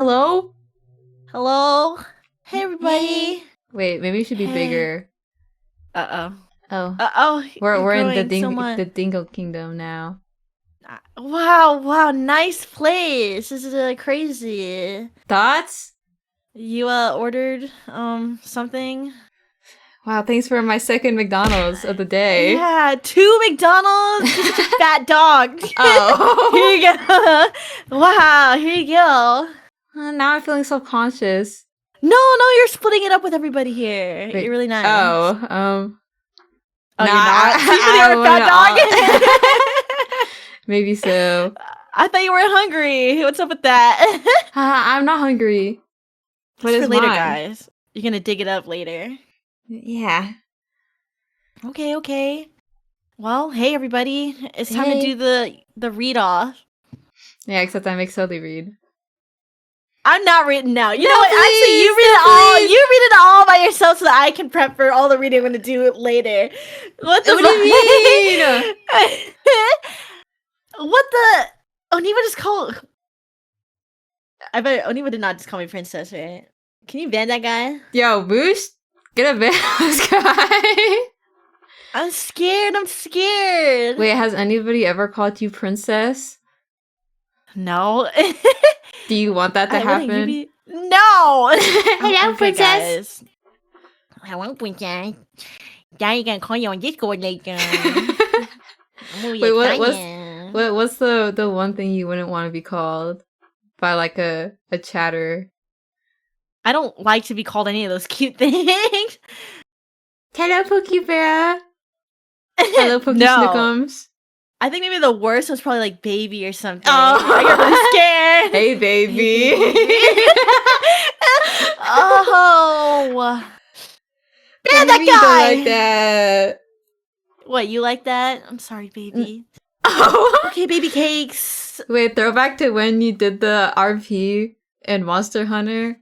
Hello? Hello? Hey, Hey. everybody. Wait, maybe it should be Hey. bigger. Uh-oh. Oh, Uh-oh, you're we're in growing so much. the Dingo Kingdom now. Wow, nice place. This is crazy. Thoughts? You, ordered, something? Wow, thanks for my second McDonald's of the day. Yeah, 2 McDonald's? You're such a fat dog. Here Oh. you go. Wow, here you go. Now I'm feeling self-conscious. No, you're splitting it up with everybody here. You're Wait. really nice. Oh, Oh, nah, you're not? So you really I are a fat dog? maybe so. I thought you were hungry. What's up with that? I'm not hungry. What It's is for later, mine? guys. You're gonna dig it up later. Yeah. Okay. Well, hey everybody. It's time to Hey. do the read off. Yeah, except I make Sully read. I'm not reading now. You No, know what? Actually, you please, read no, it all. please. You read it all by yourself so that I can prep for all the reading I'm gonna do later. What the What do you mean? What the Oniva just called I bet Oniva did not just call me princess, right? Can you ban that guy? Yo, Boost, get a ban this guy. I'm scared. Wait, has anybody ever called you princess? No. Do you want that to happen? No. Hello, Okay, princess. guys. Hello, princess. Daddy gonna call you on Discord later. Wait, what's the one thing you wouldn't want to be called by like a chatter? I don't like to be called any of those cute things. Hello, Pookie Bear. Hello, Pookie No. Snookums. I think maybe the worst was probably like baby or something. Oh. I got really scared. Hey, baby. Oh. Ban that guy. Don't like that. What, you like that? I'm sorry, baby. Oh. Okay, baby cakes. Wait, throwback to when you did the RP in Monster Hunter.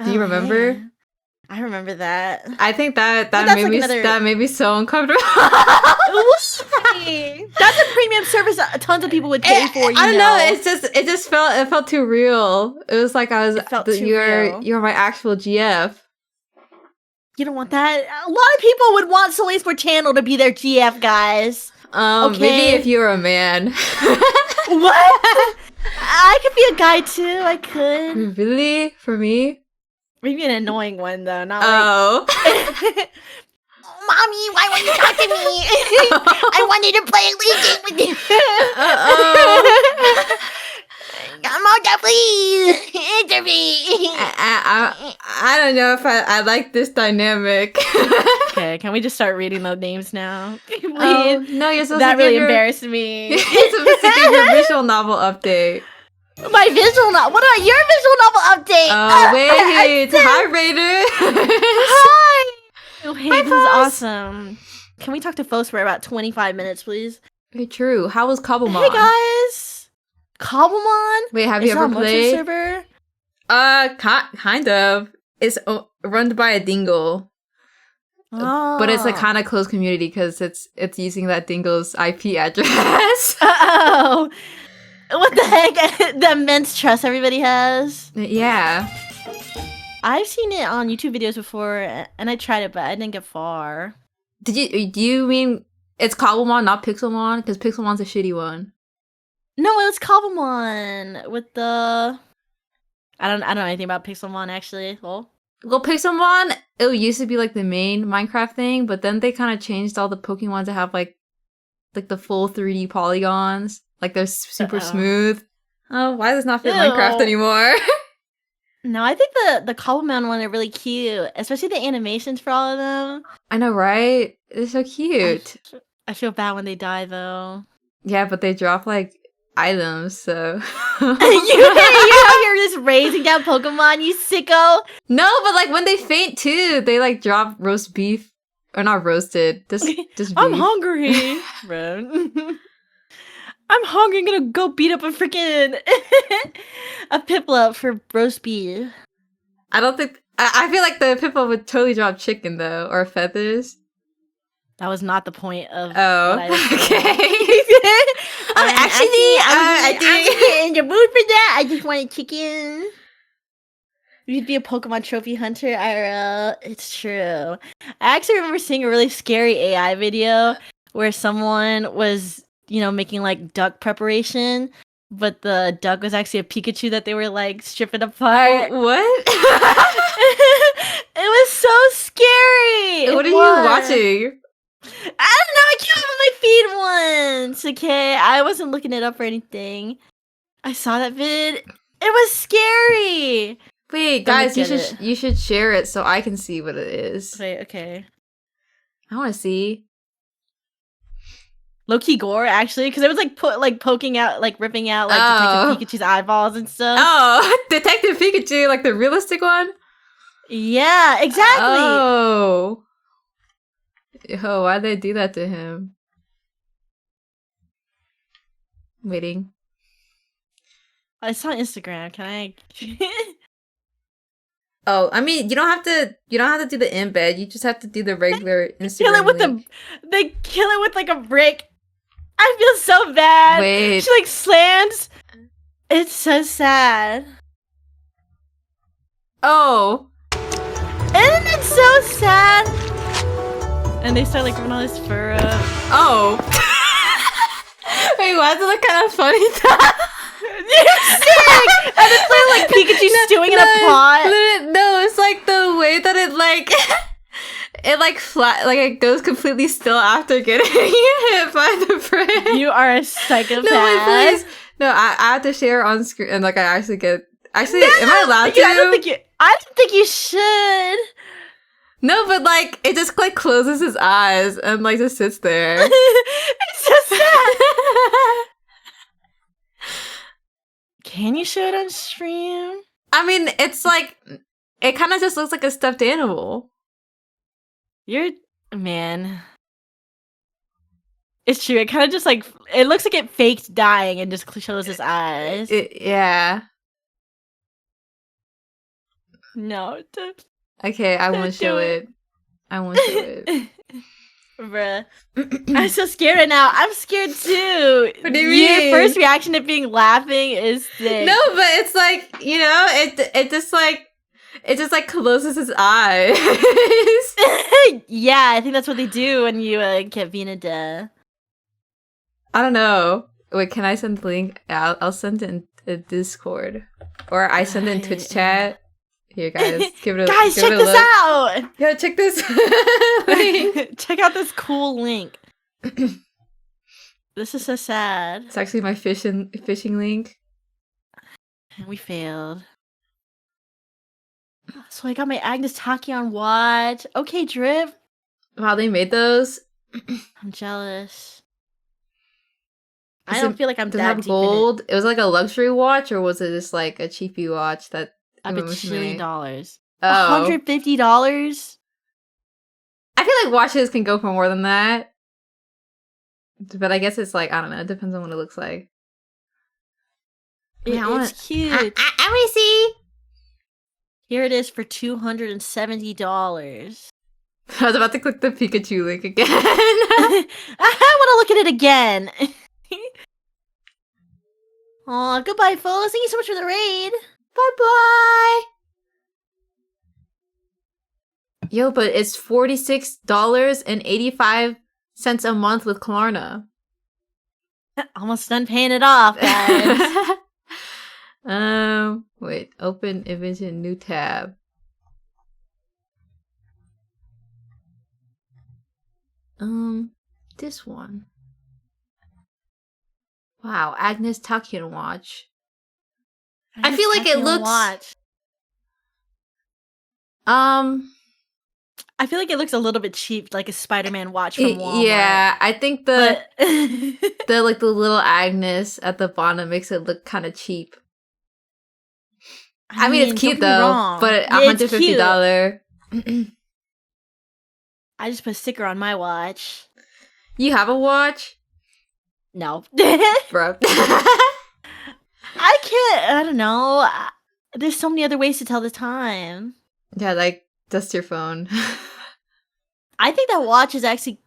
Do you remember? Hey. I remember that. I think that made me so uncomfortable. That's a premium service tons of people would pay for. I don't know. It just felt too real. It was like you're my actual GF. You don't want that. A lot of people would want Soleil's for Channel to be their GF, guys. Okay. Maybe if you were a man. What? I could be a guy too. I could. Really? For me? Maybe an annoying one though. Not Oh. like. Mommy, why won't you talk to me? I wanted to play a League game with you. Mom, please answer me. I don't know if I like this dynamic. Okay, can we just start reading the names now? Oh, no, you're supposed that to really give embarrassed me. You're supposed to give your visual novel update. My visual novel. What about your visual novel update? Oh wait, hi Raider. Hi. Oh, hey, Hi, this Foss. is awesome. Can we talk to Fos for about 25 minutes, please? Very true. How was Cobblemon? Hey guys, Cobblemon. Wait, have you ever played? Server? Kind of. It's run by a dingle. Oh. But it's a kind of closed community because it's using that dingle's IP address. Oh, what the heck? The immense trust everybody has. Yeah. I've seen it on YouTube videos before, and I tried it, but I didn't get far. Do you mean it's Cobblemon, not Pixelmon? Because Pixelmon's a shitty one. No, it's Cobblemon with the. I don't know anything about Pixelmon actually. Well, Pixelmon, it used to be like the main Minecraft thing, but then they kind of changed all the Pokemon to have like the full 3D polygons. Like they're super smooth. Oh, why does this not fit Minecraft anymore? No, I think the Cobblemon one are really cute, especially the animations for all of them. I know, right? They're so cute. I feel bad when they die though. Yeah, but they drop like items, so you're just raising down Pokemon, you sicko. No, but like when they faint too, they like drop roast beef. Or not roasted. Just beef. I'm hungry. I'm hungry. I'm gonna go beat up a freaking a Piplup for roast beef. I don't think I feel like the Piplup would totally drop chicken though, or feathers. That was not the point of what Oh, I was saying. okay. I I'm in the mood for that. I just want a chicken. You'd be a Pokemon trophy hunter, IRL. It's true. I actually remember seeing a really scary AI video where someone was, making like duck preparation, but the duck was actually a Pikachu that they were like stripping apart. What? It was so scary. What are you watching? I don't know. I came up on my feed once. Okay, I wasn't looking it up or anything. I saw that vid. It was scary. Wait, guys, you should share it so I can see what it is. Okay. I want to see. Low-key gore, actually, because it was like poking out, like ripping out like Detective Pikachu's eyeballs and stuff. Oh, Detective Pikachu, like the realistic one? Yeah, exactly. Oh. Yo, why'd they do that to him? Waiting. I saw Instagram. Can I? Oh, I mean, you don't have to do the embed. You just have to do the regular Instagram. They kill it with like a brick. I feel so bad. Wait. She like slams. It's so sad. Oh. Isn't it so sad? And they start like ripping all this fur up. Oh. Wait, why does it look kind of funny? You're sick! And it's like Pikachu stewing in a pot. No, it's like the way that it like it like flat, like it goes completely still after getting hit by the brick. You are a psychopath. No, wait, please. No, I have to share on screen and like I actually get. Actually, am I allowed to? I don't think you should. No, but like it just like closes his eyes and like just sits there. It's so sad. Can you show it on stream? I mean, it's like it kind of just looks like a stuffed animal. Man. It's true. It kind of just like it looks like it faked dying and just shows his eyes. Yeah. No. Okay, I won't show it. I won't show it. Bruh. I'm so scared right now. I'm scared too. What do you mean? Your first reaction to being laughing is sick. No, but it's like, it just like closes his eyes. Yeah, I think that's what they do when you get Veneda. I don't know. Wait, can I send the link? I'll send it in a Discord. Or I send it in Twitch chat. Here, guys, give it a guys, check this out! Yeah, check this. Check out this cool link. This is so sad. It's actually my fishing link. We failed. So I got my Agnes Tachyon watch. Okay, Drip. Wow, they made those. I'm jealous. I don't feel like I'm that deep gold. It was like a luxury watch, or was it just like a cheapy watch that? $1 bajillion. Oh. $150? I feel like watches can go for more than that. But I guess it's like, I don't know, it depends on what it looks like. It's cute. I want to see. Here it is for $270. I was about to click the Pikachu link again. I want to look at it again. Aw, goodbye, folks. Thank you so much for the raid. Bye-bye. Yo, but it's $46.85 a month with Klarna. Almost done paying it off, guys. Wait. Open image in new tab. This one. Wow, Agnes Tachyon watch. I feel like it looks. I feel like it looks a little bit cheap, like a Spider-Man watch from Walmart. Yeah, I think the the little Agnes at the bottom makes it look kind of cheap. I mean, it's cute though, but $150. I just put a sticker on my watch. You have a watch? No, bro. I can't. I don't know. There's so many other ways to tell the time. Yeah, like dust your phone. I think that watch is actually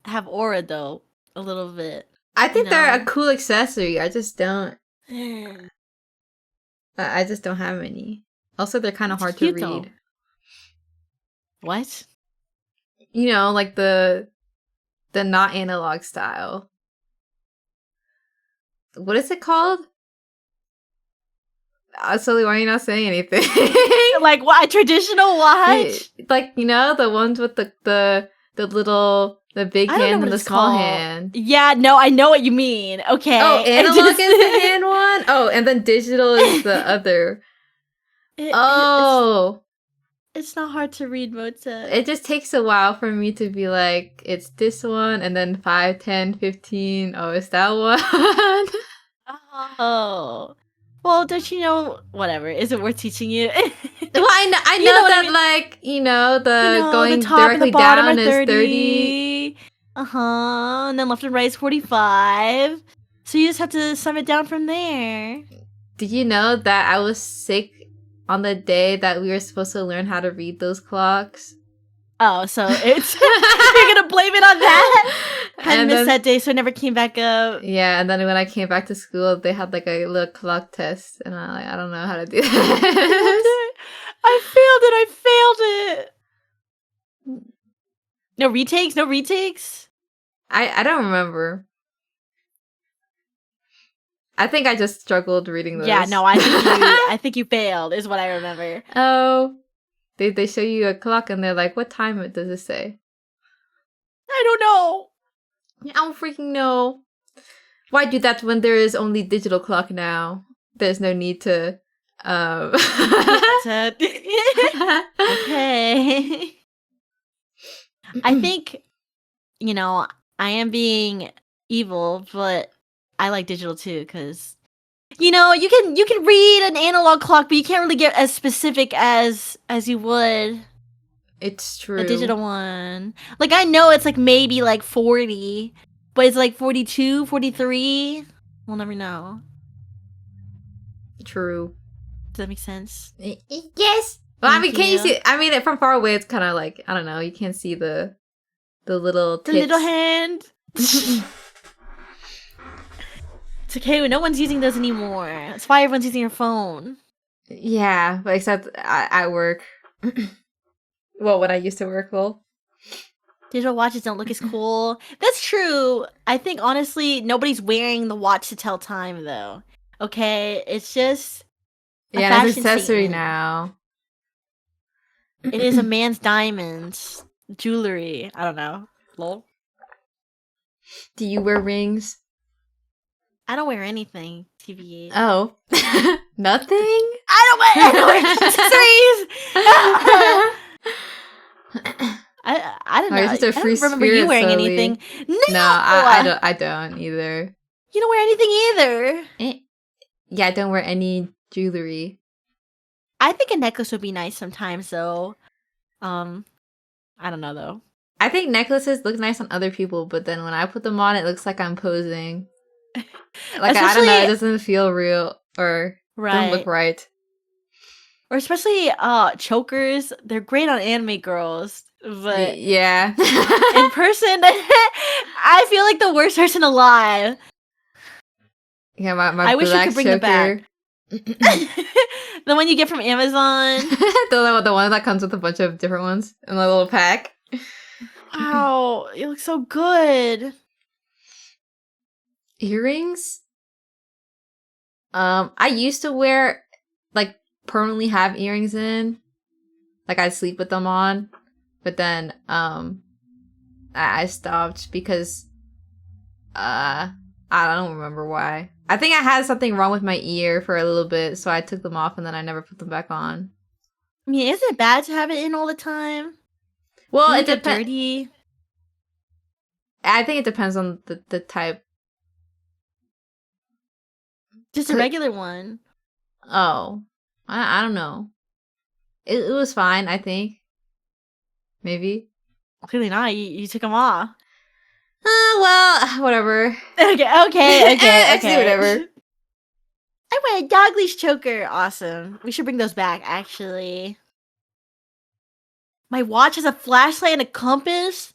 have aura though a little bit. I think they're a know? cool accessory. I just don't It's have any. Also, they're kind of hard to cute read. though. What? You know, like the not analog style. What is it called? Sully, why are you not saying anything? Like what? A traditional watch? Like, you know, the ones with the big I don't know hand what and the it's small called. hand. Yeah, no, I know what you mean. Okay. Oh, analog is the hand one? Oh, and then digital is the other. It's not hard to read, Mota. It just takes a while for me to be like, it's this one, and then 5, 10, 15. Oh, it's that one. Oh. Well, don't you know? Whatever. Is it worth teaching you? Well, I know that, I mean? Like, the going the top directly and the bottom down are is 30. And then left and right is 45. So you just have to sum it down from there. Did you know that I was sick on the day that we were supposed to learn how to read those clocks? Oh, so it's you're gonna blame it on that? I missed that day, so I never came back up. Yeah, and then when I came back to school, they had like a little clock test, and I don't know how to do that. I failed it. No retakes. I don't remember. I think I just struggled reading those. Yeah, no, I think you failed is what I remember. Oh, they show you a clock and they're like, "What time does it say?" I don't know. I don't freaking know. Why do that when there is only digital clock now? There's no need to. Okay. I think, I am being evil, but I like digital too, because you can read an analog clock, but you can't really get as specific as you would. It's true. A digital one. Like, I know it's like maybe like 40, but it's like 42, 43. We'll never know. True. Does that make sense? Yes. Well, Thank can you you. see? I mean, from far away, it's kind of like, I don't know. You can't see the little tips. The little hand. It's okay. No one's using those anymore. That's why everyone's using your phone. Yeah, but except at work. Well, when I used to work, well. Digital watches don't look as cool. That's true. I think, honestly, nobody's wearing the watch to tell time, though. Okay? It's just a it's an fashion accessory statement. now. It is a man's diamonds. Jewelry. I don't know. Lol. Do you wear rings? I don't wear anything, TBH. Oh. Nothing? I don't wear accessories! I don't know. You're just a free I don't remember you wearing Sully. anything. No, I don't either. You don't wear anything either. Yeah, I don't wear any jewelry. I think a necklace would be nice sometimes, though. I don't know though. I think necklaces look nice on other people, but then when I put them on, it looks like I'm posing. Like, I don't know, it doesn't feel real or don't look right. Or especially chokers, they're great on anime girls, but yeah. in person, I feel like the worst person alive. Yeah, my I wish you could bring choker. them back. The one you get from Amazon. the one that comes with a bunch of different ones in a little pack. Wow, you look so good. Earrings? I used to wear, like, permanently have earrings in. Like, I'd sleep with them on. But then, I stopped because, I don't remember why. I think I had something wrong with my ear for a little bit, so I took them off and then I never put them back on. I mean, is it bad to have it in all the time? Well, it depends. Dirty. I think it depends on the type. Just a regular one. Oh, I don't know. It was fine, I think. Maybe. Clearly not. You took them off. Well, whatever. Okay. Whatever. I wear a dog leash choker. Awesome. We should bring those back, actually. My watch has a flashlight and a compass.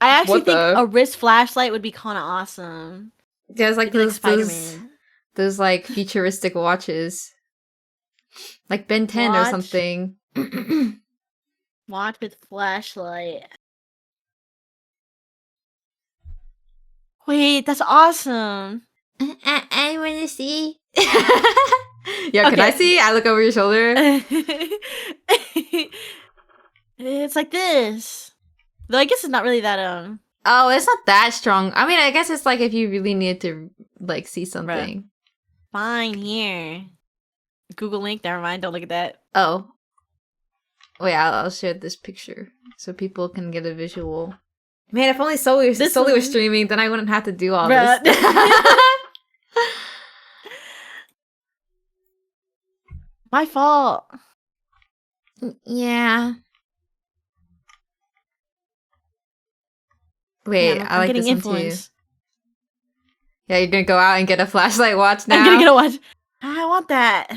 I actually What think the? a wrist flashlight would be kind of awesome. There's like Maybe those Spider-Man. those like futuristic watches, like Ben 10 or Watch. something. Watch with flashlight. Wait, that's awesome. I want to see. Yeah, can I Okay. see? I look over your shoulder. It's like this. Though I guess it's not really that Oh, it's not that strong. I mean, I guess it's like if you really need to like see something. Fine here. Google link. Never mind. Don't look at that. Oh, wait, I'll share this picture so people can get a visual. Man, if only Sully was streaming, then I wouldn't have to do all this. My fault. Yeah. Wait, Yeah, I like this influence. one too. Yeah, you're gonna go out and get a flashlight watch now? I'm gonna get a watch. I want that.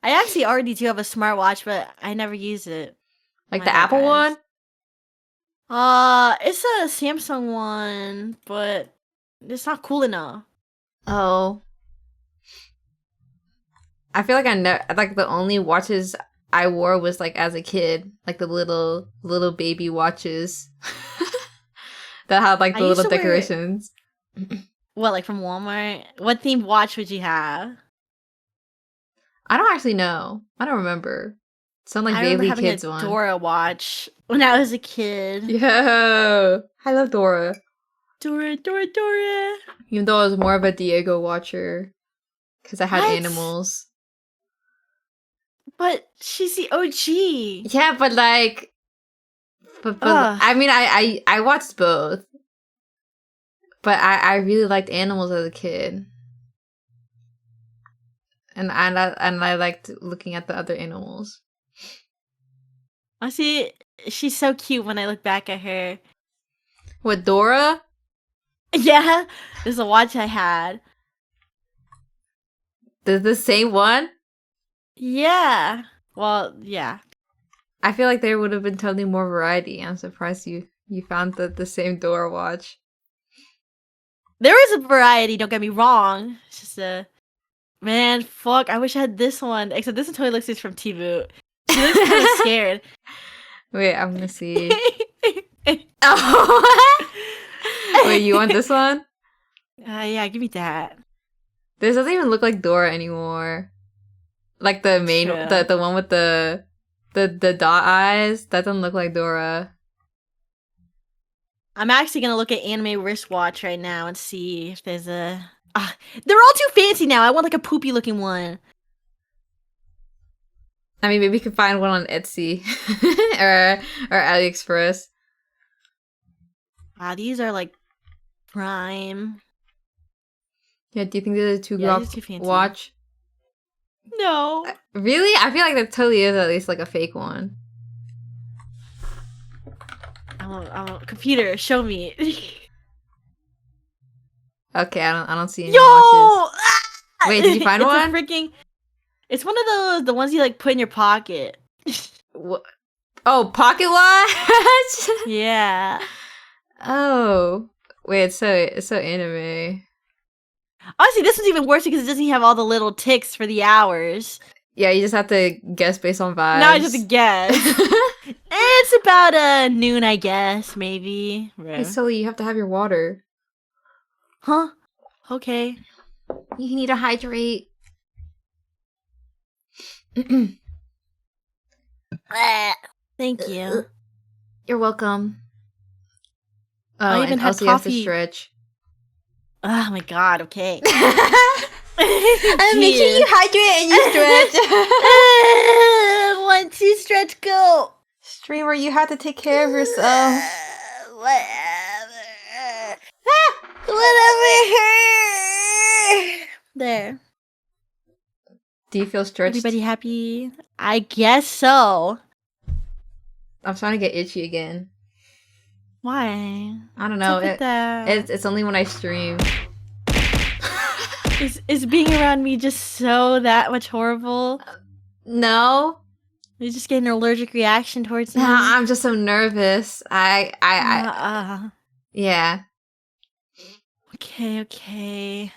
I actually already do have a smartwatch, but I never use it. Like the Apple one? It's a Samsung one, but it's not cool enough. Oh. I feel like like the only watches I wore was like as a kid, like the little baby watches that had like the little decorations. What, like from Walmart? What themed watch would you have? I don't actually know. I don't remember. Some like Bailey Kids one. I remember having a Dora watch when I was a kid. Yo, I love Dora. Dora. Even though I was more of a Diego watcher because I had animals. But she's the OG. Yeah, but like, but I mean, I watched both, but I really liked animals as a kid, and I liked looking at the other animals. I see. She's so cute when I look back at her. What, Dora? Yeah, there's a watch I had. The same one? Yeah. Well, yeah. I feel like there would have been totally more variety. I'm surprised you found the same Dora watch. There is a variety, don't get me wrong. It's just man, fuck, I wish I had this one. Except this one totally looks like from T-Boot. She looks kind of scared. Wait, I'm gonna see. Oh. Wait, you want this one? Yeah, give me that. This doesn't even look like Dora anymore. Like the main, the one with the dot eyes. That doesn't look like Dora. I'm actually gonna look at anime wristwatch right now and see if there's a. They're all too fancy now. I want like a poopy looking one. I mean, maybe we could find one on Etsy or AliExpress. Wow, these are like prime. Yeah, do you think there's a two-drop watch? No. Really? I feel like there totally is at least like a fake one. Computer, show me. Okay, I don't see any watches. Wait, did you find one? It's one of the ones you like put in your pocket. What? Oh, pocket watch? Yeah. Oh, wait, it's so anime. Honestly, this one's even worse because it doesn't have all the little ticks for the hours. Yeah, you just have to guess based on vibes. No, I just have to guess. It's about noon, I guess, maybe. Hey, Sully, you have to have your water. Huh? Okay. You need to hydrate. Thank you. You're welcome. I even had also coffee. You have to stretch. Oh my god, okay. Make sure you hydrate and you stretch. 1, 2, stretch, go. Streamer, you have to take care of yourself. Whatever. There. Do you feel stretched? Everybody happy? I guess so. I'm starting to get itchy again. Why? I don't know. It's only when I stream. Is being around me just so that much horrible? No. You just get an allergic reaction towards me. I'm just so nervous. Yeah. Okay.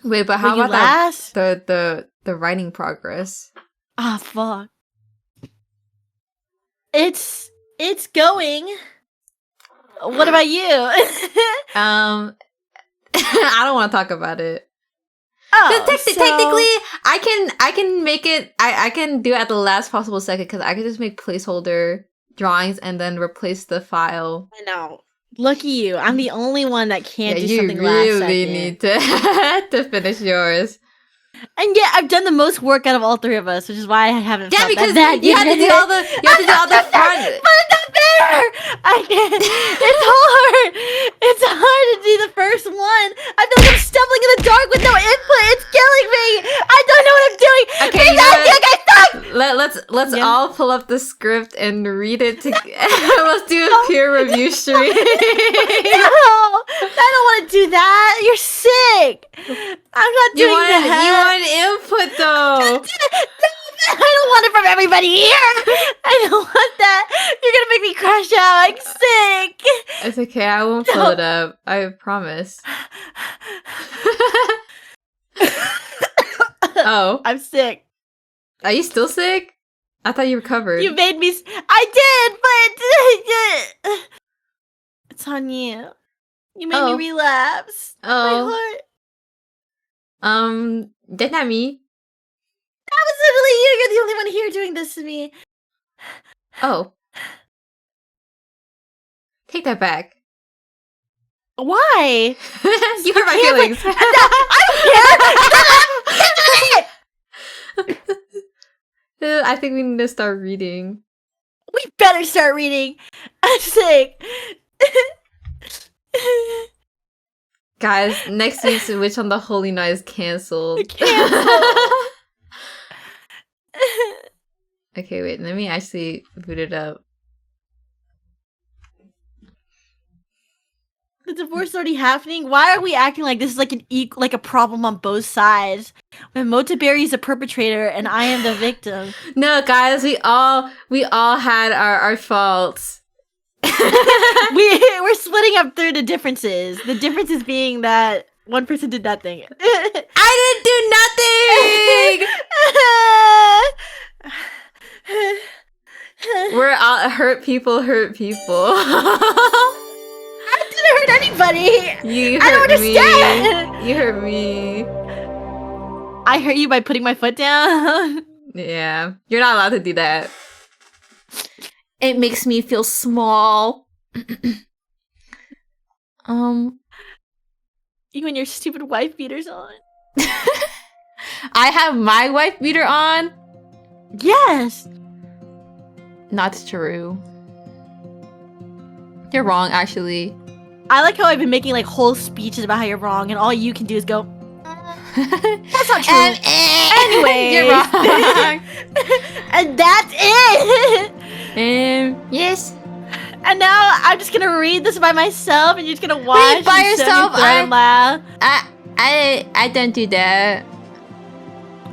Wait, but how Will you about last? the writing progress? Ah, fuck. It's going. What about you? I don't want to talk about it. Oh, Technically, I can make it. I can do it at the last possible second because I can just make placeholder drawings and then replace the file. I know. Lucky you. I'm the only one that can't do you something last second. really need to finish yours. And yeah, I've done the most work out of all three of us, which is why I haven't. Yeah, felt because that you have to do all the front. But it's not fair. I can't. It's hard. It's hard to do the first one. I feel like I'm stumbling in the dark with no input. It's killing me. I don't know what I'm doing. Okay, I feel like I suck. Let's all pull up the script and read it together. Let's do a peer review stream. No, I don't want to do that. You're sick. I'm not doing that. You want input though. I don't want it from everybody here. I don't want that. You're gonna make me crash out. I'm sick. It's okay. I won't pull it up. I promise. Oh, I'm sick. Are you still sick? I thought you recovered. You made me. I did, but it's on you. You made me relapse. Oh. My heart. That's not me. That was literally you. You're the only one here doing this to me. Oh. Take that back. Why? You hurt my feelings. I don't care. I think we need to start reading. We better start reading. I'm sick. Guys, next week's Witch on the Holy Night is cancelled. Okay, wait. Let me actually boot it up. The divorce is already happening. Why are we acting like this is like like a problem on both sides? When Motaberry is a perpetrator and I am the victim. No, guys, we all had our faults. We're splitting up through the differences. The differences being that one person did nothing. I didn't do nothing. We're all hurt people. I didn't hurt anybody. You hurt I don't understand. me. You hurt me. I hurt you by putting my foot down. Yeah, you're not allowed to do that. It makes me feel small. You and your stupid wife beaters on. I have my wife beater on. Yes. Not true. You're wrong, actually. I like how I've been making like whole speeches about how you're wrong, and all you can do is go. That's not true. Anyway, you're wrong. And that's it. Yes. And now I'm just gonna read this by myself, and you're just gonna watch. Read by yourself. Laugh. I don't do that.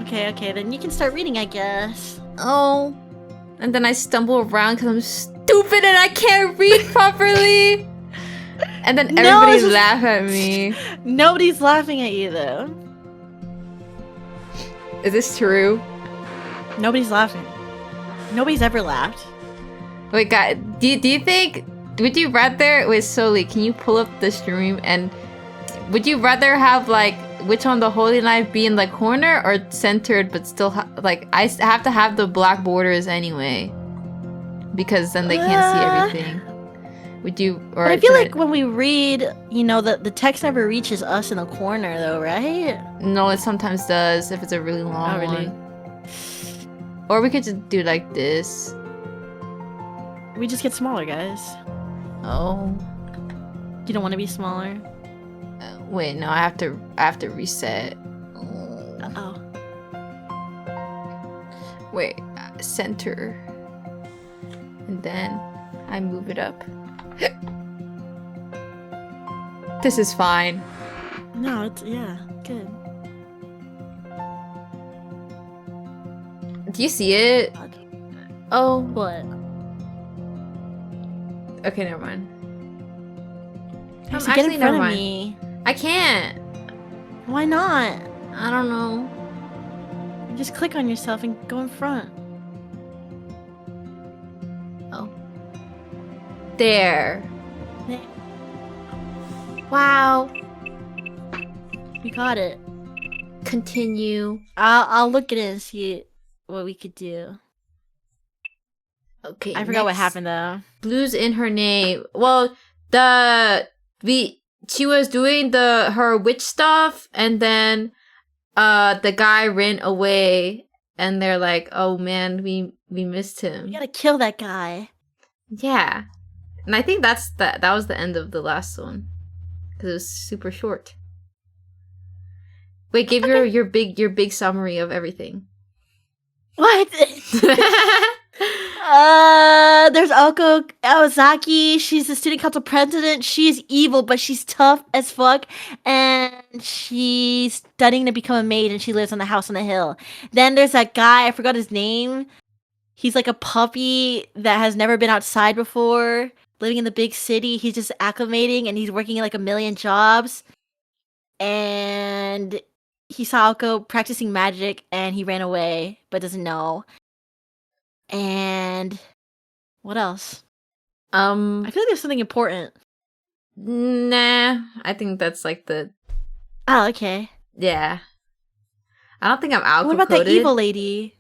Okay, then you can start reading, I guess. Oh. And then I stumble around because I'm stupid and I can't read properly. And then everybody laugh at me. Nobody's laughing at you, though. Is this true? Nobody's laughing. Nobody's ever laughed. Wait, guys, do you think... Would you rather... Wait, Soli, can you pull up the stream? And would you rather have, like, Witch on the Holy Night be in the corner or centered but still... like, I have to have the black borders anyway. Because then they can't see everything. Would you... Or but I feel like when we read, you know, the text never reaches us in the corner, though, right? No, it sometimes does if it's a really long one. Or we could just do like this. We just get smaller, guys. Oh. You don't want to be smaller? Wait, no, I have to reset. Uh-oh. Wait, center. And then I move it up. This is fine. No, it's, yeah, good. Do you see it? Oh. What? Okay, never mind. So get in front of me. I can't. Why not? I don't know. Just click on yourself and go in front. Oh. There. Wow. We got it. Continue. I'll look at it and see what we could do. Okay. I forgot what happened though. Blue's in her name. Well, she was doing her witch stuff, and then the guy ran away, and they're like, "Oh man, we missed him. We gotta kill that guy." Yeah, and I think that was the end of the last one because it was super short. Wait, give your big summary of everything. What? There's Oko Awazaki. She's the student council president. She's evil, but she's tough as fuck. And she's studying to become a maid, and she lives on the house on the hill. Then there's that guy, I forgot his name. He's like a puppy that has never been outside before, living in the big city. He's just acclimating, and he's working like a million jobs. And he saw Oko practicing magic, and he ran away, but doesn't know. And what else? I feel like there's something important. Nah, I think that's like the. Oh, okay. Yeah. I don't think I'm alpha What about coded. that evil lady?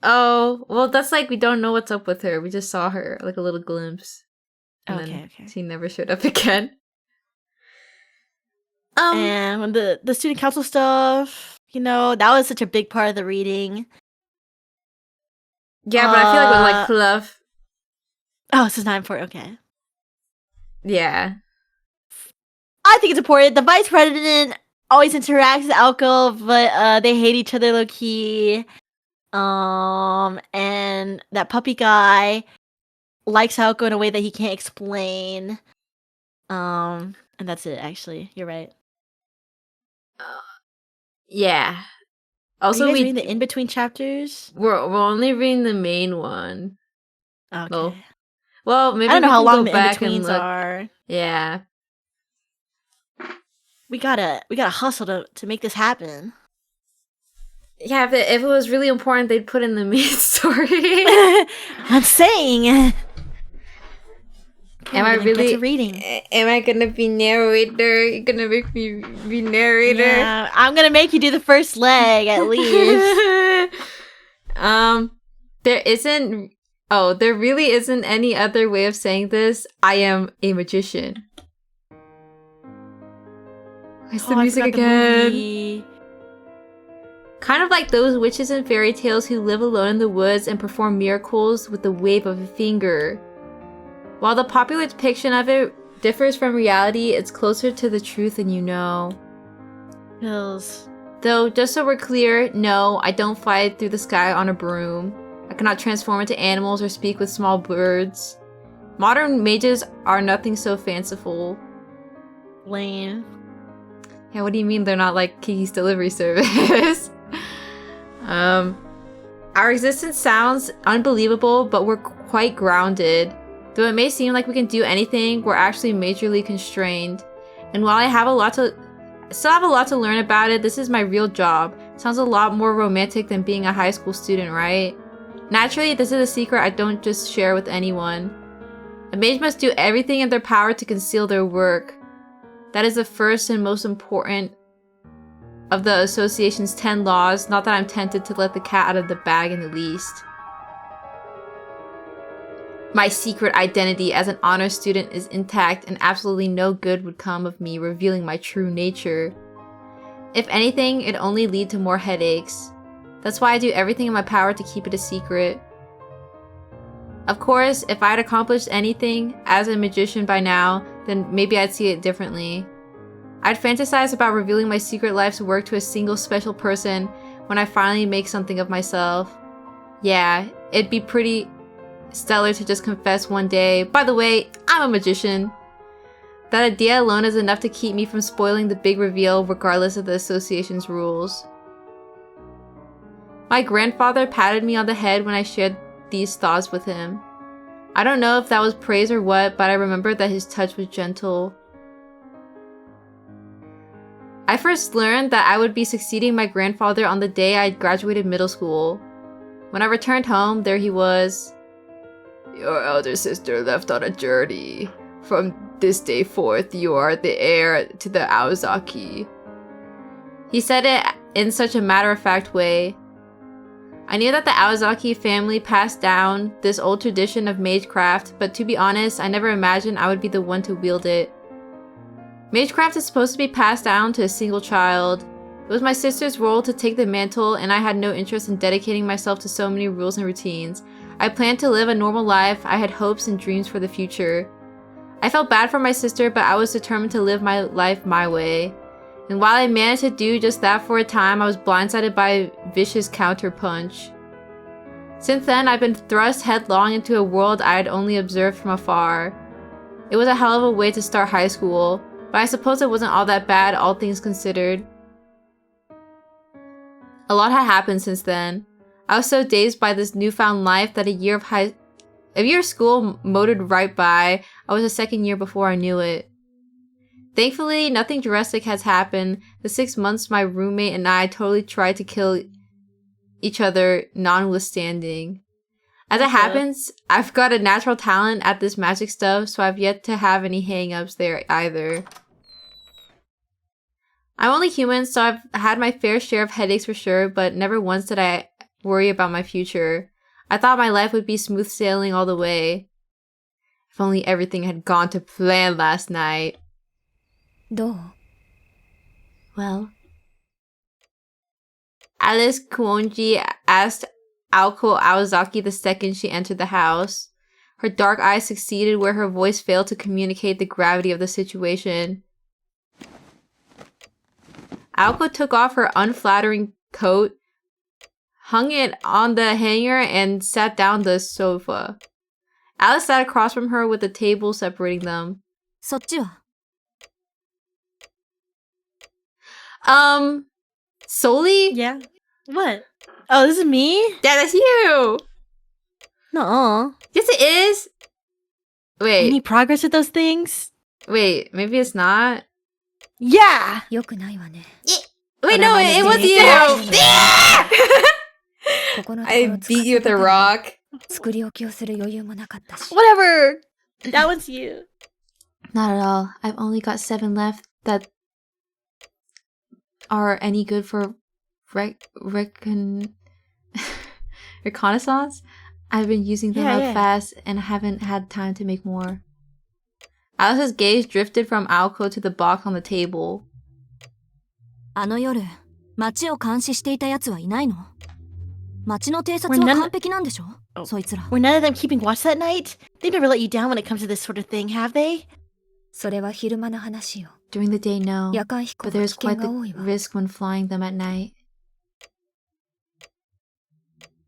Oh, well, that's like we don't know what's up with her. We just saw her, like a little glimpse. And then she never showed up again. And when the student council stuff, that was such a big part of the reading. Yeah, but I feel like with like fluff. Oh, this is not important. Okay. Yeah. I think it's important. The vice president always interacts with Alco, but they hate each other low key. And that puppy guy likes Alco in a way that he can't explain. And that's it. Actually, you're right. Yeah. Also, are you guys reading the in between chapters? We're only reading the main one. Okay. Well, maybe I don't know how long the in betweens are. Yeah. We gotta hustle to make this happen. Yeah, if it was really important, they'd put in the main story. I'm saying. Am I really get to reading? Am I gonna be narrator? You're gonna make me be narrator? Yeah, I'm gonna make you do the first leg at least. There really isn't any other way of saying this. I am a magician. Where's the music again? Kind of like those witches in fairy tales who live alone in the woods and perform miracles with the wave of a finger. While the popular depiction of it differs from reality, it's closer to the truth than you know. Hills. Though, just so we're clear, no, I don't fly through the sky on a broom. I cannot transform into animals or speak with small birds. Modern mages are nothing so fanciful. Lame. Yeah, what do you mean they're not like Kiki's delivery service? Our existence sounds unbelievable, but we're quite grounded. Though it may seem like we can do anything, we're actually majorly constrained. And while I still have a lot to learn about it, this is my real job. Sounds a lot more romantic than being a high school student, right? Naturally, this is a secret I don't just share with anyone. A mage must do everything in their power to conceal their work. That is the first and most important of the association's 10 laws, not that I'm tempted to let the cat out of the bag in the least. My secret identity as an honor student is intact, and absolutely no good would come of me revealing my true nature. If anything, it'd only lead to more headaches. That's why I do everything in my power to keep it a secret. Of course, if I had accomplished anything as a magician by now, then maybe I'd see it differently. I'd fantasize about revealing my secret life's work to a single special person when I finally make something of myself. Yeah, it'd be pretty stellar to just confess one day, by the way, I'm a magician. That idea alone is enough to keep me from spoiling the big reveal regardless of the association's rules. My grandfather patted me on the head when I shared these thoughts with him. I don't know if that was praise or what, but I remember that his touch was gentle. I first learned that I would be succeeding my grandfather on the day I graduated middle school. When I returned home, there he was. Your elder sister left on a journey. From this day forth, you are the heir to the Aozaki. He said it in such a matter-of-fact way. I knew that the Aozaki family passed down this old tradition of magecraft, but to be honest, I never imagined I would be the one to wield it. Magecraft is supposed to be passed down to a single child. It was my sister's role to take the mantle, and I had no interest in dedicating myself to so many rules and routines. I planned to live a normal life. I had hopes and dreams for the future. I felt bad for my sister, but I was determined to live my life my way. And while I managed to do just that for a time, I was blindsided by a vicious counterpunch. Since then, I've been thrust headlong into a world I had only observed from afar. It was a hell of a way to start high school, but I suppose it wasn't all that bad, all things considered. A lot had happened since then. I was so dazed by this newfound life that a year of school motored right by. I was a second year before I knew it. Thankfully, nothing drastic has happened. The 6 months my roommate and I totally tried to kill each other, notwithstanding. As it happens, I've got a natural talent at this magic stuff, so I've yet to have any hang-ups there either. I'm only human, so I've had my fair share of headaches for sure, but never once did I worry about my future. I thought my life would be smooth sailing all the way. If only everything had gone to plan last night. どう? Well, Alice Kuonji asked Aoko Aozaki the second she entered the house. Her dark eyes succeeded where her voice failed to communicate the gravity of the situation. Aoko took off her unflattering coat, hung it on the hanger, and sat down the sofa. Alice sat across from her with a table separating them. そっちは? Soli? Yeah. What? Oh, this is me? Yeah, that's you! No. Yes, it is! Wait. Any progress with those things? Wait, maybe it's not? Yeah! よくないわね. Wait, no, it was you! I beat you with a rock. 作り置きをする余裕もなかったし. Whatever! That was you. Not at all. I've only got 7 left that are any good for reconnaissance. I've been using them up fast and haven't had time to make more. Alice's gaze drifted from Aoko to the box on the table. あの夜、街を監視していた奴はいないの? 街の偵察は完璧なんでしょ? そいつら. Were none of them keeping watch that night? They never let you down when it comes to this sort of thing, have they? それは昼間の話よ. During the day, no. 夜間飛行 But は there's 危険 quite が多い the わ. risk when flying them at night.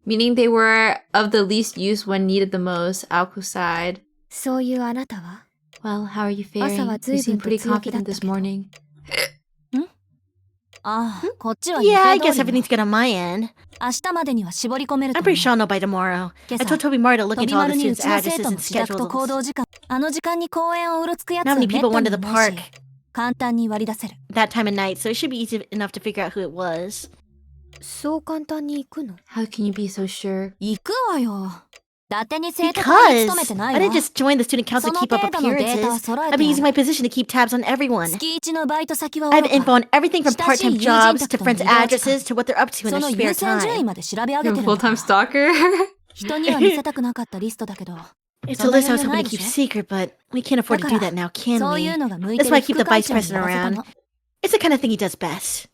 Meaning they were of the least use when needed the most, Aoko sighed. そういうあなたは? Well, how are you faring? 朝は You 随 seem 分と pretty 強気だっ confident た this けど. morning. ああ、こっちは Yeah, I 予定 guess 通り everything's good on my end. 明日までには絞り込めると I'm 思う. pretty sure I'll know by tomorrow. I 今 told 朝 Toby Mara to look 飛び into all 丸 the にう students' ちの生 addresses 徒の and 自宅と行 schedules. 動時間、あの時間に公園をうろつくやつ Not は many めっ people た went に to い the ないし、 park 簡単に割り出せる. that time of night, so it should be easy enough to figure out who it was. そう簡単に行くの? How can you be so sure? 行くわよ。伊達に生徒会に Because 勤めてない I わ。 didn't just join the student council そ to の keep up 程度のデータは appearances. 揃え I've て been あ using る。 my position to keep tabs on everyone. 月一のバイト先は I お have ろか。 info on everything from part-time jobs to friends' addresses to what they're up to in そ their の spare 優先順位 time. まで調べ上げ You're て a るんだか full-time ら。 stalker? 人には見せたくなかったリストだけど。 It's そ a んな list I 余 was 裕な hoping い to で keep しょ? secret, but we can't afford to do that now, can そういう we? のが向いて That's る why I keep 副 the 会 vice 長に president やらせた around. の。 It's the kind of thing he does best.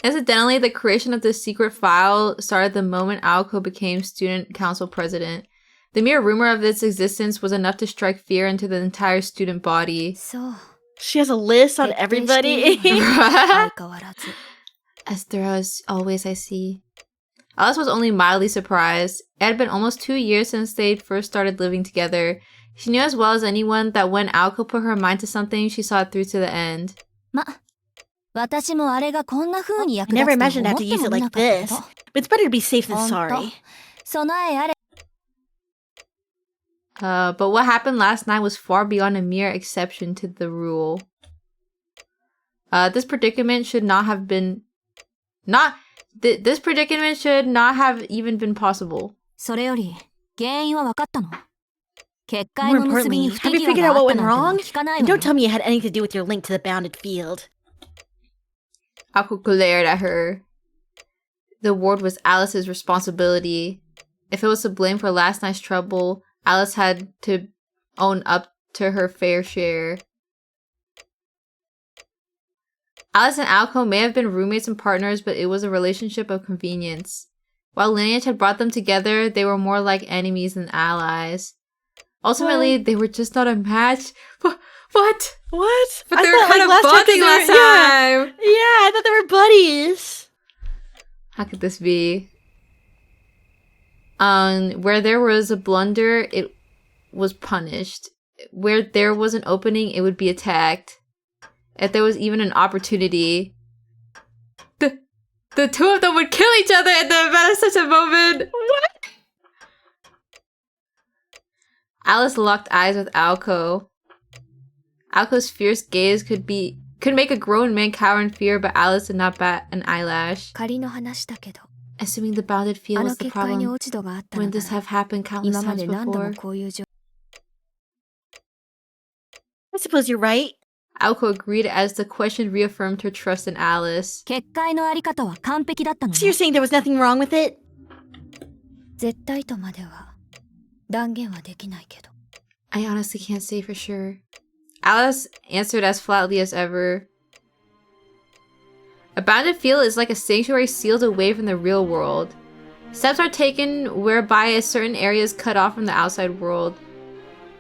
Incidentally, the creation of this secret file started the moment Aoko became student council president. The mere rumor of its existence was enough to strike fear into the entire student body. そう。 She has a list on 徹底してい everybody. るわね。相変わらず。 As thorough as always, I see. Alice was only mildly surprised. It had been almost 2 years since they first started living together. She knew as well as anyone that when Aoko put her mind to something, she saw it through to the end. ま、私もあれがこんな風に I 役立 never つと imagined 思 I'd っ to て use も it みな like かったけ this. ど。 But it's better to be safe than ほんと。 sorry. 備えあれ。 But what happened last night was far beyond a mere exception to the rule. This predicament should not have been... This predicament should not have even been possible. それより、原因は分かったの？ More importantly, have you figured out what went wrong? And don't tell me it had anything to do with your link to the bounded field. Ako glared at her. The ward was Alice's responsibility. If it was to blame for last night's trouble, Alice had to own up to her fair share. Alice and Alco may have been roommates and partners, but it was a relationship of convenience. While lineage had brought them together, they were more like enemies than allies. Ultimately, they were just not a match. What? What? But they were kind of bonding last time. Yeah, I thought they were buddies. How could this be? Where there was a blunder, it was punished. Where there was an opening, it would be attacked. If there was even an opportunity, the two of them would kill each other in the event of such a moment. What? Alice locked eyes with Alco. Alco's fierce gaze could make a grown man cower in fear, but Alice did not bat an eyelash. 仮の話だけど、 Assuming the bounded field あ was の the 結界に problem, 落ち度があったの when な this ら、 have happened countless 今ま times で何度も before. こういう状 I suppose you're right. Alco agreed as the question reaffirmed her trust in Alice. 結界のあり方は完璧だったの So ね。 you're saying there was nothing wrong with it? 絶対とまでは断言はできないけど。 I honestly can't say for sure. Alice answered as flatly as ever. A bounded field is like a sanctuary sealed away from the real world. Steps are taken whereby a certain area is cut off from the outside world.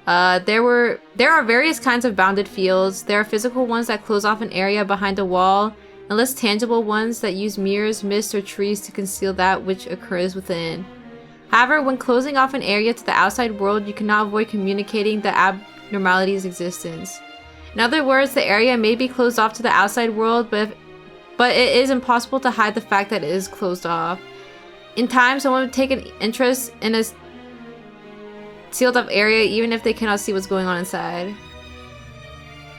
There are various kinds of bounded fields. There are physical ones that close off an area behind a wall, and less tangible ones that use mirrors, mist, or trees to conceal that which occurs within. However, when closing off an area to the outside world, you cannot avoid communicating the abnormality's existence. In other words, the area may be closed off to the outside world, but it is impossible to hide the fact that it is closed off. In time, someone would take an interest in a sealed off area even if they cannot see what's going on inside.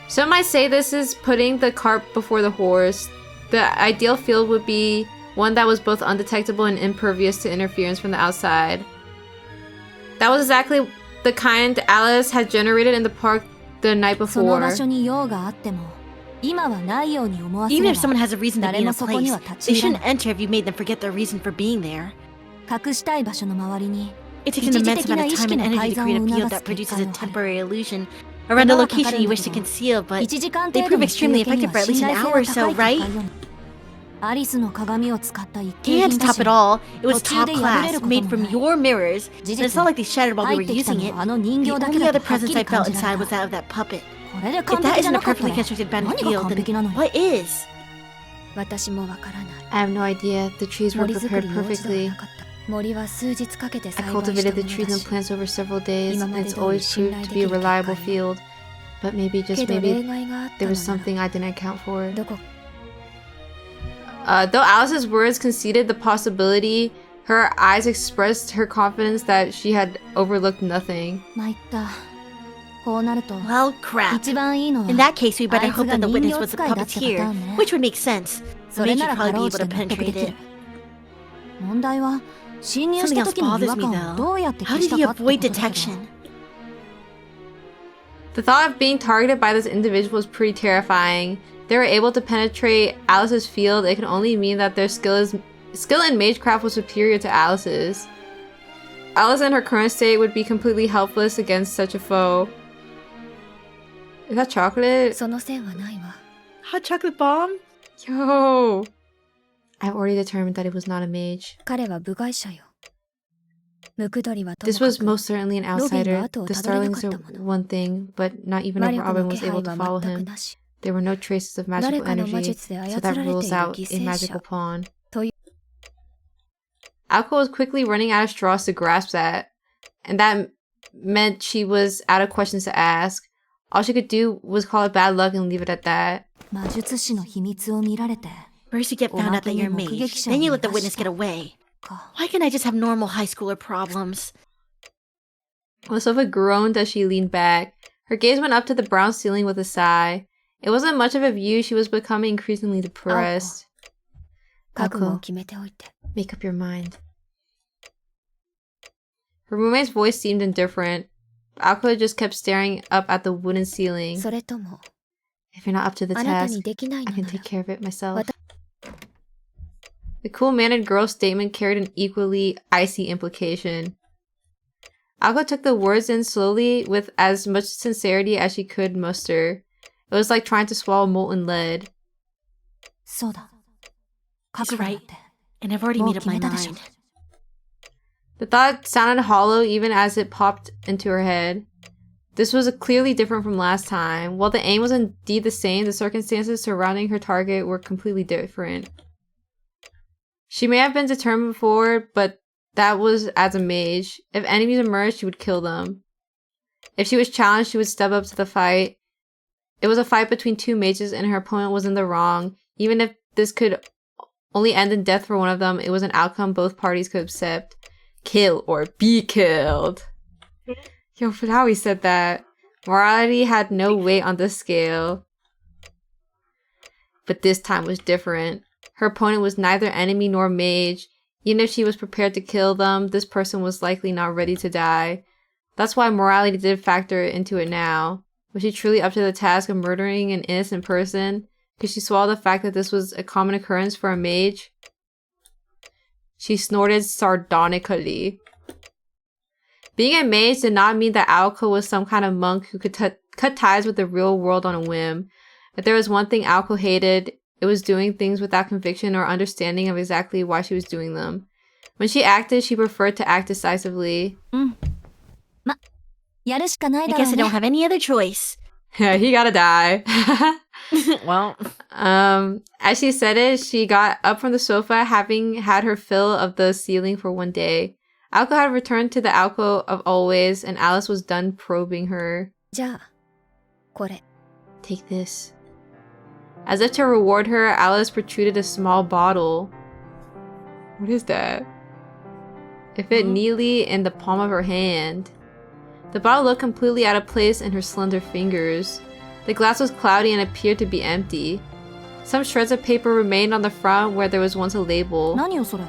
Some might say this is putting the cart before the horse. The ideal field would be one that was both undetectable and impervious to interference from the outside. That was exactly the kind Alice had generated in the park the night その before. 場所に用があっても、今はないように思わせ Even れ if someone ば、 has a reason to be in a 誰もそこに place, は立 they ち入ら shouldn't ない。 enter if you made them forget their reason for being there. 隠したい場所の周りに、 It takes an immense amount of time and energy to create a field that produces a temporary illusion around a location you wish to conceal, but 1時間 they 程度 prove の extremely 休憩に effective は for at 信 least 頼 an 性 hour が or 高 so, い結 right? 界よね。アリスの鏡を使った一級 And 品 to だ top し、 it all, it was 途中 top で破れる class, こと made も from ない。 your mirrors, 事 and it's 実 not like they shattered while 入 we っ were てきた using の it. はあの人 The 形だけ only だと other はっき presence り I 感 felt じら inside れ was た。 that of that puppet. これで If 完 that 璧じゃ isn't a なかった perfectly ら、 constructed bounded 何が field, 完 then 璧なのよ。 what is? 私もわからない。 I have no idea. The trees were 森作 prepared りに落ち度は perfectly. なかった。森は数日かけて I 栽培した cultivated も the の trees だ and し。 plants over several days, 今 and まで it's 通り always 信 proved 頼 to で be き a る結 reliable 界よ。 field. But maybe, け just ど例 maybe, 外があった there の was な something I didn't account for. どこ Though Alice's words conceded the possibility, her eyes expressed her confidence that she had overlooked nothing. 参った。こうなると、 Well, crap. 一番いいのは、 In that case, we better あいつ hope が that the 人 witness 形 was the 使いだったパタ puppeteer, ーンね。 which would make sense. そ The れ mage な should ら probably か be ろう able じ to て納得で penetrate き it. る。問題は、侵入し Something た else 時の違 bothers 和 me, 感を though. どうやって How 消 did した he かってこ avoid とだけど。 detection? The thought of being targeted by this individual was pretty terrifying. If they were able to penetrate Alice's field, it could only mean that their skill in magecraft was superior to Alice's. Alice in her current state would be completely helpless against such a foe. Is that chocolate? その線はないわ。 Hot chocolate bomb? Yo! I've already determined that it was not a mage. 彼は部外者よ。ムクドリはと This も was かく、 most certainly an ロビンが outsider. 後を The たどれな starlings かった are もの。 one thing, but not even 魔 a 力 robin の was 気配 able to は follow 全く him. なし。 There were no traces of 誰 magical かの魔 energy, 術で so 操 that られている rules out 犠 a 牲 magical 者 pawn. という Alco was quickly running out of straws to grasp that, and that meant she was out of questions to ask. All she could do was call it bad luck and leave it at that. 魔術師の秘密を見られて、 First you get found out that you're a mage, then you let the witness get away. か。 Why can't I just have normal high schooler problems? Sofa groaned as she leaned back. Her gaze went up to the brown ceiling with a sigh. It wasn't much of a view. She was becoming increasingly depressed. 覚悟を決めておいて。 Make up your mind. Her roommate's voice seemed indifferent. Aoko just kept staring up at the wooden ceiling. それとも、 If you're not up to the あなた task, にできない I の can な take ら、 care of it myself. What? The cool-mannered girl's statement carried an equally icy implication. Aoko took the words in slowly with as much sincerity as she could muster. It was like trying to swallow molten lead. そうだ。 He's 覚悟だっ right. て。 And I've already もう made up 決 my めたでしょ。 mind. The thought sounded hollow even as it popped into her head. This was clearly different from last time. While the aim was indeed the same, the circumstances surrounding her target were completely different. She may have been determined before, but that was as a mage. If enemies emerged, she would kill them. If she was challenged, she would step up to the fight. It was a fight between two mages and her opponent was in the wrong. Even if this could only end in death for one of them, it was an outcome both parties could accept. Kill or be killed. Yo, for how he said that. Morality had no weight on the scale. But this time was different. Her opponent was neither enemy nor mage. Even if she was prepared to kill them, this person was likely not ready to die. That's why morality did factor into it now. Was she truly up to the task of murdering an innocent person? Could she swallow the fact that this was a common occurrence for a mage? She snorted sardonically. Being a mage did not mean that Aoko was some kind of monk who could cut ties with the real world on a whim. If there was one thing Aoko hated, it was doing things without conviction or understanding of exactly why she was doing them. When she acted, she preferred to act decisively. ま、やるしかない I だろ guess う I ね。 don't have any other choice. Yeah, he gotta die. Well, as she said it, she got up from the sofa, having had her fill of the ceiling for one day. Aoko had returned to the alcove of always, and Alice was done probing her. じゃあ、これ。 Take this. As if to reward her, Alice protruded a small bottle. What is that? It fit neatly in the palm of her hand. The bottle looked completely out of place in her slender fingers. The glass was cloudy and appeared to be empty. Some shreds of paper remained on the front where there was once a label. 何よそれ。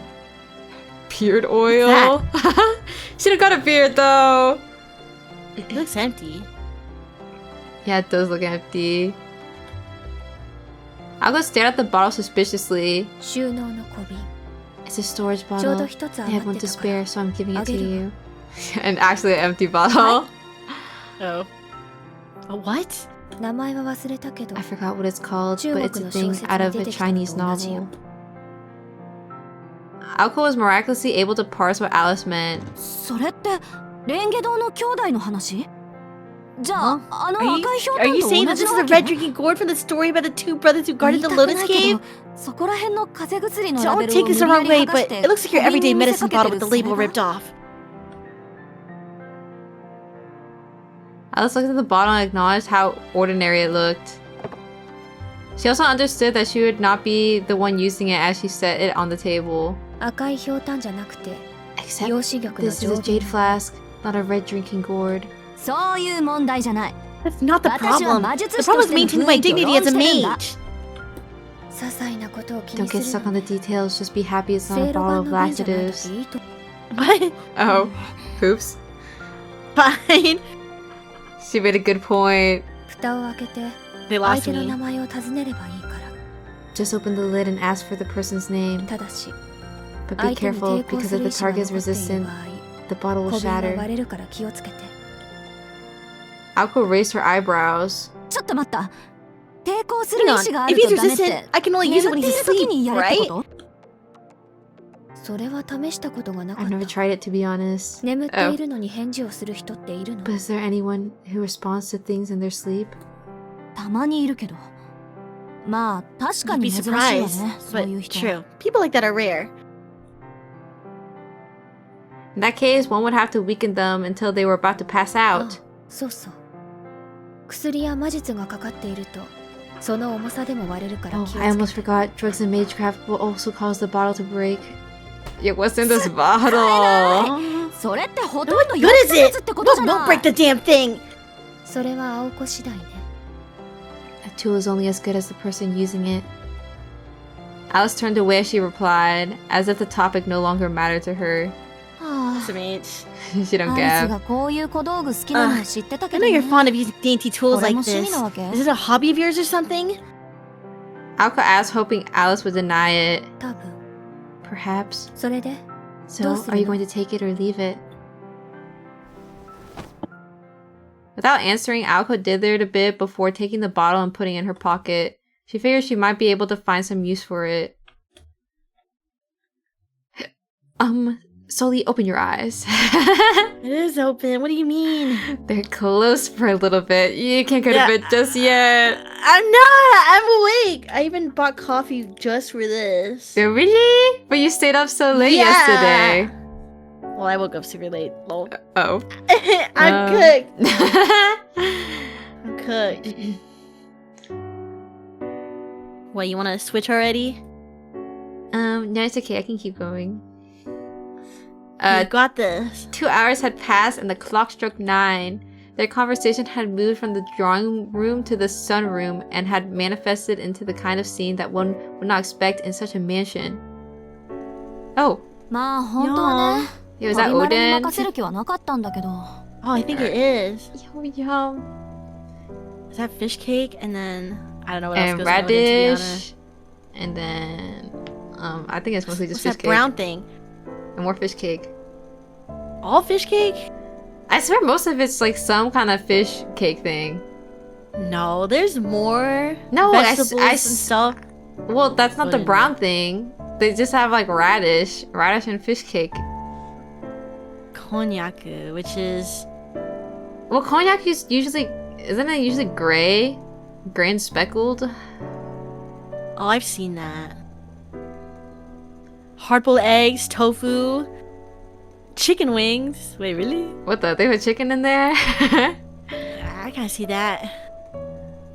Beard oil? Should've got a beard though! it looks empty. Yeah, it does look empty. Aoko stared at the bottle suspiciously. 収納の小瓶。 It's a storage ちょう bottle. ど一つ I 余 have one って to たから spare, so I'm giving it to あげるわ。 you. And actually an empty bottle. Oh. What? 名前は忘れたけど I forgot what it's called, but it's a 中国の thing 小説 out に of 出 a てきたの Chinese と同じよ。 novel. Aoko was miraculously able to parse what Alice meant. それってレンゲ堂の兄弟の話？じゃあ、あの Are 赤 you, いひょう are たん you と saying 同 that じ this な is わ a け？ red drinking gourd from the story about the two brothers who 言い guarded た the くな lotus いけ cave? ど、そこら辺の風邪薬のラベ Don't ルを take 無 this 理 the や wrong り way, 剥がし but て it looks like your 小瓶 everyday に見せ medicine かけ bottle て with る the それ label が ripped off. Alice looked at the bottle and acknowledged how ordinary it looked. She also understood that she would not be the one using it as she set it on the table. 赤いひょうたんじゃなくて Except 陽子玉の this is a 上 jade 瓶。 flask, not a red drinking gourd. そういう問題じゃない。 That's not the 私は problem. 魔術 The 師と problem し is ての maintaining my 雰囲気を dignity 論 as a してるんだ。 mage. 些細なことを気 Don't に get す stuck る on の。 the details, just be happy it's せ not い a ろ bottle が of の瓶じゃない laxatives. 時いいと。 What? Oh, oops. Fine. She made a good point. 蓋を開けて They 相 lost 手の me. 名前を尋ねればいいから。 Just open the lid and ask for the person's name. ただし、 But be 相手に careful, 抵抗 because す if る the 意思が target is 残っている resistant, 場合、 the bottle will 小瓶が shatter. 割れるから気をつけて。 Aoko raised her eyebrows. ちょっと待った。抵抗する Hang 意 on. 思があ If る he's とダメっ resistant, て。 I can only use it 眠 when ってい he's る時 asleep, にやるって right? こと？それは試したことがなか I've っ never た。 tried it, to be honest. 眠っているのに返事をする人っているの？ But is there anyone who responds to things in their sleep? たまにいるけど。まあ、確か You'd に be 珍しいわ surprised, ね。そういう but 人。 true. People like that are rare. In that case, one would have to weaken them until they were about to pass あ out. そうそう。薬や魔術がかかっていると、その重さでも割れるから Oh, 気 I をつ almost けて。 forgot. Drugs and magecraft will also cause the bottle to break. Yeah, what's in this bottle? それってほとん What ど good 薬 is 物 it? ってことじゃ Don't な break い the damn thing. それは青子次第ね A tool is only as good as the person using it. Alice turned away as she replied, as if the topic no longer mattered to her. は Awesome. She don't あアリス care. がこういう小道具好きなのを知ってた I け know ど、 you're ね、 fond of using dainty tools これ like も趣味 this. なわけ Is it a hobby of yours or something? Alko asked, hoping Alice would deny it. 多分 Perhaps. それで So, どうするの？ are you going to take it or leave it? Without answering, Alko dithered a bit before taking the bottle and putting it in her pocket. She figured she might be able to find some use for it. Slowly open your eyes. It is open. What do you mean? They're closed for a little bit. You can't go to bed just yet. I'm not. I'm awake. I even bought coffee just for this. Oh, really? But you stayed up so late Yeah. yesterday. Well, I woke up super late. Lol. Oh. I'm cooked. I'm cooked. What, you want to switch already? No, it's okay. I can keep going. You got this. 2 hours had passed and the clock struck 9. Their conversation had moved from the drawing room to the sunroom and had manifested into the kind of scene that one would not expect in such a mansion. Oh, まあ本当はね yeah, was that 鳥丸に Odin? 任せる気はなかったんだけど Oh, I think it is. Yum, yum. Is that fish cake? And then, I don't know what else And goes in Odin, to be honest. radish. And then, I think it's mostly just What's fish that cake. brown thing? And more fish cake. All fish cake? I swear most of it's like some kind of fish cake thing. No, there's more No, vegetables I and stuff. Well, that's not What the is brown thing. They just have like radish and fish cake. Konyaku, which is... Well, cognac is usually, isn't it usually gray and speckled? Oh, I've seen that. Hard-boiled eggs, tofu, chicken wings. Wait, really? What the? They put chicken in there? I gotta see that.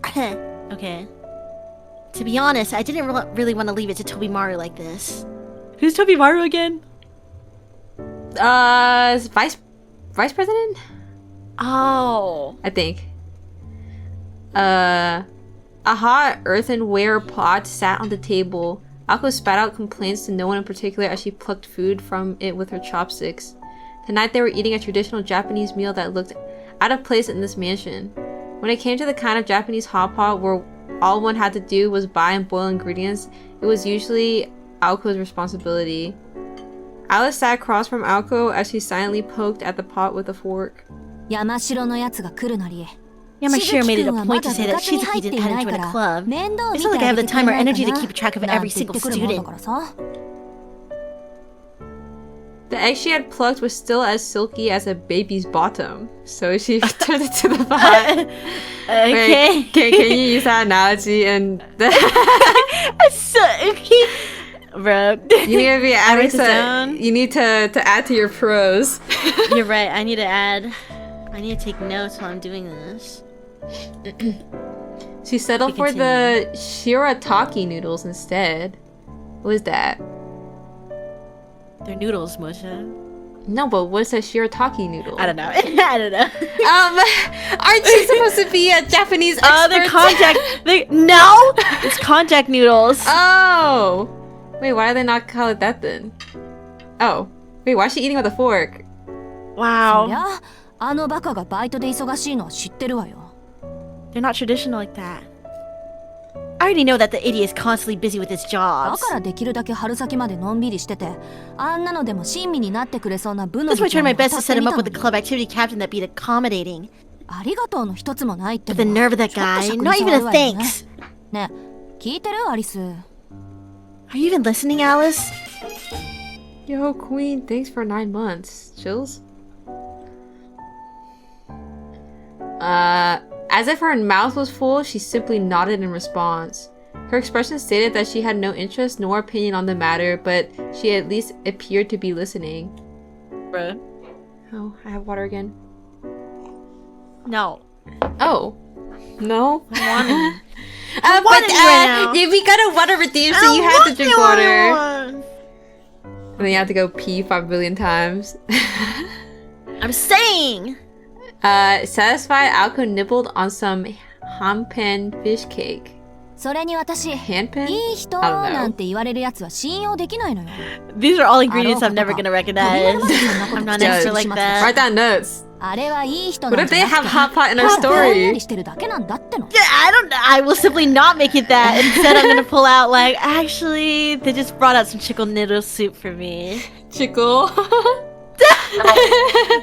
Okay. To be honest, I didn't really want to leave it to Tobimaru like this. Who's Tobimaru again? Vice president? Oh. I think. A hot earthenware pot sat on the table. Akko spat out complaints to no one in particular as she plucked food from it with her chopsticks. Tonight they were eating a traditional Japanese meal that looked out of place in this mansion. When it came to the kind of Japanese hot pot where all one had to do was buy and boil ingredients, it was usually Aoko's responsibility. Alice sat across from Aoko as she silently poked at the pot with a fork. 山城のやつが来るなり Yamashiro made it a point to say that Shizuki hadn't joined a club. 面倒 It's 見 not て like I あ have げ the てくれ time or ないか energy to な keep track of なん every て言っ single てくるもんだ student. からさ The egg she had plucked was still as silky as a baby's bottom, so she turned it to the pot. Okay. Wait, can you use that analogy? And So, bro. you need to be adding write this down. you need to add to your prose. You're right. I need to take notes while I'm doing this. She settled for the shirataki noodles instead. What is that? They're noodles, Moshe. No, but what's a shirataki noodle? I don't know. I don't know. Aren't you supposed to be a Japanese expert? Oh, they're contact. No, it's contact noodles. Oh! Wait, why do they not call it that then? Oh. Wait, why is she eating with a fork? そり Wow. ゃあのバカがバイトで忙しいのは知ってるわよ They're not traditional like that. I already know that the idiot is constantly busy with his だ jobs. からできるだけ春先までのんびりしててあんなのでも親身になってくれそうな部の That's why I 部長 tried に my 当 best た to って set him み up た with の the club activity captain that'd be accommodating. ありがとうの一つもないって But の the は nerve of that ちょっと guy. 尺に Not 触 even る a わよね thanks. ねえ聞いてるアリス Are you even listening, Alice? Yo, Queen, thanks for 9 months. Chills? As if her mouth was full, she simply nodded in response. Her expression stated that she had no interest nor opinion on the matter, but she at least appeared to be listening. Bruh. Oh, I have water again. No. Oh. No? I want it. But want it right now. we got a water redeem, so you have to drink water. And then you have to go pee 5 billion times. I'm saying! Satisfied, Alco nibbled on some hanpan fish cake. それに私、い Hanpan? い人 I don't know. なんて言われるやつは信用できないのよ。 These are all ingredients I'm never gonna recognize. I'm not an expert like that. Write down notes. あれはいい人 What なん if じ they ゃな have くて、 hot pot in our ぼんや story? りしてるだけなんだっての。 I don't know. I will simply not make it that. Instead, I'm gonna pull out, like, actually, they just brought out some chicken noodle soup for me. Chickle.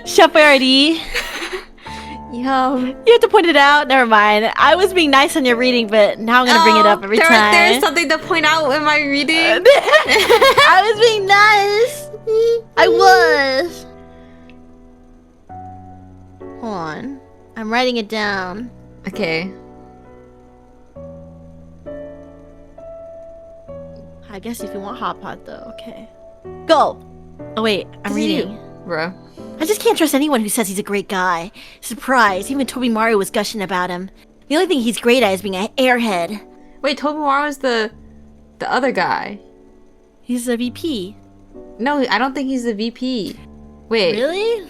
Chef Boyardee. Yum. You have to point it out? Never mind. I was being nice on your reading, but now I'm gonna bring it up every time. There's something to point out in my reading. I was being nice. I was. Hold on. I'm writing it down. Okay. I guess if you want hot pot, though. Okay. Go. Oh wait, I'm reading. Bro. I just can't trust anyone who says he's a great guy. Surprise, even Toby Mario was gushing about him. The only thing he's great at is being an airhead. Wait, Tobimaru is the other guy. He's a VP. No, I don't think he's the VP. Wait. Really?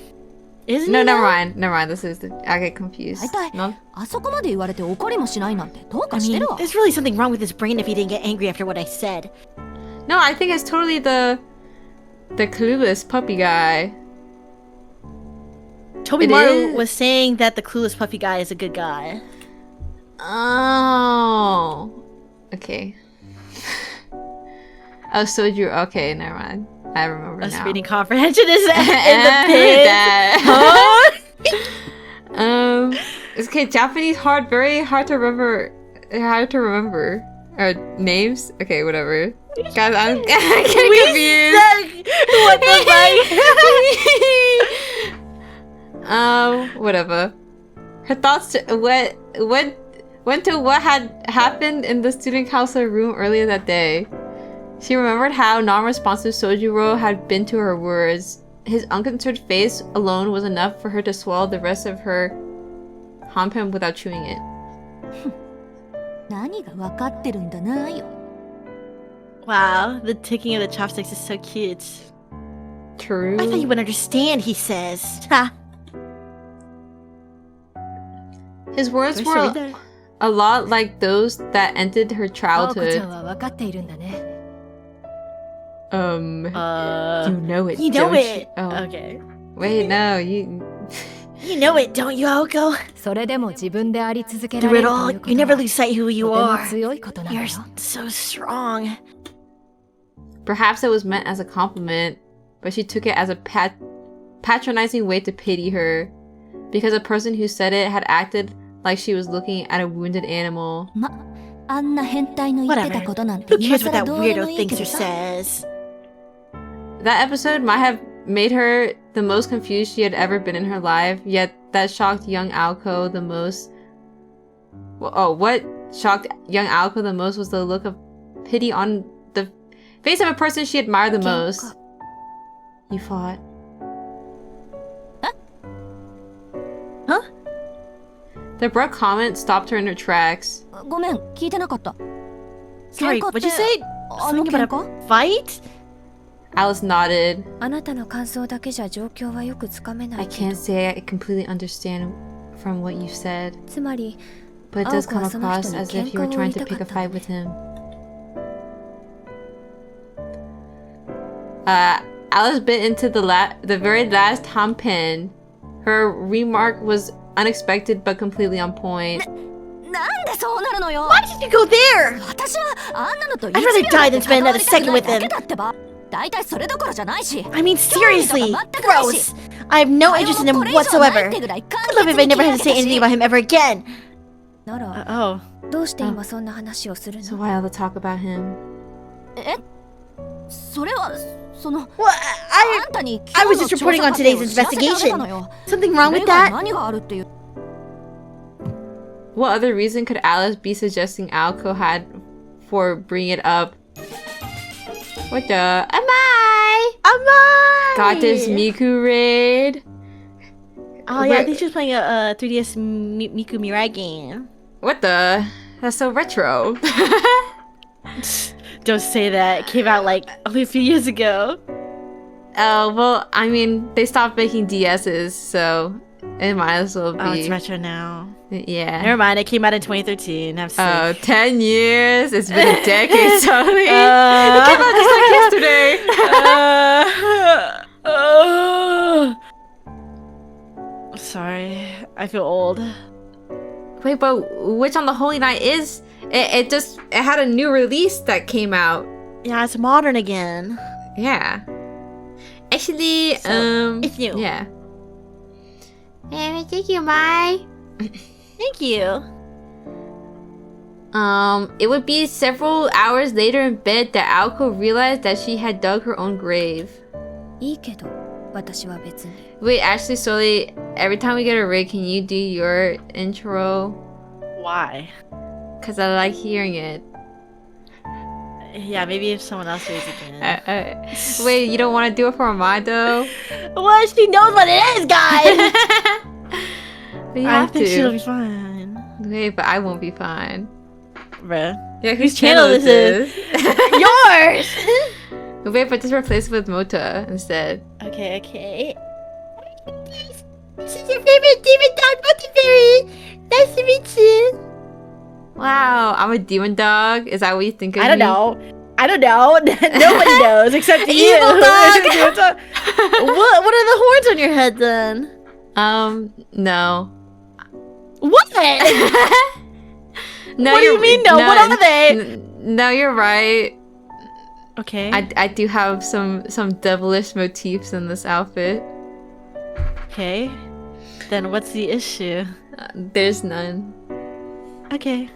Isn't No, he never now? mind. Never mind. This is I get confused. 大体、 No? あそこまで言われて怒りもしないなんてどう I かして mean, るわ。 there's really something wrong with his brain if he didn't get angry after what I said. No, I think it's totally the clueless puppy guy. Toby It Mario is. was saying that the clueless puppy guy is a good guy. Oh. Okay. Oh, Soju. Okay, never mind. I remember Us now. reading comprehension is in the pit. That. Huh? It's okay. Japanese very hard to remember. Hard to remember. Names. Okay, whatever. Guys, I'm getting confused. What the fuck? Whatever. Her thoughts went to what had happened in the student council room earlier that day. She remembered how non-responsive Sojuro had been to her words. His unconcerned face alone was enough for her to swallow the rest of her hanpan without chewing it. 何が分かってるんだなよ。 Wow, the ticking of the chopsticks is so cute. True. I thought you would understand, he says. Ha. His words Do I still read were that? a lot like those that ended her 青子ちゃ childhood. んは分かっているんだね。You know it. You know don't it. you? Oh. Okay. Wait, no, you. You know it, don't you, Aoko? それでも自分であり続けら Through れ it る all, というこ you と never は lose sight who you とても are. 強いことなんだ You're よ。 so strong. Perhaps it was meant as a compliment, but she took it as a patronizing way to pity her, because the person who said it had acted like she was looking at a wounded animal. ま、あんな変態の言ってた Whatever. ことなんて Who 今 cares what 更 that どうで weirdo もいいけ thinks ど or さ。 says? That episode might have made her the most confused she had ever been in her life, yet that shocked young Alco the most. What shocked young Alco the most was the look of pity on the face of a person she admired the most. You fought. Huh? The abrupt comment stopped her in her tracks. ごめん、聞いてなかった。 Sorry, 喧嘩って what'd you say? あの Something 喧 about 嘩 a fight? Alice nodded. あなたの感想だけじゃ状況はよくつかめな I いけど can't say I completely understand from what you said, つまり but it does come 青子はその人 across に as if you were 喧嘩を売 trying り to たか pick a った fight with him. Alice bit into the very last hanpan. Her remark was unexpected but completely on point. なんでそうなるのよ。 Why did you go there? 私はあんなのと I'd rather die than spend another second with him. だってば。大体それどころじゃないし。 I mean, seriously, gross. I have no interest in him これ以上ない whatsoever. ってぐらい I'd love if I never had to say anything about him ever again. なら Oh. どうして今そんな話をする So の？ why all the talk about him? え？それはその Well, あんたに I was just reporting on today's investigation. Something wrong with that? 何があるっていう。 What other reason could Alice be suggesting Alco had for bringing it up? What the? Amai! Got this Miku raid? Oh yeah, I think she was playing a 3DS Miku Mirai game. What the? That's so retro. Don't say that. It came out like only a few years ago. Oh, well, I mean, they stopped making DSs, so it might as well be. Oh, it's retro now. Yeah. Never mind, it came out in 2013. I'm sick. Oh, 10 years. It's been a decade, Sully. It came out just like yesterday. Sorry, I feel old. Wait, but Witch on the Holy Night is... It had a new release that came out. Yeah, it's modern again. Yeah. Actually, it's new. Yeah. Thank you, Mai. Thank you. It would be several hours later in bed that Aoko realized that she had dug her own grave. いいけど、私は別に。 Wait, actually, Sully, every time we get a raid, can you do your intro? Why? Because I like hearing it. Yeah, maybe if someone else reads it again. Wait, you don't want to do it for Mai, though? Well, she knows what it is, guys! But you I have think to. she'll be fine. Wait, but I won't be fine. Bruh. Yeah, Whose channel this is? Yours! Wait, but just replace it with Mota instead. Okay. This is your favorite demon dog, Motiberry! Nice to meet you! Wow, I'm a demon dog? Is that what you think of me? I don't know. Nobody knows except you. Evil dog! What are the horns on your head then? No. What? No, What do you mean no? What are they? No, you're right. Okay. I do have some devilish motifs in this outfit. Okay. Then what's the issue? There's none. Okay.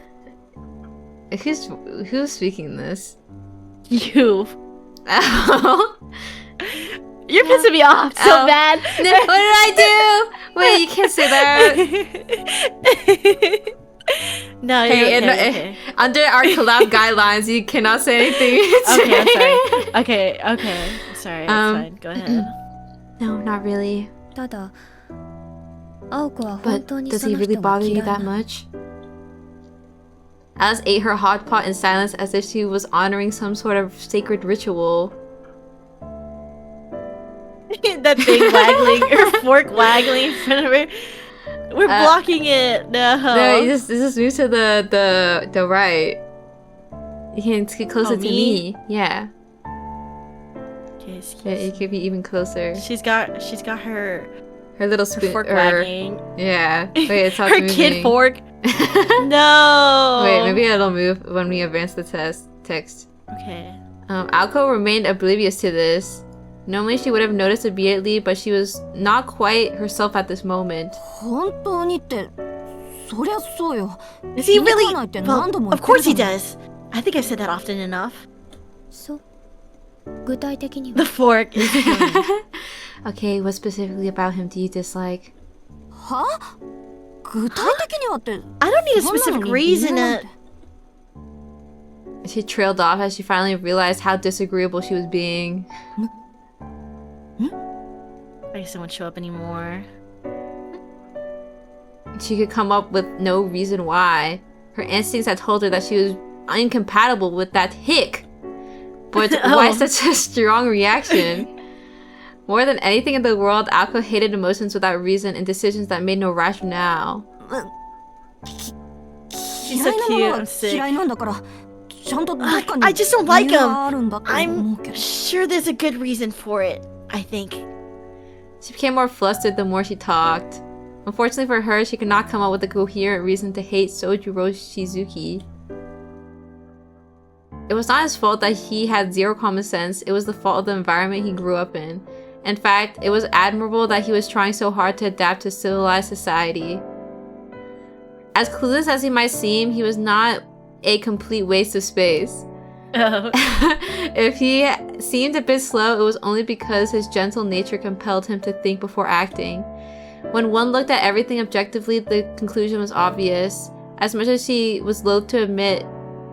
Who's speaking this? You. Oh. You're pissing me off so bad. No, what did I do? Wait, you can't say that. No, Hey, you're okay. under our collab guidelines, you cannot say anything. Okay, I'm sorry. Okay. I'm sorry. It's fine. Go ahead. No, not really. ただ、青子は But 本当に does そ he の really 人が bother 嫌 you いな that much? Alice ate her hot pot in silence as if she was honoring some sort of sacred ritual. That thing waggling, her fork waggling in front of her. We're blocking it. No. No, you just move to the right. You can get closer to me. Yeah. Okay, Yeah, you could be even closer. She's got her little spoon. fork wagging. Yeah. Wait, it's not her moving. kid fork. No. Wait, maybe it'll move when we advance the text. Okay. Aoko remained oblivious to this. Normally she would have noticed immediately, but she was not quite herself at this moment. 本当にってそりゃそうよ。 Does he 気づか really? ないって Well, 何度も of 言ってる course he だろ。 does. I think I've said that often enough. そう具体的に The は fork is Okay, what specifically about him do you dislike? は具体的にはって I don't need a そんなの specific に reason 理由なんて She trailed off as she finally realized how disagreeable she was being. I guess it won't show up anymore. She could come up with no reason why. Her instincts had told her that she was incompatible with that hick. But why such a strong reaction? More than anything in the world, Aoko hated emotions without reason and decisions that made no rationale. She's so 嫌いなも cute. の I'm が sick. 嫌いなんだからちゃんとどっかに I just don't like 理由があるんだと思う I'm けど sure there's a good reason for it. I think. She became more flustered the more she talked. Unfortunately for her, she could not come up with a coherent reason to hate Sojiro Shizuki. It was not his fault that he had zero common sense, it was the fault of the environment he grew up in. In fact, it was admirable that he was trying so hard to adapt to civilized society. As clueless as he might seem, he was not a complete waste of space. Oh. If he seemed a bit slow, it was only because his gentle nature compelled him to think before acting. When one looked at everything objectively, the conclusion was obvious. As much as she was loath to admit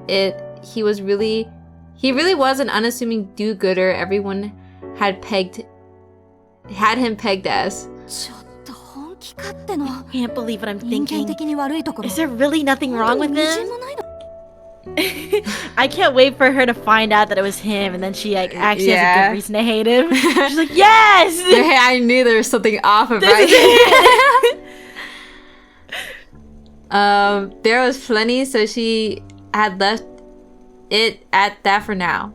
it, he really was an unassuming do-gooder everyone had him pegged as. ちょっと本気かっての Can't believe what I'm 人間 thinking. 的に悪いところ Is there really nothing wrong with みじん him? もないの I can't wait for her to find out that it was him, and then she like actually has a Yeah. good reason to hate him. She's like, yes! Hey, I knew there was something off about This is it. There was plenty, so she had left it at that for now.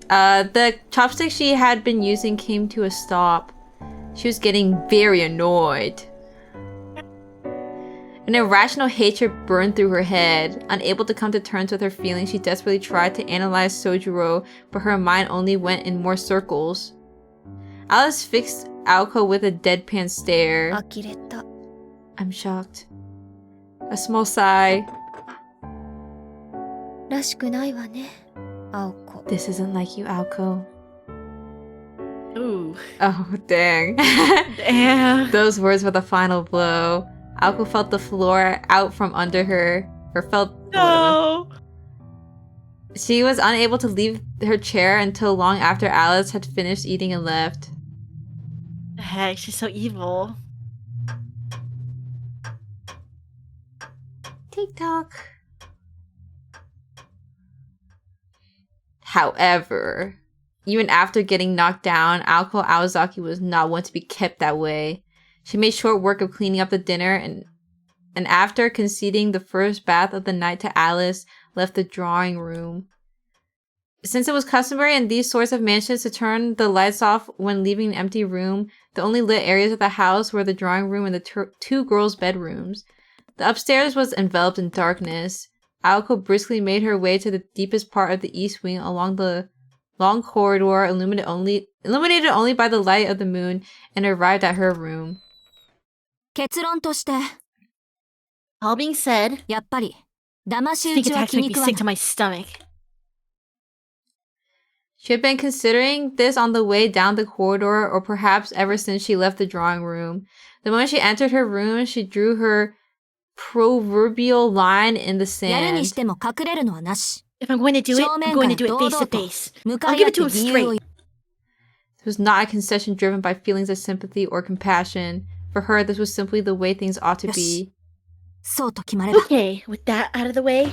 The chopstick she had been using came to a stop. She was getting very annoyed. An irrational hatred burned through her head. Unable to come to terms with her feelings, she desperately tried to analyze Sojiro, but her mind only went in more circles. Alice fixed Aoko with a deadpan stare. 呆れた I'm shocked. A small sigh. らしくないわね青子 This isn't like you, Aoko. Ooh. Oh, dang. Damn. Those words were the final blow. Aoko felt the floor out from under her. Or felt... No. She was unable to leave her chair until long after Alice had finished eating and left. The heck, she's so evil. TikTok. However, even after getting knocked down, Aoko Aozaki was not one to be kept that way. She made short work of cleaning up the dinner and after conceding the first bath of the night to Alice, left the drawing room. Since it was customary in these sorts of mansions to turn the lights off when leaving an empty room, the only lit areas of the house were the drawing room and the two girls' bedrooms. The upstairs was enveloped in darkness. Aoko briskly made her way to the deepest part of the east wing along the long corridor illuminated only by the light of the moon, and arrived at her room. 結論として All being said, やっぱり騙し sneak 討ちは attacks 気 make に me 食わ sick な to い my stomach. She had been considering this on the way down the corridor, or perhaps ever since she left the drawing room. The moment she entered her room, she drew her proverbial line in the やるにし sand. ても隠れるのはなし If I'm going to do it, 正 I'm 面 going か to ら do it 堂 face 々 to と face. 向 I'll かい give 合っ it て to him 理由を straight. This was not a concession driven by feelings of sympathy or compassion. For her, this was simply the way things ought to be. そうと決まれば Okay, with that out of the way,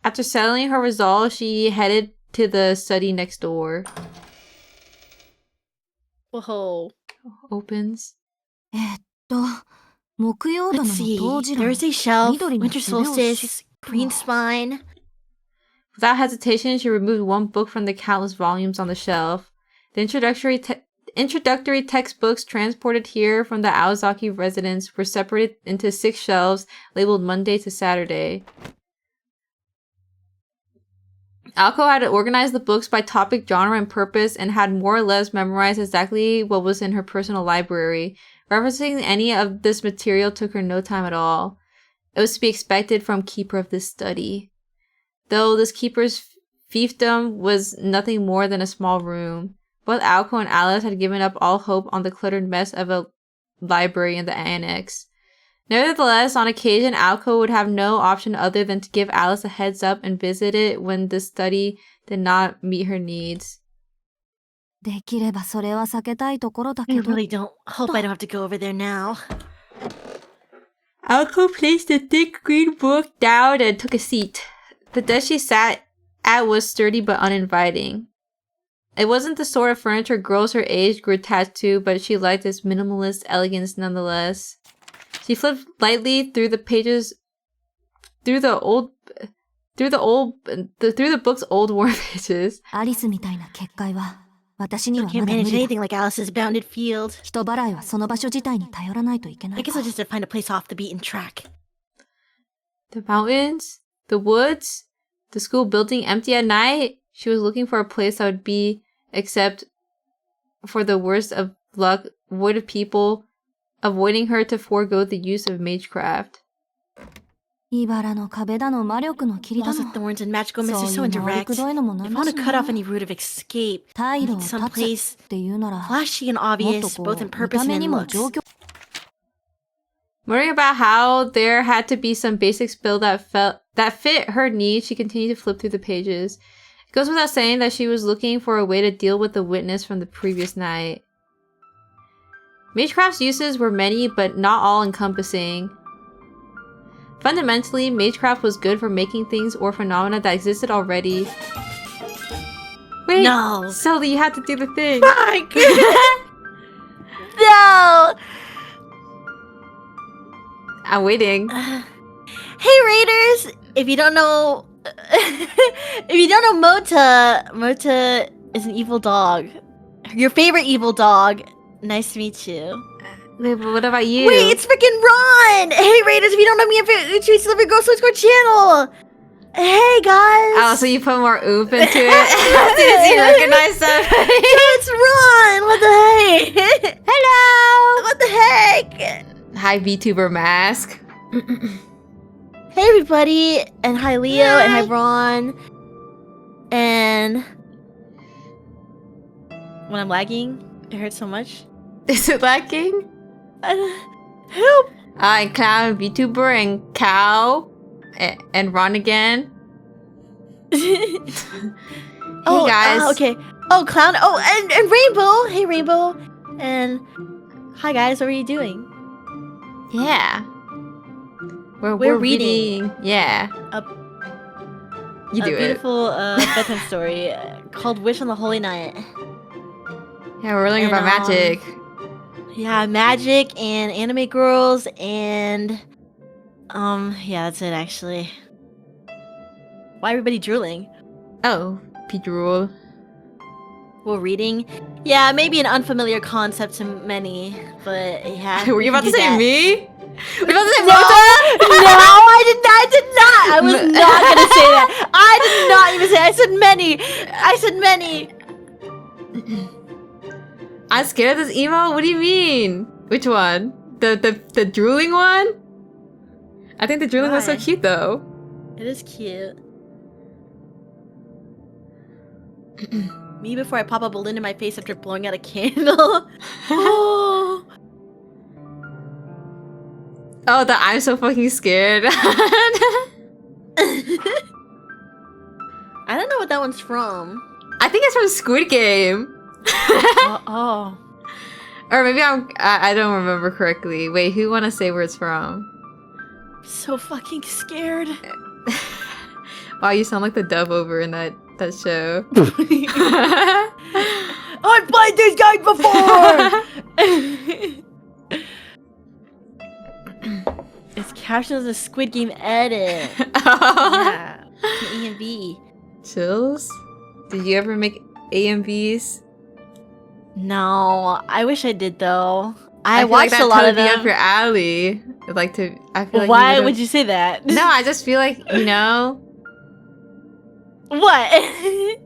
After settling her resolve, she headed to the study next door. whoa. Opens. 木曜殿 Let's の see. 冬至論 Thursday shelf, 緑の winter 背表紙 solstice, green spine. Without hesitation, she removed one book from the countless volumes on the shelf. The introductory textbooks transported here from the Aozaki residence were separated into 6 shelves labeled Monday to Saturday. Aoko had organized the books by topic, genre, and purpose, and had more or less memorized exactly what was in her personal library. Referencing any of this material took her no time at all. It was to be expected from keeper of this study. Though this keeper's fiefdom was nothing more than a small room. Both Aoko and Alice had given up all hope on the cluttered mess of a library in the annex. Nevertheless, on occasion, Aoko would have no option other than to give Alice a heads up and visit it when the study did not meet her needs. できればそれは避けたいところだ I けど really don't. Hope I don't have to go over there now. Aoko placed the thick green book down and took a seat. The desk she sat at was sturdy but uninviting. It wasn't the sort of furniture girls her age grew attached to, but she liked its minimalist elegance nonetheless. She flipped lightly through the pages, through the book's old worn pages. アリスみたいな結界は私に I は can't まだ無 manage 理だ anything like Alice's bounded field. 人払いはその場所自体に頼らないといけな I い guess か I'll just have to find a place off the beaten track. The mountains, the woods, the school building empty at night. She was looking for a place that would be, except for the worst of luck, void of people, avoiding her to forego the use of magecraft. 茨の壁だの魔力の霧だ Walls の of thorns and magical mists そ are う so いう回り indirect. くどいのも If なん I だ want し to cut な off any route of escape, 退 I 路を need 断つ someplace っていうなら flashy and もっと obvious, こ both in う見 purpose た and 目 in にも looks. 状況 Wondering about how there had to be some basic spell that fit her needs, she continued to flip through the pages. It goes without saying that she was looking for a way to deal with the witness from the previous night. Magecraft's uses were many, but not all-encompassing. Fundamentally, Magecraft was good for making things or phenomena that existed already. Wait, No. Sully, you had to do the thing. Fuck! No! I'm waiting. Hey Raiders! If you don't know Mota is an evil dog. Your favorite evil dog. Nice to meet you. Wait, but what about you? Wait, it's freaking Ron! Hey Raiders, if you don't know me, I'm Celebrity Girl Switchcore channel! Hey guys! Oh, so you put more oomph into it? As soon as you recognize that. It's Ron! What the heck? Hello! What the heck? Hi, VTuber Mask. Hey everybody, and hi Leo, and hi Ron. And when I'm lagging, it hurts so much. Is it lacking? Help! And Clown, VTuber, and Cow, and Ron again. Hey guys. Okay. Oh, Clown. Oh, and Rainbow. Hey, Rainbow. And hi, guys. What are you doing? Yeah. We're reading. Yeah. You do a beautiful bedtime story called "Wish on the Holy Night." Yeah, we're learning about magic. Yeah, magic and anime girls and yeah, that's it actually. Why everybody drooling? Oh, P-drool. Well, reading? Yeah, maybe an unfamiliar concept to many, but yeah. Were you about to do say that. me? Were you about to say No, Mota? no, I did not. I was not gonna say that. I did not even say. I said many. I'm scared of this emo? What do you mean? Which one? The drooling one? I think the drooling one's so Why? cute though. It is cute. Me before I pop a balloon in my face after blowing out a candle. Oh. Oh, the I'm so fucking scared. I don't know what that one's from. I think it's from Squid Game. Oh. Or maybe I don't remember correctly. Wait, who wanna say where it's from? So fucking scared. Wow, you sound like the dub over in that show. I've played this game before! It's captioned as a Squid Game edit. Yeah. A and B. Chills? Did you ever make AMVs? No, I wish I did though. I feel like watched that a lot of totally them. up your alley. I'd like to. I feel like Why would've- would you say that? No, I just feel like What? I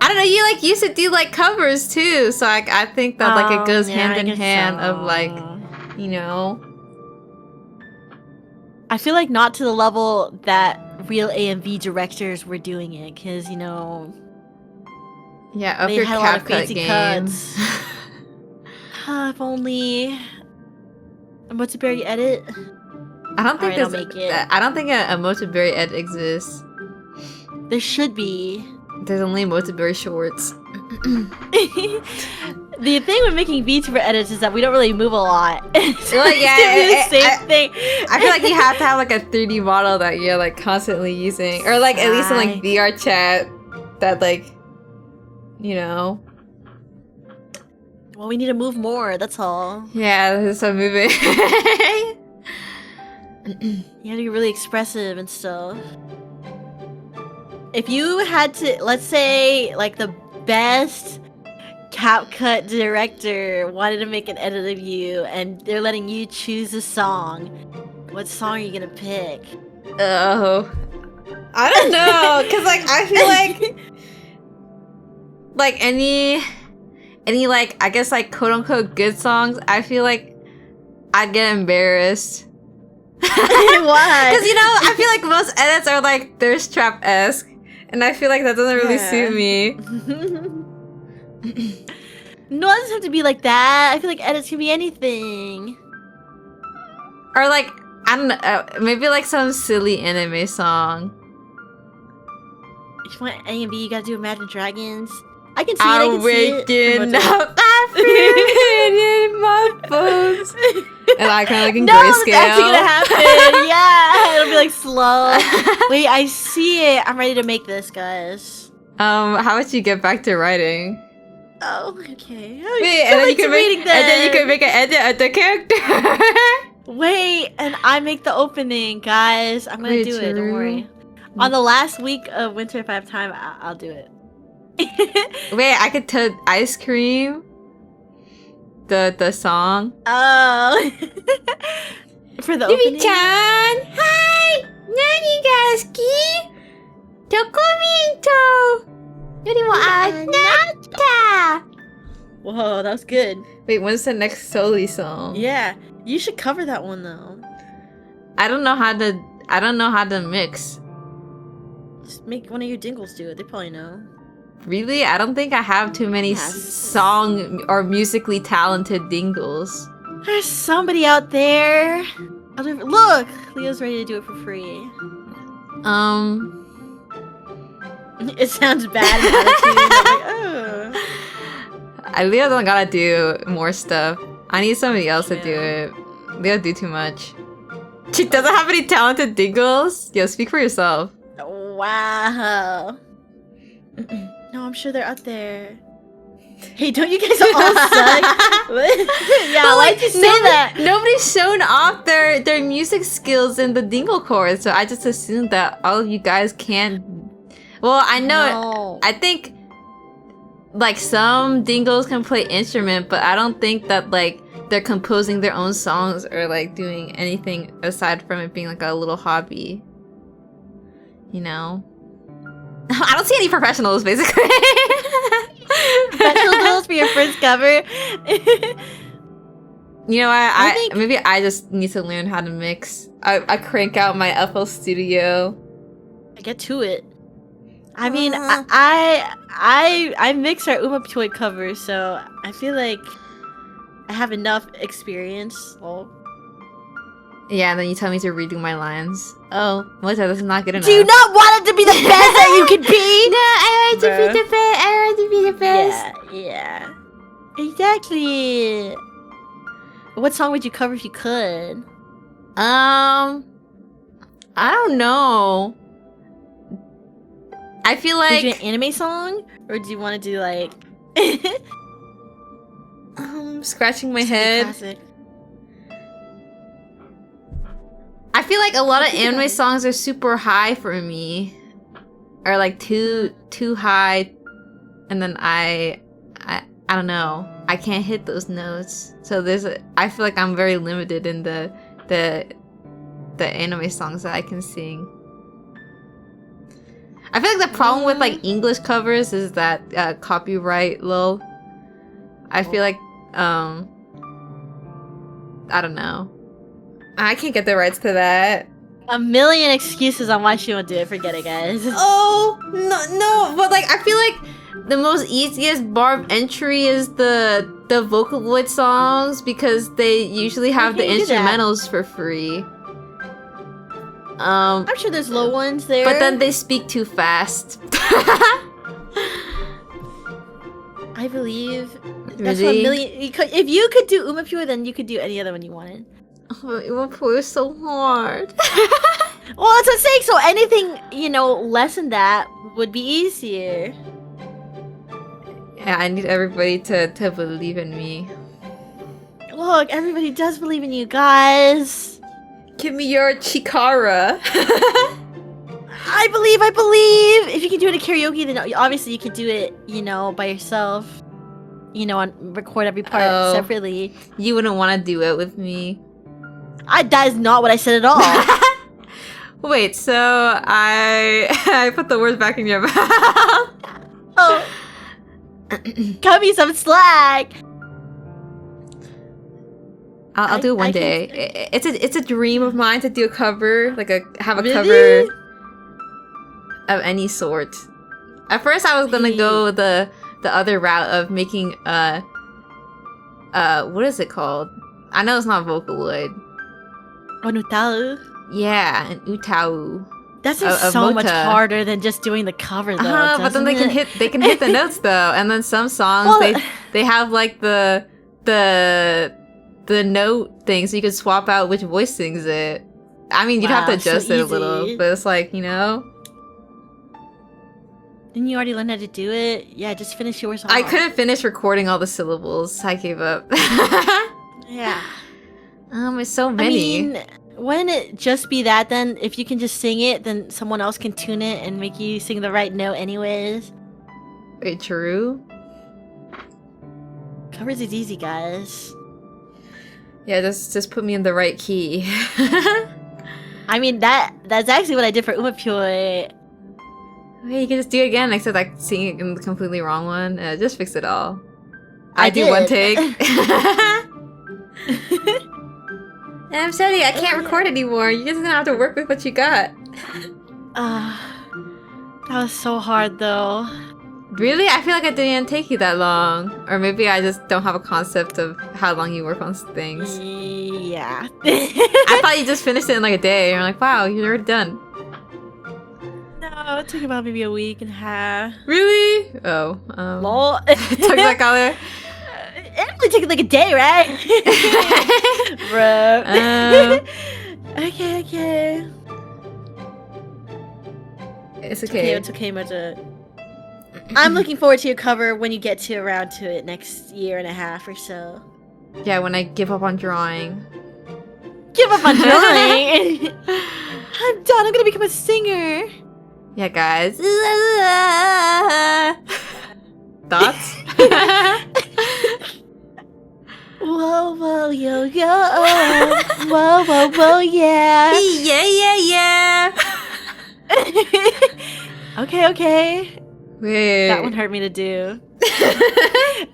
don't know. You used to do covers too, so I think that it goes hand in hand of I feel like not to the level that real AMV directors were doing it, because yeah, up they your had a lot of CapCut fancy game. cuts. If only. What's a berry edit? I don't think Alright, I'll there's. make it. I don't think a Motoberry edit exists. There should be. There's only Motoberry shorts. The thing with making VTuber edits is that we don't really move a lot. So Well, it's yeah, gonna be the same thing. I feel like you have to have a 3D model that you're constantly using, or at least in Sigh. VR chat that Well, we need to move more, that's all. Yeah, this is so moving. You have to be really expressive and stuff. If you had to, let's say, the best CapCut director wanted to make an edit of you, and they're letting you choose a song, what song are you gonna pick? Oh, I don't know, cause I feel any I guess quote unquote good songs, I feel like I'd get embarrassed. Why? Because I feel like most edits are thirst trap-esque, and I feel like that doesn't really suit me. No, it doesn't have to be like that. I feel like edits can be anything. Or I don't know, maybe some silly anime song. If you want A and B, you gotta do Imagine Dragons. I can see I'm it. I can see waking it. up, I feel it in my bones. And I kind of like in No, grayscale. that's actually gonna happen. Yeah, it'll be like slow. Wait, I see it. I'm ready to make this, guys. How would you get back to writing? Oh, okay. Wait, and then you can make an edit of the character. Wait, and I make the opening, guys. I'm gonna do it. Don't worry. On the last week of winter, if I have time, I'll do it. Wait, I could tell ice cream. The song. Oh. For the opening. Chan, hi. Nani ga suki? Dokumento. Yori mo anatta. Whoa, that was good. Wait, when's the next Soli song? Yeah, you should cover that one though. I don't know how to mix. Just make one of your dingles do it. They probably know. Really? I don't think I have too many song or musically talented dingles. There's somebody out there. Look, Leo's ready to do it for free. It sounds bad. Leo don't gotta do more stuff. I need somebody else to do it. Leo do too much. She doesn't have any talented dingles? Yo, speak for yourself. Wow. No, I'm sure they're out there. Hey, don't you guys all suck? Yeah, why'd you say that? Nobody's shown off their music skills in the dingle chorus, so I just assumed that all of you guys can't. Well, I know. No. I think like some dingles can play instrument, but I don't think that like they're composing their own songs or like doing anything aside from it being like a little hobby. You know? I don't see any professionals, basically. Professionals for your first cover. You know what? Maybe I just need to learn how to mix. I crank out my FL Studio. I get to it. I mean, I mix our Uma Toy cover, so I feel like I have enough experience. Oh. Yeah, and then you tell me to redo my lines. Oh, Melissa, this is not good enough. Do you not want it to be the best that you can be? No, I want to be the best. I want to be the best. Yeah. Exactly. What song would you cover if you could? I don't know. I feel like... Would you do an anime song? Or do you want to do like... scratching my head. Classic. I feel like a lot of anime songs are super high for me. Or like too high. And then I don't know. I can't hit those notes. So I feel like I'm very limited in the anime songs that I can sing. I feel like the problem with like English covers is that copyright lol. I feel like I don't know. I can't get the rights to that. A million excuses on why she won't do it. Forget it, guys. Oh no! But like, I feel like the most easiest barb entry is the Vocaloid songs because they usually have the instrumentals for free. I'm sure there's low ones there. But then they speak too fast. I believe that's Really? 1 million. If you could do Uma Pure, then you could do any other one you wanted. Oh, it's so hard. Well, that's what I'm saying. So anything, less than that would be easier. Yeah, I need everybody to believe in me. Look, everybody does believe in you, guys. Give me your Chikara. I believe. If you can do it at karaoke, then obviously you can do it, by yourself. And record every part separately. You wouldn't want to do it with me. That is not what I said at all. Wait, so I put the words back in your mouth. Oh. Cut me some slack. I'll do it one day. It's a dream of mine to do a cover, have a Really? cover of any sort. At first, I was gonna go the other route of making what is it called? I know it's not Vocaloid. Onutau. Yeah, an Utau. That's so much harder than just doing the cover, though. But then they can hit the notes though, and then some songs they have like the thing, so you could swap out which voice sings it. I mean, you'd have to Wow, so adjust it a little, easy. but it's like, you know. Didn't you already learn how to do it? Yeah, just finish yours off. I couldn't finish recording all the syllables. I gave up. Yeah. It's so many. I mean, wouldn't it just be that then? If you can just sing it, then someone else can tune it and make you sing the right note anyways. Wait, true? Covers is easy, guys. Yeah, just put me in the right key. I mean, that's actually what I did for Umapyoe. Wait, you can just do it again, except like singing it in the completely wrong one. Just fix it all. I do one did. take. I'm sorry, I can't record anymore. You're just gonna have to work with what you got. That was so hard, though. Really? I feel like it didn't take you that long. Or maybe I just don't have a concept of how long you work on things. Yeah. I thought you just finished it in like a day. You're like, wow, you're already done. No, it took about maybe a week and a half. Really? Oh. Lol. Took that color. It only took like a day, right? Bro. Okay. It's okay. It's okay, Moja. I'm looking forward to your cover when you get around to it next year and a half or so. Yeah, when I give up on drawing. Give up on drawing! I'm done, I'm gonna become a singer! Yeah, guys. Thoughts? Whoa, yo, whoa, yeah. Yeah. Okay. Wait. That one hurt me to do.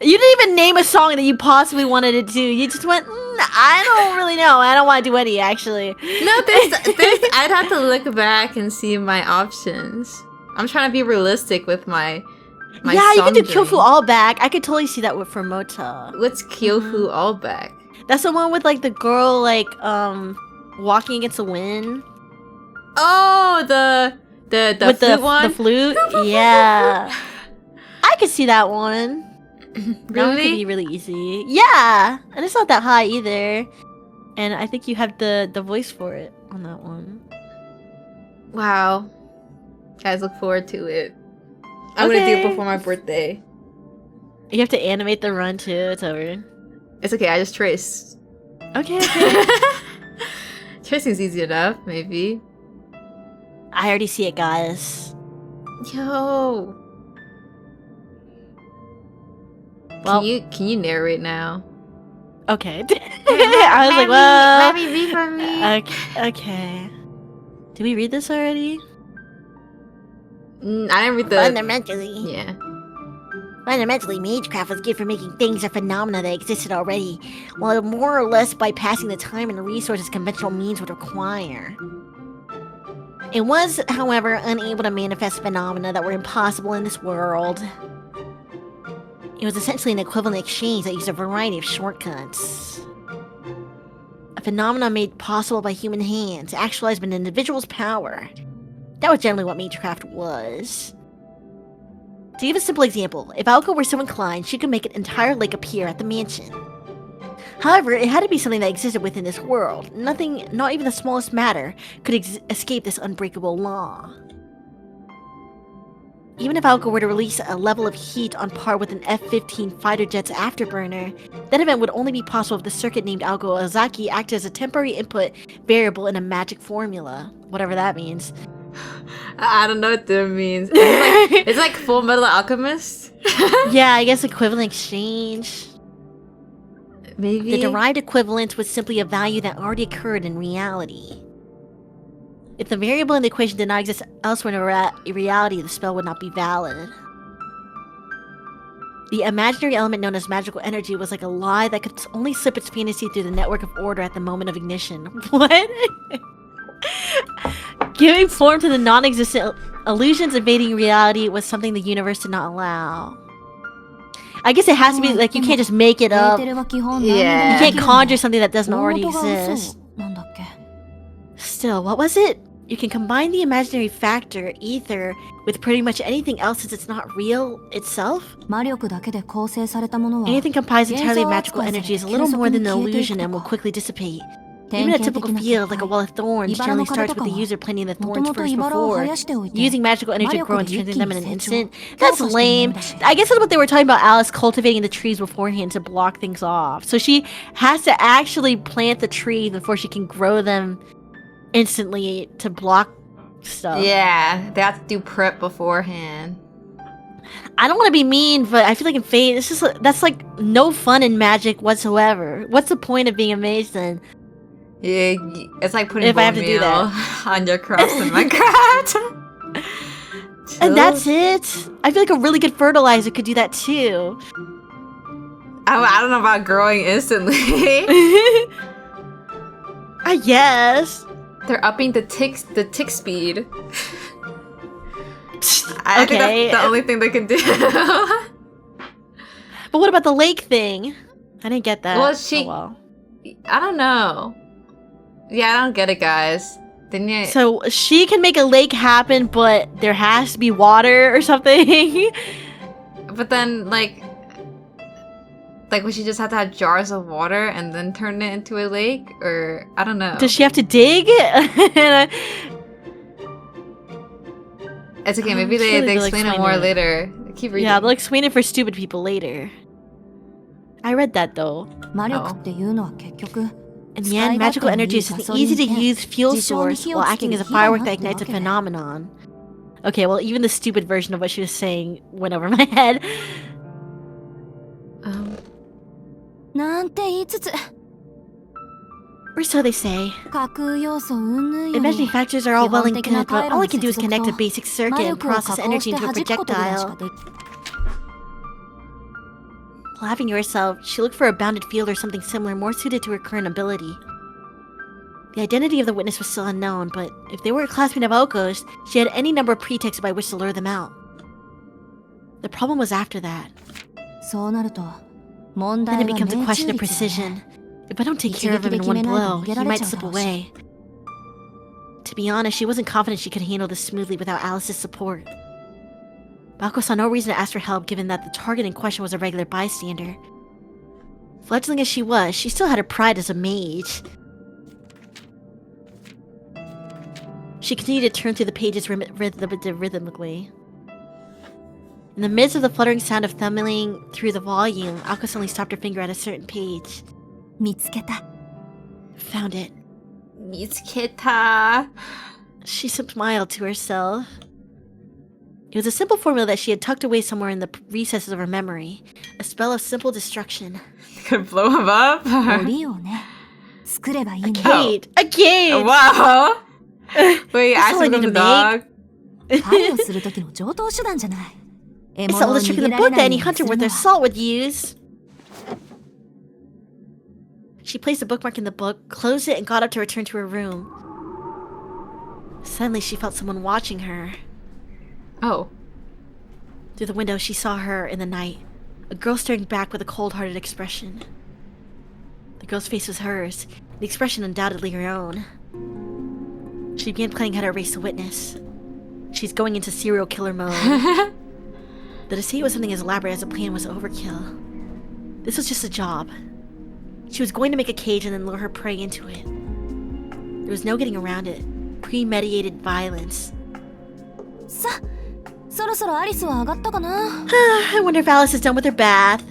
You didn't even name a song that you possibly wanted to do. You just went, I don't really know. I don't want to do any, actually. No, there's I'd have to look back and see my options. I'm trying to be realistic with my yeah, you could do song Kyofu All Back. I could totally see that with for Mota. What's Kyofu All Back? That's the one with like the girl like walking against the wind. Oh, the with flute one? The flute? Yeah. I could see that one. That one could Really? be really easy. Yeah. And it's not that high either. And I think you have the voice for it on that one. Wow. Guys, look forward to it. I'm gonna do it before my birthday. You have to animate the run too. It's over. It's okay, I just trace. Okay. Tracing's easy enough, maybe. I already see it, guys. Yo. Well, Can you narrate now? okay. I was like, well. Let me read for me. Okay. Did we read this already? I didn't read the. Fundamentally, Yeah. Magecraft was good for making things or phenomena that existed already, while more or less bypassing the time and resources conventional means would require. It was, however, unable to manifest phenomena that were impossible in this world. It was essentially an equivalent exchange that used a variety of shortcuts. A phenomenon made possible by human hands, actualized by an individual's power. That was generally what Magecraft was. To give a simple example, if Aoko were so inclined, she could make an entire lake appear at the mansion. However, it had to be something that existed within this world. Nothing, not even the smallest matter, could escape this unbreakable law. Even if Aoko were to release a level of heat on par with an F-15 fighter jet's afterburner, that event would only be possible if the circuit named Aoko Ozaki acted as a temporary input variable in a magic formula, whatever that means. I don't know what that means. It's like Full Metal Alchemist. Yeah, I guess equivalent exchange. Maybe. The derived equivalence was simply a value that already occurred in reality. If the variable in the equation did not exist elsewhere in reality, the spell would not be valid. The imaginary element known as magical energy was like a lie that could only slip its fantasy through the network of order at the moment of ignition. What? Giving form to the non-existent illusions invading reality was something the universe did not allow. I guess it has to be like you can't just make it up. You Yeah. can't conjure something that doesn't already exist. Still, what was it? You can combine the imaginary factor, ether, with pretty much anything else since it's not real itself. 魔力だけで構成されたものは Anything comprised entirely of magical 幻想扱いされ energy is a little more than an 急速に消えていくとか。 illusion and will quickly dissipate. Even a 典型 typical 的な field, like a wall of thorns, 茨 generally の壁 starts と with か the は user planting the もと thorns もと first 茨を生 before やしておいて using magical 魔 energy to 力 grow で and 一 strengthen 気 them に in an 成長 instant. 強 That's 化しているも lame. のだし I guess that's what they were talking about Alice cultivating the trees beforehand to block things off. So she has to actually plant the trees before she can grow them instantly to block stuff. Yeah, they have to do prep beforehand. I don't want to be mean, but I feel like in Fate, it's just that's like no fun in magic whatsoever. What's the point of being amazed then? Yeah, it's like putting If I have bone to do meal on your crops in Minecraft. And that's it. I feel like a really good fertilizer could do that too. I don't know about growing instantly. I guess. They're upping the tick speed. I think Okay. that's the only thing they can do. But what about the lake thing? I didn't get that. Well, she- Oh, well. I don't know. Yeah, I don't get it, guys. Didn't you? So she can make a lake happen, but there has to be water or something. But then, like, would she just have to have jars of water and then turn it into a lake? Or, I don't know. Does she have to dig? It's okay, maybe I'm sure they they'll explain it explain more it. later. Keep reading. Yeah, they'll explain it for stupid people later. I read that though. 魔力っていうのは結局 In the end, magical energy is an easy-to-use fuel source while acting as a firework that ignites a phenomenon. Okay, well, even the stupid version of what she was saying went over my head. なんて言いつつ Or so they say. 架空要素云々より Imagining factors are all well and good, but all I can do is 基本的な connect a basic 魔 circuit and 力を process 加工 energy して into a 弾くことぐらいしか projectile. でき Laughing to herself, she looked for a bounded field or something similar more suited to her current ability. The identity of the witness was still unknown, but if they were a classmate of Oko's, she had any number of pretexts by which to lure them out. The problem was after that. そうなると問 Then 題 it は becomes a 命 question 中 of 率だ precision. ね If I don't take care of him in one blow, he might slip away. To be honest, she wasn't confident she could handle this smoothly without Alice's support. Balko saw no reason to ask for help given that the target in question was a regular bystander. Fledgling as she was, she still had her pride as a mage. She continued to turn through the pages rhythmically. In the midst of the fluttering sound of thumbing through the volume, Alko suddenly stopped her finger at a certain page. 見つけた Found it. Mitsukitta. She smiled to herself. It was a simple formula that she had tucked away somewhere in the recesses of her memory. A spell of simple destruction. Could blow him up. 檻をね作ればいいの Gate! A gate! Wow. Wait, That's all I actually need the to dog. 狩りをする時の上等手段じゃない獲 It's the 物を oldest trick 逃 in げ the られ book な that い any ように hunter する worth の their は salt would use. She placed a bookmark in the book, closed it, and got up to return to her room. Suddenly, she felt someone watching her. Oh. Through the window, she saw her in the night, a girl staring back with a cold-hearted expression. The girl's face was hers, the expression undoubtedly her own. She began planning how to erase the witness. She's going into serial killer mode. Though to say it was something as elaborate as a plan was overkill. This was just a job. She was going to make a cage and then lure her prey into it. There was no getting around it. Premeditated violence. さそろそろアリスは上がったかな I wonder if Alice is done with her bath.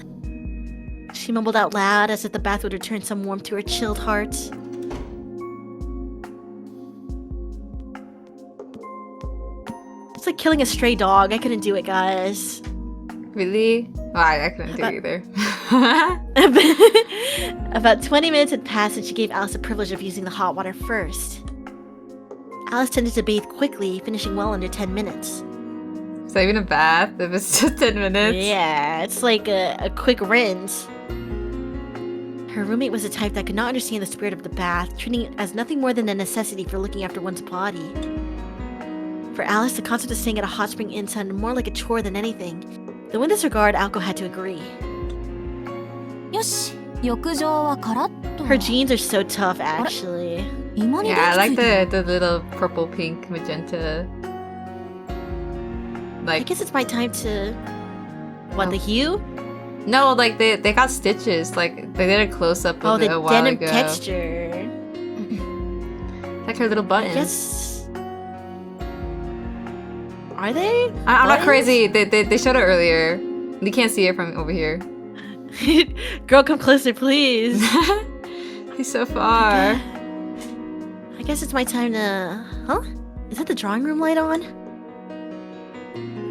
She mumbled out loud as if the bath would return some warmth to her chilled heart. It's like killing a stray dog. I couldn't do it, guys. Really? Well, I couldn't do it either. About 20 minutes had passed and she gave Alice the privilege of using the hot water first. Alice tended to bathe quickly, finishing well under 10 minutes. So even a bath, if it's just 10 minutes. Yeah, it's like a quick rinse. Her roommate was the type that could not understand the spirit of the bath, treating it as nothing more than a necessity for looking after one's body. For Alice, the concept of staying at a hot spring inn sounded more like a chore than anything. Though in this regard, Alko had to agree. よし浴場はカラッと Her jeans are so tough, actually. 芋煮 Yeah, I 電 like 気ついてる the little purple, pink, magenta. I Like, guess it's my time to. What, Oh. the hue? no, like they got stitches. Like they did a close up Oh, of it the a while denim ago. texture. Like her little I buttons. guess. Are they? I'm not buttons? crazy. They showed it earlier. You can't see it from over here. Girl, come closer, please. He's so far. I guess it's my time to. Huh? Is that the drawing room light on?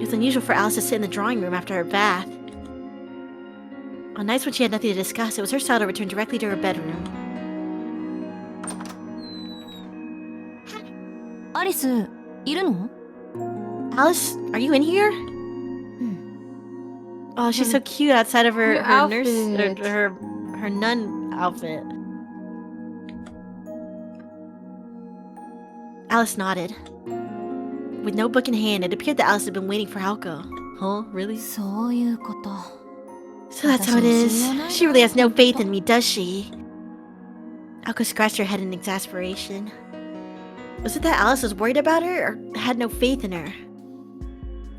It's unusual for Alice to sit in the drawing room after her bath. On nights when she had nothing to discuss, it was her style to return directly to her bedroom. アリスいるの Alice, are you in here? Oh, she's so cute outside of her, Her her nurse outfit. or her nun outfit. Alice nodded. With no book in hand, it appeared that Alice had been waiting for Halko. Huh? Really? そういうこと So that's how it is. She really has no faith in me, does she? Alko scratched her head in exasperation. Was it that Alice was worried about her or had no faith in her?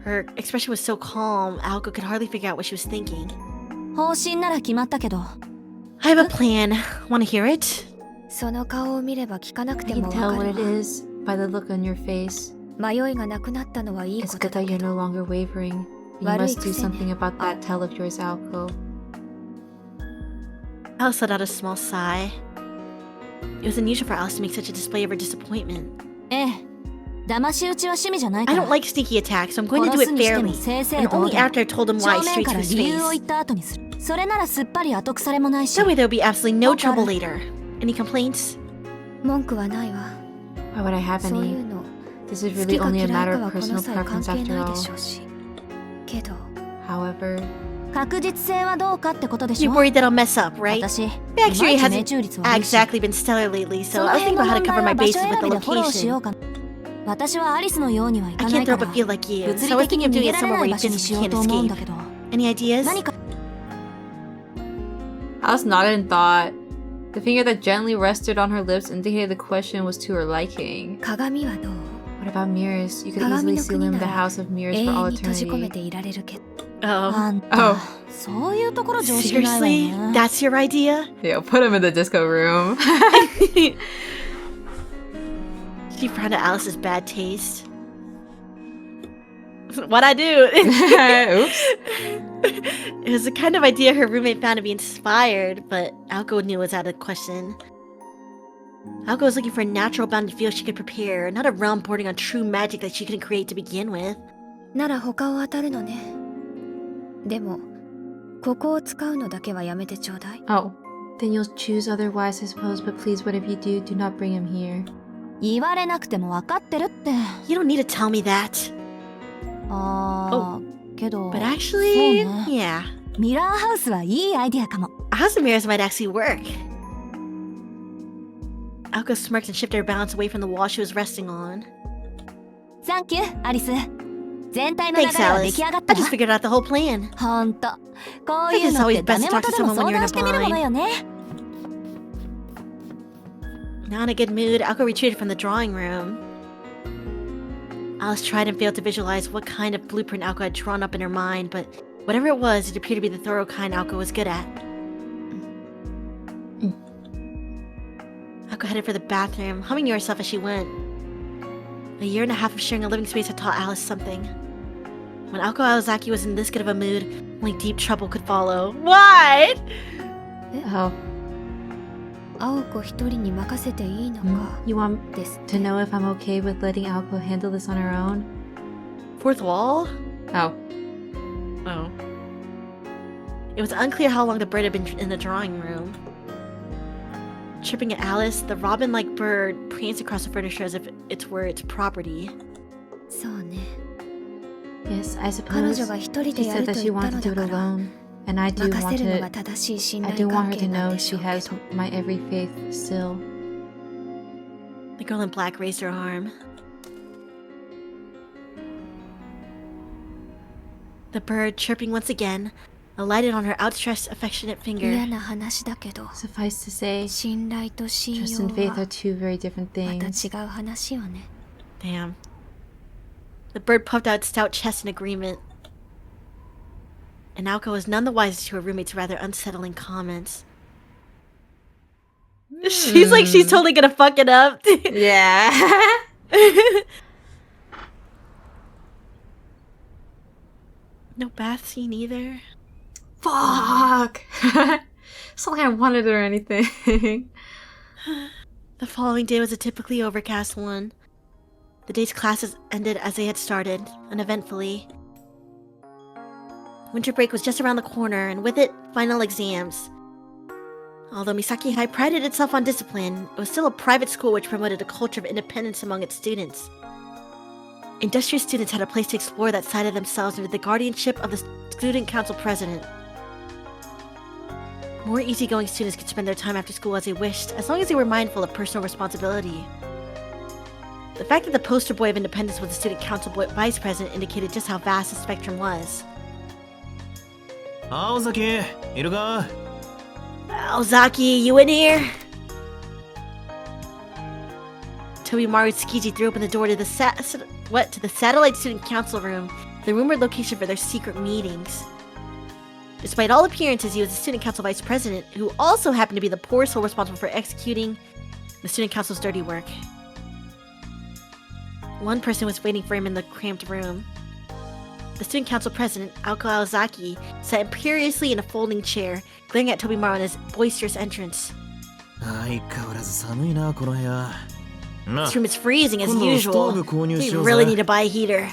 Her expression was so calm, Alko could hardly figure out what she was thinking. 方針なら決まったけど I have a plan. Want to hear it? その顔を見れば聞かなく I て can も tell わか what る it わ is by the look on your face. 迷いがなくなったのはいい It's こと good だ that け you're ど no longer wavering. You 悪い must do くせに something about that tell of yours, Alco. Alice let out a small sigh. It was unusual for Alice to make such a display of her disappointment. ええ騙し討ちは趣味じゃないか I ら don't like sneaky attacks, so I'm going to do 殺 it すにしても fairly. 正々 And 堂 only 々 after I told him 正 why 面 straight か to ら his 理由を言 face. った後にするそれならすっぱり後腐れもないし That way there'll be absolutely no Okay. trouble later. Any complaints? 文句はないわ Why would I have そうい any? うの This is 好 really きか only 嫌 a いか matter は of この personal 際関 preference 係 after ないで all. しょうしけど However, 確実性はどうかってことでし You're ょ worried that I'll mess up, right? 私 Actually, it いまいち hasn't 命中率は悪いし exactly been stellar lately, そ so の I was 辺 thinking の about how to 問 cover 題 my は場所 bases 選 with び the でフォローしよ location. うかな私はアリスのようにはい I かな can't いか throw up ら a field like you, 物 so 理 I was 的 thinking に of 逃 doing げ it られ somewhere な where い you 場所に physically しよう can't と思うんだ escape. けど Any ideas? 何か Alice nodded in thought. The finger that gently rested on her lips indicated the question was to her liking. 鏡はどう What about mirrors? You could 鏡 easily の seal 国 him な the ら house of mirrors 永 for 遠 all に閉じ込め eternity. ていられるけど Oh. あん Oh. たそういうところ常識ないわよ Seriously? ね That's your idea? Yo, put him in the disco room. She frowned at Alice's bad taste. What'd I do? Oops. It was the kind of idea her roommate found to be inspired, but Alko knew it was out of the question. Alko was looking for a natural bounded field she could prepare, not a realm bordering on true magic that she couldn't create to begin with. なら他を当たるのねでもここを使うのだけはやめてちょうだい Oh, then you'll choose otherwise, I suppose, but please, whatever you do, do not bring him here. 言われなくても分かってるって You don't need to tell me that. あーけど But actually, そうね yeah. ミラーハウスはいいアイディアかも A house of mirrors might actually work. Alko smirked and shifted her balance away from the wall she was resting on. サンキューアリス全体の流 Thanks, れは出 Alice. 来上がっ I た just figured out the whole plan. ほんとこういうのってダメ元でも相談してみるものよね Not in a good mood, Alko retreated from the drawing room. Alice tried and failed to visualize what kind of blueprint Alko had drawn up in her mind, but whatever it was, it appeared to be the thorough kind Alko was good at. Alko headed for the bathroom, humming to herself as she went. A year and a half of sharing a living space had taught Alice something. When Alko Awazaki was in this good of a mood, only deep trouble could follow. What? Oh, 青子一人に任せていいのか you want ですっ to て know if I'm okay with letting Alco handle this on her own? Fourth wall? Oh, Oh. It was unclear how long the bird had been in the drawing room. Tripping at Alice, the robin-like bird pranced across the furniture as if it were its property. そうね yes, I 彼 suppose. 女が一人 She でやる said と that she 言った wanted の to do だ it から alone, and I do 任 want せるのが to. 正しい信 I 頼 do 関 want her 係 to なん know でし she ょうけ has ど my every faith still. The girl in black raised her arm. The bird, chirping once again, alighted on her outstretched, affectionate finger. 嫌な話だけど Suffice to say, 信頼と信 trust 用 and faith は are two very different また things. 違う話よね Damn. The bird puffed out its stout chest in agreement. And Naoko was none the wiser to her roommate's rather unsettling comments. She's like, she's totally gonna fuck it up. Yeah. No bath scene either. Fuck. It's not like I wanted it or anything. The following day was a typically overcast one. The day's classes ended as they had started, uneventfully. Winter break was just around the corner, and with it, final exams. Although Misaki High prided itself on discipline, it was still a private school which promoted a culture of independence among its students. Industrious students had a place to explore that side of themselves under the guardianship of the student council president. More easygoing students could spend their time after school as they wished, as long as they were mindful of personal responsibility. The fact that the poster boy of independence was the student council vice president indicated just how vast the spectrum was. Aozaki, iru ga? Ozaki, you in here? Tobimaru Tsukiji threw open the door to the satellite student council room, the rumored location for their secret meetings. Despite all appearances, he was the student council vice president, who also happened to be the poor soul responsible for executing the student council's dirty work. One person was waiting for him in the cramped room. The student council president, Aoko Aozaki, sat imperiously in a folding chair, glaring at Tobimaru on his boisterous entrance. 相変わらず寒いな、この部屋。な、 This room is freezing as 今度ストー usual. ブ購入 We しよう really ぜ。 need to buy a heater.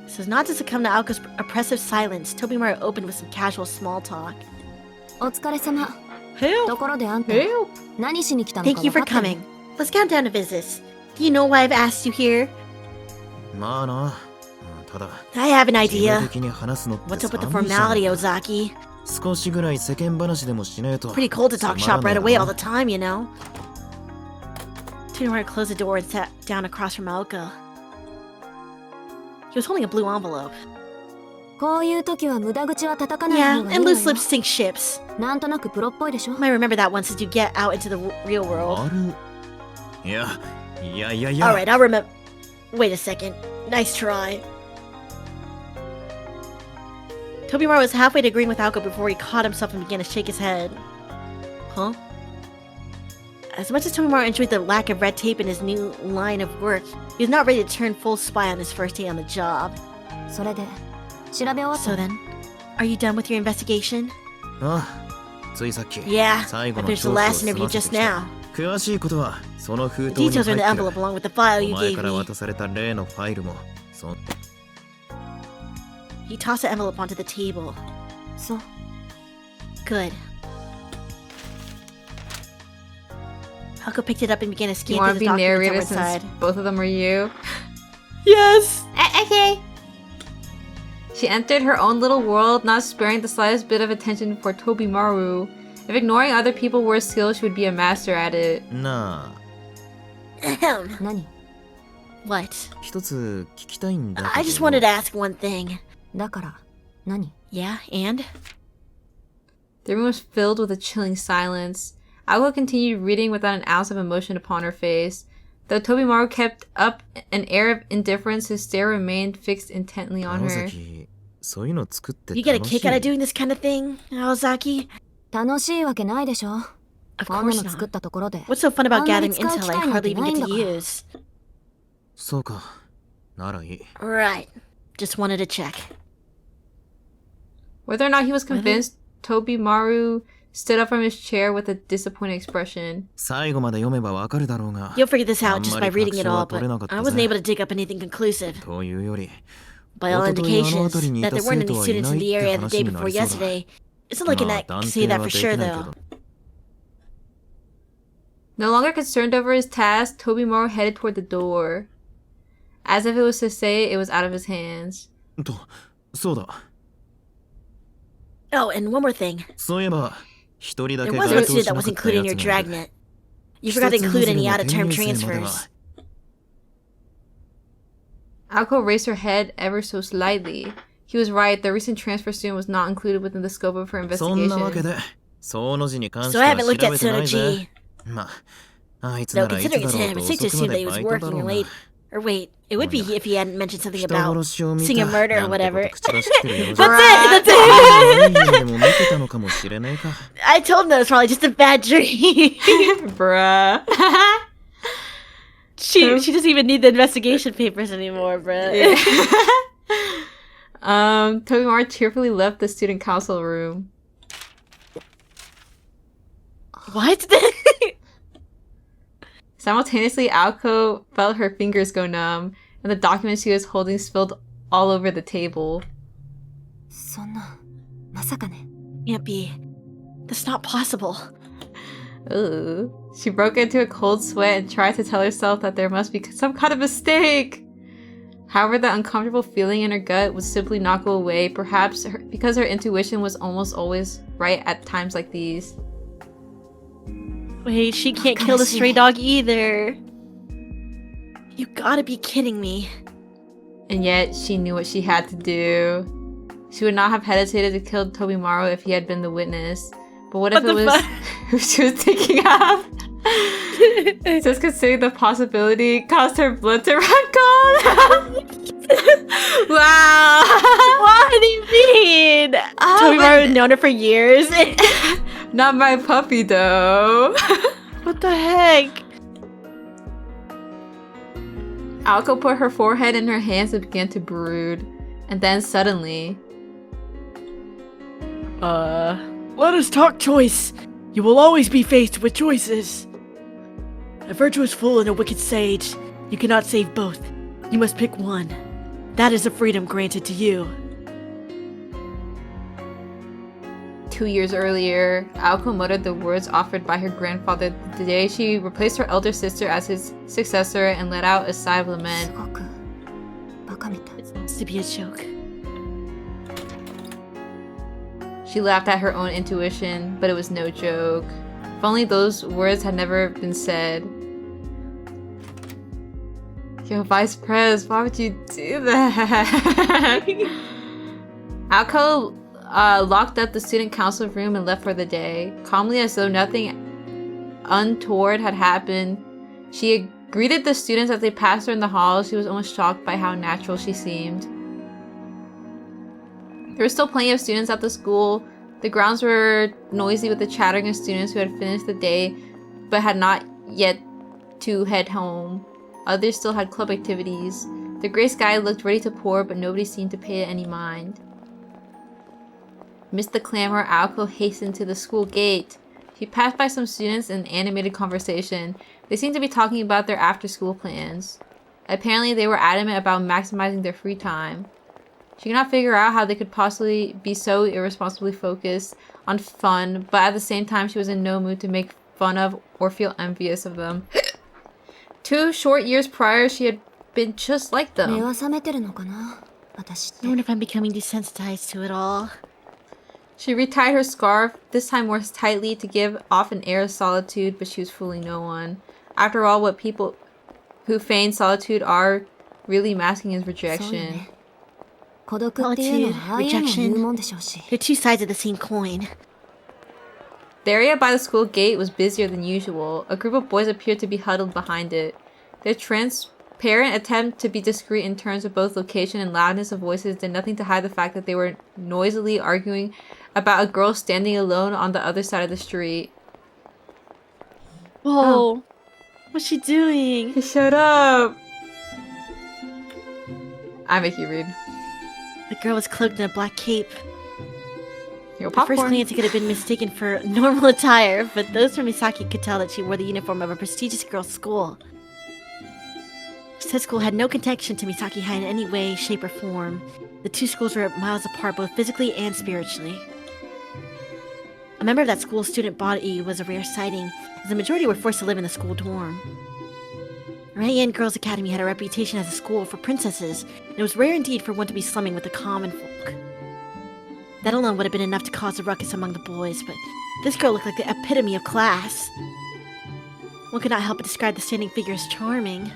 So as not to succumb to Aoko's oppressive silence, Tobimaru opened with some casual small talk. お疲れ様 Help! ところであんた Help. 何しに来たの Thank か you 分 for かってる coming. Let's count down to business. Do you know why I've asked you here? まあな。ただ、 I have an 事務 idea. 的に話すのって What's up with the 寒いじゃん formality, Ozaki? 少しぐらい世間話でもしねえと。 Pretty cold to talk つまら shop ねえ right だろ away all the time, you know? Tobimaru closed the door and sat down across from Aoko. He was holding a blue envelope. こういう時は無駄口は叩かない Yeah, 方がいい and の loose よ lips sink ships. なんとなくプロっぽいでしょ You might remember that one since you get out into the real world. ある。いや、いやいやいや。 Alright, I'll remember. Wait a second. Nice try. Tobimaru was halfway to agreeing with Aoko before he caught himself and began to shake his head. Huh? As much as Tobimaru enjoyed the lack of red tape in his new line of work, he was not ready to turn full spy on his first day on the job. それで調べ終わった So then, are you done with your investigation? ああ、ついさっき。 Yeah, 最 I 後の finished 調 the 査を last 済 interview ませ just てきた。 now. 詳しいことはその封 The 筒に details are 入 in っ the てる envelope。along with the file お you 前 gave から me. 渡された例のファイルも。He tossed the envelope onto the table. そう Good. Aoko picked it up and began to You scan want through to the be documents narrator on one since side. both of them are you? Yes! Okay. She entered her own little world, not sparing the slightest bit of attention for Tobimaru. If ignoring other people were a skill, she would be a master at it. なあ、Ahem. 何 What? 一つ聞きたいんだけど。 I just wanted to ask one thing. だから何 Yeah, and? The room was filled with a chilling silence. Aoko continued reading without an ounce of emotion upon her face. Though Tobimaru kept up an air of indifference, his stare remained fixed intently on 青 her. 崎、そういうの作って You get a 楽しい kick out of doing this kind of thing, Aozaki? 楽しいわけないでしょ Of こんな course の作っ not. たところで What's so fun about あんまり gathering 使う intel 機 I 会なんて hardly even ないん get だ to から use? そうか。ならいい。 Right. Just wanted to check. Whether or not he was convinced, Tobimaru stood up from his chair with a disappointed expression. 最後まで読めばわかるだろうが。 You'll figure this out just あん by まり reading it 確証 all, は but 取れなかった I ぜ。 wasn't able to dig up anything conclusive. というより、 By all 一昨日あの indications, 辺りにい that た there 生 weren't 徒 any はい students な in いっ the て area the 話 day にな before りそうだ。 yesterday. It's not like I まあ can 断 say 定 that は for でき sure, ないけ though. ど。 No longer concerned over his task, Tobimaru headed toward the door, as if it was to say it was out of his hands. と、そうだ。 Oh, and one more thing. そういえば、一人だ There け was 該 one 当 student し that な was かった included in や your つがいる。 dragnet. You forgot to 季節 include 外れ any の out-of-term 転入生までは transfers. Aoko raised her head ever so slightly. He was right. The recent transfer student was not included within the scope of her そんなわけ investigation. で、その字に関し So て I は haven't 調 looked at べてないぜ。 Sonoji. まあ、あいつ Though ならいつ considering だ it's ろう him, と it's safe to 遅くま assume that で he バ was イトだ working ろうな。 late. Or wait, it would be if he hadn't mentioned something 人 about 殺しを見た seeing a murder or なんてこと whatever. 口出ししてるようじ That's ゃ。 it! That's いい it! 夢でも見てたのかもしれねえか。I told him that was probably just a bad dream. Bruh. She doesn't even need the investigation papers anymore, bruh. Toby Mara cheerfully left the student council room. What? Simultaneously, Aoko felt her fingers go numb, and the document she was holding spilled all over the table. そんな、まさかね。 Can't be. That's not possible. Ugh. She broke into a cold sweat and tried to tell herself that there must be some kind of mistake. However, the uncomfortable feeling in her gut would simply not go away, perhaps because her intuition was almost always right at times like these. Wait, she can't kill the stray dog either. You gotta be kidding me. And yet, she knew what she had to do. She would not have hesitated to kill Tobimaru if he had been the witness. But what if it was who she was thinking of? Just considering the possibility caused her blood to run cold. Wow. What do you mean? Tobimaru had known her for years. Not my puppy, though. What the heck? Aoko put her forehead in her hands and began to brood. And then suddenly... Let us talk choice. You will always be faced with choices. A virtuous fool and a wicked sage. You cannot save both. You must pick one. That is the freedom granted to you. 2 years earlier, Aoko muttered the words offered by her grandfather the day she replaced her elder sister as his successor and let out a sigh of lament. すごくバカみたい。 It seems to be a joke. She laughed at her own intuition, but it was no joke. If only those words had never been said. Yo, Vice Pres, why would you do that? Aoko locked up the student council room and left for the day. Calmly as though nothing untoward had happened, she greeted the students as they passed her in the halls. She was almost shocked by how natural she seemed. There were still plenty of students at the school. The grounds were noisy with the chattering of students who had finished the day but had not yet to head home. Others still had club activities. The gray sky looked ready to pour, but nobody seemed to pay it any mind. Amidst the clamor, Aoko hastened to the school gate. She passed by some students in animated conversation. They seemed to be talking about their after-school plans. Apparently, they were adamant about maximizing their free time. She could not figure out how they could possibly be so irresponsibly focused on fun, but at the same time, she was in no mood to make fun of or feel envious of them. 2 short years prior, she had been just like 目 them. は覚めてるのかな、私っ I て。 wonder if I'm becoming desensitized to it all. She retied her scarf, this time more tightly to give off an air of solitude, but she was fooling no one. After all, what people who feign solitude are really masking is そうよ rejection. ね。孤独っていうのはああいうのを言うもんでしょうし。 They're two sides of the same coin. The area by the school gate was busier than usual. A group of boys appeared to be huddled behind it. Their transparent attempt to be discreet in terms of both location and loudness of voices did nothing to hide the fact that they were noisily arguing about a girl standing alone on the other side of the street. Whoa. What's she doing? Shut up! I make you read. The girl was cloaked in a black cape. Yo, At first popcorn. glance, it could have been mistaken for normal attire, but those from Misaki could tell that she wore the uniform of a prestigious girls' school. Said school had no connection to Misaki High in any way, shape, or form. The two schools were miles apart, both physically and spiritually. A member of that school's student body was a rare sighting, as the majority were forced to live in the school dorm. Rayan Girls Academy had a reputation as a school for princesses, and it was rare indeed for one to be slumming with the common folk. That alone would have been enough to cause a ruckus among the boys, but this girl looked like the epitome of class. One could not help but describe the standing figure as charming.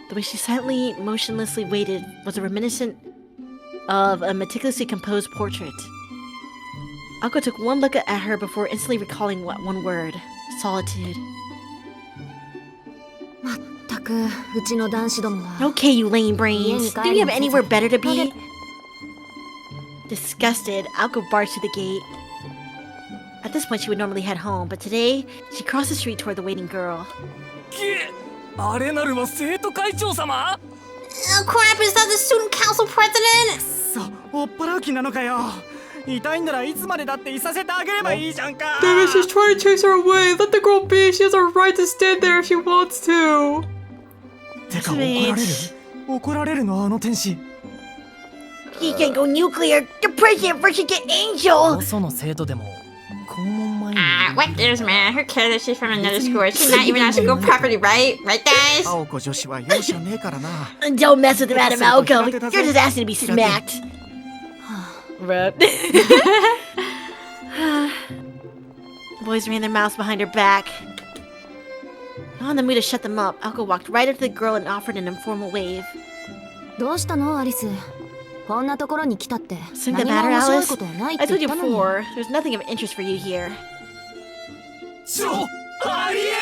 The way she silently, motionlessly waited was a reminiscent of a meticulously composed portrait. Ako took one look at her before instantly recalling one word: solitude. まったくうちの男子どもは Okay, you lame brains. Do you have anywhere better to be? Disgusted, Ako barged to the gate. At this point, she would normally head home, but today, she crossed the street toward the waiting girl. あれなるは生徒会長様 Oh crap, is that the student council president? さ追っ払う気なのかよ痛いんならいつまでだっていさせてあげればいいじゃんか Damn it, she's trying to chase her away. Let the girl be. She has a right to stand there if she wants to. てか怒られる怒られるのあの天使 He can go nuclear. The president versus the angel. その生徒でも校門前に What gives, man? Who cares if she's from another school? She's not even on school property, right? Right, guys? 青子女子は容赦ねえからな Don't mess with him, Adam Alco. You're just asking to be smacked. Rude. The boys ran their mouths behind her back. Not in the mood to shut them up, Alco walked right up to the girl and offered an informal wave. どうしたのアリスこんなところに来たって Something 何 the も matter, 面白い Alice? ことはないっ I て told 言 you ったのに before, there's nothing of interest for you here. ちょありえ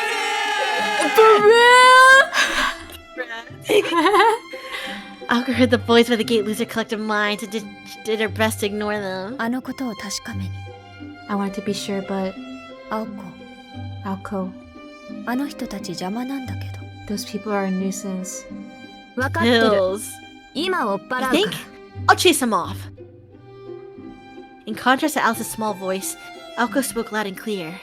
Alco heard the boys by the gate lose their collective minds and did her best to ignore them. あのことを確かめに I wanted to be sure, but 青子 Alco, あの人たち邪魔なんだけど those people are a nuisance. 分かってる Hills. 今追っ払うから You think? I'll chase them off. In contrast to Alice's small voice, Alco spoke loud and clear.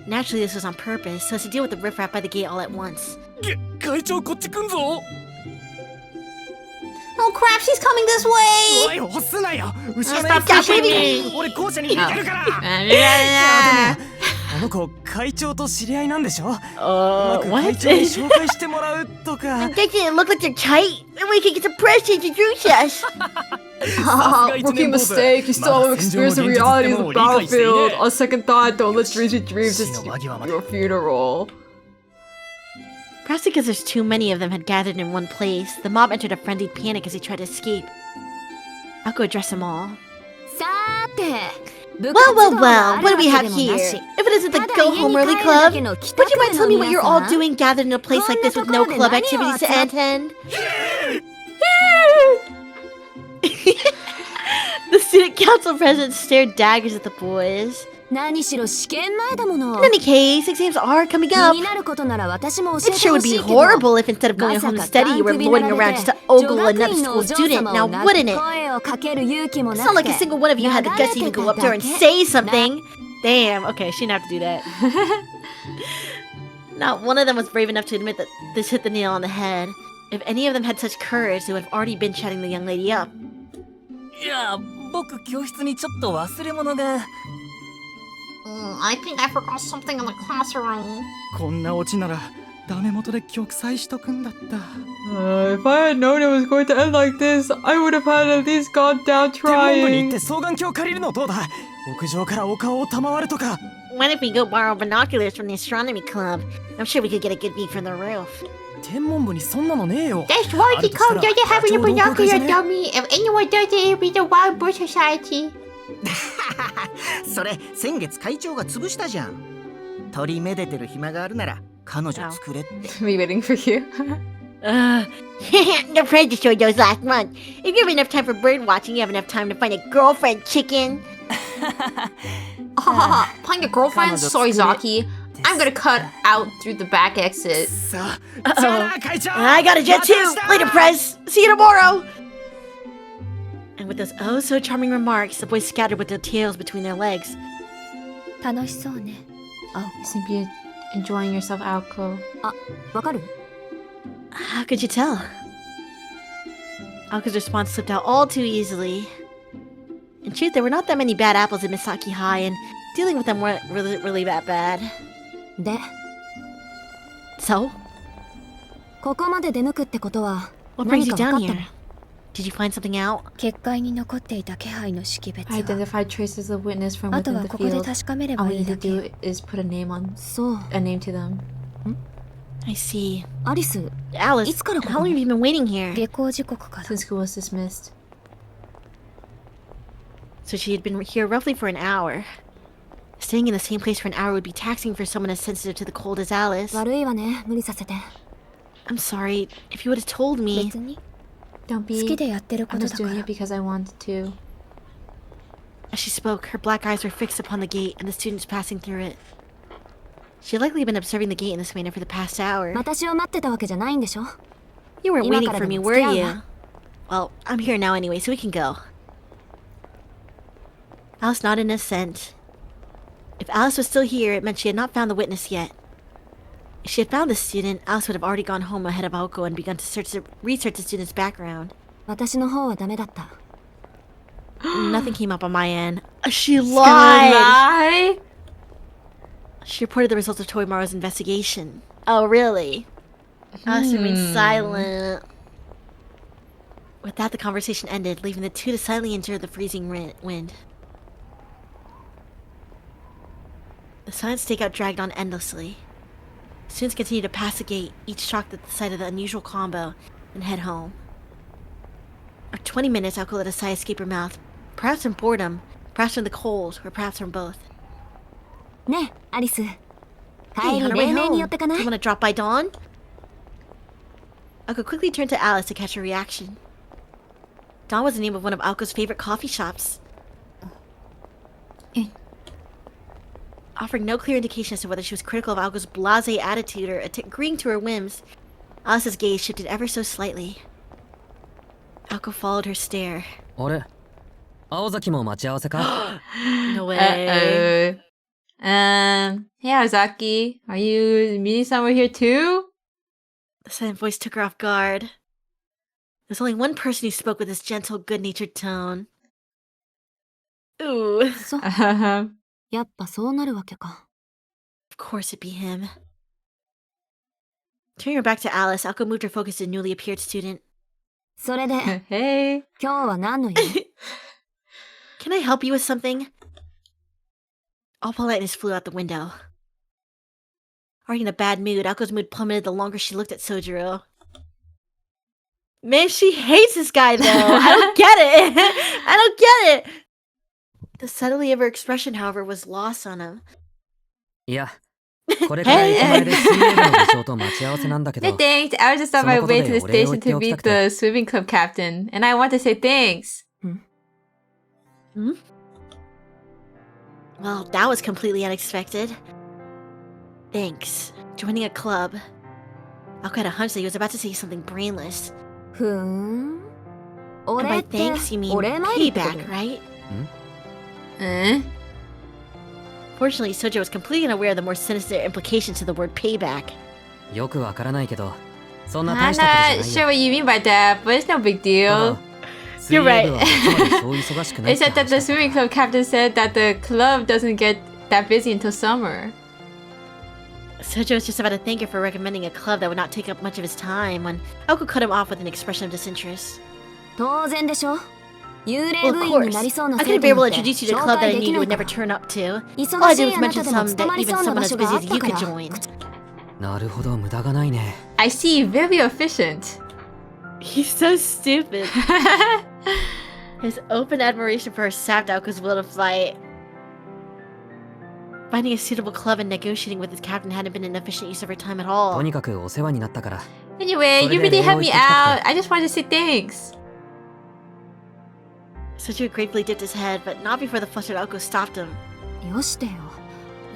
Naturally, this was on purpose, so as to deal with the riffraff by the gate all at once. 会長こっち来んぞ Oh crap, she's coming this way! おい押すなよ後ろの Stop pushing me! 俺校舎に入れてるからああの子会長と知り合いなんでしょうま Uh, く会長に紹介してもらうとか Doesn't it look like they're tight? And we can get the president to introduce us. Rookie mistake, you still haven't experienced the realities of the battlefield. On second thought, don't let dreams be dreams. It's your funeral. Perhaps because there's too many of them had gathered in one place, the mob entered a frenzied panic as they tried to escape. Alco addressed them all. さーて Well, what do we have here? If it isn't the Go Home Early Club, would you mind telling me what you're all doing gathered in a place like this with no club activities to attend? The student council president stared daggers at the boys. 何しろ試験前だもの In any case, exams are coming 気 up. になることなら私も教え It て sure ほ would し be いけど horrible if instead of going home to study, you were lording around just to ogle another school student, now wouldn't it? 声をかける勇気も It's な not く like a て single one of you had the guts to even go up to her and say something. Damn, okay, she didn't have to do that. Not one of them was brave enough to admit that this hit the nail on the head. If any of them had such courage, they would have already been chatting the young lady up. いや僕教室にちょっと忘れ物が I think I forgot something in the classroom. こんなオチならダメ元で玉砕しとくんだった If I had known it was going to end like this, I would have had at least gone down 天文部に行っ trying. て双眼鏡借りるのどうだ屋上からお顔を賜るとか What if we go borrow binoculars from the astronomy club? I'm sure we could get a good view from the roof. 天文部にそんなのねえよ That's why they call Artist Dada having a 課長同好会じゃ binocular ね dummy. If anyone does it, it'll be the Wild Bird Society. それ先月会長が潰したじゃん鳥めでてる暇があるなら彼女作れって Me waiting for you. The president showed those last month. If you have enough time for bird watching, you have enough time to find a girlfriend, chicken. Find your girlfriend, Soizaki. I'm gonna cut out through the back exit. さあじゃあな会長 I got a jet too. Later, Prez. See you tomorrow. And with those oh so charming remarks, the boys scattered with their tails between their legs. 楽しそうね You seem to be enjoying yourself, Alco. わかる How could you tell? Alco's response slipped out all too easily. In truth, there were not that many bad apples in Misaki High, and dealing with them weren't really that bad. で So, ここまで出向くってことは what brings 何 you か down 分かったの here? Did you find something out? 結界に残っていた気配の識別 I は identified traces of witness from あと within は the ここで field. 確かめれ All ば we いい need だ to け do is put a name on そう a name to them. I see. アリス、 Alice, いつからこ how こ long have に you been waiting here? 下校時刻から Since school was dismissed. So she had been here roughly for an hour. Staying in the same place for an hour would be taxing for someone as sensitive to the cold as Alice. 悪いわね、無理させて。 I'm sorry. If you would have told me... 別に Don't 好き be. でやってるこ I'm と just だか doing ら it。because I want to. As she spoke, her black eyes were fixed upon the gate and the students passing through it. She had likely been observing the gate in this manner for the past hour. 私を待ってたわけじゃないんでしょ You weren't waiting 今から for で me, も were 付き合う you? わ。 Well, I'm here now anyway, so we can go. Alice nodded in assent. If Alice was still here, it meant she had not found the witness yet. If she had found the student, Alice would have already gone home ahead of Aoko and begun to research the student's background. 私の方はダメだった。 Nothing came up on my end. She Gonna lied! lie? She reported the results of Toimaru's investigation. Oh, really? Alice remained silent. With that, the conversation ended, leaving the two to silently endure the freezing wind. The silent stakeout dragged on endlessly. Students continued to pass the gate, each shocked at the sight of the unusual combo, and head home. For 20 minutes, Aoko let a sigh escape her mouth. Perhaps from boredom, perhaps from the cold, or perhaps from both. ねえ、アリス。 Hey, 帰 on り our 黎 way 明に home. 寄ってか Do ない you want to drop by dawn? Aoko quickly turned to Alice to catch her reaction. Dawn was the name of one of Aoko's favorite coffee shops. Offering no clear indication as to whether she was critical of Aoko's blasé attitude or agreeing to her whims, Alice's gaze shifted ever so slightly. Aoko followed her stare. あれ青崎も待ち合わせか No way. Uh-oh. Hey Azaki, are you meeting someone here too? The silent voice took her off guard. There's only one person who spoke with this gentle, good-natured tone. Ooh. そう、 Uh-huh. やっぱそうなるわけか。 Of course it'd be him. Turning her back to Alice, Aoko moved her focus to the newly appeared student. それで、 Hey. 今日は何の用 Can I help you with something? All politeness flew out the window. Already in a bad mood, Aoko's mood plummeted the longer she looked at Sojiro. Man, she hates this guy though. I don't get it. I don't get it. The subtlety of her expression, however, was lost on him. いやこれから駅前で水泳部の部長と待ち合わせなんだけ Hey, ど thanks. I was just on my way to the そのことでお礼を station 言って to おきた meet くて。 the swimming club captain, and I want to say thanks. Well, that was completely unexpected. Thanks. Joining a club. Aoko had a hunch that he was about to say something brainless. ふーん。 And 俺 by って、 thanks, you mean お礼参りってこと payback, right? Fortunately, Sojo was completely unaware of the more sinister implications to the word payback. よくわからないけどそんな I'm 大したこと not じゃ sure ない what よ you mean by that, but it's no big た deal. だ水泳部はつまりそう忙しくない They って said that the 話だ swimming club captain said that the club doesn't get that busy until summer. Sojo was just about to thank her for recommending a club that would not take up much of his time when Aoko cut him off with an expression of disinterest. 当然でしょ幽霊 Well, 部 of 員になり course. そうな I 生 couldn't 徒 be able to なんて introduce you to a 紹 club that 介 I で knew き you な would いか never ら turn up to. All 忙 I し did い was あな mention たでも some 捕ま that り even そうな someone 場 as 所 busy があ as った you か could ら join. なるほど無駄がないね I see, very efficient. He's so stupid. His open admiration for her sapped Aoko's will to fight. Finding a suitable club and negotiating with his captain hadn't been an efficient use of her time at と all. にかくお世話になったから Anyway, you really helped me out. I just wanted to say thanks. Soju gratefully dipped his head, but not before the flustered Aoko stopped him. よしてよ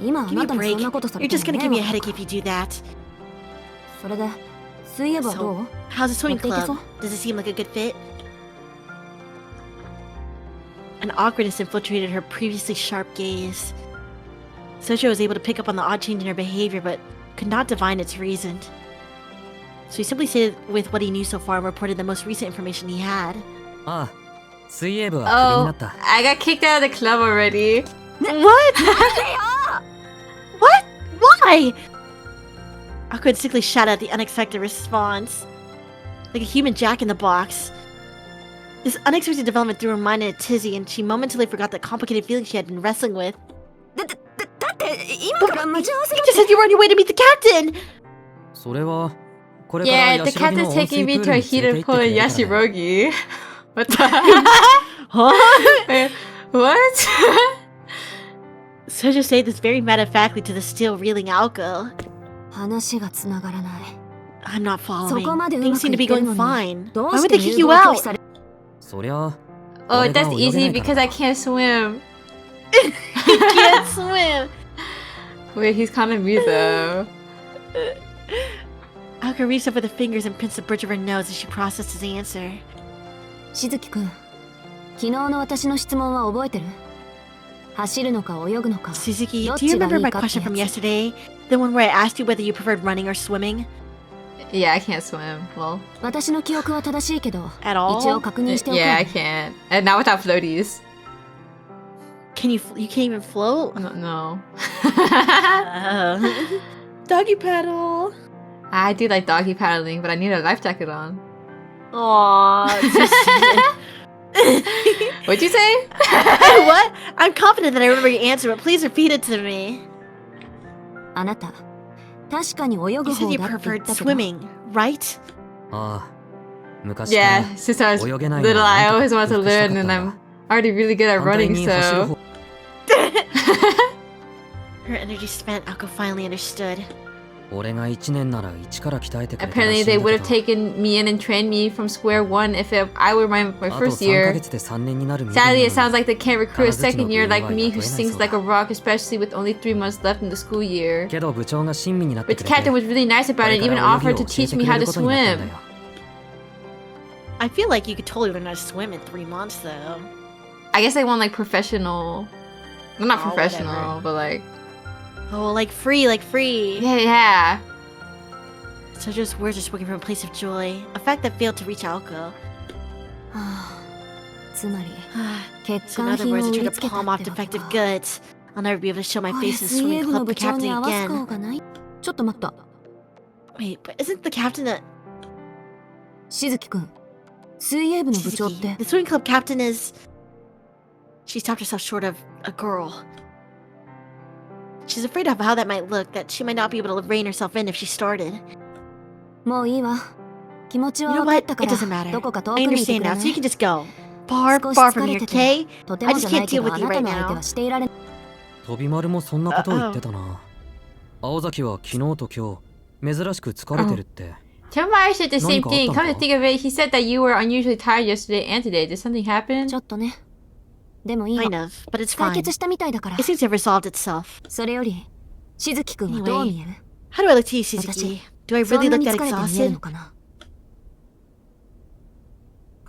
今あ Give me な a たにそ break. んなことさ You're れて just も gonna 迷 give me a 惑 headache if you do that. それで水泳部はど So, う how's the swimming 持っていけそう club? Does it seem like a good fit? An awkwardness infiltrated her previously sharp gaze. Sojo was able to pick up on the odd change in her behavior, but could not divine its reason. So he simply stayed with what he knew so far and reported the most recent information he had. ああ水泳部はクビに Oh, なった I got kicked out of the club already. What? What? Why? Aqua had sickly shot at the unexpected response. Like a human jack-in-the-box. This unexpected development threw her mind in a tizzy, and she momentarily forgot the complicated feelings she had been wrestling with. だって今から待ち合わせ You だっ just said you were on your way to meet the captain! てそれはこれから Yeah, the ヤシロギの captain's 温水 taking プ me ー to ル a に連れて heated 行って pool く in れるからね Yashirogi. What the? Huh? What? So just say this very matter-of-factly to the still reeling Alco. 話がつながらない。 I'm not そ following. こまでう Things まく seem い to っ be てる going のに fine. どう Why し would て they 入 kick you 部を拒 out? 否され そりゃ Oh, 俺が that's 泳げな easy いから because I can't swim. He can't swim. Wait, he's kind of me though. Alco reached up with her fingers and pinched the bridge of her nose as she processed his answer. しずきくん、昨日の私の質問は覚えてる？走るのか泳ぐのか。 Suzuki, どっ do you ちが remember いい my かって question from やつ。 yesterday? The one where I asked you whether you preferred running or swimming? Yeah, I can't swim. Well, 私の記憶は正しいけど、 At all? 一応確認しておこう。 yeah, I can't. And not without floaties. Can you can't even float? No. Doggy paddle. I do like doggy paddling, but I need a life jacket on. Aww. What'd you say? What? I'm confident that I remember your answer, but please repeat it to me. あなた、確かに泳 You ぐ said 方 you だって言っ preferred たけど。 swimming, right? ああ昔から Yeah, since I was 泳げないの little, は I なん always とか wanted to 克服したか learn, ったん and だ I'm already really good at 反対 running, に走る so. 方 Her energy spent, Alco finally understood. 俺が1年なら1から鍛えてくれたら Apparently, しいん they だ would け have ど taken me in and trained me from square one if I were my あと first 3ヶ year. 月で3年になる身分 Sadly, な it sounds のに like they can't recruit a second year like me who 彼女の sings 部員は雇えないそうだ。 like a rock, especially with only 3 months left in the school year. けど部長が親身になって But く the れて captain was really nice こ about れ it and か even ら泳ぎ offered を to 教え teach て me くれ how る to ことになったん swim. だよ I feel like you could totally learn how to swim in 3 months, though. I guess they want like professional. Well, not Oh, professional, whatever. but like. Oh, like free. Yeah, yeah. Sojo's words are spoken from a place of joy, a fact that failed to reach Alco. はあ、つまり、 So 欠 in 陥 other 品を words, 売 I り tried つ to けた palm っ off てわけ defective か。 goods. I'll never be able to show my これ face in the 水泳 swimming 部の club 部長 captain に合わす again. 方がない？ちょっと待った。 Wait, but isn't the captain a しずきくん、水泳部の部長っ Suzuki? て The swimming club captain is. She stopped herself short of a girl. She's afraid of how that might look, that she might not be able to rein herself in if she started. もういいわ。気持ち You は know 分かっ what? た It か doesn't ら、 matter. どこか遠 I くにいて understand くれ now, so you ない？ can just go. Far, 少し far 疲 from れ here, てて、 okay? とて I も just じゃな can't いけ deal ど with あ you なた right の相手 now. はしていられない。飛び丸もそんなことを言ってたな青崎は昨日と今日珍しく疲れてるって Temai said the same 何かあった thing. の Come to か think of it, he said that you were unusually tired yesterday and today. Did something happen? ちょっとね。でもいい Kind の。 of, but it's 解 fine. 決したみたいだから It。seems to have resolved itself. それより、しずきくんはどう見える？ How do I look to you, Suzuki? Do I そん really な look に that 疲れて見える exhausted? のかな？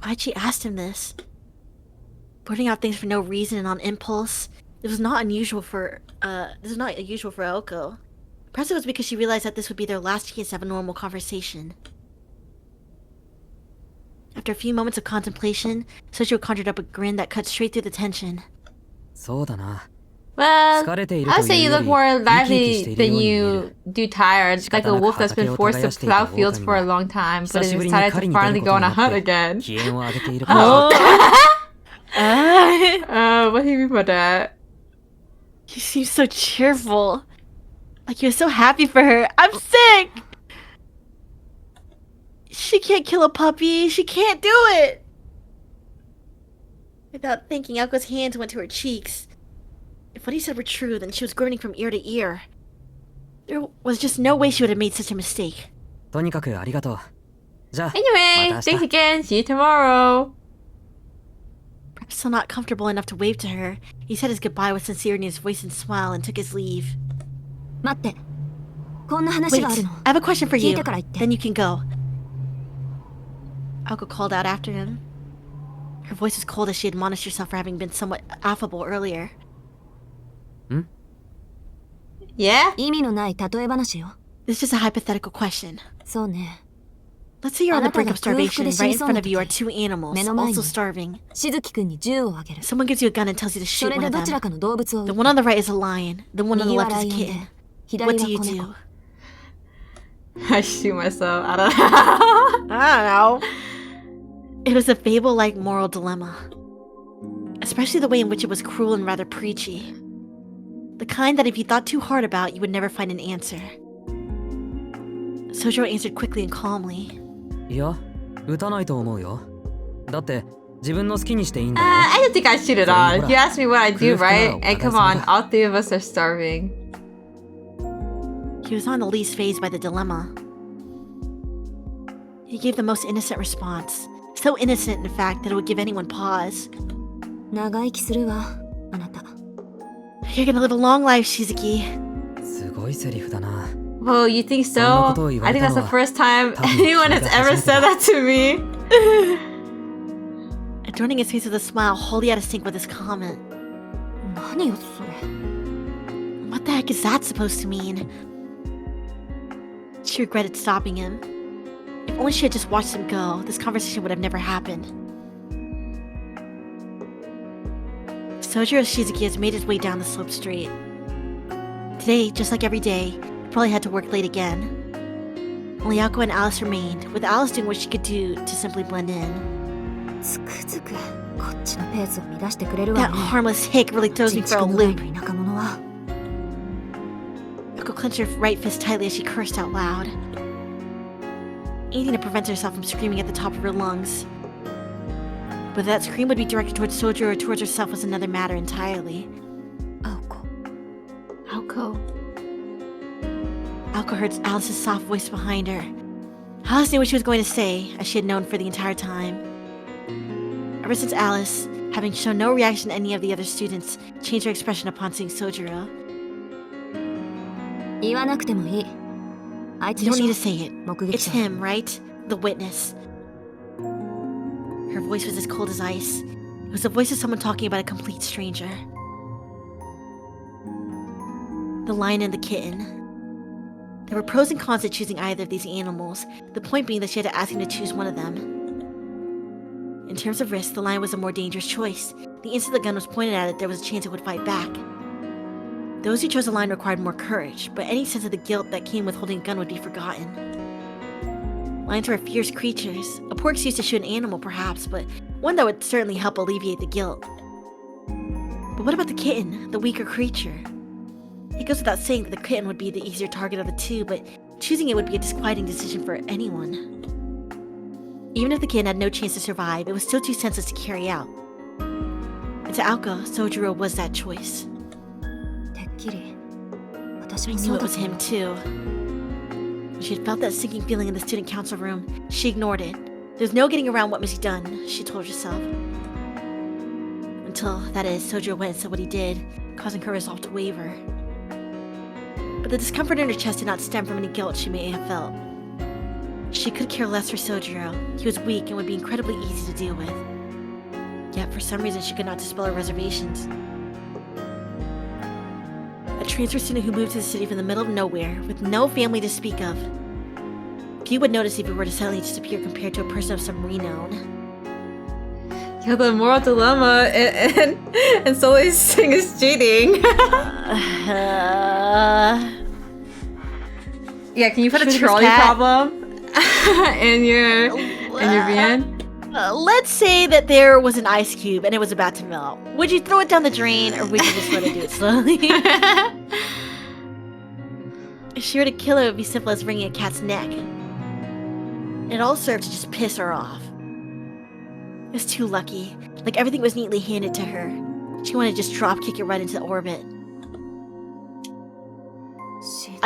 Why'd she ask him this? Putting out things for no reason and on impulse. This was not unusual for Oko. Perhaps it was because she realized that this would be their last chance to have a normal conversation. After a few moments of contemplation, Sojo conjured up a grin that cut straight through the tension. そうだな Well, 疲れている I と would say い you うよ look り more 生き生きして lively いる than ように見え you る do tired, like a wolf that's been forced to plow fields for a long time, but is 久しぶりに decided 狩 to りに出 finally る go こと on に a な hunt って again. 機嫌を上げているから What do you mean by that? He seems so cheerful. Like he was so happy for her. I'm sick! She can't kill a puppy. She can't do it! Without thinking, Ako's hands went to her cheeks. If what he said were true, then she was groaning from ear to ear. There was just no way she would have made such a mistake. とにかくありがとうじゃあ Anyway, また明日 thanks again. See you tomorrow. Perhaps still not comfortable enough to wave to her, he said his goodbye with sincerity in his voice and smile and took his leave. 待って。こんな話 Wait, があ I るの。 have a question for 聞い you. てから言って。 Then you can go. Alko called out after him. Her voice was cold as she admonished herself for having been somewhat affable earlier. Yeah? 意味のない例え話よ。 This is just a hypothetical question. そうね。 Let's say you're on the brink of starvation, and right in front of you are あなたが空腹で two animals, 目の前に also starving. しずきくんに銃をあげる。 Someone gives you a gun and tells you to そ shoot れ one で of どちら them. かの動物を撃 The つ。 one on the right is a lion, the one on the 右は left ラ is a イオンで kitten. 左 What は do you 子 do? 猫。 I shoot myself. I don't know. I don't know. It was a fable-like moral dilemma. Especially the way in which it was cruel and rather preachy. The kind that if you thought too hard about, you would never find an answer. Sojiro answered quickly and calmly. いや、撃たないと思うよ。だって自分の好きにしていいんだよ。 I don't think I shoot it on. If you ask me what I do, right? Proof And come on, all three of us are starving. He was not in the least fazed by the dilemma. He gave the most innocent response. So innocent, in fact, that it would give anyone pause. 長生きするわ、あなた。 You're gonna live a long life, Shizuki. すごいセリフだな。 Whoa, you think so? I think that's the first time anyone has ever said that to me. Adorning his face with a smile, wholly out of sync with his comment. 何よそれ。 What the heck is that supposed to mean? She regretted stopping him. If only she had just watched him go, this conversation would have never happened. Sojiro Shizuki has made his way down the slope street. Today, just like every day, he probably had to work late again. Only Yako and Alice remained, with Alice doing what she could do to simply blend in. つくづくこっちのペースを乱してくれるわ That ね。 harmless hick really throws me for a 人畜無害 loop. の田舎者は。 Yako clenched her right fist tightly as she cursed out loud. Anything to prevent herself from screaming at the top of her lungs. Whether that scream would be directed towards Sojiro or towards herself was another matter entirely. 青子。 Alco. Alco heard Alice's soft voice behind her. Alice knew what she was going to say, as she had known for the entire time. Ever since Alice, having shown no reaction to any of the other students, changed her expression upon seeing Sojiro. 言わなくてもいい。あいつ You で don't need to し say it. ょ。目撃 It's 者。 him, right? The witness. Her voice was as cold as ice. It was the voice of someone talking about a complete stranger. The lion and the kitten. There were pros and cons to choosing either of these animals, the point being that she had to ask him to choose one of them. In terms of risk, the lion was a more dangerous choice. The instant the gun was pointed at it, there was a chance it would fight back. Those who chose the lion required more courage, but any sense of the guilt that came with holding a gun would be forgotten. Lions were fierce creatures, a poor excuse to shoot an animal perhaps, but one that would certainly help alleviate the guilt. But what about the kitten, the weaker creature? It goes without saying that the kitten would be the easier target of the two, but choosing it would be a disquieting decision for anyone. Even if the kitten had no chance to survive, it was still too senseless to carry out. And to Aoka, Sojiro was that choice. てっきり。私 I も knew そう it だ was him too. When she had felt that sinking feeling in the student council room, she ignored it. There's no getting around what must be done, she told herself. Until, that is, Sojiro went and said what he did, causing her resolve to waver. But the discomfort in her chest did not stem from any guilt she may have felt. She could care less for Sojiro. He was weak and would be incredibly easy to deal with. Yet, for some reason, she could not dispel her reservations. A transfer student who moved to the city from the middle of nowhere, with no family to speak of. Few would notice if he were to suddenly disappear compared to a person of some renown. Yeah, the moral dilemma and Sully's thing is cheating. Yeah, can you put a Sugar's trolley cat. problem in your VN? Let's say that there was an ice cube and it was about to melt. Would you throw it down the drain or would you just let it do it slowly? If she were to kill her, it would be simple as wringing a cat's neck. It all served to just piss her off. It was too lucky. Like everything was neatly handed to her. She wanted to just drop kick it right into orbit.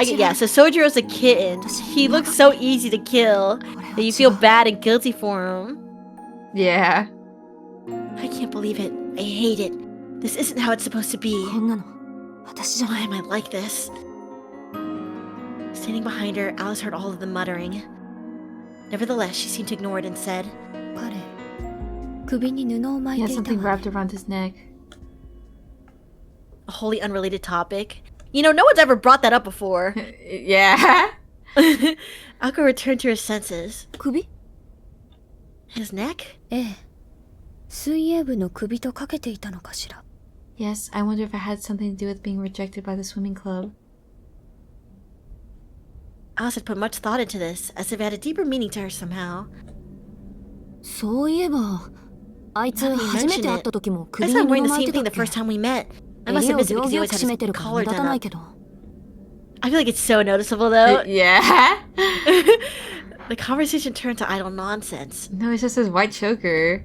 Yeah, so Sojiro's a kitten. He looks so easy to kill that you feel bad and guilty for him. Yeah. I can't believe it. I hate it. This isn't how it's supposed to be. こんなの私じゃ Why ない。 am I like this? Standing behind her, Alice heard all of the muttering. Nevertheless, she seemed to ignore it and said, 彼、首に布を巻 He い has ていた something わ wrapped around his neck. a wholly unrelated topic. You know, no one's ever brought that up before. Yeah. Akko returned to her senses. 首 His neck? ええ。水泳部の首とかけていたのかしら。 Yes, I wonder if it had something to do with being rejected by the swimming club. Alice had put much thought into this, as if it had a deeper meaning to her somehow. そういえば、あいつ Now that you 初め mention て会っ it, た時も I 首 saw に him wearing 布 the 巻い same てた thing っ the け。 first time we met. I must 襟 have を missed it 両 because he 手よ always く had 締め his てるから collar 目立た done ない up. けど。I feel like it's so noticeable though. Yeah. The conversation turned to idle nonsense. No, it's just his white choker.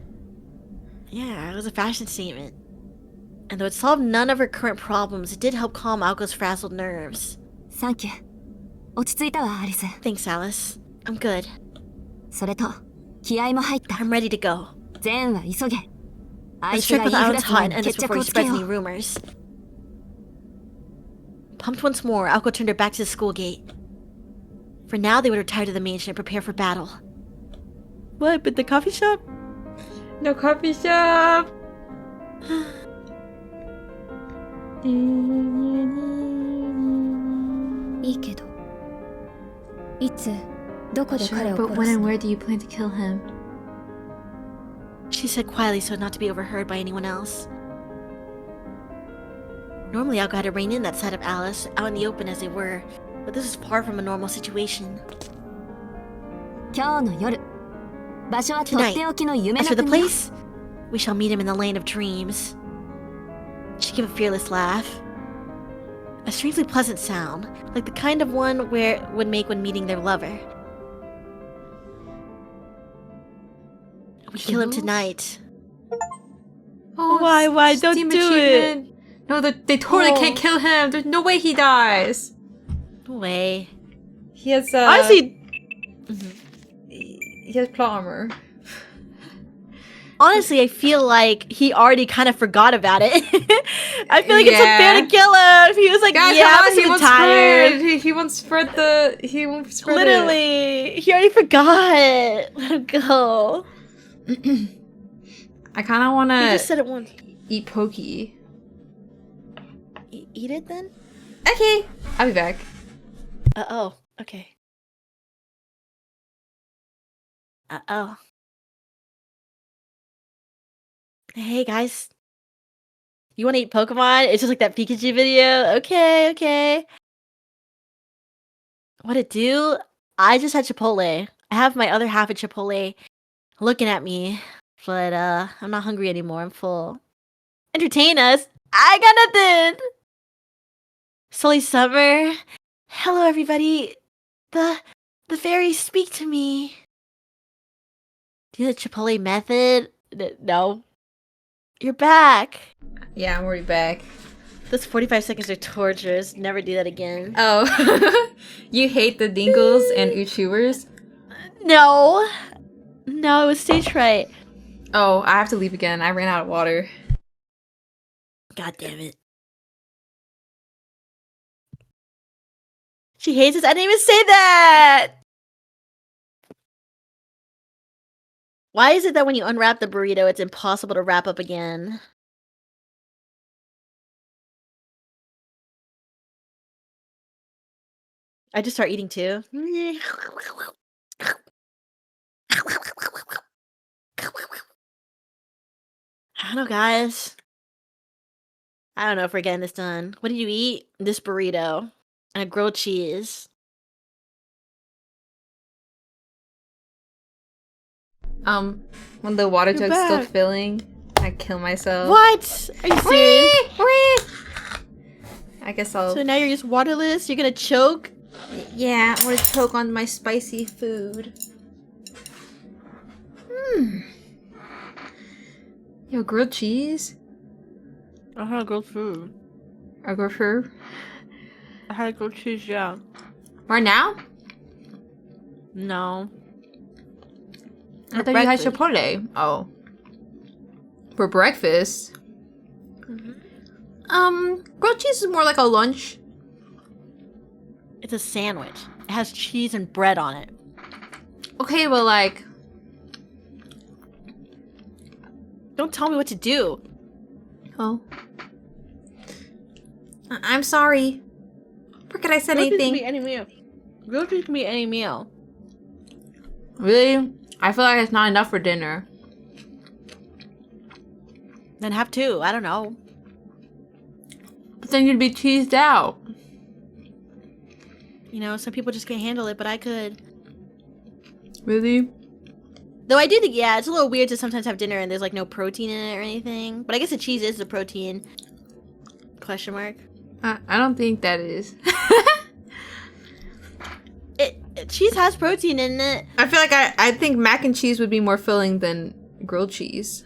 Yeah, it was a fashion statement. And though it solved none of her current problems, it did help calm Aoko's frazzled nerves. サンキュー。落ち着いたわ、アリス。 Thanks, Alice. I'm good. それと、気合も入った。 I'm ready to go. 全は急げ。あい Let's つ check が with 言いふ Alan's らす hot 前 and に end this 決 before 着 he をつけ spreads よ any う。 rumors. Pumped once more, Aoko turned her back to the school gate. For now, they would retire to the mansion and prepare for battle. What? But the coffee shop? No coffee shop. いいけど。いつ、どこで Sure, 彼を but 殺 when す and の where do you plan to kill him? She said quietly so as not to be overheard by anyone else. Normally, Aoko had to rein in that side of Alice, out in the open as they were, but this was far from a normal situation. 今日の夜、場所はとっておきの夢 As の for the 国よ。 place, we shall meet him in the land of dreams. She gave a fearless laugh. A strangely pleasant sound, like the kind of one where would make when meeting their lover. We kill him tonight. Oh, Why? Don't Steam do achievement. No, they totally Oh. can't kill him. There's no way he dies. No way. He has Honestly, he has plot armor. I feel like he already kind of forgot about it. I feel like it's Yeah. unfair to kill him. He was like, Guys, yeah, come on, I'm he just won't tired. spread. He won't spread the. He won't spread it. Literally, he already forgot. Let him go. I kind of want He to just said it once. eat pokey. Eat it then? Okay, I'll be back. Oh, okay. Oh. Hey guys. You want to eat Pokemon? It's just like that Pikachu video. Okay. What it do? I just had Chipotle. I have my other half of Chipotle looking at me. But I'm not hungry anymore. I'm full. Entertain us. I got nothing. Sully Summer. Hello everybody. The fairies speak to me. Do the Chipotle method? No. You're back. Yeah, I'm already back. Those 45 seconds are torturous. Never do that again. Oh, you hate the Dingles and Uchubers? No. No, it was stage fright. Oh, I have to leave again. I ran out of water. God damn it. She hates us. I didn't even say that. Why is it that when you unwrap the burrito, it's impossible to wrap up again? I just start eating too. I don't know, guys. I don't know if we're getting this done. What did you eat? This burrito and a grilled cheese. When the water You're jug's still back. filling, I kill myself. What? Are you serious? I guess I'll. So now you're just waterless? You're gonna choke? Yeah, I want to choke on my spicy food. Yo, grilled cheese? I had grilled food. I go for I had grilled cheese, yeah. right now? No. I thought you had Chipotle. Oh. For breakfast? Grilled cheese is more like a lunch. It's a sandwich. It has cheese and bread on it. Okay, but like... Don't tell me what to do. Oh. I'm sorry. Where could I said Grilled cheese can anything? be any meal. Grilled cheese can be any meal. Really? I feel like it's not enough for dinner. Then have two. I don't know. But then you'd be cheesed out. You know, some people just can't handle it, but I could. Really? Though I did, yeah, it's a little weird to sometimes have dinner and there's like no protein in it or anything. But I guess the cheese is the protein. Question mark. I don't think that is. cheese has protein in it. I feel like I think mac and cheese would be more filling than grilled cheese.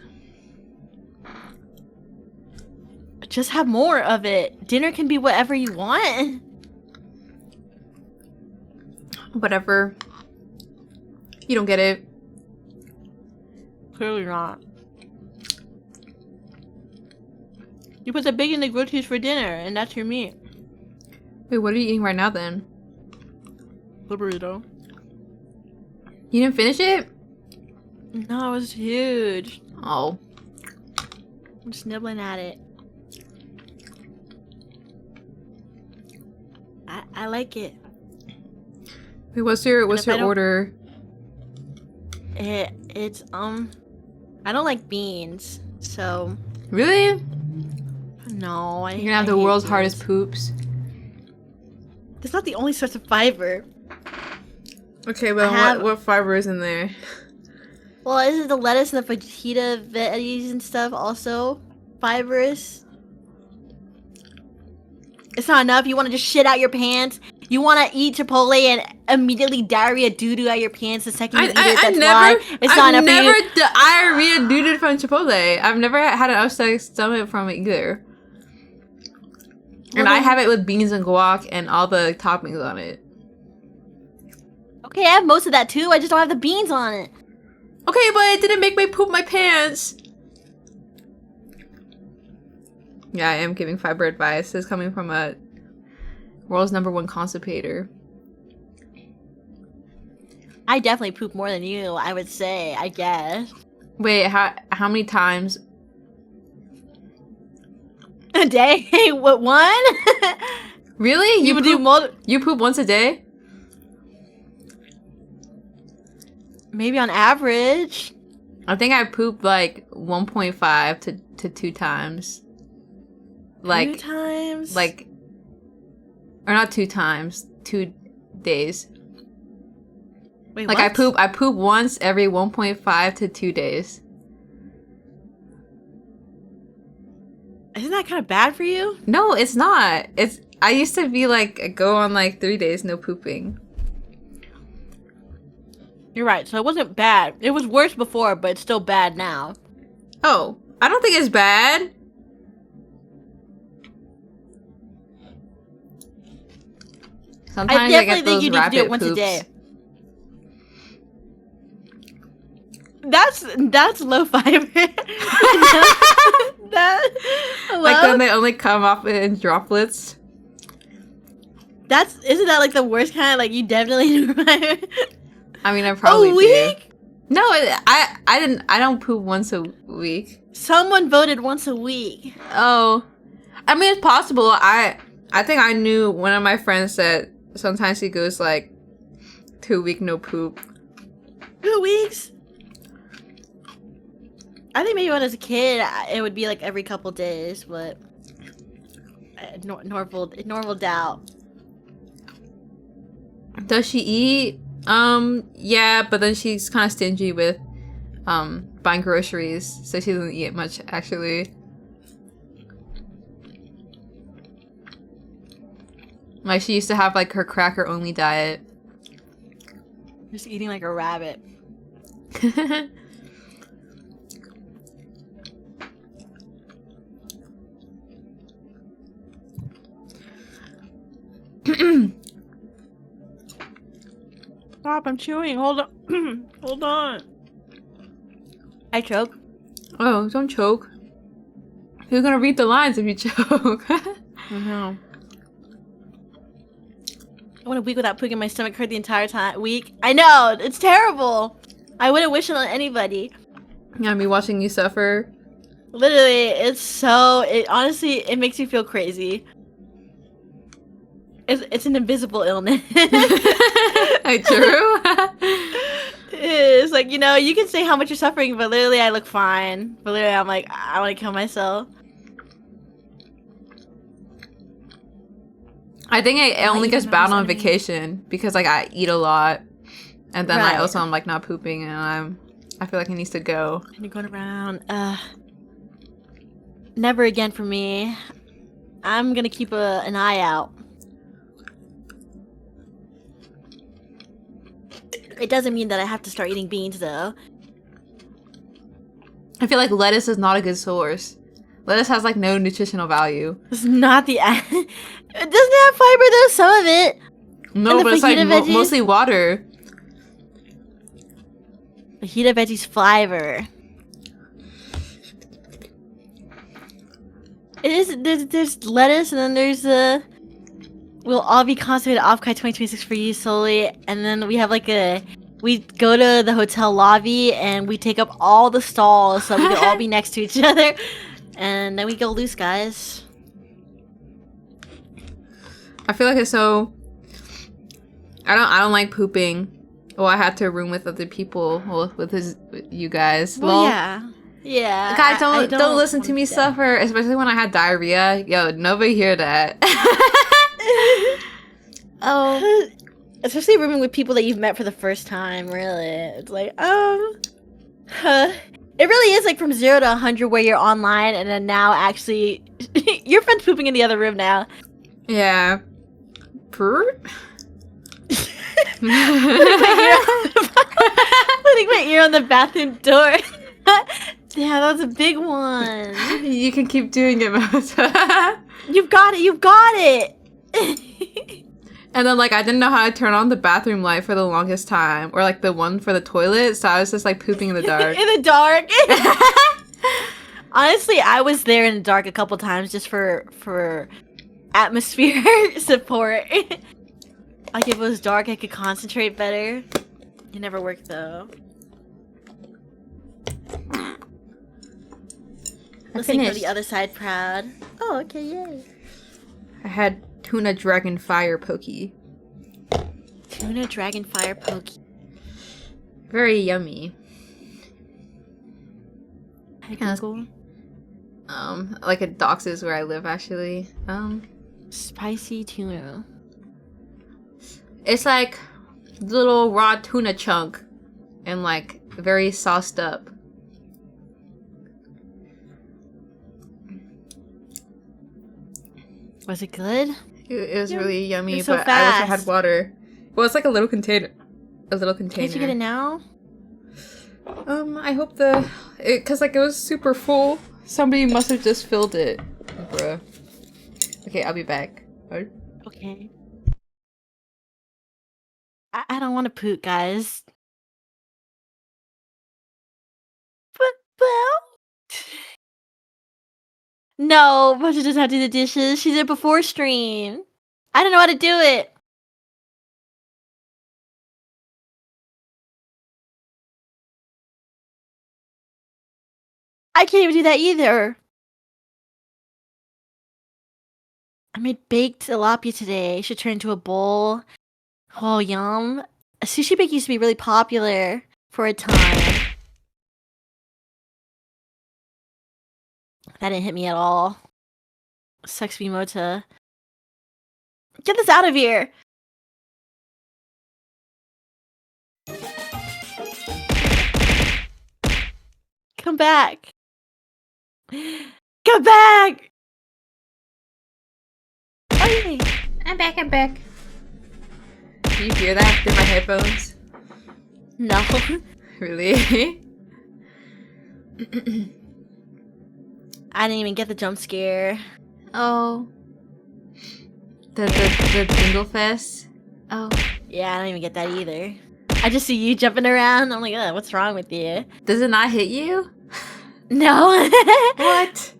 Just have more of it. Dinner can be whatever you want. Whatever. You don't get it. Clearly not. You put the bacon in the grilled cheese for dinner, and that's your meat. Wait, what are you eating right now then? The burrito. You didn't finish it? No, it was huge. Oh. I'm just nibbling at it. I like it. Wait, what's your order? It's I don't like beans, so Really? no. You're gonna have the world's hardest poops. That's not the only source of fiber. Okay, well, what fiber is in there? Well, isn't the lettuce and the fajita veggies and stuff also fibrous? It's not enough. You want to just shit out your pants. You want to eat Chipotle and immediately diarrhea doo-doo out your pants the second you eat it. That's why it's not enough for you. I've never diarrhea doo-doo from Chipotle. I've never had an upset stomach from it either. And I have it with beans and guac and all the toppings on it. Okay, I have most of that too. I just don't have the beans on it. Okay, but it didn't make me poop my pants. Yeah, I am giving fiber advice. This is coming from a world's #1 constipator. I definitely poop more than you, I would say, I guess. Wait, how many times? A day? What, one? Really? You poop once a day? Maybe on average. I think I poop like 1.5 to 2 times. Like 2 times? Like, or not 2 times, 2 days. Wait, like what? I poop once every 1.5 to 2 days. Isn't that kind of bad for you? No, it's not. I used to be like go on like 3 days no pooping. You're right. So it wasn't bad. It was worse before, but it's still bad now. Oh, I don't think it's bad. Sometimes I get those rapid do it once poops. a day. That's low fiber. Like when they only come off in droplets. Isn't that like the worst kind? Like you definitely. I mean, I probably a week? do. No, I don't poop once a week. Someone voted once a week. Oh, I mean, it's possible. I think I knew one of my friends said sometimes he goes like 2 week no poop. 2 weeks? I think maybe when I was a kid, it would be like every couple days, but normal doubt. Does she eat? Yeah, but then she's kind of stingy with buying groceries, so she doesn't eat much actually. Like she used to have like her cracker only diet. Just eating like a rabbit. Stop, I'm chewing. Hold on. Hold on. I choke. Oh, don't choke. Who's gonna read the lines if you choke? I know. I went a week without pooping. My stomach hurt the entire week. I know! It's terrible! I wouldn't wish it on anybody. Yeah, me watching you suffer. Literally, it's so... honestly, it makes me feel crazy. It's an invisible illness. True. It's like, you know, you can say how much you're suffering, but literally I look fine. But literally I'm like, I want to kill myself. I think it only gets bad on vacation because like I eat a lot, and then I'm like not pooping, and I feel like it needs to go. And you're going around. Never again for me. I'm gonna keep an eye out. It doesn't mean that I have to start eating beans, though. I feel like lettuce is not a good source. Lettuce has like no nutritional value. It's not the... It doesn't have fiber, though, some of it. No, And the but it's like fajita veggies? mostly water. Fajita veggies fiber. It is... There's lettuce, and then there's we'll all be constipated off Kai 2026 for you solely, and then we have like a... We go to the hotel lobby, and we take up all the stalls so we can all be next to each other. And then we go loose, guys. I feel like it's so... I don't like pooping. Well, I had to room with other people, with you guys. Well, Lol. yeah. Guys, I don't listen to want me that. suffer, especially when I had diarrhea. Yo, nobody hear that. Oh. Especially rooming with people that you've met for the first time, really. It's like, it really is like from 0 to 100 where you're online and then now actually your friend's pooping in the other room now. Yeah. Purr? Putting my ear on the bathroom door. Yeah, that was a big one. You can keep doing it, Mota. You've got it. And then, like, I didn't know how to turn on the bathroom light for the longest time. Or, like, the one for the toilet. So I was just, like, pooping in the dark. In the dark. Honestly, I was there in the dark a couple times just for atmosphere support. Like, if it was dark, I could concentrate better. It never worked, though. Listening for finished. the other side proud. Oh, okay, yay. I had tuna dragon fire pokey. Tuna dragon fire poke. Very yummy. Hi, Yeah. Google. Like at Dox's where I live, actually. Spicy tuna. It's like little raw tuna chunk and like very sauced up. Was it good? It was really yummy, You're so but I wish I had fast. water. Well, it's like a little container. A little container. Can't you get it now? I hope cause like it was super full. Somebody must have just filled it. Bruh. Okay, I'll be back. Alright. Okay. I don't want to poot, guys. Well. No, Buncha doesn't have to do the dishes. She did it before stream. I don't know how to do it. I can't even do that either. I made baked tilapia today. Should turn into a bowl. Oh, yum. Sushi bake used to be really popular for a time. That didn't hit me at all. Sucks me, Mota. Get this out of here! Come back! Come back! Okay. I'm back. Do you hear that through my headphones? No. Really? I didn't even get the jump scare. Oh. The Dingle Fest? Oh. Yeah, I don't even get that either. I just see you jumping around. I'm like, ugh, what's wrong with you? Does it not hit you? No. What?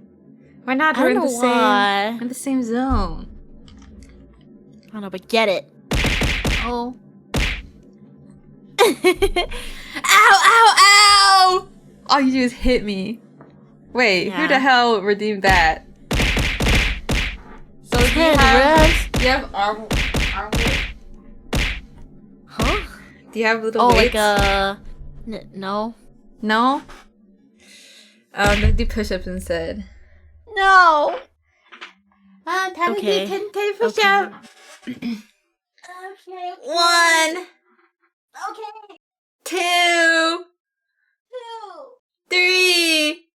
We're not I don't in the know why. same in the same zone. I don't know, but get it. Oh. Ow! All you do is hit me. Wait, who Yeah. the hell redeemed that? So do you Ten have, reps. do you have arm weight? Huh? Do you have little Oh, weights? like no. No? Then do push-ups instead. No. Time Okay. to do 10 Okay. push-up. Okay. 1, Okay. 2, 3,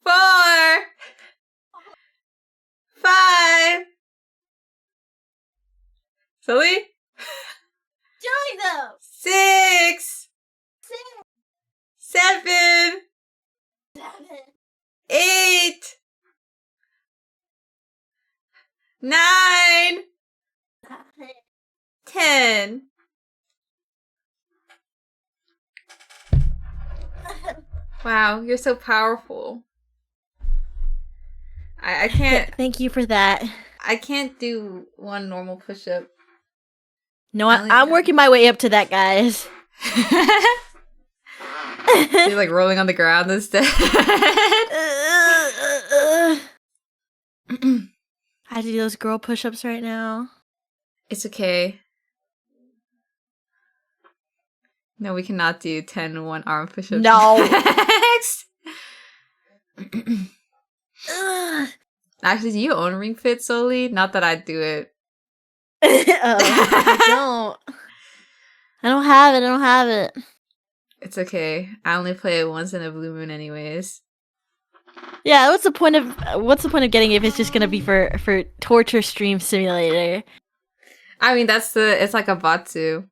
4, 5. Silly? Doing them. 6, 7, 8, 9, 10. Wow, you're so powerful. I can't Thank you for that. I can't do one normal push-up. No, I only I'm got- working my way up to that, guys. You're like rolling on the ground instead. I have to do those girl push-ups right now. It's okay. No, we cannot do 10 one-arm push-ups. No. Next! Ugh. Actually, do you own Ring Fit solely? Not that I'd do it. I don't. I don't have it. It's okay. I only play it once in a blue moon anyways. Yeah, what's the point of getting it if it's just gonna be for torture stream simulator? I mean, it's like a Batsu.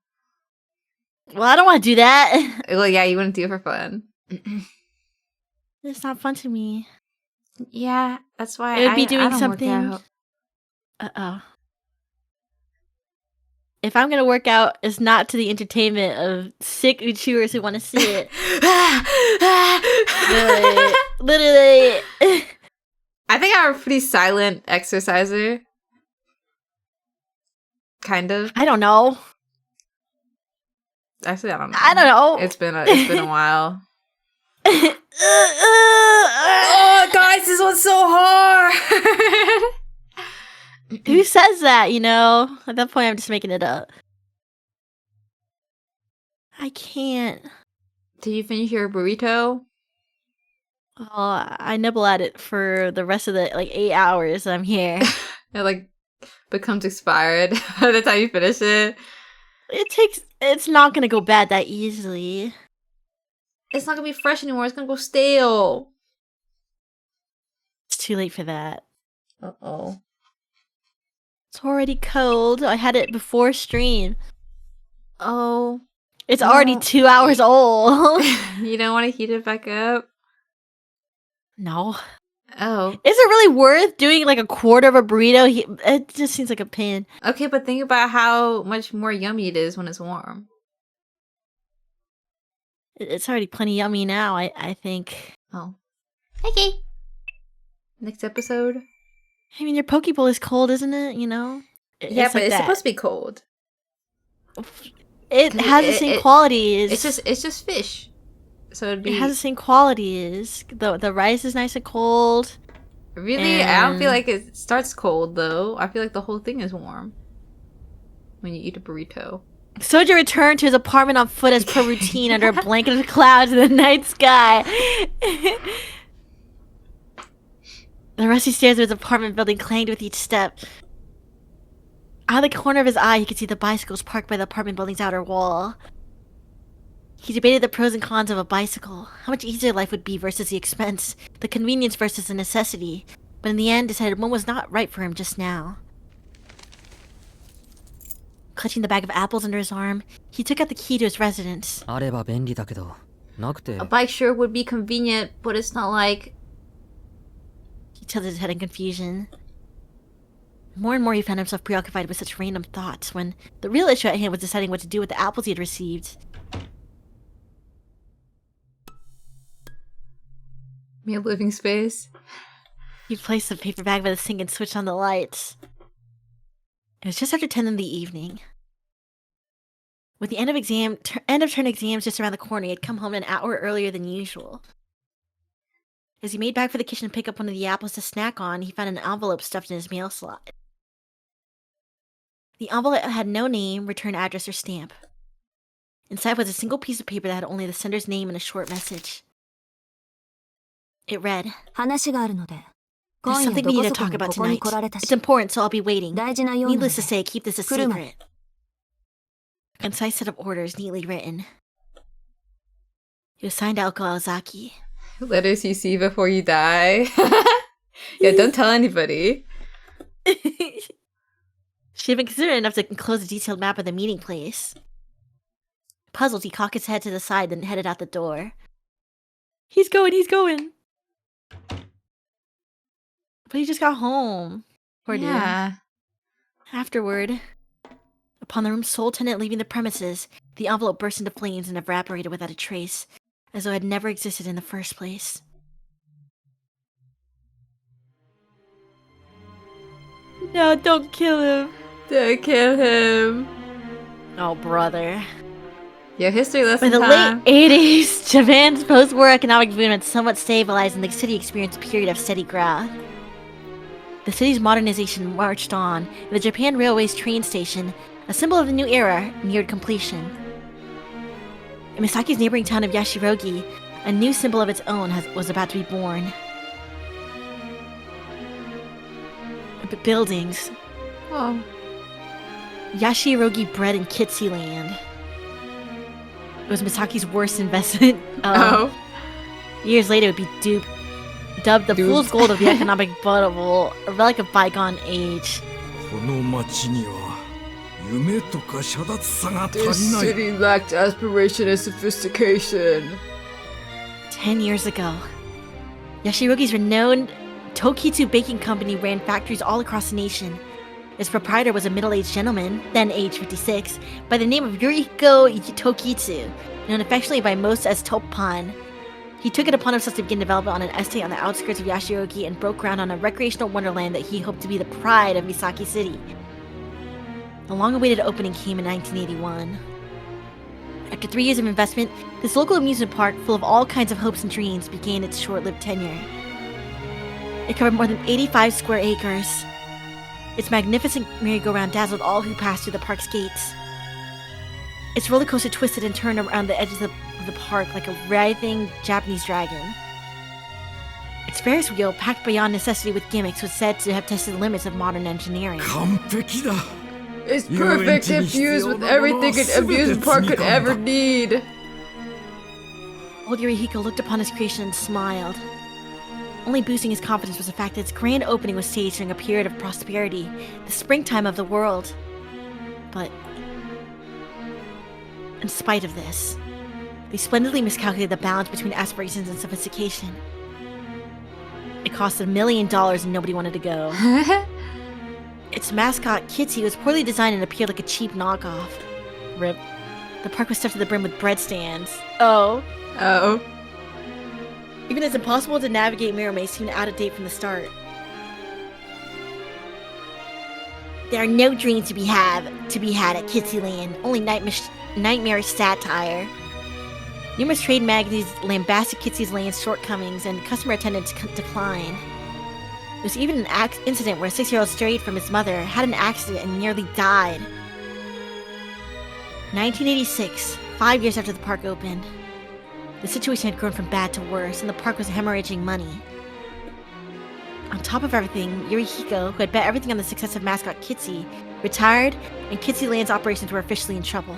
Well, I don't want to do that. Well, yeah, you wouldn't do it for fun. It's not fun to me. Yeah, that's why It would be I doing don't something. work out. If I'm gonna work out, it's not to the entertainment of sick Uchers who want to see it. Literally. I think I'm a pretty silent exerciser. Kind of. I don't know. Actually, I don't know. I don't know. It's been a while. Oh, guys, this one's so hard. Who says that? You know, at that point, I'm just making it up. I can't. Did you finish your burrito? Oh, I nibble at it for the rest of the 8 hours I'm here. It like becomes expired by the time you finish it. It's not gonna go bad that easily. It's not gonna be fresh anymore. It's gonna go stale. It's too late for that. Uh-oh. It's already cold. I had it before stream. Oh. It's already 2 hours old. You don't want to heat it back up? No. Oh. Is it really worth doing like a quarter of a burrito? It just seems like a pain. Okay, but think about how much more yummy it is when it's warm. It's already plenty yummy now, I think. Oh. Okay. Next episode. I mean, your poke bowl is cold, isn't it? You know? Yeah, It's but like it's that. supposed to be cold. It 'Cause has the same qualities. It's just fish. So it'd be It has the same qualities. The rice is nice and cold. really. I don't feel and- like it starts cold though. I feel like the whole thing is warm when you eat a burrito. Soja returned to his apartment on foot as per routine under a blanket of clouds in the night sky. The rusty stairs of his apartment building clanged with each step. Out of the corner of his eye, he could see the bicycles parked by the apartment building's outer wall. He debated the pros and cons of a bicycle, how much easier life would be versus the expense, the convenience versus the necessity, but in the end decided one was not right for him just now. Clutching the bag of apples under his arm, he took out the key to his residence. あれば便利だけど、なくて A bike sure would be convenient, but it's not like. He tilted his head in confusion. More and more he found himself preoccupied with such random thoughts when the real issue at hand was deciding what to do with the apples he had received. Me a living space. He placed the paper bag by the sink and switched on the lights. It was just after 10 in the evening. With the end of term exams just around the corner, he had come home an hour earlier than usual. As he made back for the kitchen to pick up one of the apples to snack on, he found an envelope stuffed in his mail slot. The envelope had no name, return address, or stamp. Inside was a single piece of paper that had only the sender's name and a short message. It read, 話があるので "There's 今夜 something ど we こ need そ to こ talk に about ここに tonight. 来られた It's し important, so I'll be waiting. 大事な用なので Needless to say, keep this a 来るまで secret." A concise set of orders neatly written. It was signed Aoko Aozaki. Letters you see before you die. Yeah, don't tell anybody. She had been considerate enough to enclose a detailed map of the meeting place. puzzled, he cocked his head to the side and headed out the door. He's going! But he just got home. Poor dude. Yeah. Afterward, upon the room's sole tenant leaving the premises, the envelope burst into flames and evaporated without a trace, as though it had never existed in the first place. No, don't kill him. Don't kill him. Oh, brother. Yo, history lesson By the time. late 80s, Japan's post-war economic boom had somewhat stabilized and the city experienced a period of steady growth. The city's modernization marched on, and the Japan Railway's train station, a symbol of the new era, neared completion. In Misaki's neighboring town of Yashirogi, a new symbol of its own was about to be born. Buildings. Oh. Yashirogi Bread and Kitsy Land. It was Misaki's worst investment. Oh. Years later, it would be dubbed the fool's gold of the economic bubble, a relic of bygone age. This city lacked aspiration and sophistication. 10 years ago, Yashirogi's renowned Tokitsu Baking Company ran factories all across the nation. Its proprietor was a middle-aged gentleman, then age 56, by the name of Yuriko Tokitsu, known affectionately by most as Toppan. He took it upon himself to begin development on an estate on the outskirts of Yashirogi and broke ground on a recreational wonderland that he hoped to be the pride of Misaki City. The long-awaited opening came in 1981. After 3 years of investment, this local amusement park, full of all kinds of hopes and dreams, began its short-lived tenure. It covered more than 85 square acres. Its magnificent merry-go-round dazzled all who passed through the park's gates. Its roller coaster twisted and turned around the edges of the park like a writhing Japanese dragon. Its Ferris wheel, packed beyond necessity with gimmicks, was said to have tested the limits of modern engineering. It's perfect if used with everything an amusement park could ever need. Old Yurihiko looked upon his creation and smiled. Only boosting his confidence was the fact that its grand opening was staged during a period of prosperity, the springtime of the world. But in spite of this, they splendidly miscalculated the balance between aspirations and sophistication. It cost $1 million and nobody wanted to go. Its mascot, Kitty, was poorly designed and appeared like a cheap knockoff. Rip. The park was stuffed to the brim with bread stands. Oh. Even its impossible to navigate mirror maze seemed out of date from the start. There are no dreams to be had at Kitsyland, only nightmarish satire. Numerous trade magazines lambasted Kitsy's land's shortcomings and customer attendance decline. There was even an incident where a 6-year-old strayed from his mother, had an accident, and nearly died. 1986, 5 years after the park opened. The situation had grown from bad to worse, and the park was hemorrhaging money. On top of everything, Yurihiko, who had bet everything on the success of mascot Kitsy, retired, and Kitsyland's operations were officially in trouble.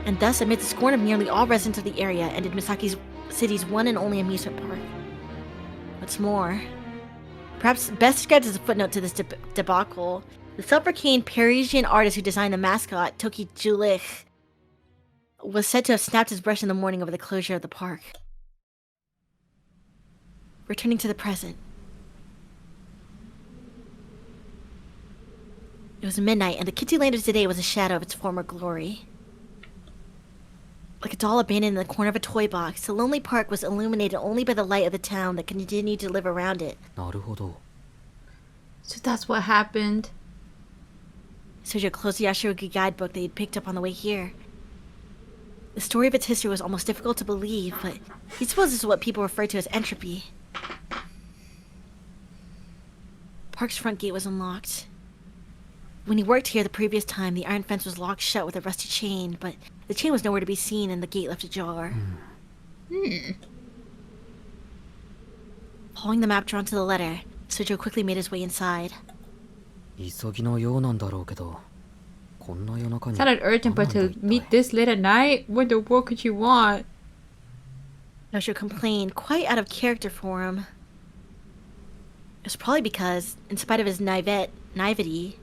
And thus, amid the scorn of nearly all residents of the area, ended Misaki City's one and only amusement park. What's more, perhaps best described as a footnote to this debacle, the self-proclaimed Parisian artist who designed the mascot, Toki Julich, was said to have snapped his brush in the morning over the closure of the park. Returning to the present. It was midnight, and the Kittyland of today was a shadow of its former glory. Like a doll abandoned in the corner of a toy box, the lonely park was illuminated only by the light of the town that continued to live around it. So that's what happened. Sergio closed the Yashirogi guidebook that he'd picked up on the way here. The story of its history was almost difficult to believe, but he supposed this is what people refer to as entropy. Park's front gate was unlocked. When he worked here the previous time, the iron fence was locked shut with a rusty chain, but the chain was nowhere to be seen and the gate left ajar. Following the map drawn to the letter, Sergio quickly made his way inside. Sounded urgent, but to meet this late at night? What the world could you want? Sergio complained, quite out of character for him. It was probably because, in spite of his naivety,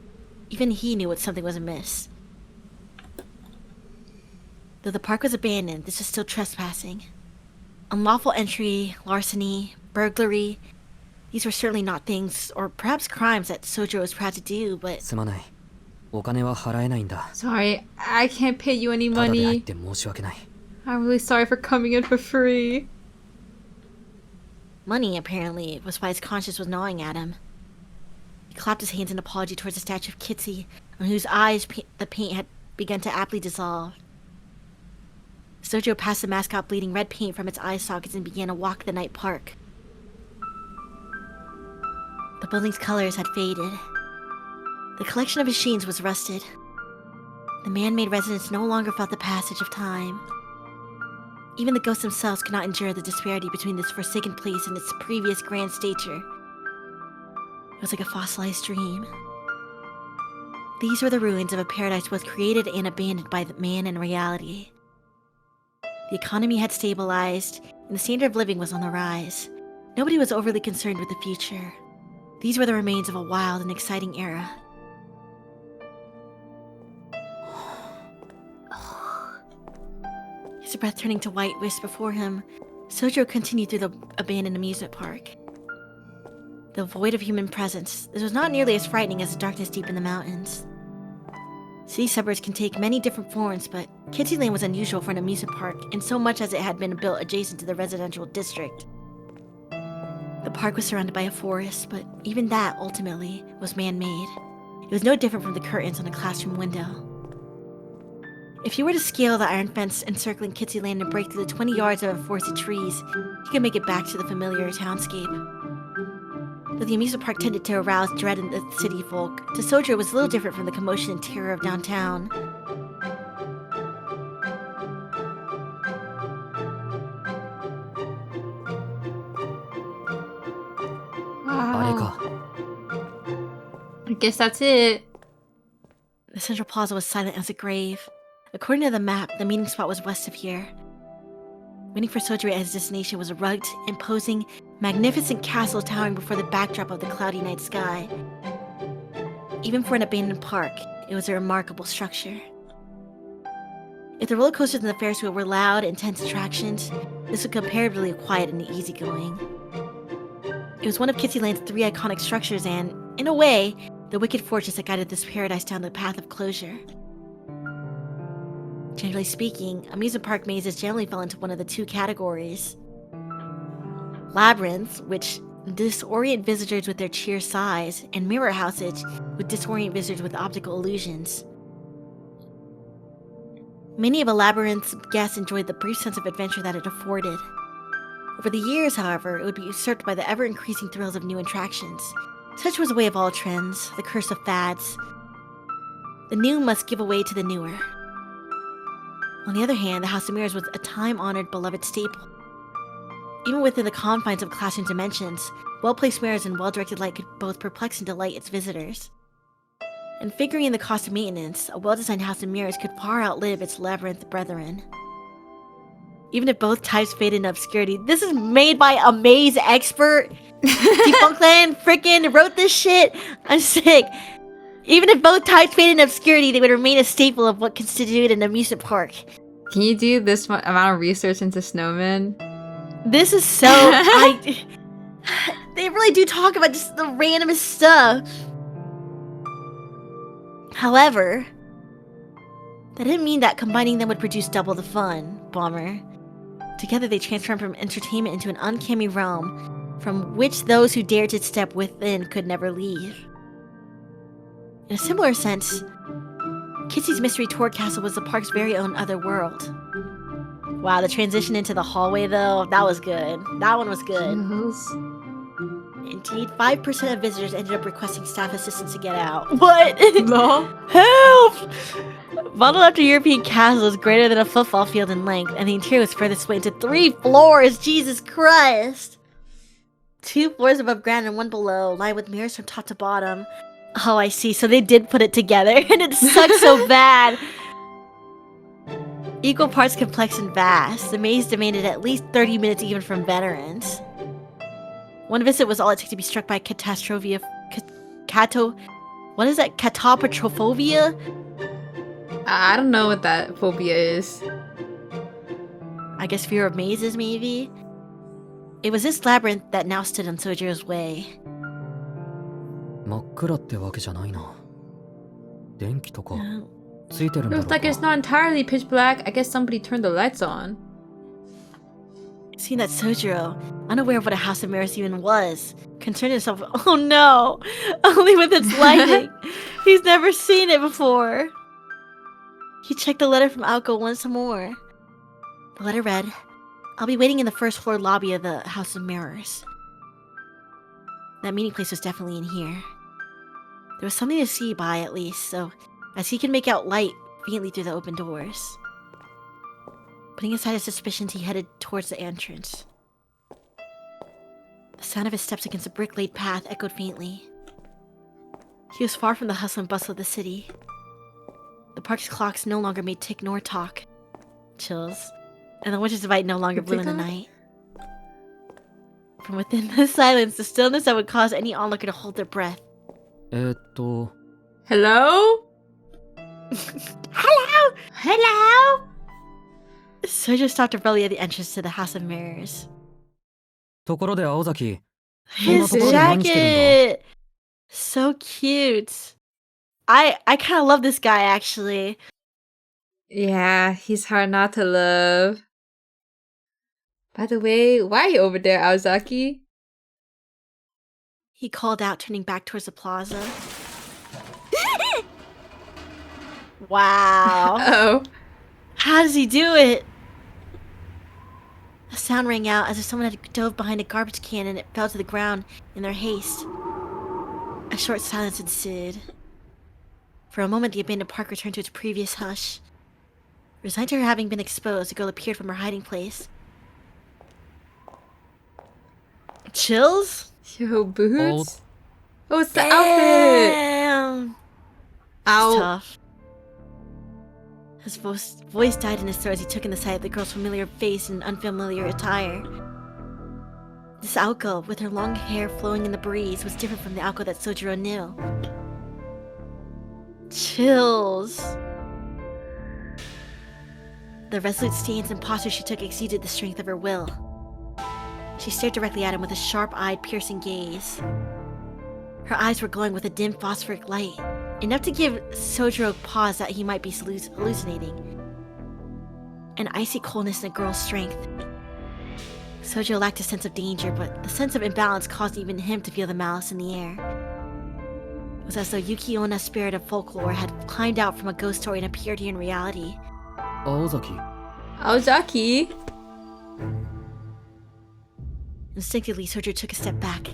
even he knew what something was amiss. Though the park was abandoned, this was still trespassing. Unlawful entry, larceny, burglary. These were certainly not things, or perhaps crimes that Sojo was proud to do, but すまない。お金は払えないんだ。 Sorry, I can't pay you any ただで入っ money. て申し訳ない。 I'm really sorry for coming in for free. money, apparently, was why his conscience was gnawing at him. He clapped his hands in apology towards the statue of Kitsy, on whose eyes the paint had begun to aptly dissolve. Sojo passed the mascot bleeding red paint from its eye sockets and began to walk the night park. The building's colors had faded. The collection of machines was rusted. The man-made residents no longer felt the passage of time. Even the ghosts themselves could not endure the disparity between this forsaken place and its previous grand stature. It was like a fossilized dream. These were the ruins of a paradise both created and abandoned by the man in reality. The economy had stabilized, and the standard of living was on the rise. Nobody was overly concerned with the future. These were the remains of a wild and exciting era. His breath turning to white wisp before him, Sojo continued through the abandoned amusement park. The void of human presence, this was not nearly as frightening as the darkness deep in the mountains. City suburbs can take many different forms, but Kitsy Lane was unusual for an amusement park, in so much as it had been built adjacent to the residential district. The park was surrounded by a forest, but even that, ultimately, was man-made. It was no different from the curtains on a classroom window. If you were to scale the iron fence encircling Kitsy Lane and break through the 20 yards of forested trees, you could make it back to the familiar townscape. Though the amusement park tended to arouse dread in the city folk, to Sojo it was a little different from the commotion and terror of downtown. Wow. I guess that's it. The central plaza was silent as a grave. According to the map, the meeting spot was west of here. Waiting for Sojo at his destination was a rugged, imposing, magnificent castle towering before the backdrop of the cloudy night sky. Even for an abandoned park, it was a remarkable structure. If the roller coasters and the Ferris wheel were loud, intense attractions, this was comparatively quiet and easygoing. It was one of Kitsy Lane's 3 iconic structures and, in a way, the wicked fortress that guided this paradise down the path of closure. Generally speaking, amusement park mazes generally fell into one of the 2 categories. Labyrinths, which disorient visitors with their sheer size, and mirror houses, which disorient visitors with optical illusions. Many of a labyrinth's guests enjoyed the brief sense of adventure that it afforded. Over the years, however, it would be usurped by the ever-increasing thrills of new attractions. Such was the way of all trends, the curse of fads. The new must give way to the newer. On the other hand, the House of Mirrors was a time-honored, beloved staple. Even within the confines of classroom dimensions, well-placed mirrors and well-directed light could both perplex and delight its visitors. And figuring in the cost of maintenance, a well-designed House of Mirrors could far outlive its labyrinth brethren. Even if both types fade into obscurity, this is made by a maze expert. Defunctland frickin' wrote this shit. I'm sick. Even if both types fade into obscurity, they would remain a staple of what constituted an amusement park. Can you do this amount of research into snowmen? This is so... they really do talk about just the randomest stuff. However, that didn't mean that combining them would produce double the fun. Bummer. Together they transformed from entertainment into an uncanny realm from which those who dared to step within could never leave. In a similar sense, Kitsy's Mystery Tour Castle was the park's very own other world. Wow, the transition into the hallway though, that was good. That one was good. Indeed, 5% of visitors ended up requesting staff assistance to get out. What? No. Help! Modeled after European castles greater than a football field in length, and the interior was further split into 3 floors. Jesus Christ! 2 floors above ground and 1 below, lined with mirrors from top to bottom. Oh, I see. So they did put it together, and it sucks so bad. Equal parts complex and vast, the maze demanded at least 30 minutes even from veterans. One visit was all it took to be struck by catastrophia. What is that? Catapatrophobia? I don't know what that phobia is. I guess fear of mazes, maybe? It was this labyrinth that now stood in Sojiro's way. 真っ暗ってわけじゃないな。電気とか No. ついてるんだろ Looks う like it's か。 not entirely pitch black. I guess somebody turned the lights on. Seeing that Sojiro, unaware of what a House of Mirrors even was, concerned himself, oh no, only with its lighting. He's never seen it before. He checked the letter from Aoko once more. The letter read, I'll be waiting in the first floor lobby of the House of Mirrors. That meeting place was definitely in here. There was something to see by, at least, so as he could make out light faintly through the open doors. Putting aside his suspicions, he headed towards the entrance. The sound of his steps against the brick-laid path echoed faintly. He was far from the hustle and bustle of the city. The park's clocks no longer made tick nor talk. Chills. And the witch's light no longer blew in the night. From within the silence, the stillness that would cause any onlooker to hold their breath. Hello? Hello? Hello? Sojo stopped abruptly at the entrance to the House of Mirrors. ところで青崎、 His こんなところで何してるんだ？ jacket! So cute. I kind of love this guy, actually. Yeah, he's hard not to love. By the way, why are you over there, Aozaki? He called out, turning back towards the plaza. Wow. Uh-oh. How does he do it? A sound rang out as if someone had dove behind a garbage can and it fell to the ground in their haste. A short silence ensued. For a moment, the abandoned park returned to its previous hush. Resigned to her having been exposed, the girl appeared from her hiding place. Chills? Yo, boots. Oh, it's the outfit. Damn. It's Ow. tough. His voice died in his throat as he took in the sight of the girl's familiar face and unfamiliar attire. This Aoko, with her long hair flowing in the breeze, was different from the Aoko that Sojiro knew. Chills. The resolute stance and posture she took exceeded the strength of her will. She stared directly at him with a sharp-eyed, piercing gaze. Her eyes were glowing with a dim phosphoric light, enough to give Sojiro pause that he might be hallucinating. An icy coldness in a girl's strength. Sojiro lacked a sense of danger, but the sense of imbalance caused even him to feel the malice in the air. It was as though Yuki Ona's spirit of folklore had climbed out from a ghost story and appeared here in reality. 青崎、 Aozaki. Instinctively, Sojiro took a step back.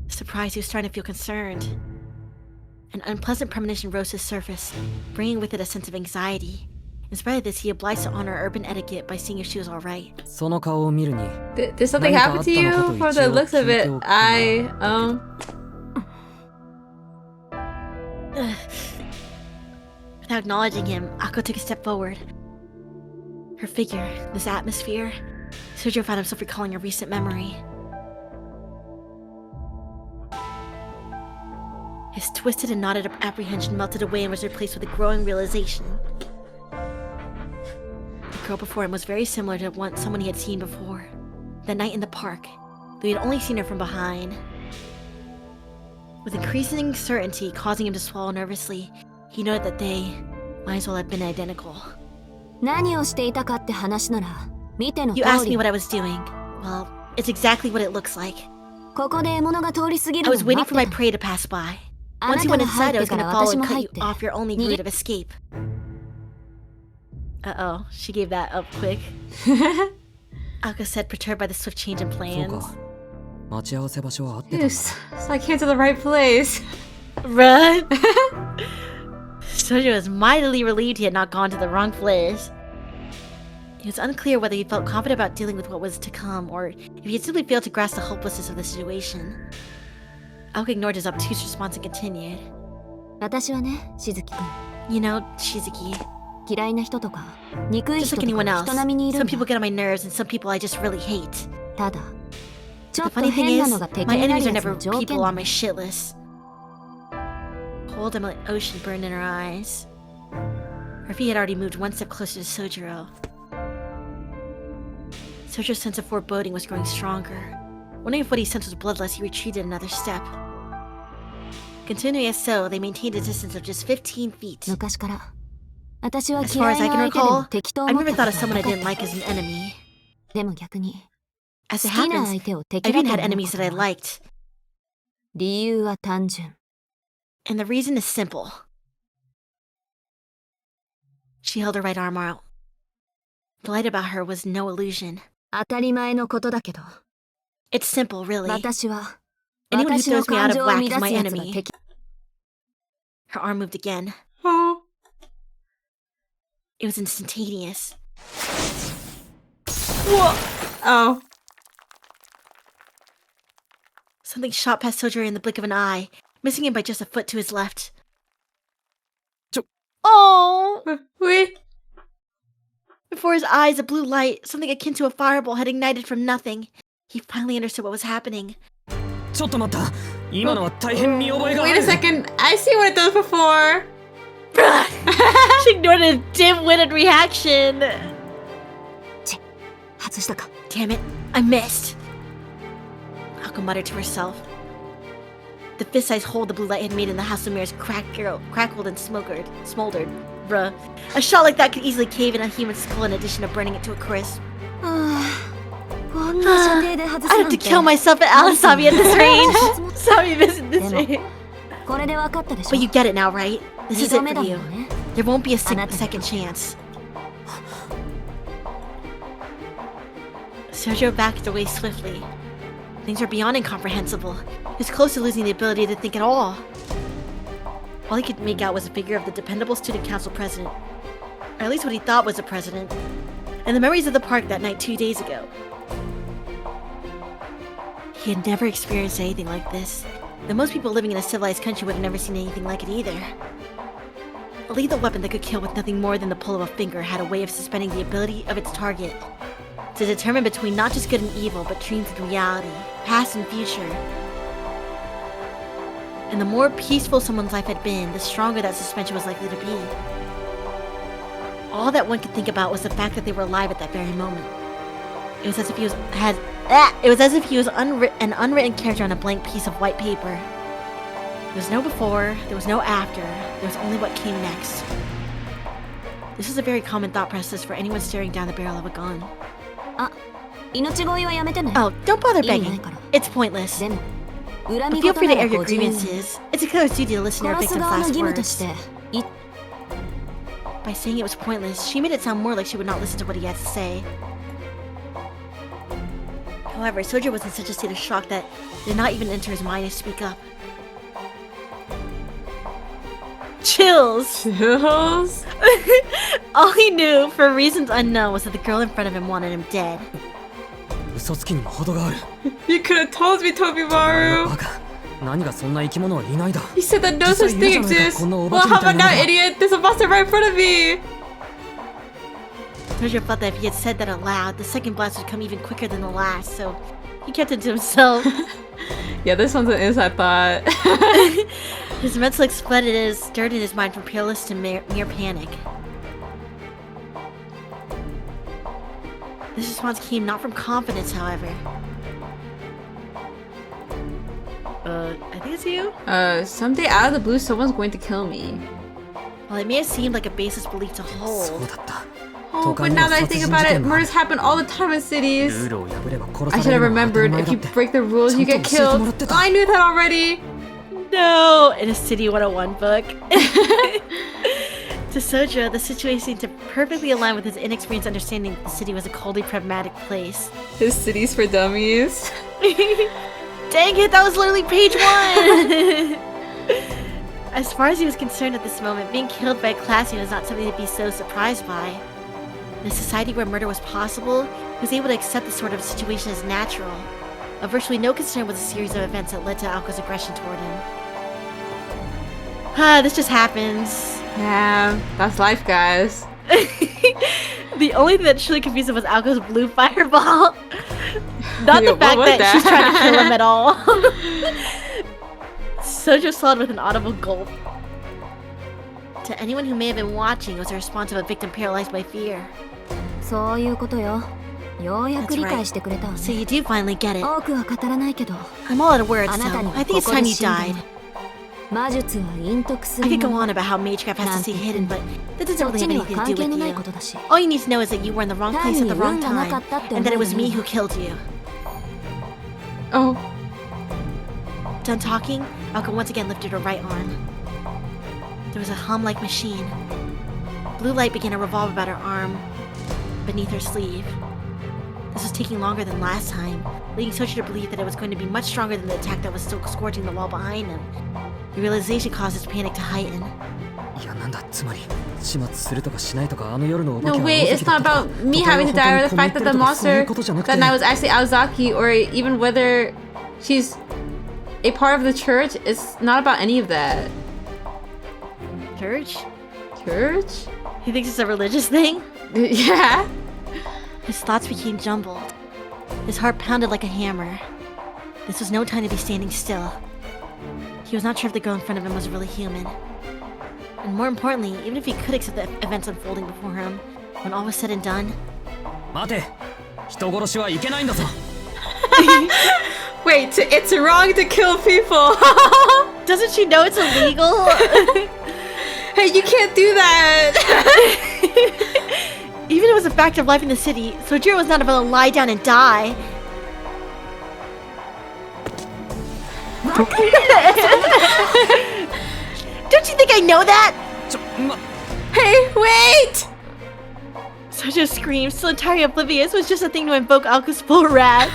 Surprised, he was starting to feel concerned. An unpleasant premonition rose to the surface, bringing with it a sense of anxiety. In spite of this, he obliged to honor urban etiquette by seeing if she was alright. その顔を見るに、 Did something happen to you? For the looks of it, Without acknowledging him, Ako took a step forward. Her figure, this atmosphere, Sojiro found himself recalling a recent memory. His twisted and knotted apprehension melted away and was replaced with a growing realization. The girl before him was very similar to someone he had seen before. That night in the park, though he had only seen her from behind. With increasing certainty causing him to swallow nervously, he noted that they might as well have been identical. 何をしていたかって話なら見ての通 You asked me り what I was doing. Well, it's exactly what it looks like. ここで獲物が通り過ぎ I るの was を waiting 待っ for my てた prey to pass by. あな Once た he が went 入 inside, っ I て was か gonna ら follow 私 and も cut 入っ you て off your only 逃げ route of escape. Uh-oh, she gave that up quick. Alka said, perturbed by the swift change in そう plans. か。待ち合わせ場所は合ってたんだ。 Yes, so I came to the right place. Run! Sojo was mightily relieved he had not gone to the wrong place. It was unclear whether he felt confident about dealing with what was to come, or if he had simply failed to grasp the hopelessness of the situation. Aoka ignored his obtuse response and continued. 私はね、しずきくん You know, Shizuki, 嫌いな人とか憎い just 人 like と anyone か else, 人並みにいる some んだ people get on my nerves and some people I just really hate. ただちょ The っと funny thing 変な is, のが敵 my になる enemies are やつ never の条件 people だ on my shit list. Cold and like ocean burned in her eyes. Her feet had already moved one step closer to Sojiro. Sojo's sense of foreboding was growing stronger. Wondering if what he sensed was bloodlust, he retreated another step. Continuing as so, they maintained a distance of just 15 feet. 昔から私は As far 嫌 as い I な can 相手でも recall, 敵と I've 思っ never た thought こ of とは someone な I かっ didn't た like as an enemy. でも逆に As 好 it きな happens, 相手を I 敵だ even と had 思う enemies こ that I とは liked. 理由は単純 And the reason is simple. She held her right arm out. The light about her was no illusion. 当たり前のことだけど It's simple, really. 私は Anyone who 私の throws me out 感 of 情を whack 乱 is す my やつが enemy. 敵 Her arm moved again. Oh. It was instantaneous. Oh. Something shot past Sojourner in the blink of an eye, missing him by just a foot to his left. Oh! Wait. Before his eyes, a blue light, something akin to a fireball, had ignited from nothing. He finally understood what was happening. ちょっと待った。今のは大変見覚えがあ Wait る。 a second. I see what it does before. Bruh! She ignored a dim-witted reaction. 外したか Damn it, I missed. Akko muttered to herself. The fist-sized hole the blue light had made in the house of mirrors crackled and smoldered. Bruh. A shot like that could easily cave in a human skull in addition to burning it to a crisp. こんな射程で外す I な have ん to て kill myself at Alisabi at this range. Sabi missed this でも range. これで分かったでしょ But you get it now, right? This is 2 it 度目 for だも you. んね There won't be a Another. second chance. Sergio backed away swiftly. Things were beyond incomprehensible. He was close to losing the ability to think at all. All he could make out was a figure of the dependable student council president. Or at least what he thought was a president. And the memories of the park that night 2 days ago. He had never experienced anything like this. And most people living in a civilized country would have never seen anything like it either. A lethal weapon that could kill with nothing more than the pull of a finger had a way of suspending the ability of its target to determine between not just good and evil, but dreams and reality, past and future. And the more peaceful someone's life had been, the stronger that suspension was likely to be. All that one could think about was the fact that they were alive at that very moment. It was as if he was an unwritten character on a blank piece of white paper. There was no before, there was no after, there was only what came next. This is a very common thought process for anyone staring down the barrel of a gun. あ、命乞いはやめてね Oh, don't bother 意味ない begging. から It's pointless. でも恨 But み feel 事 free な to ら air your ご自由に grievances. It's a killer's duty to listen to our 殺す victim's 側の last 義務とし words. てい By saying it was pointless, she made it sound more like she would not listen to what he had to say. However, Sojo was in such a state of shock that it did not even enter his mind to speak up. Chills! Chills? All he knew, for reasons unknown, was that the girl in front of him wanted him dead. 嘘つきにも程がある。 You could have told me, Tobimaru. バカ。何がそんな生き物はいないだ。 You said that no such thing exists. Well, how about now, idiot? There's a monster right in front of me. Sojo felt that if he had said that aloud, the second blast would come even quicker than the last, so he kept it to himself. Yeah, this one's an inside thought. His mental expletives stirred in his mind from peerless to mere panic. This response came not from confidence, however. I think it's you? Someday out of the blue, someone's going to kill me. Well, it may have seemed like a baseless belief to そう hold. だった。 Oh, but now that I think about it, murders happen all the time in cities. ルールを破れば殺 I さ should れ have るのは当たり remembered, 前 if だ you って。 break the rules, you get ちゃんと教えて killed. もらってた。 I knew that already. No! In a City 101 book. To Sojo, the situation seemed to perfectly align with his inexperienced understanding that the city was a coldly pragmatic place. His city's for dummies. Dang it, that was literally page 1! As far as he was concerned at this moment, being killed by a classmate was not something to be so surprised by. In a society where murder was possible, he was able to accept this sort of situation as natural. Of virtually no concern was a series of events that led to Aoko's aggression toward him. This just happens. Yeah, that's life, guys. The only thing that truly confused him was Aoko's blue fireball. Not Yo, the fact what was that she's that? trying to kill him at all. Sojo swallowed with an audible gulp. To anyone who may have been watching, it was a response of a victim paralyzed by fear. そういうことよようやく理解してくれたわ So ね you do finally get it. 多くは語らないけど I'm all out of words, あなたに so は I think it's ここ time で you 死んだ died. 魔術は隠匿す I る could も go の on about how Magecraft has to stay hidden, but that doesn't そっ really ち have には anything to 関 do 係 with のない you. ことだし All you need to know is that you were in the wrong 単 place に at the 運 wrong がなか time, ったって and that it 思え was ばい me い who killed you. Oh. Done talking, Alka once again lifted her right arm. There was a hum like machine. Blue light began to revolve about her arm, beneath her sleeve. This was taking longer than last time, leading Sochi to believe that it was going to be much stronger than the attack that was still scorching the wall behind him. The realization caused his panic to heighten. いやなんだつまり始末するとかしないとかあの夜のお化 No, けは wait, 大 it's 崎だ not ったとか about me having to die or the fact that the そういう monster ことじゃなくて that night was actually Aozaki or even whether she's a part of the church. It's not about any of that. Church? Church? He thinks it's a religious thing? Yeah. His thoughts became jumbled. His heart pounded like a hammer. This was no time to be standing still. He was not sure if the girl in front of him was really human. And more importantly, even if he could accept the events unfolding before him, when all was said and done, 待て人殺しはいけないんだぞ Wait, it's wrong to kill people. doesn't she know it's illegal? Hey, you can't do that. Even if it was a fact of life in the city, Sojiro was not about to lie down and die. Don't you think I know that? ちょま Hey, wait. Sojiro screamed, still entirely oblivious was just a thing to invoke Alka's full wrath.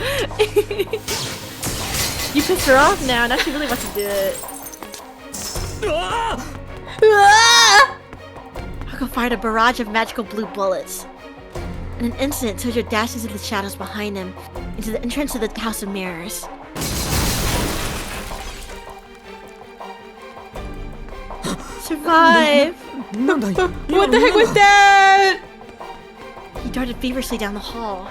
You pissed her off now, now she really wants to do it. Ah! Alka fired a barrage of magical blue bullets. In an instant, Sojiro dashed into the shadows behind him, into the entrance to the House of Mirrors. Survive! なんだい What the heck was that? He darted feverishly down the hall.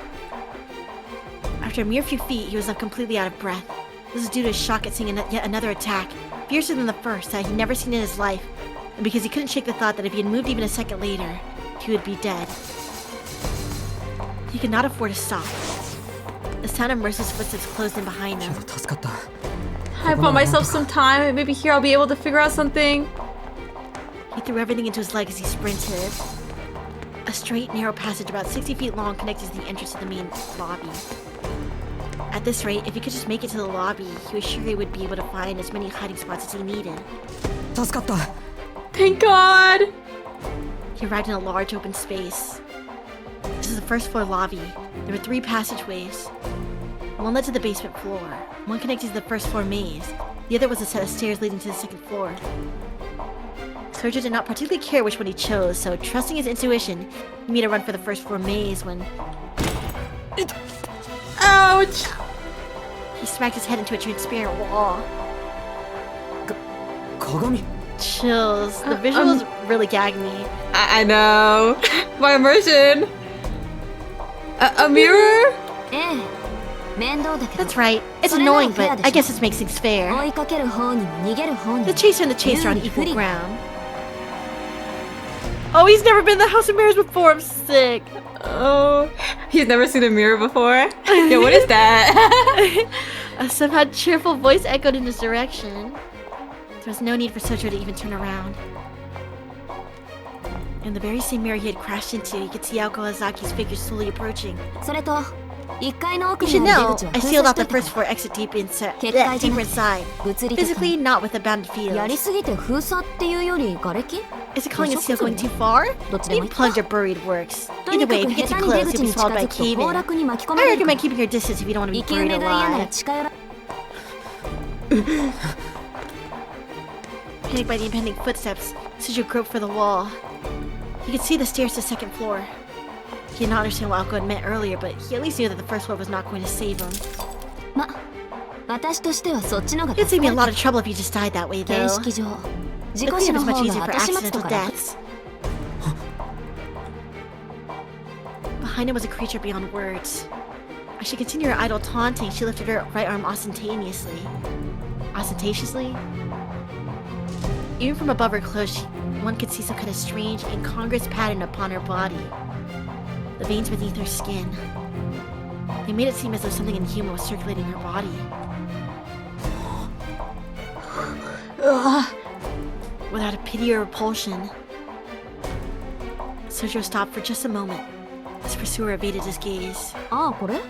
After a mere few feet, he was left completely out of breath. This was due to his shock at seeing yet another attack, fiercer than the first that he'd never seen in his life, and because he couldn't shake the thought that if he had moved even a second later, he would be dead. He could not afford to stop. The sound of Mercer's footsteps closed in behind him. 助かった I bought myself some time. Maybe here I'll be able to figure out something. He threw everything into his leg as he sprinted. A straight, narrow passage about 60 feet long connected to the entrance to the main lobby. At this rate, if he could just make it to the lobby, he was sure he would be able to find as many hiding spots as he needed. 助かった Thank God. He arrived in a large open space. This is the first floor lobby. There were 3 passageways. One led to the basement floor. One connected to the first floor maze. The other was a set of stairs leading to the second floor. Sergio did not particularly care which one he chose, so trusting his intuition, he made a run for the first floor maze when Ouch. he smacked his head into a transparent wall. 鏡 Chills. The visuals really gag me. I know. My immersion. A mirror? ええ面倒だけど That's right. It's それなら annoying, フェア but で I しょ guess this makes things fair. 追いかける方にも逃げる方に The も chaser and the chaser are on Really equal pretty. ground. Oh, he's never been in the House of Mirrors before. I'm sick. Oh. He's never seen a mirror before. Yeah, what is that? A somehow cheerful voice echoed in his direction. There was no need for Sojo to even turn around. In the very same mirror he had crashed into, he could see Aoko Azaki's figure slowly approaching. それと1階の奥 You に should ある know, 出口は I 封 sealed 鎖 off しと the いた first floor exit deeper 結界じゃな inside. く Inside. 物理的 Physically, に not with abounded やり fields. すぎて封鎖っていうより瓦礫 Is it calling it seal Well, going too far? どっちでもい Being いか plugged or buried works. とに Either か way, く if you get 下 too 手に出 close, 口 you'll be に近 swallowed づ by a くと cave 崩 in. 落に巻き込ま I れるか recommend ら keeping your distance if you don't want to be 生き buried 埋めが嫌なら alive. 近寄ら Panicked by the impending footsteps, Suju groped for the wall. He could see the stairs to the second floor. He did not understand what Alko had meant earlier, but he at least knew that the first floor was not going to save him. ま私としてはそっちのが It'd 助 save me か a る lot of trouble if you just died that way, 形 though. 式上事 The 故死 cleanup の is much 方 easier が for 後始末と accidental か楽 deaths. Behind him was a creature beyond words. As she continued her idle taunting, she lifted her right arm ostentatiously. Ostentatiously? Even from above her clothes, one could see some kind of strange, incongruous pattern upon her body. The veins beneath her skin. They made it seem as though something inhuman was circulating in her body. Without a pity or repulsion, Sojo stopped for just a moment. His pursuer evaded his gaze. ああ、これ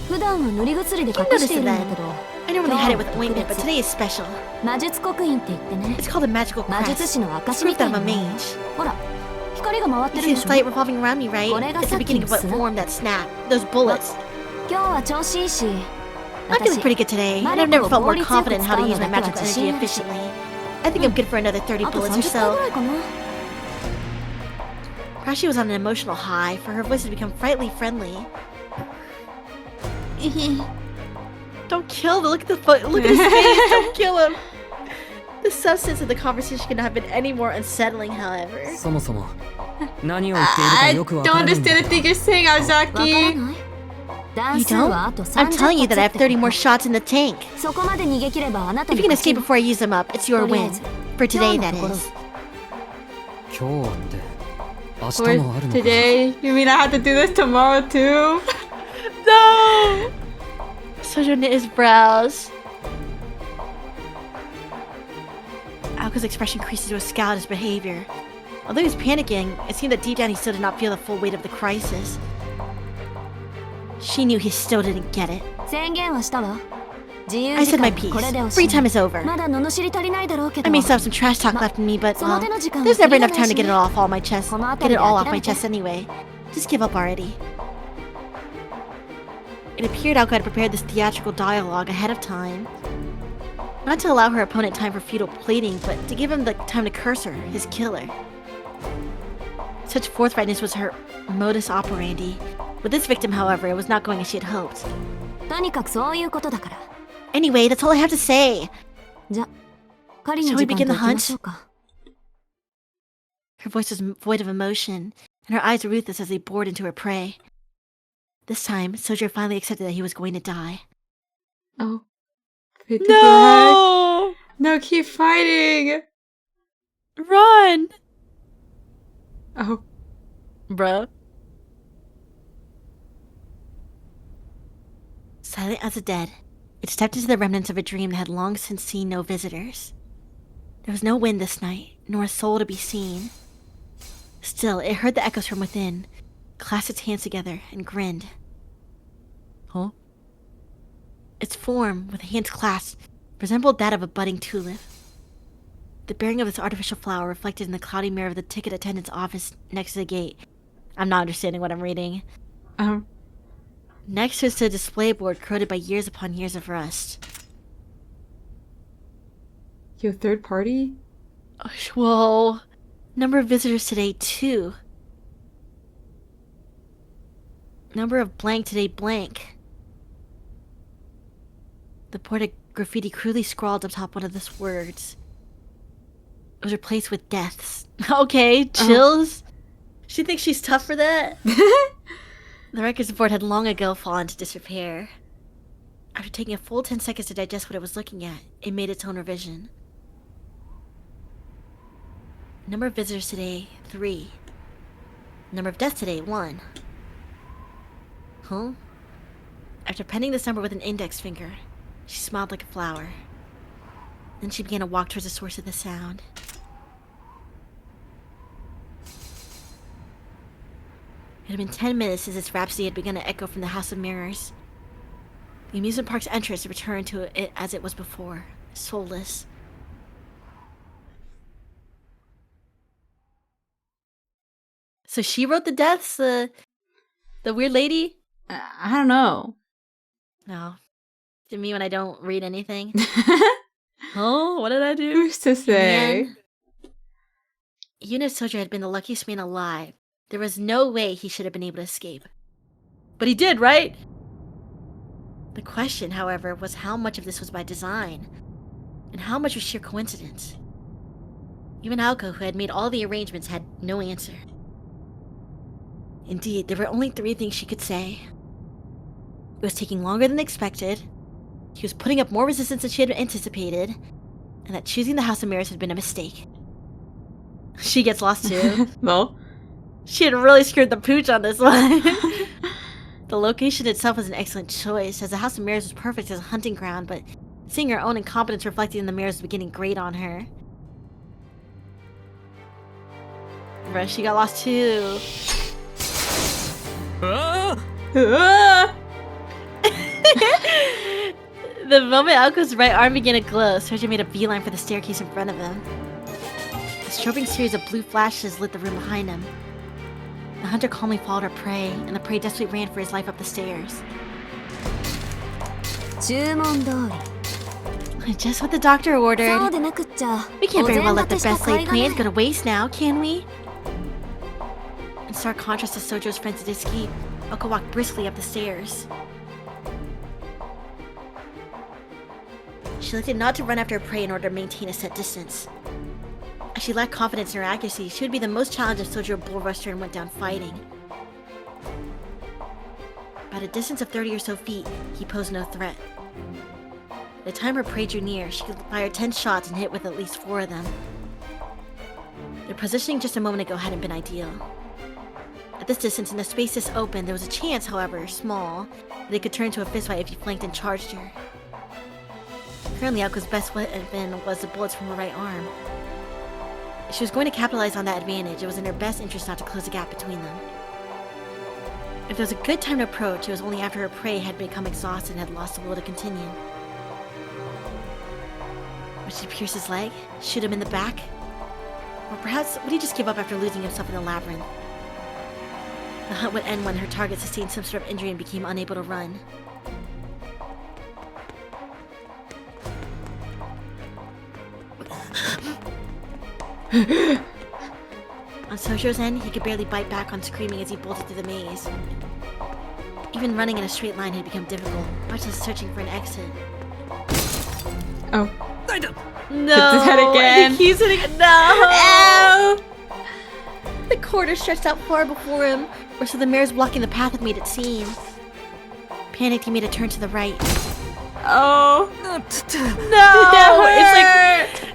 普段は塗り薬で隠しているんだけど I normally had it with ointment, but today is special. 魔術刻印って言ってね It's called a magical 魔術 crest. 師の It's 証み proof た that い I'm な a もん mage. ほら光が回って You る see で the しょ light revolving around me, right? これが It's さ the っきの beginning of what 砂 formed that snap. Those bullets. 今日は調子いいし I'm feeling 私 pretty good today, and I've never felt more confident in how to use my magical energy efficiently. I think I'm good for another 30 あと bullets 30 or 回 so. ぐらいかな Perhaps she was on an emotional high, for her voice had become frightfully friendly. Don't kill him. Look at look at his face. Don't kill him. The substance of the conversation could not have been any more unsettling, however. そもそも何を言っているか I よくわ don't からないんだ understand け the thing you're saying, わから Azaki. ない段 You 数は don't? あと I'm 30 telling you that I have 発って 30 more こと shots in the tank. そこまで逃げ切ればあなた If に you can 勝ち escape before I use them up, it's your とりあえ win. ず For today, 今 that 日のところ is. 今日はって明日 For もあるのか today? You mean I have to do this tomorrow too? No! Sojo knit his brows. Aoka's expression creased into a scowl at his behavior. Although he was panicking, it seemed that deep down he still did not feel the full weight of the crisis. She knew he still didn't get it. 宣言はしたわ自 I 由 said 時 my 間 piece. これでおし Free ま time い is over. まだ罵り足りないだろうけ I ど may still have some trash talk left in me, but その手の時間は there's 過ぎ never ら enough な time い to し get it ね off all my chest. この Get 辺り it で all off 諦 my めて chest anyway. Just give up already. It appeared Aoka had prepared this theatrical dialogue ahead of time. Not to allow her opponent time for futile pleading, but to give him the time to curse her, his killer. Such forthrightness was her modus operandi. With this victim, however, it was not going as she had hoped. とにかくそういうことだから Anyway, that's all I have to say. じゃ狩り Shall の we 時間 begin と the 行きましょうか Her voice was void of emotion, and her eyes ruthless as they bored into her prey. This time, Sojo finally accepted that he was going to die. Oh. No! No, keep fighting! Run! Oh. Bruh. Silent as the dead, it stepped into the remnants of a dream that had long since seen no visitors. There was no wind this night, nor a soul to be seen. Still, it heard the echoes from within, clasped its hands together, and grinned. Huh? Its form, with hands clasped, resembled that of a budding tulip. The bearing of this artificial flower reflected in the cloudy mirror of the ticket attendant's office next to the gate. I'm not understanding what I'm reading. Next to it stood a display board corroded by years upon years of rust. You have third party? Whoa. Number of visitors today, 2. Number of blank today, blank. The board had graffiti crudely scrawled atop one of the words. It was replaced with deaths. Okay, chills. She thinks she's tough for that? The records board had long ago fallen to disrepair. After taking a full 10 seconds to digest what it was looking at, it made its own revision. Number of visitors today, 3. Number of deaths today, 1. Huh? After penning this number with an index finger, she smiled like a flower. Then she began to walk towards the source of the sound. It had been 10 minutes since its rhapsody had begun to echo from the House of Mirrors. The amusement park's entrance returned to it as it was before, soulless. So she wrote the deaths? The weird lady? I don't know. No. To me when I don't read anything. Oh, what did I do? Who's to say? Man, Yuna Sojo had been the luckiest man alive. There was no way he should have been able to escape. But he did, right? The question, however, was how much of this was by design, and how much was sheer coincidence. Even Aoko, who had made all the arrangements, had no answer. Indeed, there were only 3 things she could say. It was taking longer than expected, he was putting up more resistance than she had anticipated, and that choosing the House of Mirrors had been a mistake. She gets lost too. Well, She had really screwed the pooch on this one. The location itself was an excellent choice, as the House of Mirrors was perfect as a hunting ground, but seeing her own incompetence reflected in the mirrors was beginning to grate on her. Bruh, she got lost too. The moment Alco's right arm began to glow, Sergio made a beeline for the staircase in front of him. A strobing series of blue flashes lit the room behind him. The hunter calmly followed her prey, and the prey desperately ran for his life up the stairs. 注文通り Just what the doctor ordered. そうでなくっちゃ We can't very well お let 膳 the 立て best した甲 laid 斐がない plans go to waste now, can we? In stark contrast to Sojo's frenzied escape, Oko walked briskly up the stairs. She elected not to run after her prey in order to maintain a set distance. As she lacked confidence in her accuracy, she would be the most challenged if Sojo bull rushed her and went down fighting. At a distance of 30 or so feet, he posed no threat. By the time her prey drew near, she could fire 10 shots and hit with at least 4 of them. Their positioning just a moment ago hadn't been ideal. At this distance, in a space this open, there was a chance, however, small, that they could turn into a fistfight if he flanked and charged her. Currently, Aoko's best weapon was the bullets from her right arm. If she was going to capitalize on that advantage, it was in her best interest not to close the gap between them. If there was a good time to approach, it was only after her prey had become exhausted and had lost the will to continue. Would she pierce his leg? Shoot him in the back? Or perhaps would he just give up after losing himself in the labyrinth? The hunt would end when her target sustained some sort of injury and became unable to run. On Sojo's end, he could barely bite back on screaming as he bolted through the maze. Even running in a straight line had become difficult, much less searching for an exit. Oh. No! Did that again. He keeps hitting it. No! The corridor stretched out far before him, or so the mirrors blocking the path had made it seem. Panicked, he made a turn to the right. Oh. No! It's like...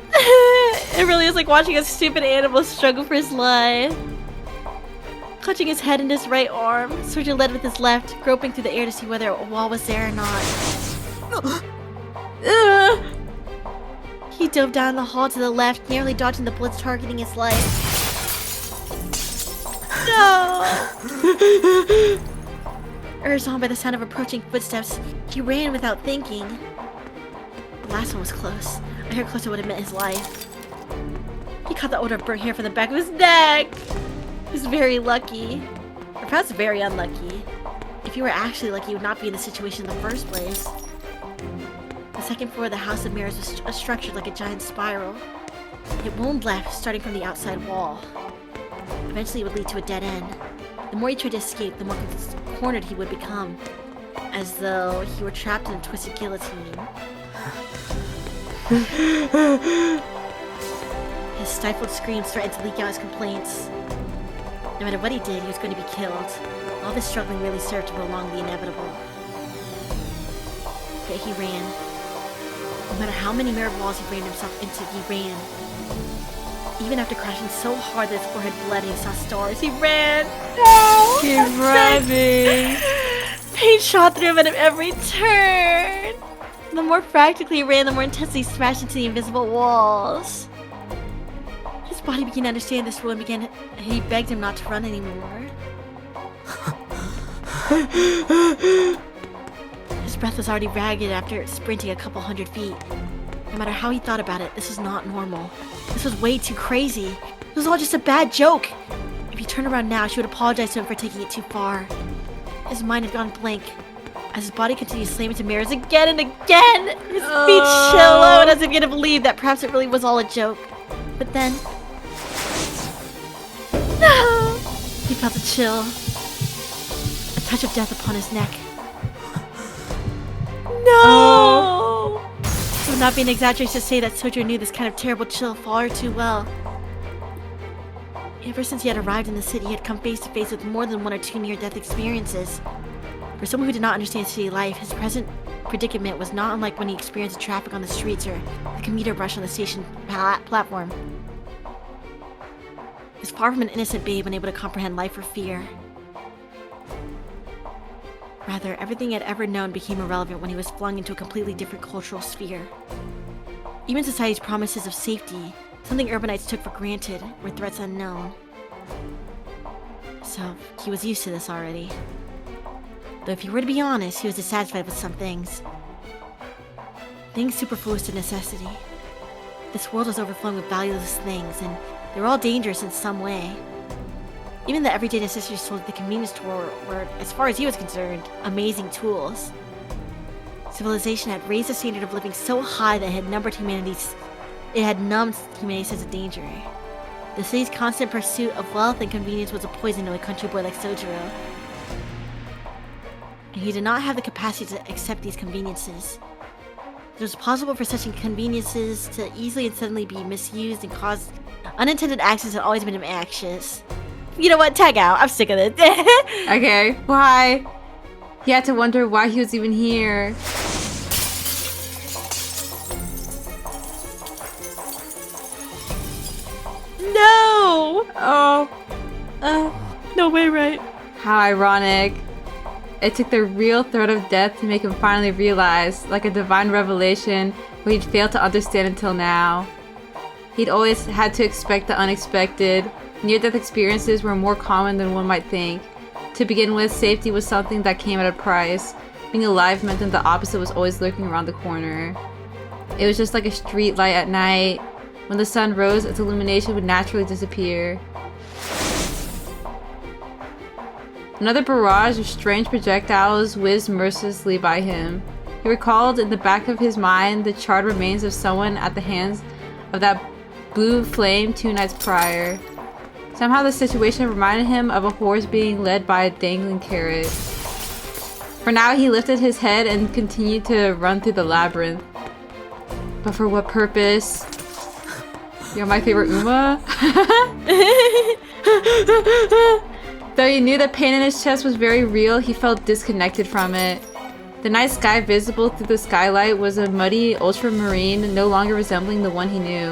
It really is like watching a stupid animal struggle for his life. Clutching his head in his right arm, Sergio led with his left, groping through the air to see whether a wall was there or not. He dove down the hall to the left, narrowly dodging the bullets targeting his life. No! Urged on by the sound of approaching footsteps, he ran without thinking. The last one was close. A hair closer would have meant his life. He caught the odor of burnt hair from the back of his neck! He was very lucky. Or perhaps very unlucky. If he were actually lucky, he would not be in this situation in the first place. The second floor of the House of Mirrors was structured like a giant spiral. It wound left, starting from the outside wall. Eventually, it would lead to a dead end. The more he tried to escape, the more cornered he would become, as though he were trapped in a twisted guillotine. His stifled screams threatened to leak out his complaints. No matter what he did, he was going to be killed. All this struggling really served to prolong the inevitable. Yet he ran. No matter how many mirror walls he rammed himself into, he ran. Even after crashing so hard that his forehead bled and he saw stars, he ran! No! Keep running! Pain shot through him at every turn! The more frantically he ran, the more intensely he smashed into the invisible walls. His body began to understand this rule and he begged him not to run anymore. His breath was already ragged after sprinting a couple hundred feet. No matter how he thought about it, this was not normal. This was way too crazy. It was all just a bad joke. If he turned around now, she would apologize to him for taking it too far. His mind had gone blank. As his body continued to slam into mirrors again and again, his feet shillowed as if he had believed that perhaps it really was all a joke. But then... No! He felt a chill. A touch of death upon his neck. No! It would not be an exaggeration to say that Sojo knew this kind of terrible chill far too well. Ever since he had arrived in the city, he had come face to face with more than 1 or 2 near-death experiences. For someone who did not understand city life, his present predicament was not unlike when he experienced the traffic on the streets or the commuter rush on the station platform. He was far from an innocent babe unable to comprehend life or fear. Rather, everything he had ever known became irrelevant when he was flung into a completely different cultural sphere. Even society's promises of safety, something urbanites took for granted, were threats unknown. So, he was used to this already. Though if he were to be honest, he was dissatisfied with some things. Things superfluous to necessity. This world was overflowing with valueless things, and they were all dangerous in some way. Even the everyday necessities sold at the convenience store were, as far as he was concerned, amazing tools. Civilization had raised the standard of living so high that it had numbed humanity's sense of danger. The city's constant pursuit of wealth and convenience was a poison to a country boy like Sojiro. And he did not have the capacity to accept these conveniences. It was possible for such inconveniences to easily and suddenly be misused and cause unintended actions that always made him anxious. You know what? Tag out. I'm sick of it. Okay, why? He had to wonder why he was even here. No! Oh, No way, right? how ironic. It took the real threat of death to make him finally realize, like a divine revelation, what he'd failed to understand until now. He'd always had to expect the unexpected. Near-death experiences were more common than one might think. To begin with, safety was something that came at a price. Being alive meant that the opposite was always lurking around the corner. It was just like a street light at night. When the sun rose, its illumination would naturally disappear. Another barrage of strange projectiles whizzed mercilessly by him. He recalled in the back of his mind the charred remains of someone at the hands of that blue flame 2 nights prior. Somehow the situation reminded him of a horse being led by a dangling carrot. For now, he lifted his head and continued to run through the labyrinth. But for what purpose? You're my favorite Uma? Though he knew the pain in his chest was very real, he felt disconnected from it. The night sky visible through the skylight was a muddy ultramarine, no longer resembling the one he knew.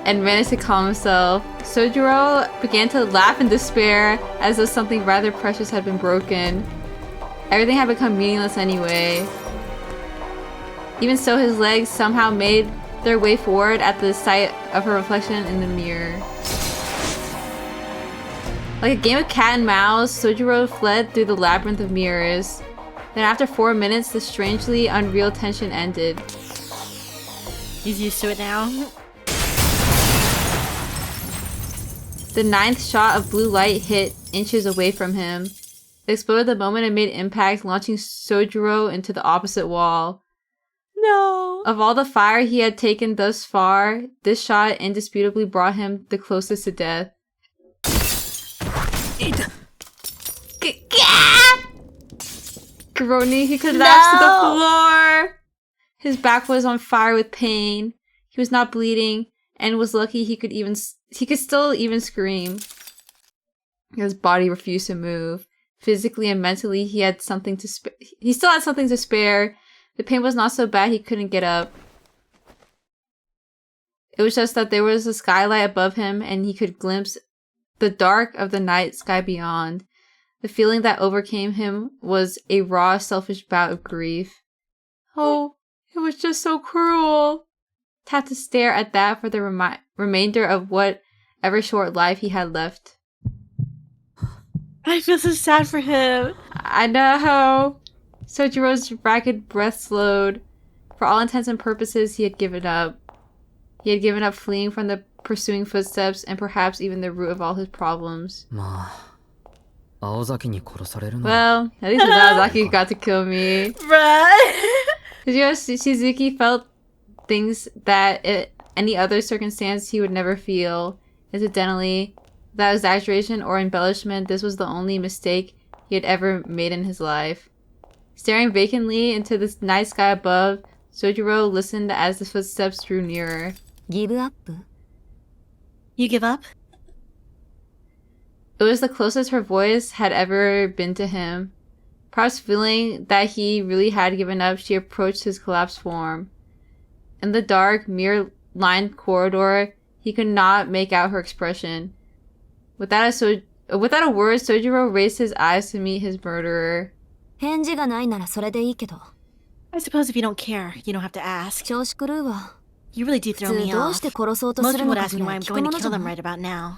And managed to calm himself. Sojiro began to laugh in despair, as though something rather precious had been broken. Everything had become meaningless anyway. Even so, his legs somehow made their way forward at the sight of her reflection in the mirror. Like a game of cat and mouse, Sojiro fled through the labyrinth of mirrors. Then after 4 minutes, the strangely unreal tension ended. He's used to it now. The 9th shot of blue light hit inches away from him. It exploded the moment it made impact, launching Sojiro into the opposite wall. No. Of all the fire he had taken thus far, this shot indisputably brought him the closest to death. Groaning, he collapsed to the floor. His back was on fire with pain. He was not bleeding, and was lucky he could still even scream. His body refused to move. Physically and mentally, he had something to he still had something to spare. The pain was not so bad he couldn't get up. It was just that there was a skylight above him, and he could glimpse the dark of the night sky beyond. The feeling that overcame him was a raw, selfish bout of grief. Oh, it was just so cruel. To have to stare at that for the remainder of whatever short life he had left. I feel so sad for him. I know. Sojiro's ragged breath slowed. For all intents and purposes, he had given up. He had given up fleeing from the pursuing footsteps and perhaps even the root of all his problems. Well, at least Naozaki got to kill me. Bruh. Shizuki felt things that in any other circumstance he would never feel. Incidentally, without exaggeration or embellishment, this was the only mistake he had ever made in his life. Staring vacantly into the night sky above, Sojiro listened as the footsteps drew nearer. Give up? You give up? It was the closest her voice had ever been to him. Perhaps feeling that he really had given up, she approached his collapsed form. In the dark, mirror-lined corridor, he could not make out her expression. Without a Without a word, Sojiro raised his eyes to meet his murderer. 返事がないならそれでいいけど。 I suppose if you don't care, you don't have to ask. 調子狂うわ。 You really do 普 throw 通 me どう off. して殺そうと Most する people の would か ask ぐ me ら why い I'm 聞く going も to のじゃ kill them ない。 right about now.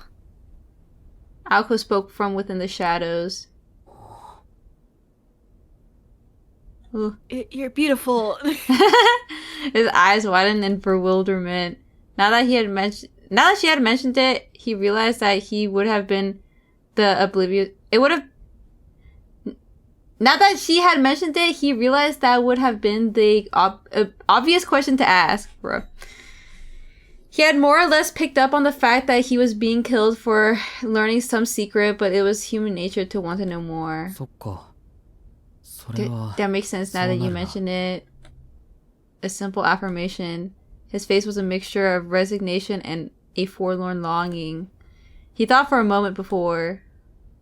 Aoko spoke from within the shadows. Ooh. You're beautiful. His eyes widened in bewilderment. Now that she had mentioned it, he realized that he would have been the oblivious. It would have. Now that she had mentioned it, he realized that would have been the obvious question to ask, bro. He had more or less picked up on the fact that he was being killed for learning some secret, but it was human nature to want to know more. そっか。それは That makes sense now that you mention it. A simple affirmation. His face was a mixture of resignation and a forlorn longing. He thought for a moment before.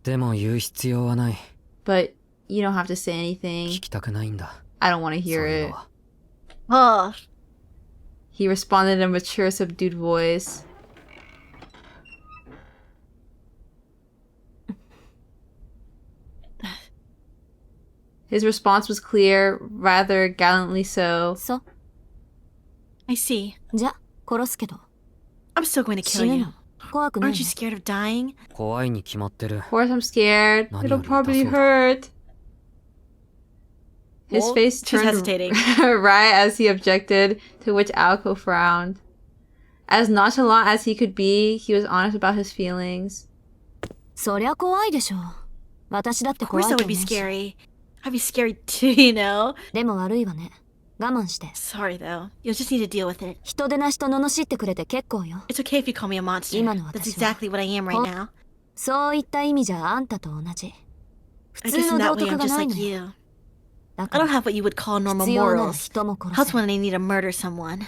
でも言う必要はない。 But you don't have to say 聞 anything. きたくないんだ。 I don't want to そう hear いうの it. は。 Oh, He responded in a mature, subdued voice. His response was clear, rather gallantly so. そう。 I see. じゃ、殺すけど。 I'm still going to kill 死ぬ you. の。怖くない Aren't you の。 scared of dying? 怖いに決まってる。 Of course I'm scared. Nani It'll yori probably itaso da. hurt. His Well, face she's turned hesitating. right as he objected, to which Aoko frowned. As nonchalant as he could be, he was honest about his feelings. そりゃ怖いでしょ。私だって Of 怖 course い that と would be 思うし。 scary. I'd be scary too, you know? でも悪いわね。我慢して。 Sorry though. You'll just need to deal with it. 人でなしと罵ってくれて結構よ。 It's okay if you call me a monster. 今の That's 私は。 exactly what I am right now. そういった意味じゃあんたと同じ。普 I 通 guess の in 道 that way 徳 I'm が just ないの like よ。 you. だか I don't ら have what you would call normal 必要なら morals. 人も Helps 殺せ。 when I need to murder someone.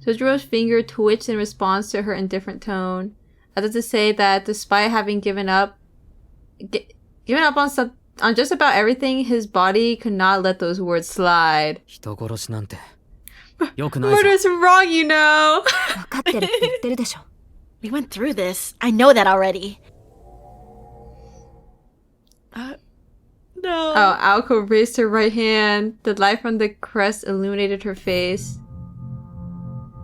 Sojiro's finger twitched in response to her indifferent tone, as if to say that despite having given up on just about everything, his body could not let those words slide. 人殺しなんて。よくないぞ。 Murder is wrong, you know. 分かってるって言ってるでしょ。 We went through this. I know that already. No. Oh, Aoko raised her right hand. The light from the crest illuminated her face.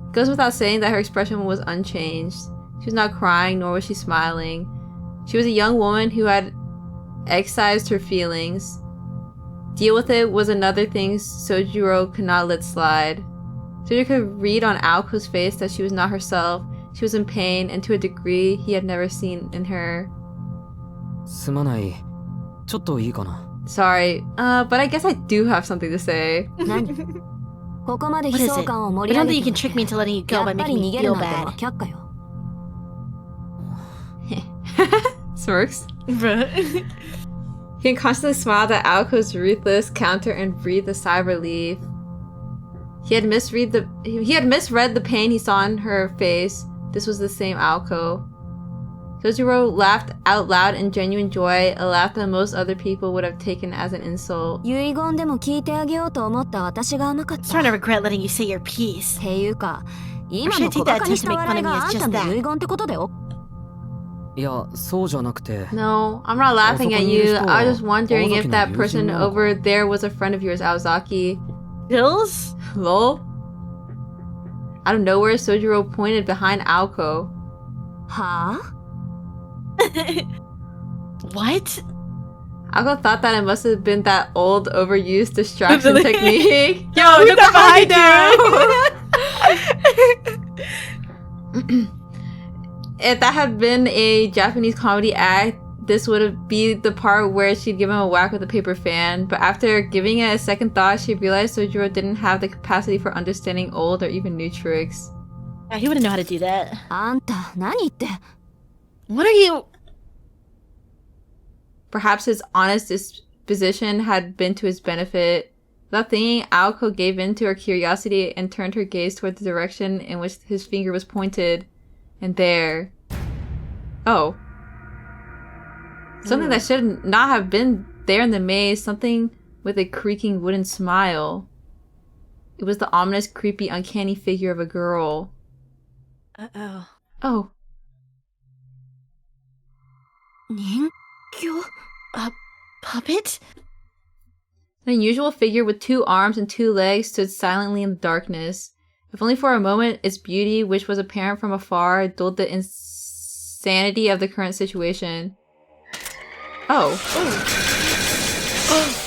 It goes without saying that her expression was unchanged. She was not crying, nor was she smiling. She was a young woman who had excised her feelings. Deal with it was another thing Sojiro could not let slide. Sojiro could read on Aoko's face that she was not herself. She was in pain, and to a degree he had never seen in her. すまない。ちょっといいかな。 Sorry, but I guess I do have something to say. 何ここまで What 悲 is 壮 it? 感を I 盛り don't 上 think げ you て can trick me into letting you や go by っぱり making 逃 me げる feel なんてのは bad. 却下よ。 Smirks. He constantly smiled at Aoko's ruthless counter and breathed a sigh of relief. He had misread the pain he saw in her face. This was the same Aoko. Sojiro laughed out loud in genuine joy, a laugh that most other people would have taken as an insult. 遺言でも聞いてあげようと思った私が甘かっ I'm た。 starting to regret letting you say your piece. っていうか、今 should I の take 小 that 馬鹿にした attempt to make 笑 fun い of me が as あん just たの that? 遺言ってことでお。いや、そうじゃなくて。 No, I'm not laughing at you. I was just wondering if that person Aozaki no over there was a friend of yours, Aozaki. Bills? Lol? Out of nowhere, Sojiro pointed behind Aoko. はぁ What? Aoko thought that it must have been that old, overused distraction technique. Yo, Who's look that behind you! If that had been a Japanese comedy act, this would be the part where she'd give him a whack with a paper fan. But after giving it a second thought, she realized Sojiro didn't have the capacity for understanding old or even new tricks. Yeah, he wouldn't know how to do that. あんた、何言って。 What are you? Perhaps his honest disposition had been to his benefit. Without thinking, Aoko gave in to her curiosity and turned her gaze toward the direction in which his finger was pointed. And there... Oh. Something that should not have been there in the maze. Something with a creaking wooden smile. It was the ominous, creepy, uncanny figure of a girl. Uh-oh. Oh. 人A puppet? An unusual figure with 2 arms and 2 legs stood silently in the darkness. If only for a moment, its beauty, which was apparent from afar, dulled the insanity of the current situation. Oh.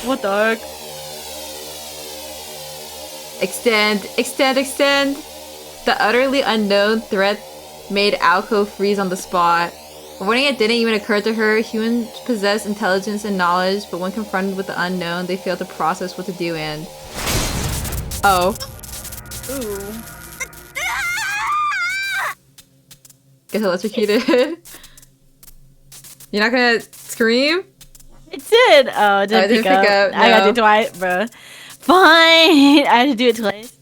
What the heck? Extend, extend, extend! The utterly unknown threat made Alco freeze on the spot. Avoiding it didn't even occur to her. Humans possess intelligence and knowledge, but when confronted with the unknown, they fail to process what to do and... Oh. Ooh. Get electrocuted. You're not gonna scream? It did! Oh, it didn't pick up. I got to do it twice, bro. Fine! I had to do it twice.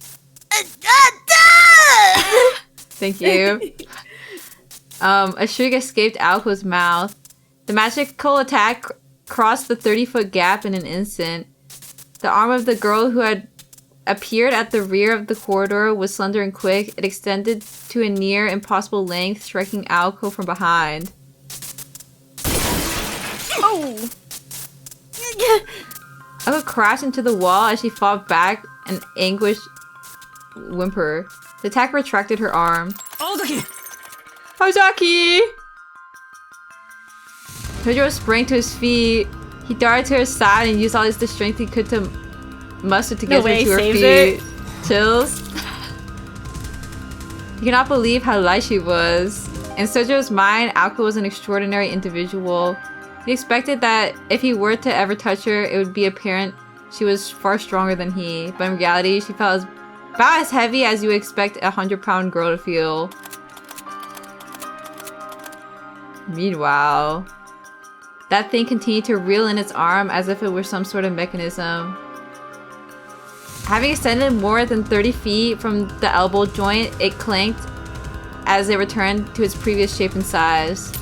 Thank you. A shriek escaped Alco's mouth. The magical attack crossed the 30-foot gap in an instant. The arm of the girl who had appeared at the rear of the corridor was slender and quick. It extended to a near impossible length, striking Alco from behind. Oh! Alco crashed into the wall as she fought back, an anguished whimper. The attack retracted her arm. Aozaki! Ozaki! Tojo sprang to his feet. He darted to her side and used all the strength he could to muster to get her to her feet. Chills. He could not believe how light she was. In Sojo's mind, Alco was an extraordinary individual. He expected that if he were to ever touch her, it would be apparent she was far stronger than he. But in reality, she felt about as heavy as you would expect a 100-pound girl to feel. Meanwhile, that thing continued to reel in its arm as if it were some sort of mechanism. Having extended more than 30 feet from the elbow joint, it clanked as it returned to its previous shape and size.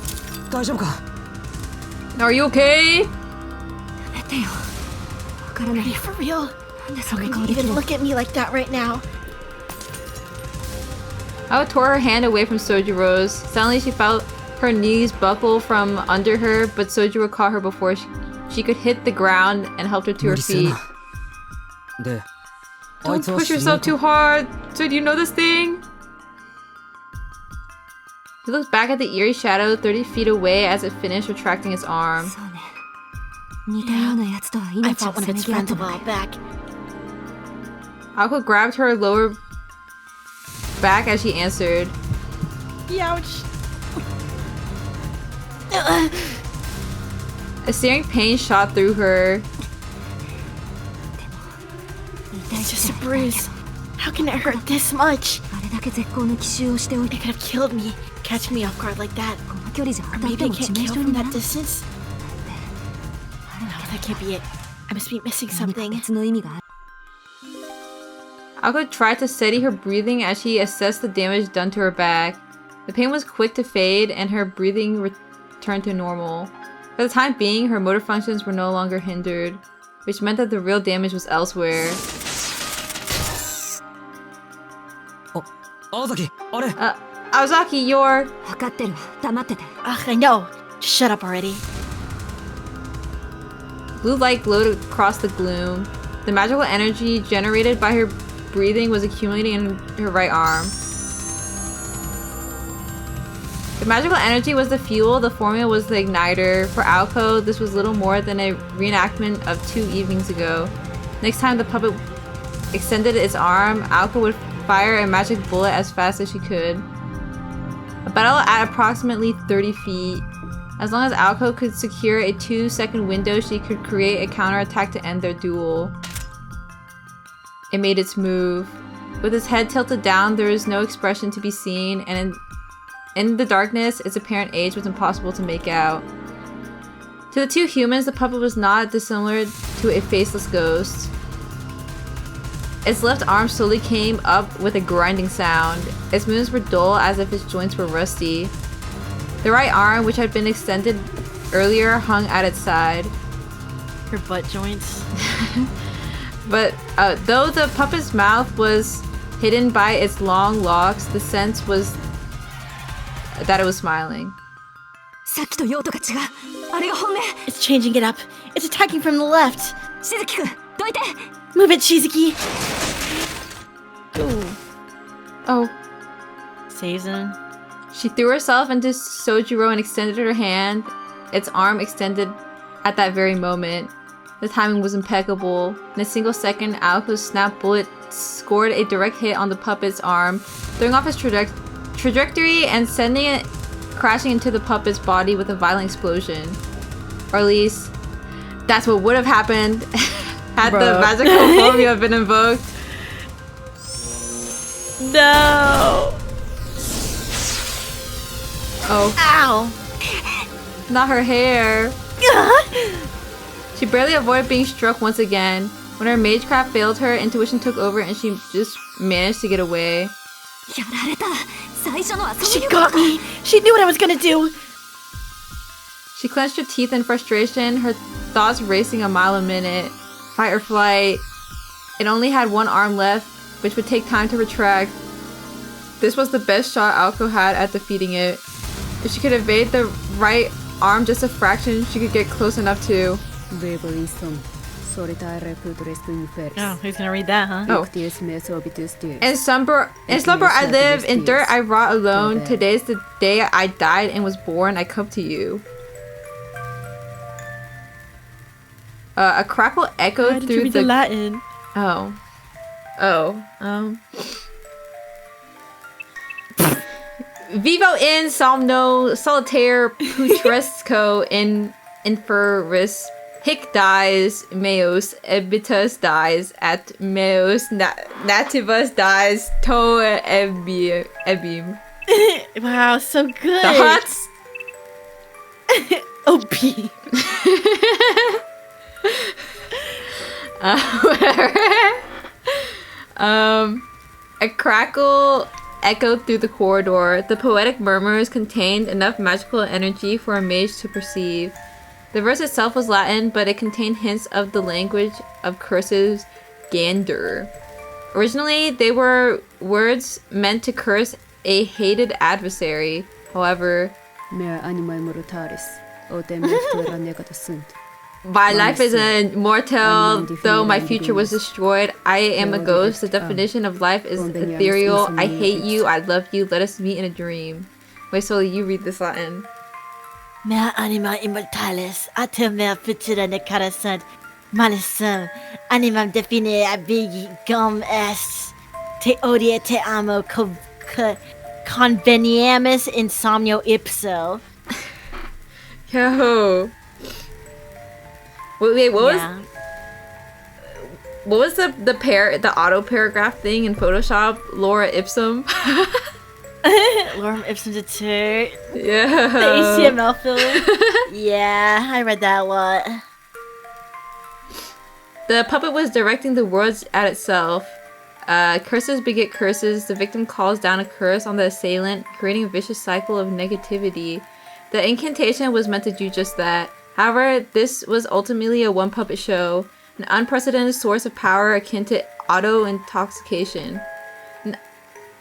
Are you okay? Are you for real? How can you even look at me like that right now? Ao tore her hand away from Sojiro's. Suddenly she felt her knees buckle from under her, but Sojiro caught her before she could hit the ground and helped her to her feet. Don't push yourself too hard! So do you know this thing? He looked back at the eerie shadow 30 feet away as it finished retracting its arm. I fought one of its friends a while back. Alco grabbed her lower back as she answered. Ouch. A searing pain shot through her. It's just a bruise. How can it hurt this much? It could have killed me, catching me off guard like that. Or maybe it can't kill from that distance? No, that can't be it. I must be missing something. Alco tried to steady her breathing as she assessed the damage done to her back. The pain was quick to fade and her breathing returned to normal. For the time being, her motor functions were no longer hindered, which meant that the real damage was elsewhere. Aozaki, you're... Ugh, I know. Just shut up already. Blue light glowed across the gloom. The magical energy generated by her breathing was accumulating in her right arm. The magical energy was the fuel, the formula was the igniter. For Alco, this was little more than a reenactment of 2 evenings ago. Next time the puppet extended its arm, Alco would fire a magic bullet as fast as she could. A battle at approximately 30 feet. As long as Alco could secure a 2-second window, she could create a counterattack to end their duel. It made its move. With its head tilted down, there was no expression to be seen, and in the darkness, its apparent age was impossible to make out. To the 2 humans, the puppet was not dissimilar to a faceless ghost. Its left arm slowly came up with a grinding sound. Its movements were dull, as if its joints were rusty. The right arm, which had been extended earlier, hung at its side. Her butt joints. But though the puppet's mouth was hidden by its long locks, the sense was that it was smiling. さっきと用途が違う。あれが本命。 It's changing it up. It's attacking from the left. しずきくん、どいて。 Move it, Shizuki. Ooh. Oh. Saves him. She threw herself into Sojiro and extended her hand. Its arm extended at that very moment. The timing was impeccable. In a single second, Aoko's snap bullet scored a direct hit on the puppet's arm, throwing off his trajectory and sending it crashing into the puppet's body with a violent explosion. Or at least, that's what would have happened had the magical phobia been invoked. No. Oh. Ow. Not her hair. She barely avoided being struck once again. When her magecraft failed her, intuition took over and she just managed to get away. やられた。最初のはそう She いうこと got か。 me. She knew what I was gonna do. She clenched her teeth in frustration, her thoughts racing a mile a minute. Fight or flight. It only had one arm left, which would take time to retract. This was the best shot Aoko had at defeating it. If she could evade the right arm just a fraction, she could get close enough to. Oh, who's gonna read that, huh? Oh. In slumber I live, in dirt I rot alone. Today's the day I died and was born, I come to you. A crackle echoed Why did you through read the Latin? Oh. Vivo in somno solitaire putresco in inferis hic dies meos ebitus dies at meos nativus dies to ebim. Wow, so good. The huts. OP. Whatever. A crackle echoed through the corridor. The poetic murmurs contained enough magical energy for a mage to perceive. The verse itself was Latin, but it contained hints of the language of curses, gander. Originally, they were words meant to curse a hated adversary. However, my life is immortal, though my future was destroyed. I am a ghost. The definition of life is ethereal. I hate you. I love you. Let us meet in a dream. Wait, Soli, you read this Latin. Mea anima immortalis, a te mea futura necarasant, manisum, animam define abigi gum est, te odia te amo conveniamus insomnio ipso. Yo. Wait, what was the auto paragraph thing in Photoshop? Laura Ipsum? Lorem ipsum deter. Yeah. The HTML filler. Yeah, I read that a lot. The puppet was directing the words at itself. Curses beget curses. The victim calls down a curse on the assailant, creating a vicious cycle of negativity. The incantation was meant to do just that. However, this was ultimately a one-puppet show, an unprecedented source of power akin to auto-intoxication.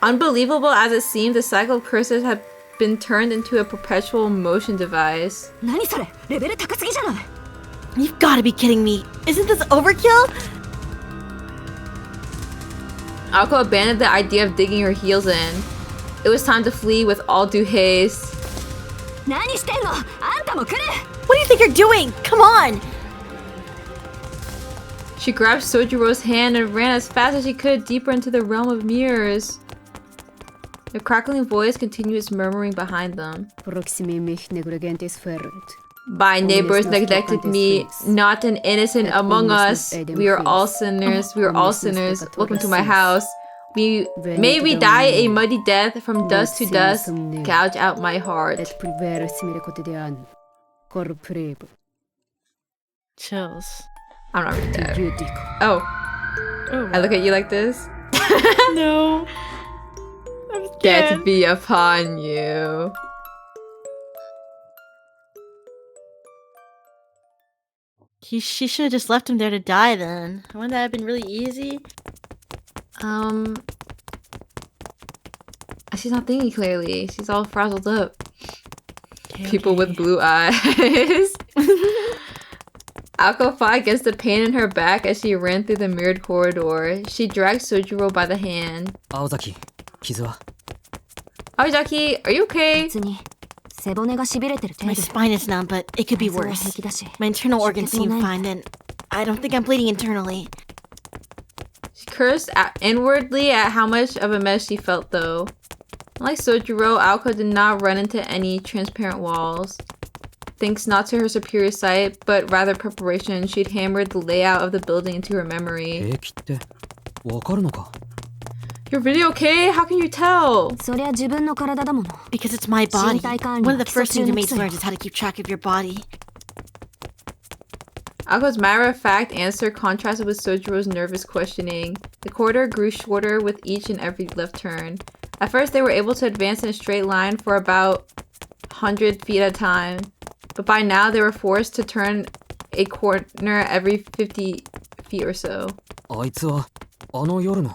Unbelievable as it seemed, the cycle of curses had been turned into a perpetual motion device. 何それレベル高すぎじゃない You've gotta be kidding me. Isn't this overkill? Aoko abandoned the idea of digging her heels in. It was time to flee with all due haste. 何してんのあんたも来る What do you think you're doing? Come on! She grabbed Sojiro's hand and ran as fast as she could deeper into the realm of mirrors. The crackling voice continued its murmuring behind them. My neighbors neglected me, not an innocent among us. We are all sinners, we are all sinners. Welcome to my house. May we die a muddy death from dust to dust. Gouge out my heart. Chills. I'm not reading that. Oh. I look at you like this? No. I'm scared. Death be upon you. She should have just left him there to die then. Wouldn't that have been really easy? She's not thinking clearly. She's all frazzled up. people with blue eyes. Aoko fought against the pain in her back as she ran through the mirrored corridor. She dragged Sojiro by the hand. Aozaki, 傷は? Aozaki, are you okay? 別に背骨がしびれてる程 My 度 spine is numb, but it could be 傷は worse. 平気だし My internal organs seem 出血もない fine, and I don't think I'm bleeding internally. She cursed inwardly at how much of a mess she felt, though. Unlike Sojiro, Aoko did not run into any transparent walls. Thanks not to her superior sight, but rather preparation, she'd hammered the layout of the building into her memory. 平気ってわかるのか? You're really okay? How can you tell? そりゃ自分の体だもの Because it's my body. 身体管理 One of は the 基礎 first 中 things の a 基 maid 礎よ learns is how to keep track of your body. Ako's matter-of-fact answer contrasted with Sojiro's nervous questioning. The corridor grew shorter with each and every left turn. At first, they were able to advance in a straight line for about 100 feet at a time, but by now they were forced to turn a corner every 50 feet or so. あいつはあの夜の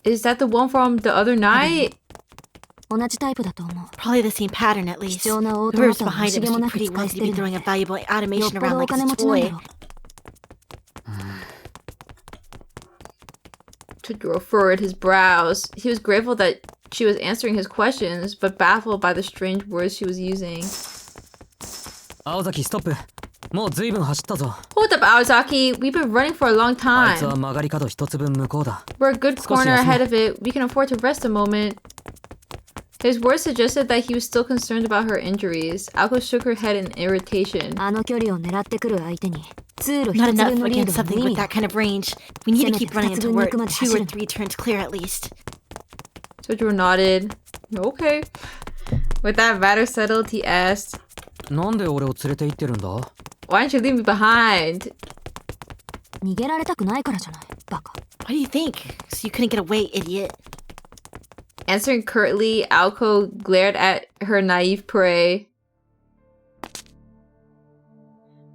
Is that the one from the other night? 同じタイプだと思う Probably the same pattern, at least. 貴重なオート Whoever's マタを behind 惜し him げも must な be く pretty 使い捨 wealthy て to be るの throwing に a valuable よっ automation ぽ around どお like 金 it's 持 a ちなんだ toy. ろ Totoro furrowed his brows. He was grateful that she was answering his questions, but baffled by the strange words she was using. 青崎ストップもう随分走ったぞ Hold up, Aozaki. We've been running for a long あいつは time. 曲がり角一つ分向こうだ We're a good corner ahead of it. We can afford to rest a moment. His words suggested that he was still concerned about her injuries. Aoko shook her head in irritation. あの距離を狙ってくる相手に通路 Not 一つ enough 分のリー against ドは something 無 with 意味 that kind of range. We need to keep running until we're 2 or せめて 3 turns clear at least. Sojiro nodded. Okay. With that matter settled, he asked, なんで俺を連れて行ってるんだ Why didn't you leave me behind? 逃げられたくないからじゃないバカ What do you think? So you couldn't get away, idiot. Answering curtly, Aoko glared at her naive prey.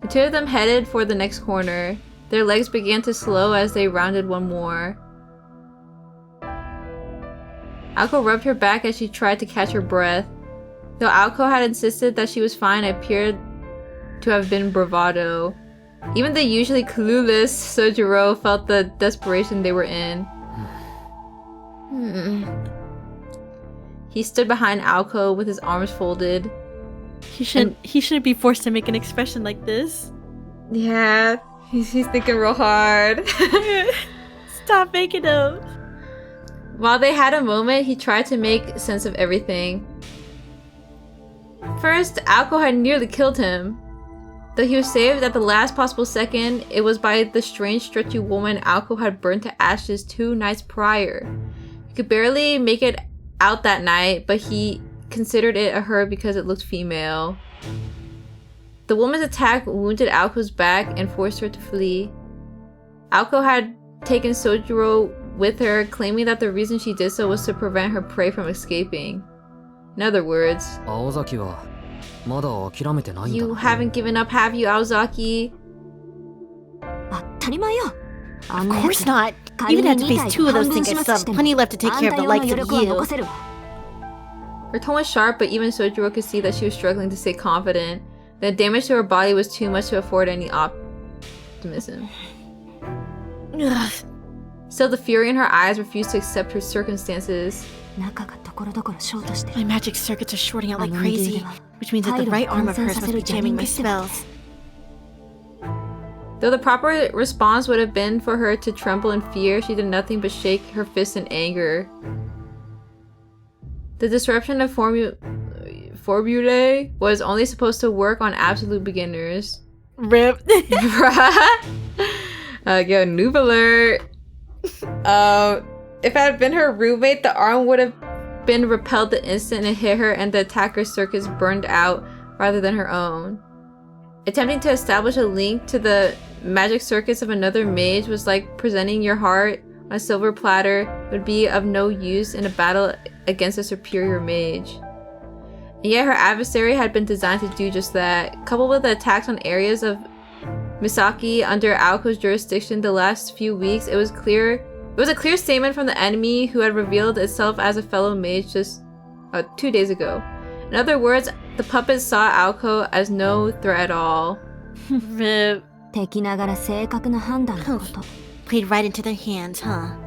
The two of them headed for the next corner. Their legs began to slow as they rounded one more. Aoko rubbed her back as she tried to catch her breath. Though Aoko had insisted that she was fine, it appeared to have been bravado. Even the usually clueless Sojiro felt the desperation they were in. He stood behind Aoko with his arms folded. He shouldn't be forced to make an expression like this. Yeah, he's thinking real hard. Stop making him. While they had a moment, he tried to make sense of everything. First, Aoko had nearly killed him. Though he was saved at the last possible second, it was by the strange stretchy woman Aoko had burned to ashes 2 nights prior. He could barely make it out that night, but he considered it a her because it looked female. The woman's attack wounded Aoko's back and forced her to flee. Aoko had taken Sojiro with her, claiming that the reason she did so was to prevent her prey from escaping. In other words, 青崎はまだ諦めてないんだ you haven't given up, have you, Aozaki? 当たり前よ Of course not. Even have to face 2 of those things, I still have plenty left to take care of the likes of you. Her tone was sharp, but even Sojiro could see that she was struggling to stay confident. The damage to her body was too much to afford any optimism. Ugh. Still, the fury in her eyes refused to accept her circumstances. 中がところどころショートして My magic circuits are shorting out like crazy, which means that the right arm of hers must be jamming my spells. Though the proper response would have been for her to tremble in fear, she did nothing but shake her fist in anger. The disruption of formulae was only supposed to work on absolute beginners. Rip. Yo, noob alert. If it had been her roommate, the arm would have been repelled the instant it hit her and the attacker's circuits burned out rather than her own. Attempting to establish a link to the magic circuits of another mage was like presenting your heart on a silver platter. It would be of no use in a battle against a superior mage. And yet her adversary had been designed to do just that. Coupled with the attacks on areas of Misaki under Aoko's jurisdiction the last few weeks, it was a clear statement from the enemy who had revealed itself as a fellow mage just 2 days ago. In other words, the puppets saw Aoko as no threat at all. Rip. 敵ながら正確な判断のこと。 Played right into their hands, huh?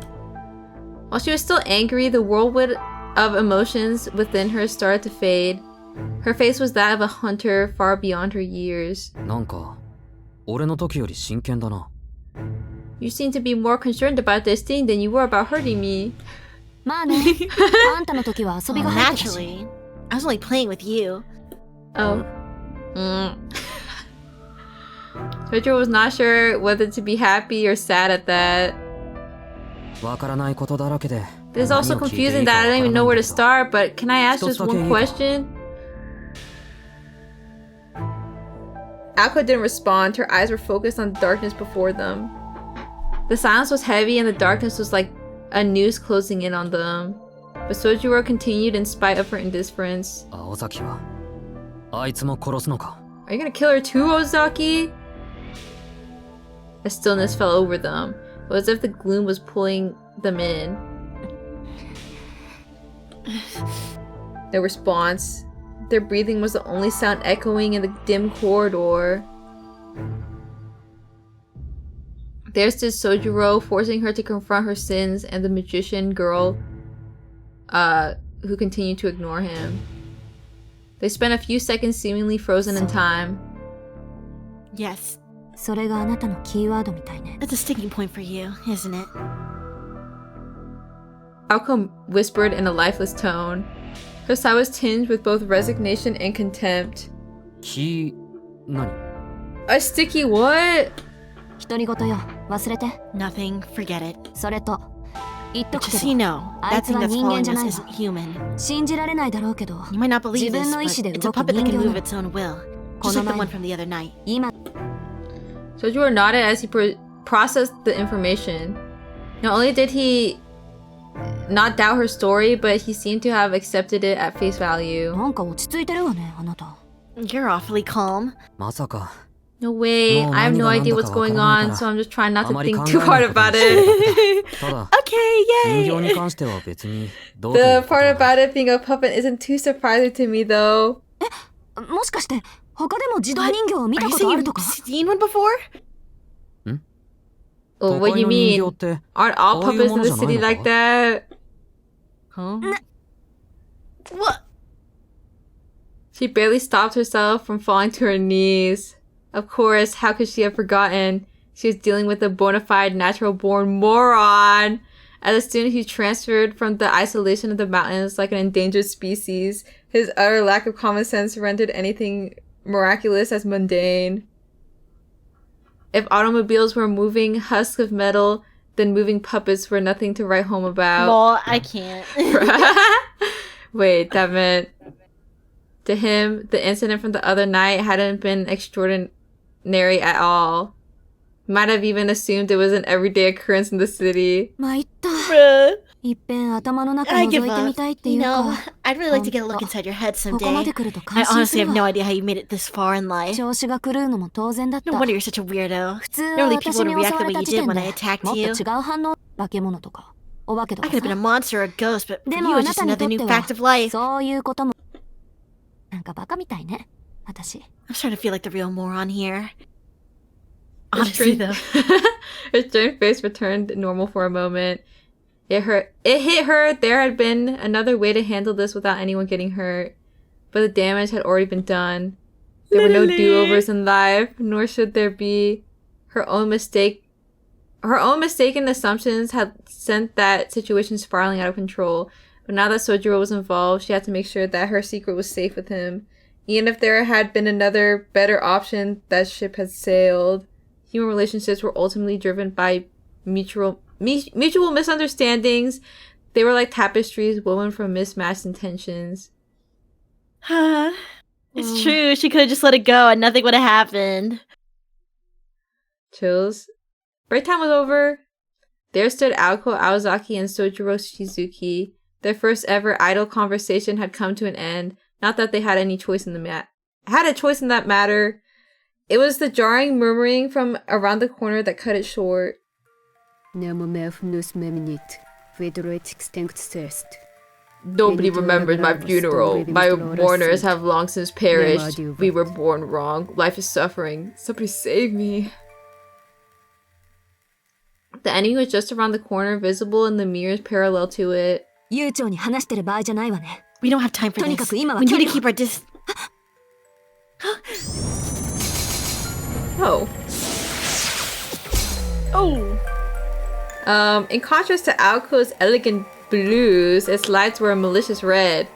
While she was still angry, the whirlwind of emotions within her started to fade. Her face was that of a hunter far beyond her years. なんか俺の時より真剣だな。 You seem to be more concerned about this thing than you were about hurting me. まあね。あんたの時は遊びが入ってたし。 Naturally. I was only playing with you. Oh. Sojiro was not sure whether to be happy or sad at that. わからないことだらけで。 This is also confusing that I don't even know where to start, but can I ask just one question? Aoko didn't respond. Her eyes were focused on the darkness before them. The silence was heavy and the darkness was like a noose closing in on them. But Sojiro continued in spite of her indifference. 青崎はあいつも殺すのか。 Are you gonna kill her too, Ozaki? A stillness fell over them. It was as if the gloom was pulling them in. No response. Their breathing was the only sound echoing in the dim corridor. There stood Sojiro, forcing her to confront her sins, and the magician girl, who continued to ignore him. They spent a few seconds seemingly frozen in time. Yes. それがあなたのキーワードみたいね。 That's a sticking point for you, isn't it? Aoko whispered in a lifeless tone. Her sigh was tinged with both resignation and contempt. 何？ A sticky what? 独り言よ。忘れて。 Nothing, forget it. それと、言っと But く just け so you ど、 know, あ that いつ thing は that's 人間 following じゃ us ない isn't わ。 human. 信じられないだろうけど、 You might not believe 自 this, 分の意志 but で it's a 動く puppet that 人 can 形 move な its own will. こ Just の like the 前 one from the other night. 今 Sojiro nodded as he processed the information. Not only did he not doubt her story, but he seemed to have accepted it at face value. なんか落ち着いてるわね、あなた。 You're awfully calm. まさか。 No way, No, I have no idea what's going on, so I'm just trying not to think too hard about it. ただ Okay, 人形に yay! 関しては別にどうという The こと part は about it being a puppet isn't too surprising to me, though. もしかして、他でも自動人形を見 Are た you こと saying ある you've とか seen one before? Oh, what do you 都会の人 mean? 形って Aren't all こういう puppets も in の the じゃない city のか？ like that? Huh? What? She barely stopped herself from falling to her knees. Of course, how could she have forgotten? She was dealing with a bona fide natural-born moron. As a student, he transferred from the isolation of the mountains like an endangered species. His utter lack of common sense rendered anything miraculous as mundane. If automobiles were moving husks of metal, then moving puppets were nothing to write home about. Lol, I can't. Wait, that meant... To him, the incident from the other night hadn't been extraordinary at all. He might have even assumed it was an everyday occurrence in the city. 参った。 Bruh. いっぺん頭の中 I 覗 give いてみ up. たいってい You う know, か、 I'd really like to get a look inside your head ここま someday. で来ると I 感心す honestly る have no わ。 idea how you made it this far in life. 調子が狂うのも当然だった。 No wonder you're such a weirdo. 普通は Normally people 私 would に react 襲わ the れ way た you 時 did 点 when で I attacked もっと you. 違う反応。化け物とか、お化けと I か could have been a さ。 monster or a ghost, but for で you もあ it's な just たにと another っ new て fact of は、 life. そういうことも。なんかバカみたいね、私。 I'm starting to feel like the real moron here. Her Honestly, stern- though. Her stern face returned normal for a moment. It hit her there had been another way to handle this without anyone getting hurt. But the damage had already been done. There were no do-overs in life, nor should there be. Her own mistaken assumptions had sent that situation spiraling out of control. But now that Sojiro was involved, she had to make sure that her secret was safe with him. Even if there had been another, better option, that ship had sailed. Human relationships were ultimately driven by mutual misunderstandings. They were like tapestries woven from mismatched intentions. It's true. She could have just let it go and nothing would have happened. Chills. Break time was over. There stood Aoko Aozaki and Sojiro Shizuki. Their first ever idle conversation had come to an end. Not that they had any choice in that matter. It was the jarring murmuring from around the corner that cut it short. Nobody remembers my funeral. My mourners have long since perished. We were born wrong. Life is suffering. Somebody save me. The enemy was just around the corner, visible in the mirrors parallel to it. 悠長に話してる場合じゃないわね。 We don't have time for とにか this. く今は We 距 need 離 to を keep our dis. Oh. Oh. In contrast to Alco's elegant blues, its lights were a malicious red.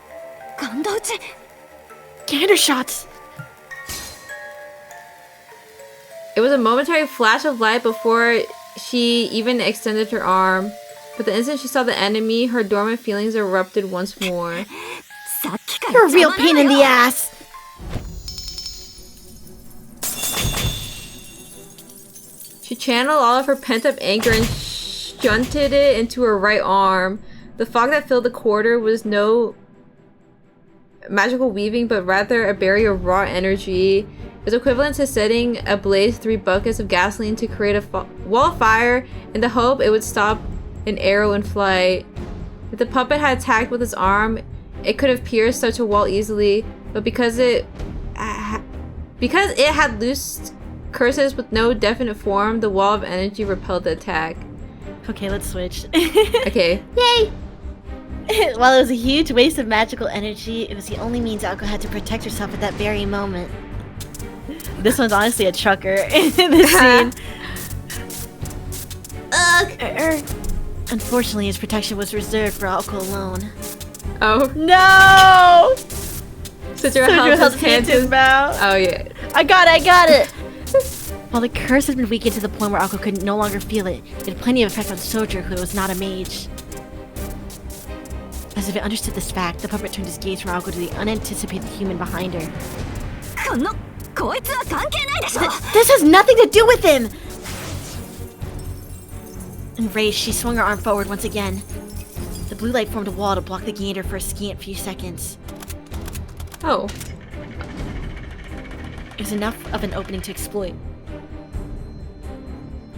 感動打ち Gander shots. It was a momentary flash of light before she even extended her arm. But the instant she saw the enemy, her dormant feelings erupted once more. さっきか You're ら a real 邪魔 pain な in の the よ ass. She channeled all of her pent-up anger and shunted it into her right arm. The fog that filled the corridor was no magical weaving, but rather a barrier of raw energy. It was equivalent to setting ablaze 3 buckets of gasoline to create a wall of fire in the hope it would stop an arrow in flight. If the puppet had attacked with its arm, it could have pierced such a wall easily, but because it had loosed curses with no definite form, the wall of energy repelled the attack. Okay, let's switch. Okay. Yay! While it was a huge waste of magical energy, it was the only means Alco had to protect herself at that very moment. This one's honestly a trucker in this scene. Ugh! Unfortunately, his protection was reserved for Alco alone. Oh. No! Sidra Sidra held held his hand to his mouth. Oh, yeah. I got it! While the curse had been weakened to the point where Alco could no longer feel it, it had plenty of effect on Sojourn, who was not a mage. As if it understood this fact, the puppet turned his gaze from Alco to the unanticipated human behind her. このこいつは関係ないでしょ This has nothing to do with him. Enraged, she swung her arm forward once again. The blue light formed a wall to block the gander for a scant few seconds. Oh. It was enough of an opening to exploit.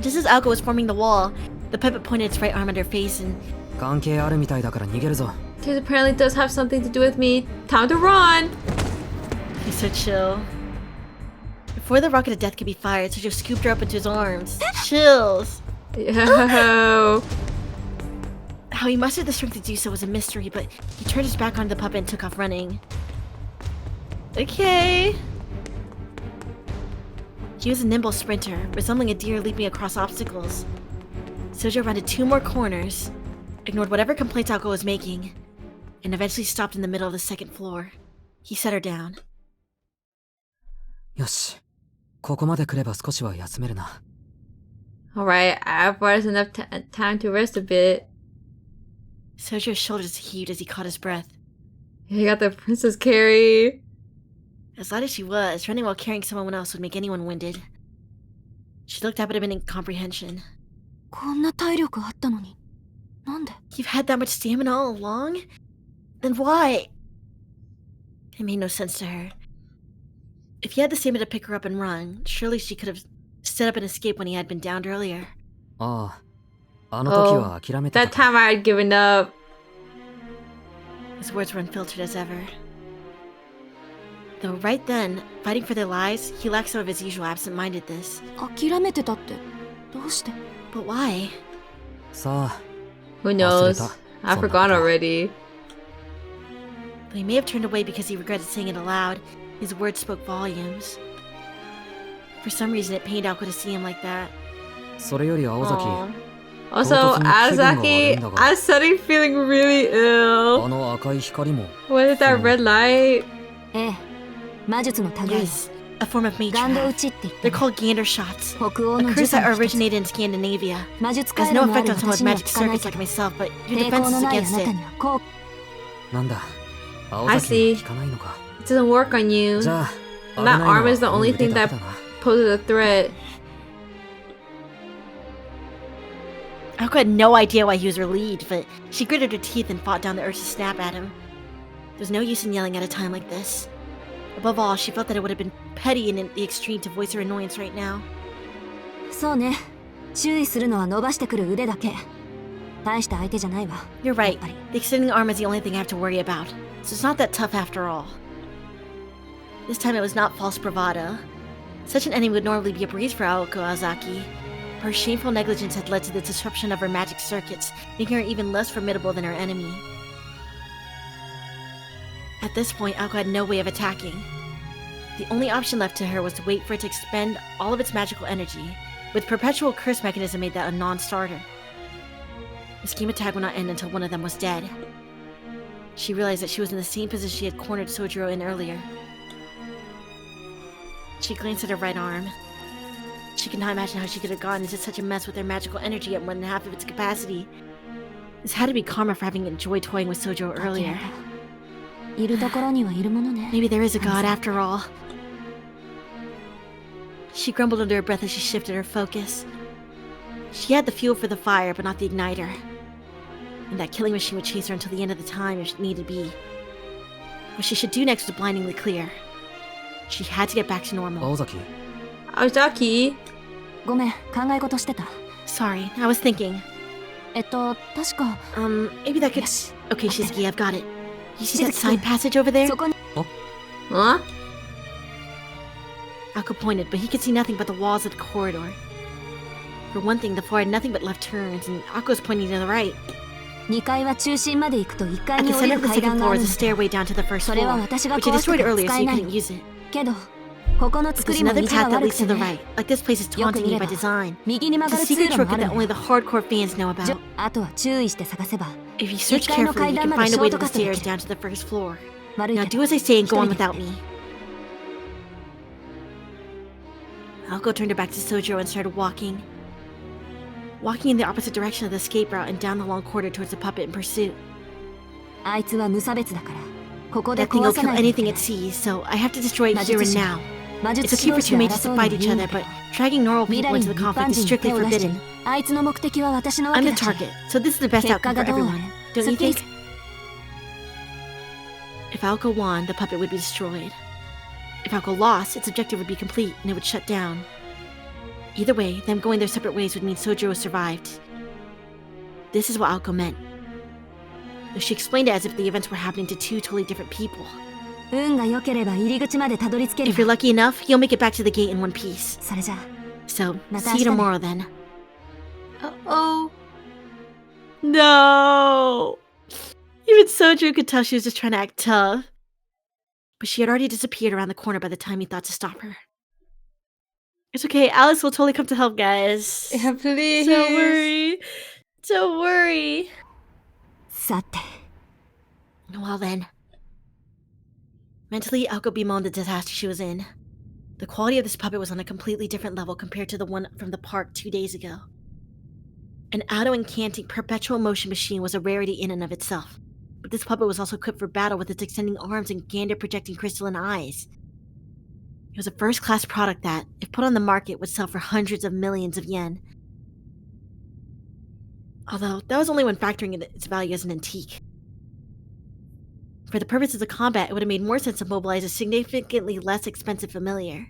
Just as Alco was forming the wall, the puppet pointed its right arm at her face and 関係あるみたいだから逃げるぞ This apparently does have something to do with me. Time to run! he's so chill. Before the rocket of death could be fired, Sergio scooped her up into his arms. Chills! Yo. How he mustered the strength to do so was a mystery, but he turned his back on the puppet and took off running. Okay. He was a nimble sprinter, resembling a deer leaping across obstacles. Sojo rounded 2 more corners, ignored whatever complaints Alco was making, and eventually stopped in the middle of the 2nd floor. He set her down. よしここまで来れば少しは休めるな Alright, I brought us enough time to rest a bit. Sojo's shoulders heaved as he caught his breath. You got the Princess Carrie. As light as she was, running while carrying someone else would make anyone winded. She looked up at him in incomprehension. こんな体力あったのになんで You've had that much stamina all along? Then why? It made no sense to her. If he had the stamina to pick her up and run, surely she could have set up an escape when he had been downed earlier. あああの時は諦めて That た time I had given up. His words were unfiltered as ever. Though right then, fighting for their lives, he lacked some of his usual absent-mindedness. 諦めてたってどうして But why? さあ Who knows?忘れた。 I そんな forgot こと。 already. Though he may have turned away because he regretted saying it aloud, his words spoke volumes. For some reason, it pained Alco to see him like that. それより青崎 Aw. Also, 唐突に気分が悪い Azaki, んだが。 I'm suddenly feeling really あ ill. の赤い光も What is that red light? ええ魔術の類 Yes, a form of ガンド打 matecraft. ちって言って They're called gander shots. 北欧 A の curse 呪詛 that の一つ originated in Scandinavia. 魔術 It 回 has 路 no のあ effect る on someone with 私には magic 効かない circuits け like ど myself, but your 抵抗 defenses のないあ against なた it. にはこうなんだ青 I 崎 see. に効かないのか It doesn't work on you. じゃあ That 危ないのは arm is the only 腕 thing だ that けだな poses a threat. Alco had no idea why he was relieved, but she gritted her teeth and fought down the urge to snap at him. There was no use in yelling at a time like this. Above all, she felt that it would have been petty and in the extreme to voice her annoyance right now. そうね注意するのは伸ばしてくる腕だけ大した相手じゃないわ。 You're right. やっぱり。 The extending arm is the only thing I have to worry about. So it's not that tough after all. This time it was not false bravado. Such an enemy would normally be a breeze for Aoko Azaki. Her shameful negligence had led to the disruption of her magic circuits, making her even less formidable than her enemy. At this point, Aoko had no way of attacking. The only option left to her was to wait for it to expend all of its magical energy, with perpetual curse mechanism made that a non-starter. The scheme attack would not end until one of them was dead. She realized that she was in the same position she had cornered Sojiro in earlier. She glanced at her right arm. She could not imagine how she could have gotten into such a mess with her magical energy at more than half of its capacity. This had to be karma for having enjoyed toying with Sojiro earlier. いるところにはいるものね。 Maybe there is a god after all. She grumbled under her breath as she shifted her focus. She had the fuel for the fire, but not the igniter. And that killing machine would chase her until the end of the time if needed be. What she should do next was blindingly clear. She had to get back to normal. 青崎 Ozaki. ごめん、考え事してた。 Sorry, I was thinking. 確か。 Maybe that could... よし。 Okay, Shizuki, I've got it. You see that side passage over there? そこに。 Huh? Aoko pointed, but he could see nothing but the walls of the corridor. For one thing, the floor had nothing but left turns, and Aoko was pointing to the right. 2階は中心まで行くと1階 At に the 降り center る of the 階 second 段が floor あ is る a んだ。 stairway down to the first それは floor, 私が which I 壊して destroyed から earlier 使 so え you ない couldn't の。 use it. けど、ここの But 作 there's りも another 道が path that 悪 leads く to て the ね。 right. Like this place is よく taunting 見 you れ by ば design. 右に It's 曲 a がる通 secret 路も shortcut ある that の。 only the hardcore fans know about. あとは注意して探せば。 If you search 1階の carefully, 階 you 段 can まで find シ a ョ way ート to カ the ットで stairs きる。 down to the first floor. 悪い Now けど。 do as I say and go on 一人で without me. Aoko turned her back to Sojiro and started walking. Walking in the opposite direction of the escape route and down the long corridor towards the puppet in pursuit. あいつは無差別だから。ここで That thing 壊 will さ kill ないとい anything けな it い。 sees, so I have to destroy it here and now. 魔 It's 術 okay 師 for 同士 two で mages to 争うの fight はい each いん other, だけど but dragging normal 未 people 来に into 一 the 般 conflict is 人に手 strictly を出して forbidden. あいつの目的は私のわ I'm け the だし。 target, so this is the best 結 outcome 果 for がどうあ everyone. れ。 Don't す you っきり think? If Aoko won, the puppet would be destroyed. If Aoko lost, its objective would be complete and it would shut down. Either way, them going their separate ways would mean Sojiro survived. This is what Aoko meant. Though she explained it as if the events were happening to two totally different people. 運が良ければ入り口までたどり着ける If you're わ。 lucky enough, you'll make it back to the gate in one piece. それじゃあ。 So, Natasha. see you tomorrow then. Uh-oh. No! Even Sojiro could tell she was just trying to act tough. But she had already disappeared around the corner by the time he thought to stop her. It's okay, Alice will totally come to help, guys. Yeah, please. Don't worry. Don't worry. さて。 Well then. Mentally, Aoko bemoaned the disaster she was in. The quality of this puppet was on a completely different level compared to the one from the park 2 days ago. An auto-incanting perpetual motion machine was a rarity in and of itself, but this puppet was also equipped for battle with its extending arms and gander-projecting crystalline eyes. It was a first-class product that, if put on the market, would sell for hundreds of millions of yen. Although, that was only when factoring in its value as an antique. For the purposes of combat, it would have made more sense to mobilize a significantly less expensive familiar.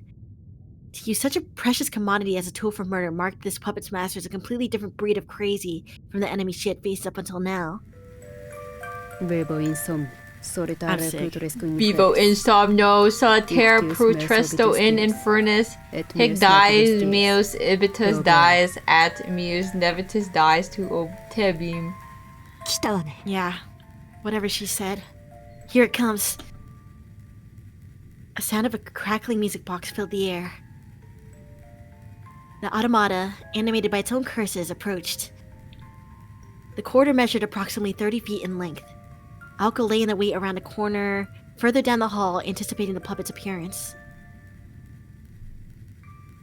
To use such a precious commodity as a tool for murder marked this puppet's master as a completely different breed of crazy from the enemy she had faced up until now. Vivo insomno, solitaire putresto in infernus, hic dies, meus ibitus dies, at meus nevitus dies to obtebim. 来たわね。 Yeah, whatever she said. Here it comes. A sound of a crackling music box filled the air. The automata, animated by its own curses, approached. The corridor measured approximately 30 feet in length. Aoko lay in the wait around a corner, further down the hall, anticipating the puppet's appearance.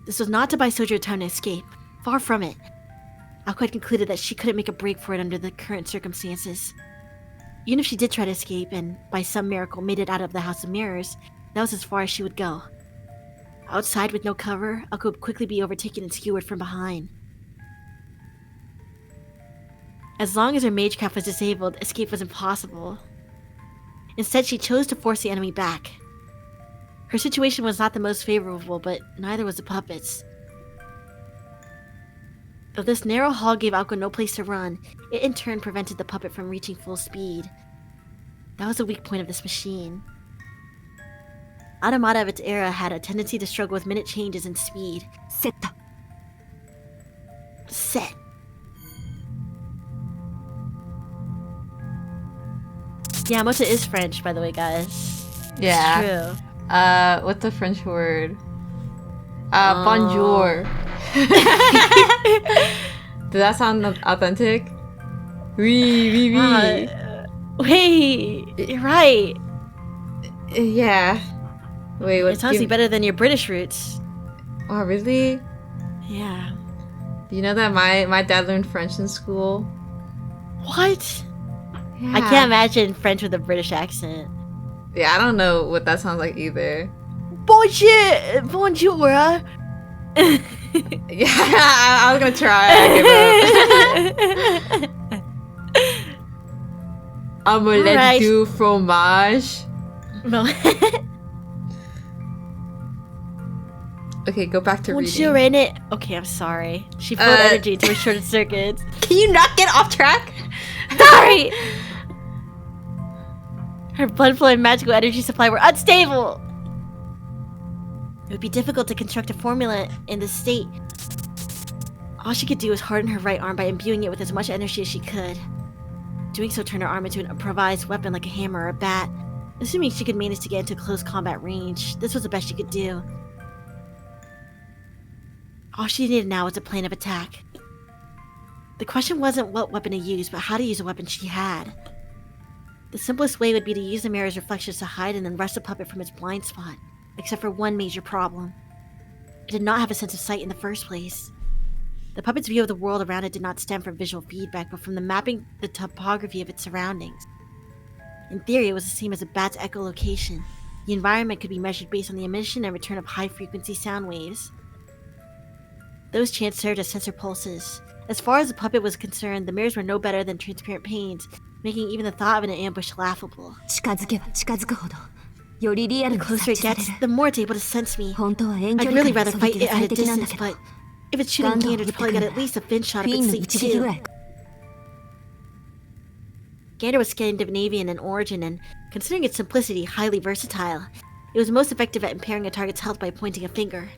This was not to buy Sojiro time to escape. Far from it. Aoko had concluded that she couldn't make a break for it under the current circumstances. Even if she did try to escape and, by some miracle, made it out of the House of Mirrors, that was as far as she would go. Outside with no cover, Aoko would quickly be overtaken and skewered from behind. As long as her magecraft was disabled, escape was impossible. Instead, she chose to force the enemy back. Her situation was not the most favorable, but neither was the puppet's. Though this narrow hall gave Aoko no place to run, it in turn prevented the puppet from reaching full speed. That was the weak point of this machine. Automata of its era had a tendency to struggle with minute changes in speed. セット Set. Yamato is French, by the way, guys. Yeah. It's true. What's the French word? Bonjour. Does that sound authentic? Oui, oui, oui. Wait, you're right. Yeah. Wait, what? It's honestly better than your British roots. Oh, really? Yeah. You know that my dad learned French in school? What? Yeah. I can't imagine French with a British accent. Yeah, I don't know what that sounds like either. Bonjour, bonjour. Huh? Yeah, I was gonna try. I give up. Omelette Alright. du fromage. No. Okay, go back to Bonjour, reading. in it. Okay, I'm sorry. She flowed energy into her shorted circuits. Can you not get off track? Sorry. Her blood flow and magical energy supply were unstable. It would be difficult to construct a formula in this state. All she could do was harden her right arm by imbuing it with as much energy as she could. Doing so turned her arm into an improvised weapon like a hammer or a bat. Assuming she could manage to get into close combat range, this was the best she could do. All she needed now was a plan of attack. The question wasn't what weapon to use, but how to use a weapon she had. The simplest way would be to use the mirror's reflections to hide and then rush the puppet from its blind spot, except for one major problem. It did not have a sense of sight in the first place. The puppet's view of the world around it did not stem from visual feedback, but from the mapping the topography of its surroundings. In theory, it was the same as a bat's echolocation. The environment could be measured based on the emission and return of high-frequency sound waves. Those chants served as sensor pulses. As far as the puppet was concerned, the mirrors were no better than transparent panes, making even the thought of an ambush laughable. 近づけば近づくほどよりリアル The に closer 察 it 知され gets, る the more it's able to sense me. 本当は遠 I'd 距離 really から rather 狙 fight 撃 it さ at れ a 的なんだ distance, けど but if it's ガ shooting ンダムを Gander, 撃 it's って probably か got ら at least a fin shot フ up ィ its ンの sleeve 一撃ぐ too. らい Gander was Scandinavian in origin and, considering its simplicity, highly versatile. It was most effective at impairing a target's health by pointing a finger.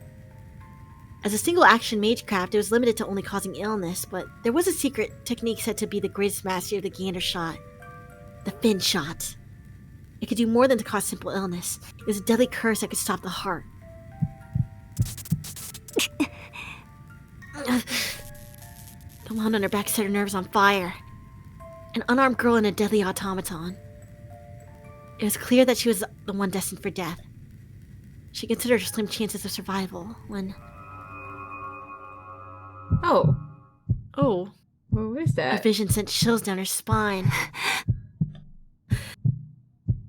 As a single-action magecraft, it was limited to only causing illness, but there was a secret technique said to be the greatest mastery of the Gander shot. The fin shot. It could do more than to cause simple illness. It was a deadly curse that could stop the heart. The wound on her back set her nerves on fire. An unarmed girl and a deadly automaton. It was clear that she was the one destined for death. She considered her slim chances of survival when... Oh. Oh. What is A that? vision sent chills down her spine.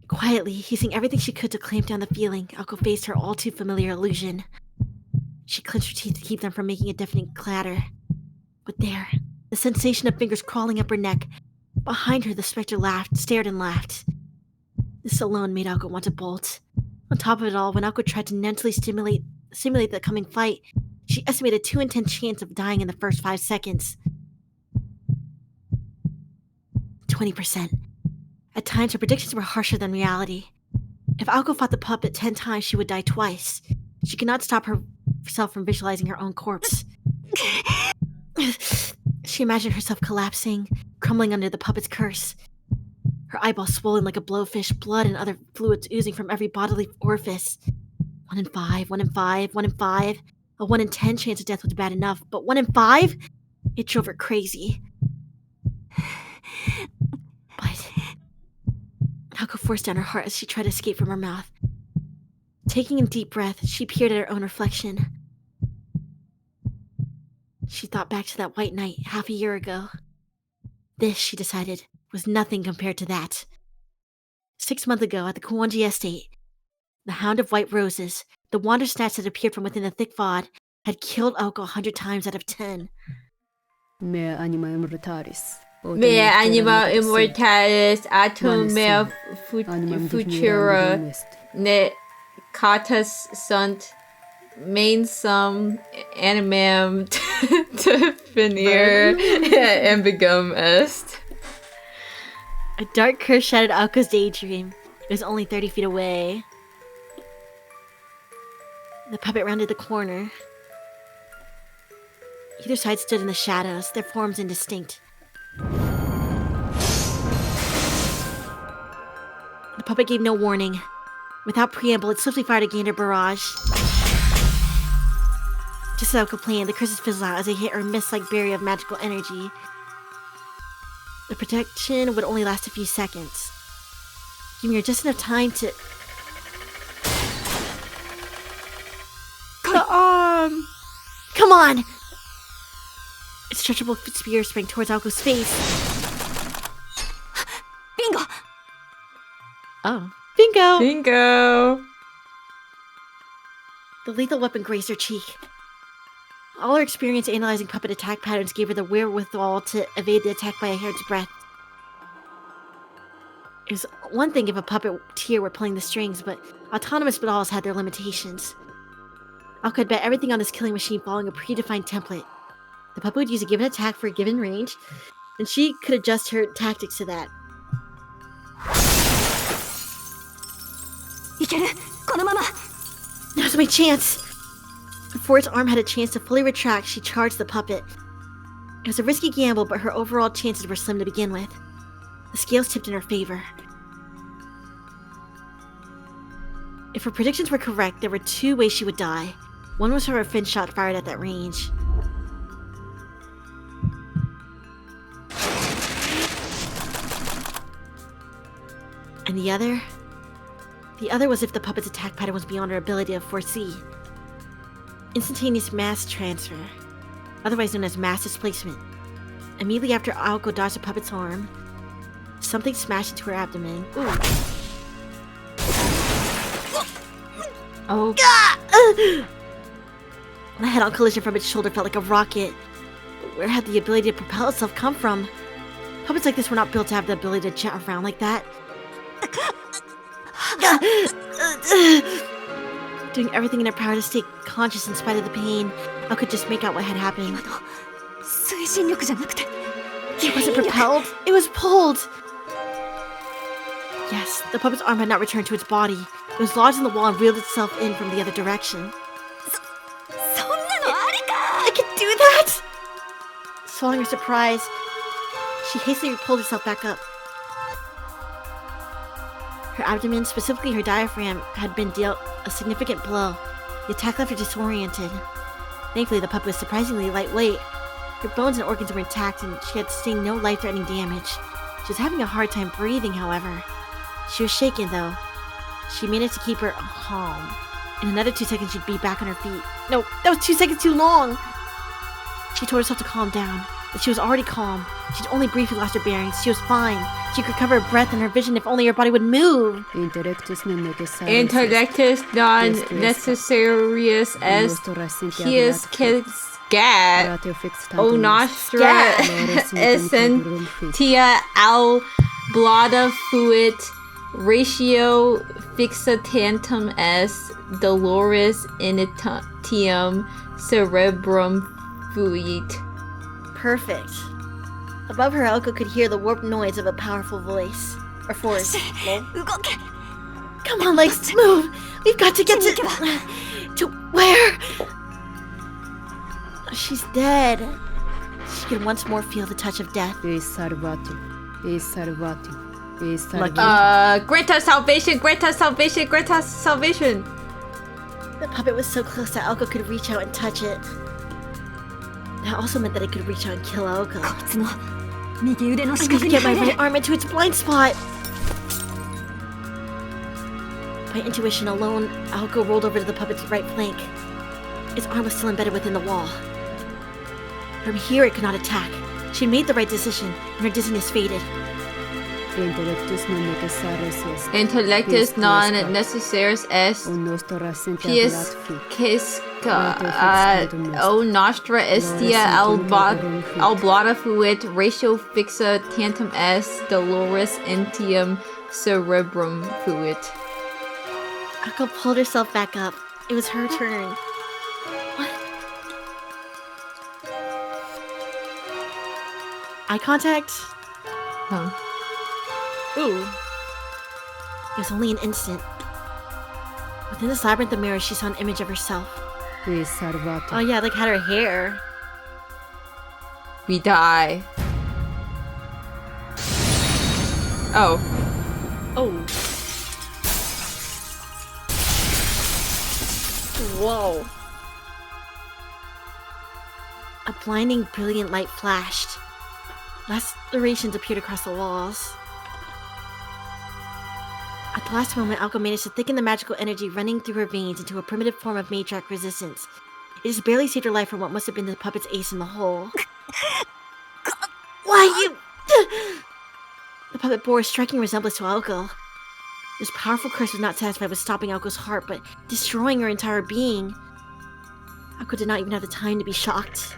Quietly, using everything she could to clamp down the feeling, Aoko faced her all too familiar illusion. She clenched her teeth to keep them from making a deafening clatter. But there, the sensation of fingers crawling up her neck. Behind her, the specter laughed, stared and laughed. This alone made Aoko want to bolt. On top of it all, when Aoko tried to mentally simulate the coming fight, she estimated 2 in 10 chance of dying in the first 5 seconds. 20%. At times, her predictions were harsher than reality. If Aoko fought the puppet 10 times, she would die twice. She could not stop herself from visualizing her own corpse. She imagined herself collapsing, crumbling under the puppet's curse. Her eyeballs swollen like a blowfish, blood and other fluids oozing from every bodily orifice. 1 in 5, 1 in 5, 1 in 5. A 1 in 10 chance of death was bad enough, but 1 in 5? It drove her crazy. But Aoko forced down her heart as she tried to escape from her mouth. Taking a deep breath, she peered at her own reflection. She thought back to that white night half a year ago. This, she decided, was nothing compared to that. 6 months ago at the Kuwanji estate, the Hound of White Roses, the wander snatch that appeared from within the thick fog, had killed Aoko 100 times out of 10. Mea anima immortalis. Mea anima immortalis atum mea futura ne catus sunt main sum animam Definir ambigum est. A dark curse shattered Alka's daydream. It was only 30 feet away. The puppet rounded the corner. Either side stood in the shadows, their forms indistinct. The puppet gave no warning. Without preamble, it swiftly fired a gander barrage. Just as Alka planned, the curses fizzled out as they hit her mist-like barrier of magical energy. The protection would only last a few seconds, giving her just enough time to... Come on! Its stretchable spear sprang towards Alko's face. Bingo! Oh. Bingo! Bingo! The lethal weapon grazed her cheek. All her experience analyzing puppet attack patterns gave her the wherewithal to evade the attack by a hair's breadth. It was one thing if a puppeteer were pulling the strings, but autonomous dolls had their limitations. Alka had bet everything on this killing machine following a predefined template. The puppet would use a given attack for a given range, and she could adjust her tactics to that. Now's my chance! Before its arm had a chance to fully retract, she charged the puppet. It was a risky gamble, but her overall chances were slim to begin with. The scales tipped in her favor. If her predictions were correct, there were two ways she would die. One was from a fin shot fired at that range. And the other? The other was if the puppet's attack pattern was beyond her ability to foresee. Instantaneous mass transfer, otherwise known as mass displacement. Immediately after Aoko dodged the puppet's arm, something smashed into her abdomen. Ooh. Oh. The head-on collision from its shoulder felt like a rocket. But where had the ability to propel itself come from? Puppets like this were not built to have the ability to jet around like that. Doing everything in her power to stay conscious in spite of the pain, I could just make out what had happened. It wasn't propelled, it was pulled! Yes, the puppet's arm had not returned to its body. It was lodged in the wall and reeled itself in from the other direction. I could do that! Swallowing her surprise, she hastily pulled herself back up. Her abdomen, specifically her diaphragm, had been dealt a significant blow. The attack left her disoriented. Thankfully, the puppet was surprisingly lightweight. Her bones and organs were intact, and she had sustained no life-threatening damage. She was having a hard time breathing, however. She was shaken, though. She managed to keep her calm. In another 2 seconds, she'd be back on her feet. No, that was 2 seconds too long! She told herself to calm down, but she was already calm. She'd only briefly lost her bearings. She was fine. She could recover her breath and her vision if only her body would move. Intellectus non necessarius est hius scat o nostra essentia al blada fuit ratio fixa tantum est doloris initium cerebrum fuit. Perfect. Above her, Elko could hear the warped noise of a powerful voice. Or force. Come on, legs, move! We've got to get to where? She's dead. She could once more feel the touch of death. Grant us salvation, grant us salvation, grant us salvation. The puppet was so close that Elko could reach out and touch it. That also meant that it could reach out and kill Elko. I need to get my right arm into its blind spot! By intuition alone, Aoko rolled over to the puppet's right flank. Its arm was still embedded within the wall. From here it could not attack. She had made the right decision, and her dizziness faded. Intellectus non necessarius est pius quisca o nostra estia alblada fuit ratio fixa tantum est doloris entium cerebrum fuit. Aoko pulled herself back up. It was her turn. What? Eye contact? Huh. Ooh. It was only an instant. Within this labyrinth of mirrors, she saw an image of herself. Riservato. Oh yeah, like had her hair. We die. Oh. Oh. Whoa. A blinding, brilliant light flashed. Lacerations appeared across the walls. At the last moment, Alko managed to thicken the magical energy running through her veins into a primitive form of matriarch resistance. It just barely saved her life from what must have been the puppet's ace in the hole. Why you... The puppet bore a striking resemblance to Alko. This powerful curse was not satisfied with stopping Alko's heart, but destroying her entire being. Alko did not even have the time to be shocked.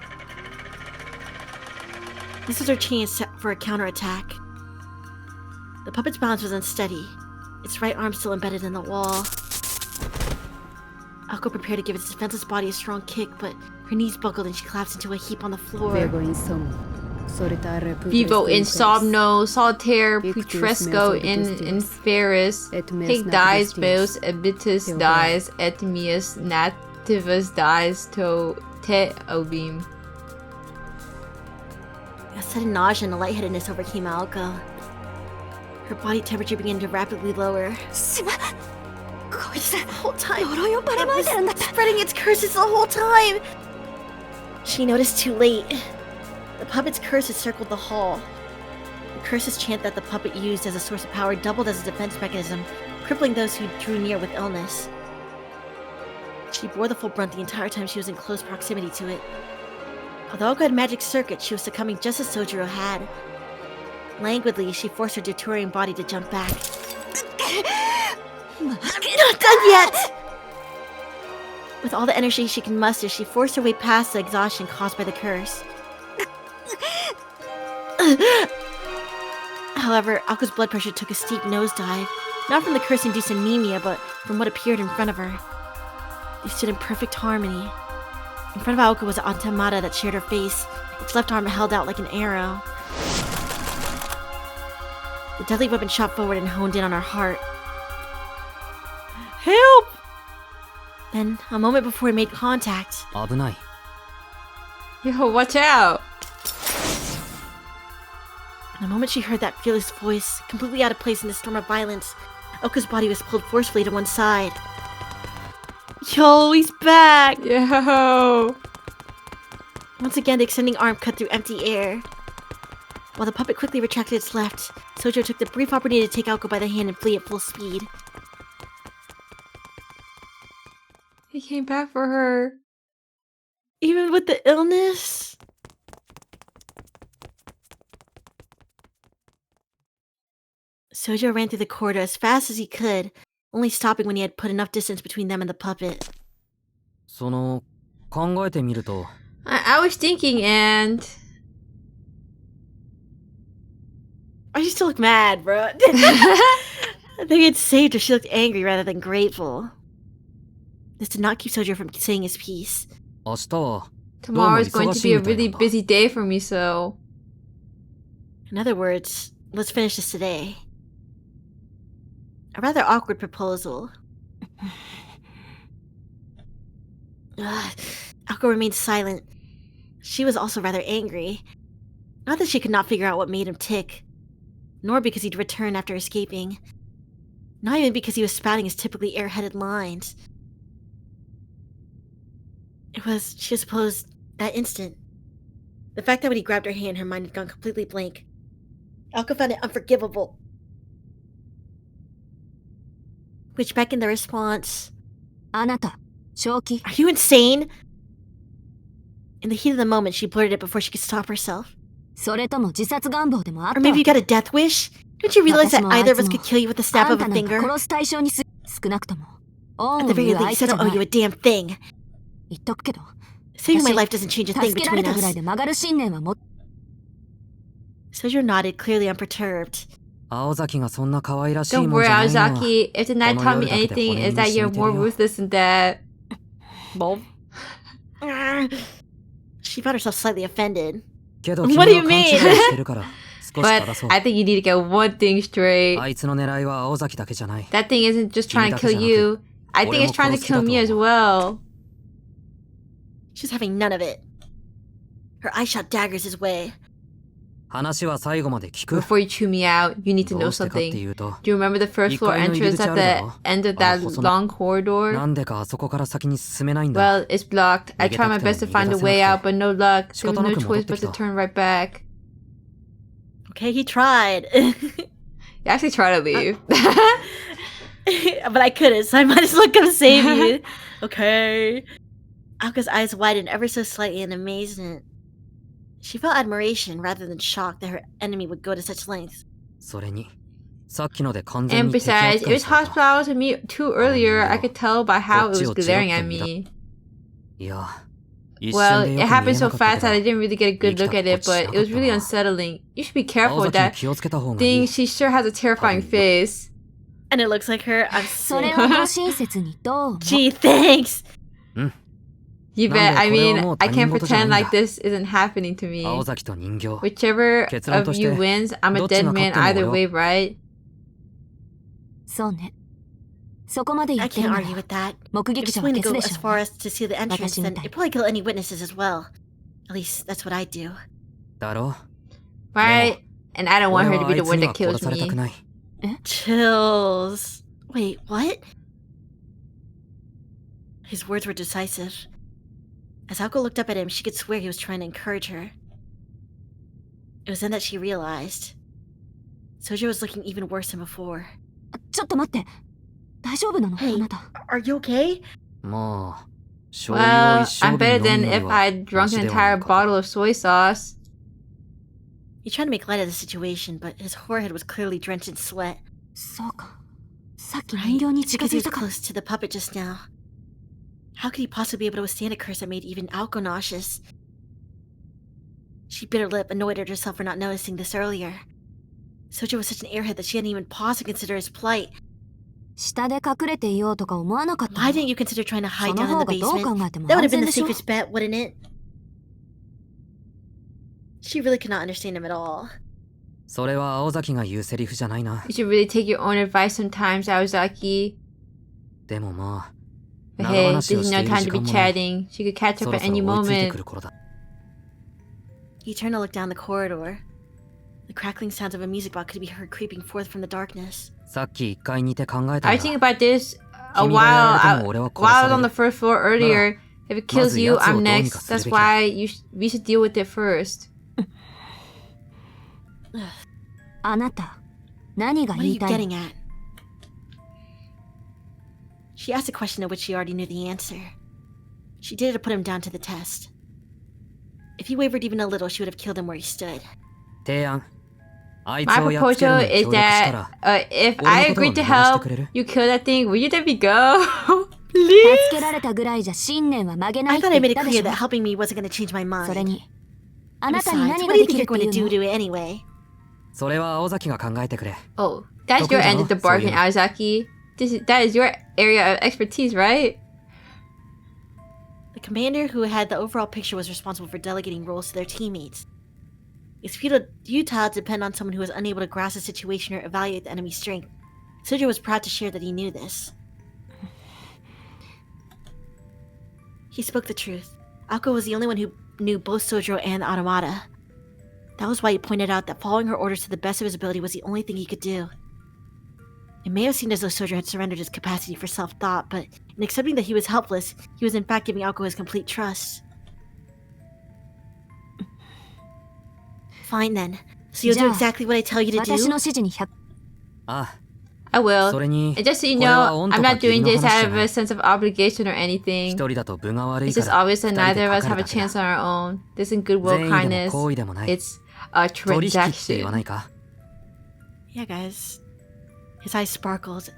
This was her chance for a counterattack. The puppet's balance was unsteady, its right arm still embedded in the wall. Alko prepared to give its defenseless body a strong kick, but her knees buckled and she collapsed into a heap on the floor. Vivo insomno. Solitare Vivo putresque insomno, solitaire Ictus putresco in meso inferis, et mes hic dies nativistis. meus ebitus Theodora. dies et meus nativus dies to te obim. A sudden nausea and a lightheadedness overcame Alko. Her body temperature began to rapidly lower. The whole time, it was spreading its curses the whole time. She noticed too late. The puppet's curse had circled the hall. The curse's chant that the puppet used as a source of power doubled as a defense mechanism, crippling those who drew near with illness. She bore the full brunt the entire time she was in close proximity to it. Although Alko had magic circuit, she was succumbing just as Sojiro had. Languidly, she forced her deteriorating body to jump back. I'm not done yet! With all the energy she can muster, she forced her way past the exhaustion caused by the curse. However, Alko's blood pressure took a steep nosedive, not from the curse-induced anemia, but from what appeared in front of her. They stood in perfect harmony. In front of Alko was an automata that shared her face, its left arm held out like an arrow. The deadly weapon shot forward and honed in on her heart. Help! Then, a moment before it made contact, 危ない。 Yo, watch out! the moment she heard that fearless voice, completely out of place in the storm of violence, Alko's body was pulled forcefully to one side. Yo, he's back! Yo! Once again, the extending arm cut through empty air. While the puppet quickly retracted its left, Sojiro took the brief opportunity to take Alko by the hand and flee at full speed. He came back for her. Even with the illness? Sojiro ran through the corridor as fast as he could, only stopping when he had put enough distance between them and the puppet. その、考えてみると、 I was thinking, and Why you still look mad, bro? I think it saved her. She looked angry rather than grateful. This did not keep Sojiro from saying his piece. 明日は、 tomorrow is going to be a どうも忙しいみたいなんだ。 really busy day for me, so... In other words, let's finish this today. A rather awkward proposal. Alko remained silent. She was also rather angry. Not that she could not figure out what made him tick, nor because he'd returned after escaping. Not even because he was spouting his typically airheaded lines. It was, she supposed, that instant. The fact that when he grabbed her hand, her mind had gone completely blank. Alko found it unforgivable. Which beckoned the response. あなた、正気。 Are you insane? In the heat of the moment, she blurted it before she could stop herself. それとも自殺願望でもあっ Or た maybe わ you け got a death wish? Don't you realize that 私も either of us あいつも could kill you with the snap あん of た a なんか finger? 殺す対象にす少なくとも恩 At を the 言 very う相 least, 手 I じゃ don't な owe you a い damn thing. 言っとくけど Saving my 私 life doesn't change a thing 助けられ between たぐらい us. で曲がる信念はも Sojiro nodded, clearly unperturbed. 青崎がそんな可愛らしい Don't もん worry, じゃないのは Aozaki. If the night taught me anything, it's that you're more ruthless than that. Bulb. She found herself slightly offended. けど What do you mean? 君は勘違いしてるから少し But 正そう I think you need to get one thing straight. あいつの狙いは青崎だけじゃない That thing isn't just trying to kill you. I think it's trying to kill me as well. She's having none of it. Her eye shot daggers his way. 話は最後まで聞く Before you chew me out, you need to ど know うしてかって something. いうと Do you remember the first floor 一階の入り entrance 口あ at るだ the ろ end of that 細長 long corridor? なんでかあそこから先に進めないんだ Well, it's blocked. I tried my best to find a way out, but no luck. There was no 仕方なく戻 choice って but きた to turn right back. Okay, he tried. You actually try to leave. But I couldn't, so I might as well come save you. Okay. Aoka's eyes widened ever so slightly in amazement. She felt admiration rather than shock that her enemy would go to such lengths. それにさっきので完全 And に敵 besides, 扱 it い was された hostile to me too earlier. I could tell by how it was What you glaring chirped at at me, me. いや一 Well, 瞬で it よく見え happened so なかった fast け that I ど didn't really get a good look at it, but it was really unsettling. You should be careful 青 with 崎に that 気をつけた方がい thing. い She sure has a terrifying face. And it looks like her. I'm それ sick. をご親切にどうも Gee, thanks. You bet. I mean, I can't なんでこれはもう他人事じゃないん pretend だ。 like this isn't happening to me. 青崎と人形 Whichever 結論 of として you wins, I'm a どっち dead が man 勝っても either 俺 way, は right? そうねそこまで言 I ってる can't なら argue with that. 目 If 撃 it's 者は willing to 消す go で as しょう far ね as to see the entrance, 私み then たい it probably kill any witnesses as well. At least that's what I do. だろ Right? And I don't want 俺 her to は be あ the いつ one に that は殺 kills されたく me. ない Chills. Wait, what? His words were decisive. As Aoko looked up at him, she could swear he was trying to encourage her. It was then that she realized Sojo was looking even worse than before. ちょっと待って大丈夫なの Hey. あなた Are you okay? まあ醤油を Well, 一生 I'm 瓶 better 飲む than より if は I'd マ drunk シ an ではない entire かと bottle of soy sauce. He tried to make light of the situation, but his forehead was clearly drenched in sweat. そうかさっき人形に It's 近 because づ he い was たから close to the puppet just now. How could he possibly be able to withstand a curse that made even Aoko nauseous? She bit her lip, annoyed at herself for not noticing this earlier. Sojo was such an airhead that she hadn't even paused to consider his plight. 下で隠れていようとか思わなかったの Why didn't you consider trying to そ hide の down in 方 the がどう basement? 考えても That would 安 have been 全 the でしょ safest bet, wouldn't it? She really could not understand him at all. それは青崎が言うセリフじゃないな You should really take your own advice sometimes, Aozaki. でもまあ But 長 hey, 話 this を is して no いる time 時 to be 間もない chatting. She could catch そ up ろ at そ any ろ追いついてく moment. る頃だ He turned to look down the corridor. The crackling sounds of a music box could be heard creeping forth from the darkness. さっき1階にて考えた I ん was thinking だ about this a 君が while やられても俺は while I was 殺さ on れ the る first floor earlier. If it kills you, まず I'm 奴をどうに next. かする That's べきだ why we should deal with it first. あなた何が What are 言い you たいの getting at? She asked a question of which she already knew the answer. She did it to put him down to the test. If he wavered even a little, she would have killed him where he stood. 提案あいつ My をやっつける proposal のに is 協力したら that if 俺 I のことは agreed to 見逃して help くれる you kill that thing, will you let me go? 助けられたぐらいじゃ信念は曲げな I いって thought I 言 made っ it たで clear しょ that helping me wasn't going to change my それ mind. にあな Besides, たに何 what が do you でき think る you're って going いう to do の to it anyway? それは青崎が考えてくれ Oh, that's Okay, your end of the so bargain, you- Aozaki. That is your area of expertise, right? The commander who had the overall picture was responsible for delegating roles to their teammates. It's futile to depend on someone who was unable to grasp the situation or evaluate the enemy's strength. Sojo was proud to share that he knew this. He spoke the truth. Ako was the only one who knew both Sojo and the automata. That was why he pointed out that following her orders to the best of his ability was the only thing he could do. It may have seemed as though Sojo had surrendered his capacity for self-thought, but in accepting that he was helpless, he was in fact giving Ako his complete trust. Fine then. So you'll do Ja. exactly what I tell you to 私 do? の指示に100あ I will. それに And just so you これは know, 恩 I'm とか not 義理 doing の this 話じ out ゃ of ない a sense of obligation or 一 anything. 人だと分が悪い It's か just ら obvious that 二人 neither で of か us か have る a だけだ chance on our own. This isn't goodwill 善意でも kindness. 行為でもない It's a 取引って言わな transaction. いか Yeah, guys. His eyes sparkled,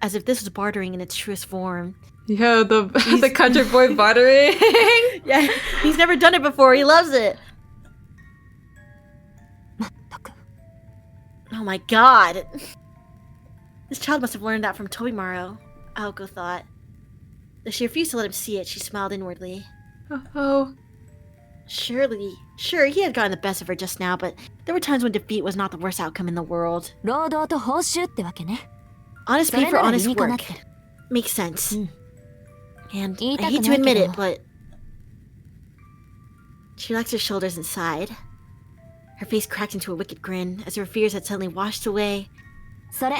as if this was bartering in its truest form. Yo, the country boy bartering. Yeah, he's never done it before. He loves it. まったく Oh my god! This child must have learned that from Tobimaro, Aoko thought. Though she refused to let him see it, she smiled inwardly. Oh, Sure, he had gotten the best of her just now, but there were times when defeat was not the worst outcome in the world. 労働と報酬ってわけね。 Honest pay for honest それなら理にかなっ work. てる。 Makes sense. And 言い I たく hate な to いけど。 admit it, but... She relaxed her shoulders and sighed. Her face cracked into a wicked grin, as her fears had suddenly washed away. それ、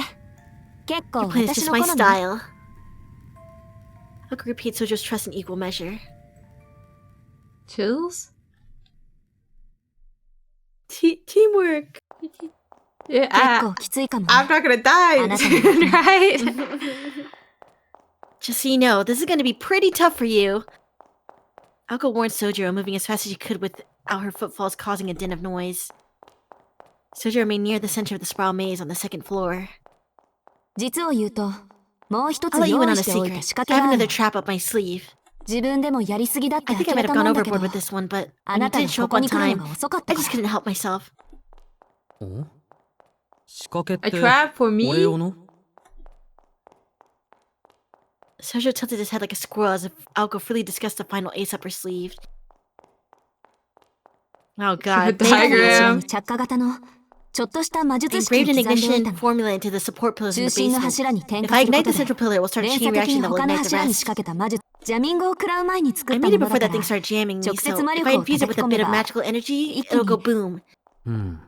結構 Your plan is 私 just の my 好み。 style. Oko repaid Sojo's trust in equal measure. Chills? Teamwork. Yeah, 結構きついかもね。 I'm not gonna die. right? Just so you know, this is going to be pretty tough for you. Oko warned Sojiro, moving as fast as she could without her footfalls causing a din of noise. Sojiro remained near the center of the spiral maze on the second floor. 実を言うと、もう一 I'll つ let you 用 in on 意 a しておいた secret. 仕掛 I け have がある another。trap up my sleeve. 自分でもやりすぎだって I 呆 think I れ might た have も gone んだけど、 overboard with this one, but あ when な you た did が show こ up こ on に来るの time, が遅かった I か just ら。 couldn't help myself. お仕掛けっ A て trap for 俺 me? 用の Sojiro tilted his head like a squirrel as if Aoko freely discussed the final ace up her sleeve. Oh god, The メガネに diagram. 違う着火型のちょっとした魔 I 術式を engraved an 刻んでおい ignition たの。 formula into the support pillars in 中 the 心の basement. 柱に点 If 火 I するこ ignite と the で central pillar, it will start a 連 chain 鎖的 reaction に that will 他の ignite the 柱に仕 rest. 掛けた魔術ジャミングを食らう前に作っ I た made も it の before だ that から thing started jamming me, 直 so 接魔 if 力 I を infuse it 叩 with き a 込 bit め of ば magical energy, 一気 it'll go に boom. うん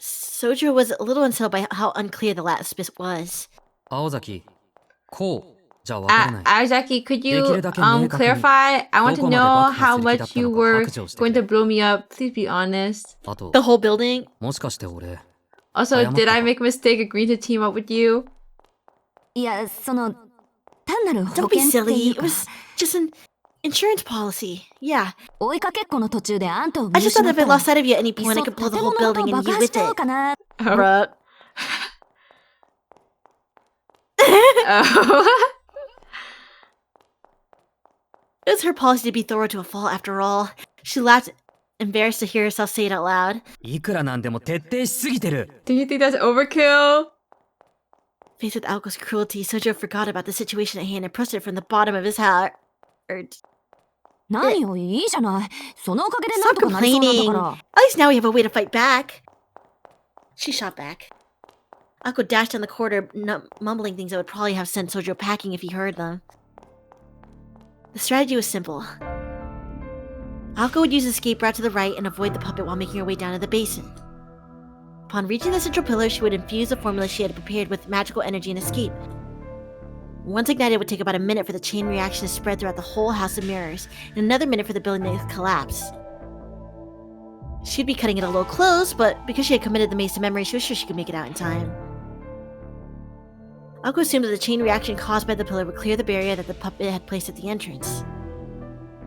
Sojiro was a little unsettled by how unclear the last bit was. 青崎こうじゃわからない Azaki, could you できるだけ明確に clarify? I want to どこまで know 爆破 how する気だっ much た you のか were 白状してく going to れ blow me up. Please be honest. あと The whole building? もしかして俺 Also, 謝った did I か make a mistake agreeing to team up with you? いやその単なる保 Don't be 険ってい silly. う It か was just an insurance policy. Yeah. 追いかけっこの途中であんたを見 I just 失 thought っ if た I ら lost sight of you at any いっ point, そ I could 建 blow the 物 whole ごと building and 爆 you 破 with しちゃおう it. かな Bruh. Oh. It was her policy to be thorough to a fault after all. She laughed, embarrassed to hear herself say it out loud. いくらなんでも徹底しすぎてる Do you think that's overkill? Faced with Aoko's cruelty, Sojiro forgot about the situation at hand and pressed it from the bottom of his heart. 何よいいじゃないそのおかげでなん Stop とかなりそうなんだ complaining. から At least now we have a way to fight back. She shot back. Aoko dashed down the corridor, mumbling things that would probably have sent Sojiro packing if he heard them. The strategy was simple. Aoko would use the escape route to the right and avoid the puppet while making her way down to the basement. Upon reaching the central pillar, she would infuse the formula she had prepared with magical energy and escape. Once ignited, it would take about a minute for the chain reaction to spread throughout the whole house of mirrors, and another minute for the building to collapse. She'd be cutting it a little close, but because she had committed the maze to memory, she was sure she could make it out in time. Aoko assumed that the chain reaction caused by the pillar would clear the barrier that the puppet had placed at the entrance.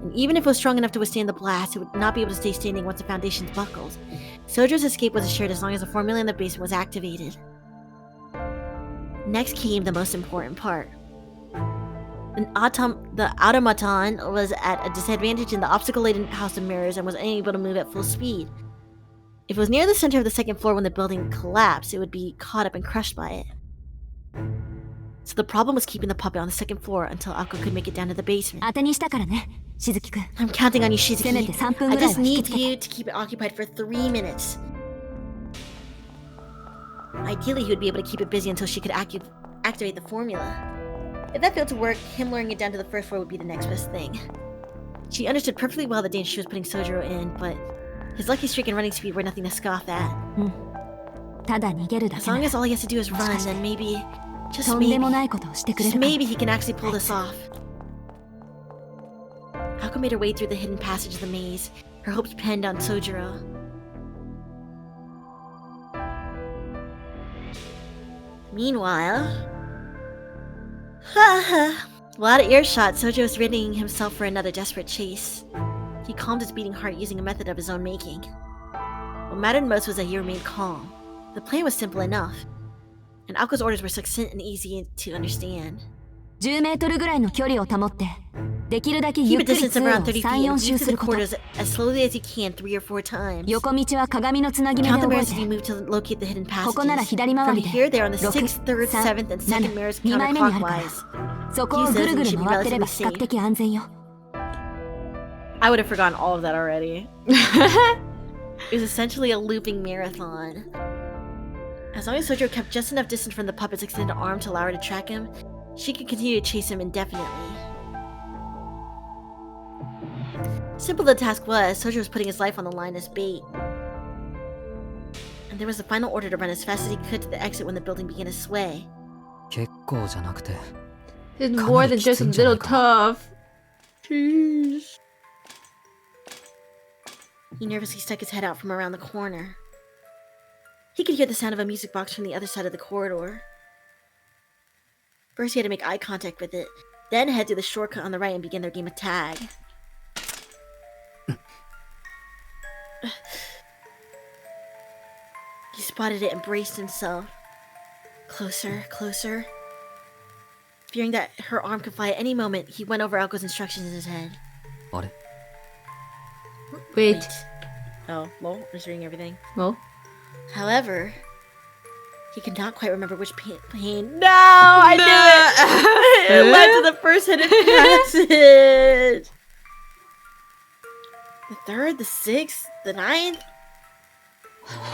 And even if it was strong enough to withstand the blast, it would not be able to stay standing once the foundations buckled. Sojo's escape was assured as long as the formula in the basement was activated. Next came the most important part. The automaton was at a disadvantage in the obstacle-laden house of mirrors and was unable to move at full speed. If it was near the center of the second floor when the building collapsed, it would be caught up and crushed by it. So the problem was keeping the puppet on the second floor until Aoko could make it down to the basement. 当てにしたからねしずきくん I'm counting on you, せめて Shizuki. 3分 I ぐらい just は引き need つけて you to keep it occupied for 3 minutes. Ideally, he would be able to keep it busy until she could activate the formula. If that failed to work, him luring it down to the first floor would be the next best thing. She understood perfectly well the danger she was putting Sojiro in, but his lucky streak and running speed were nothing to scoff at. ただ逃げるだ As けな long ら as all he has to do is run, then maybe, とんでもないことをしてくれ just るかも maybe he can actually pull this off. Hako made her way through the hidden passage of the maze, her hopes pinned on Sojiro. Meanwhile... Well, out of earshot, Sojiro was readying himself for another desperate chase. He calmed his beating heart using a method of his own making. What mattered most was that he remained calm. The plan was simple enough, and Ako's orders were succinct and easy to understand. 10メートルぐらいの距離を保ってできるだけ Keep ゆ a っくり distance 通 of 路を around 30 feet 3、 and 4 move 周 to す the ること corridors as slowly as you can 3 or 4 times. 横道は鏡のつなぎ目で Count the 覚え mirrors as you て move to locate the hidden ここなら passages. 左回 From りで here, they're on the 6、 6th, 3rd, 3、 7th, and 2nd mirrors 2枚目にあるから counterclockwise. そこをぐるぐる回ってれば比較的安全よ I would have forgotten all of that already. It was essentially a looping marathon. As long as Sojo kept just enough distance from the puppet's extended arm to allow her to track him, she could continue to chase him indefinitely. Simple the task was, Sojo was putting his life on the line as bait. And there was the final order to run as fast as he could to the exit when the building began to sway. 結構じゃなくて It's more than just a little tough. Jeez. He nervously stuck his head out from around the corner. He could hear the sound of a music box from the other side of the corridor. First he had to make eye contact with it, then head through the shortcut on the right and begin their game of tag. He spotted it and braced himself. Closer, closer. Fearing that her arm could fly at any moment, he went over Alco's instructions in his head. あれ Wait. Oh, well, I was reading everything. Well, However, he could not quite remember which pain. No, I knew it! It led to the first hidden passage. The third, the sixth, the ninth.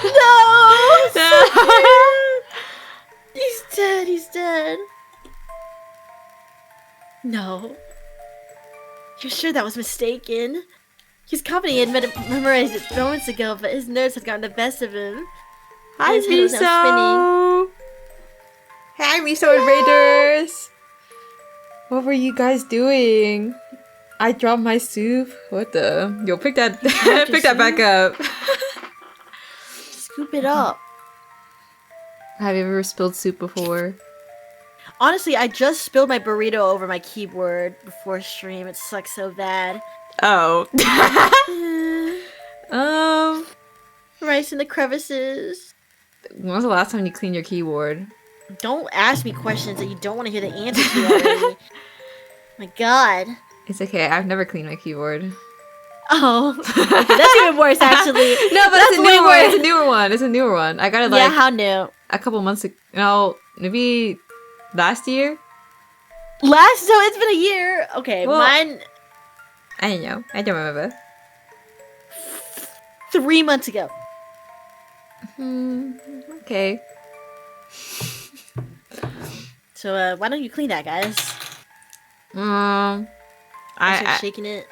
No! He's dead, he's dead. No. You're sure that was mistaken? He's confident he had memorized it moments ago, but his nerves had gotten the best of him. hi His head was now Miso. Hi Miso and Raiders. What were you guys doing? I dropped my soup. What the? Yo, pick that, pick that back up. Scoop it up. Have you ever spilled soup before? Honestly, I just spilled my burrito over my keyboard before stream. It sucks so bad. Oh. Rice in the crevices. When was the last time you cleaned your keyboard? Don't ask me questions that you don't want to hear the answer to already. My god. It's okay. I've never cleaned my keyboard. Oh. Okay, that's even worse, actually. No, but That's it's a way newer one. worse. It's a newer one. It's a newer one. I got it Yeah, like how new? a couple months ago. No, maybe last year. So it's been a year. Okay, Well- mine I don't know. I don't remember. 3 months ago. Okay. So why don't you clean that, guys? I I shaking it.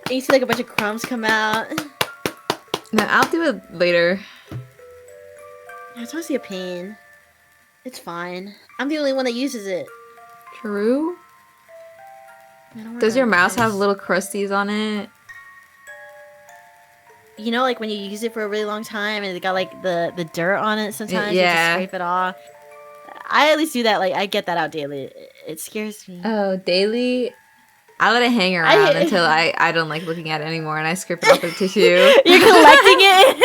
And you see like a bunch of crumbs come out. no, I'll do it later. It's honestly a pain. It's fine. I'm the only one that uses it. True. Man, don't worry Does your about it, mouse have guys. little crusties on it? You know, like when you use it for a really long time and it got like the dirt on it sometimes, you Yeah. just scrape it off. I at least do that, like I get that out daily. It scares me. Oh, daily. I let it hang around until I don't like looking at it anymore, and I scrape it off with tissue. You're collecting it?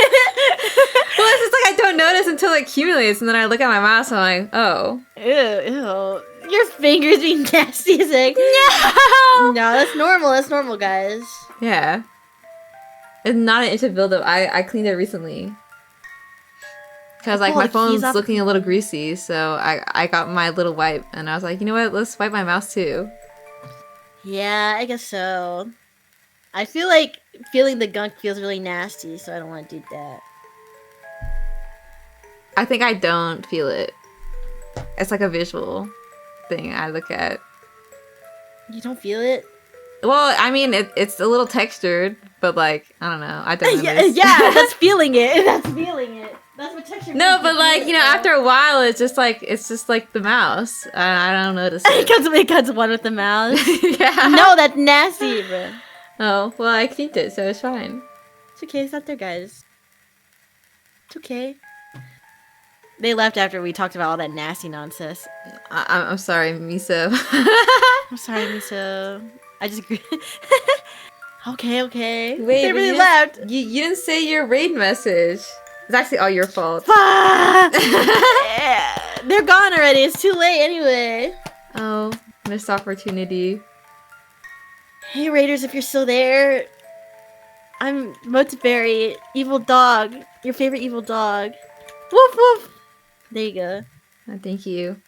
Well, it's just like I don't notice until it accumulates, and then I look at my mouse and I'm like, oh. Ew. Your fingers being nasty is like No! no, that's normal. That's normal, guys. Yeah. It's not an itch buildup. I cleaned it recently. Because like Pull my the keys phone's off- looking a little greasy, so I got my little wipe, and I was like, you know what? Let's wipe my mouse too. Yeah, I guess so. I feel like feeling the gunk feels really nasty, so I don't want to do that. I think I don't feel it. It's like a visual thing I look at. You don't feel it? Well, I mean, it's a little textured, but like, I don't know. I don't Yeah, notice. yeah, that's feeling it. That's feeling it. That's what texture No, means, but you like, feel you it, know, bro. after a while, it's just like the mouse. I don't notice it it. comes one with the mouse. Yeah. No, that's nasty, bro. Oh, well, I cleaned it, so it's fine. It's okay, it's not there, guys. It's okay. They left after we talked about all that nasty nonsense. I'm sorry, Miso. I'm sorry, Miso. I just agree. Okay. Wait, they but really you left. You didn't say your raid message. It's actually all your fault. Ah! They're gone already. It's too late anyway. Oh, missed opportunity. Hey Raiders, if you're still there, I'm Moteberry, evil dog, your favorite evil dog. Woof woof. There you go. Thank you.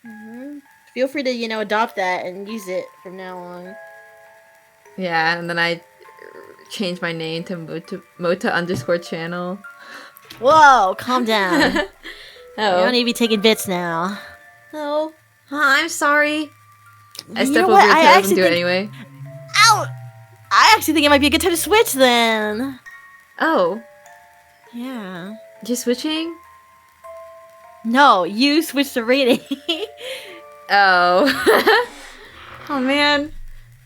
If Feel free to, adopt that and use it from now on. Yeah, and then I changed my name to Mota_channel. Whoa, calm down. You Oh. don't need to be taking bits now. Oh. I'm sorry. I You step know over what? your I toes and actually do it think- anyway. Ow! I actually think it might be a good time to switch then. Oh. Yeah. Just switching? No, you switched the rating. Oh. Oh man.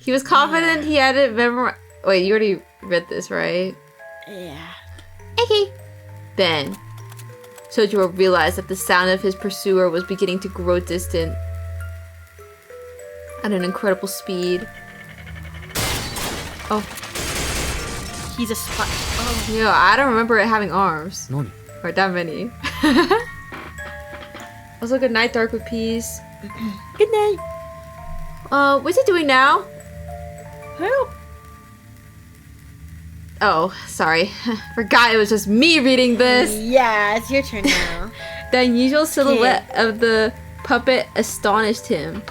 He was confident he had it memorized. Wait, you already read this, right? Yeah. Okay. Then, Sojiro realized that the sound of his pursuer was beginning to grow distant at an incredible speed. Oh. He's a spy. Oh. Yo, I don't remember it having arms. 何 Or that many. Also, good night, Dark with Peace. Good night. What's it doing now? Help. Oh, sorry. Forgot it was just me reading this. Yeah, it's your turn now. The unusual silhouette of the puppet astonished him.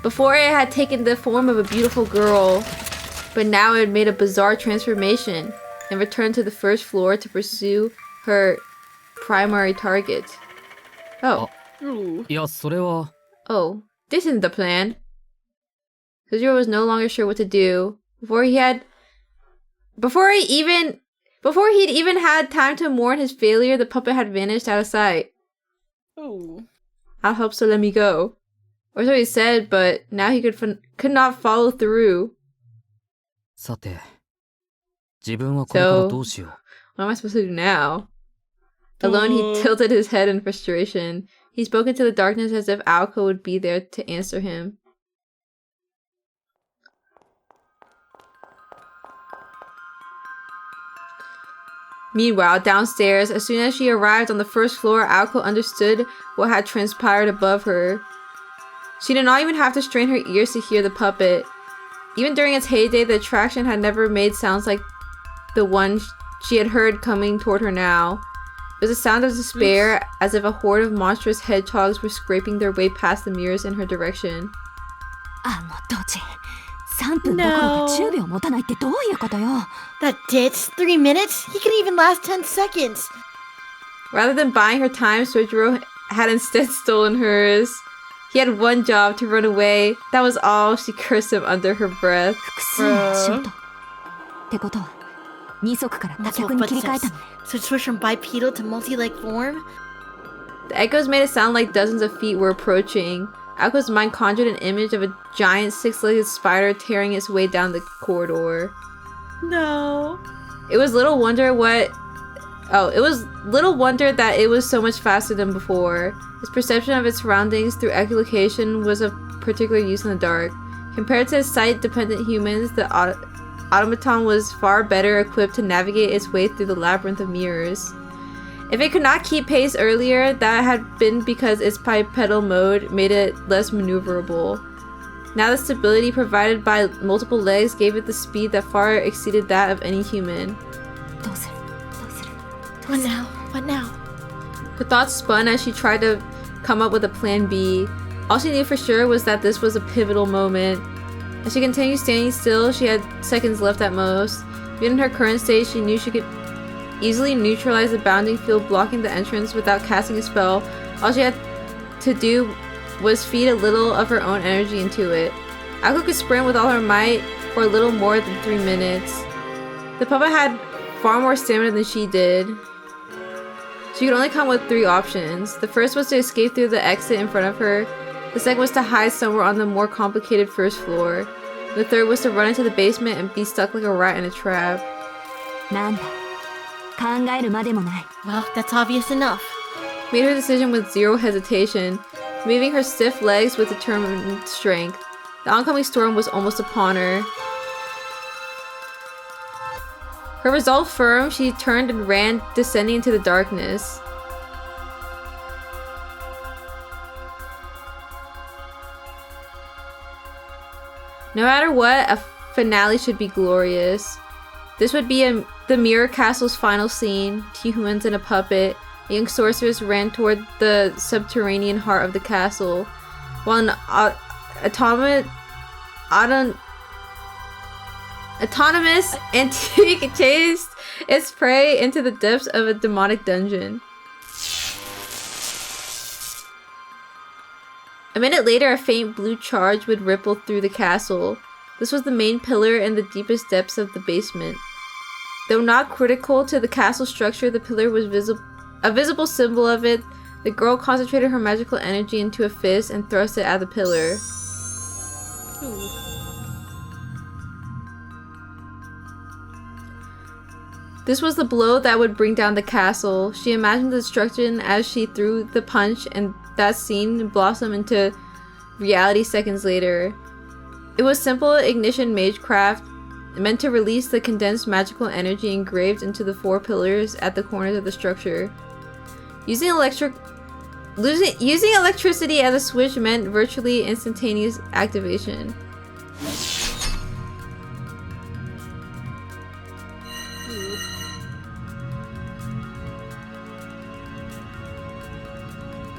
Before it had taken the form of a beautiful girl, but now it had made a bizarre transformation and returned to the first floor to pursue her primary target. Oh. Ooh. いやそれは Oh, this isn't the plan. Sojiro was no longer sure what to do. Before he'd even had time to mourn his failure, the puppet had vanished out of sight. Ooh. I'll help, so let me go. Or so he said, but now he could not follow through. さて自分はこれからどうしよう What am I supposed to do now? Alone, he tilted his head in frustration. He spoke into the darkness as if Aoko would be there to answer him. Meanwhile, downstairs, as soon as she arrived on the first floor, Aoko understood what had transpired above her. She did not even have to strain her ears to hear the puppet. Even during its heyday, the attraction had never made sounds like the one she had heard coming toward her now. It was a sound of despair, as if a horde of monstrous hedgehogs were scraping their way past the mirrors in her direction. あのドジ3分どころか10秒持たないってどういうことよ That ditz? 3 minutes? He could even last 10 seconds. Rather than buying her time, Sojiro had instead stolen hers. He had one job, to run away. That was all. She cursed him under her breath. 複数の足音ってことは二足から多脚に切り替えたの So it switched from bipedal to multi-leg form? The echoes made it sound like dozens of feet were approaching. Ako's mind conjured an image of a giant six-legged spider tearing its way down the corridor. No. It was little wonder that it was so much faster than before. His perception of its surroundings through echolocation was of particular use in the dark. Compared to sight-dependent humans, the automaton was far better equipped to navigate its way through the labyrinth of mirrors. If it could not keep pace earlier, that had been because its bipedal mode made it less maneuverable. Now the stability provided by multiple legs gave it the speed that far exceeded that of any human. どうするどうする What now? What now? Her thoughts spun as she tried to come up with a plan B. All she knew for sure was that this was a pivotal moment. As she continued standing still, she had seconds left at most. Even in her current state, she knew she could easily neutralize the bounding field blocking the entrance without casting a spell. All she had to do was feed a little of her own energy into it. Ako could sprint with all her might for a little more than 3 minutes. The puppet had far more stamina than she did. She could only come with 3 options. The first was to escape through the exit in front of her. The second was to hide somewhere on the more complicated first floor. The third was to run into the basement and be stuck like a rat in a trap. なんだ考えるまでもない Well, that's obvious enough. Made her decision with zero hesitation, moving her stiff legs with determined strength. The oncoming storm was almost upon her. Her resolve firm, she turned and ran, descending into the darkness. No matter what, a finale should be glorious. This would be the Mirror Castle's final scene. 2 humans and a puppet. A young sorceress ran toward the subterranean heart of the castle. while an autonomous antique chased its prey into the depths of a demonic dungeon. A minute later, a faint blue charge would ripple through the castle. This was the main pillar in the deepest depths of the basement. Though not critical to the castle structure, the pillar was a visible symbol of it. The girl concentrated her magical energy into a fist and thrust it at the pillar. Ooh. This was the blow that would bring down the castle. She imagined the destruction as she threw the punch, and that scene blossomed into reality seconds later. It was simple ignition magecraft, meant to release the condensed magical energy engraved into the 4 pillars at the corners of the structure. Using electricity as a switch meant virtually instantaneous activation.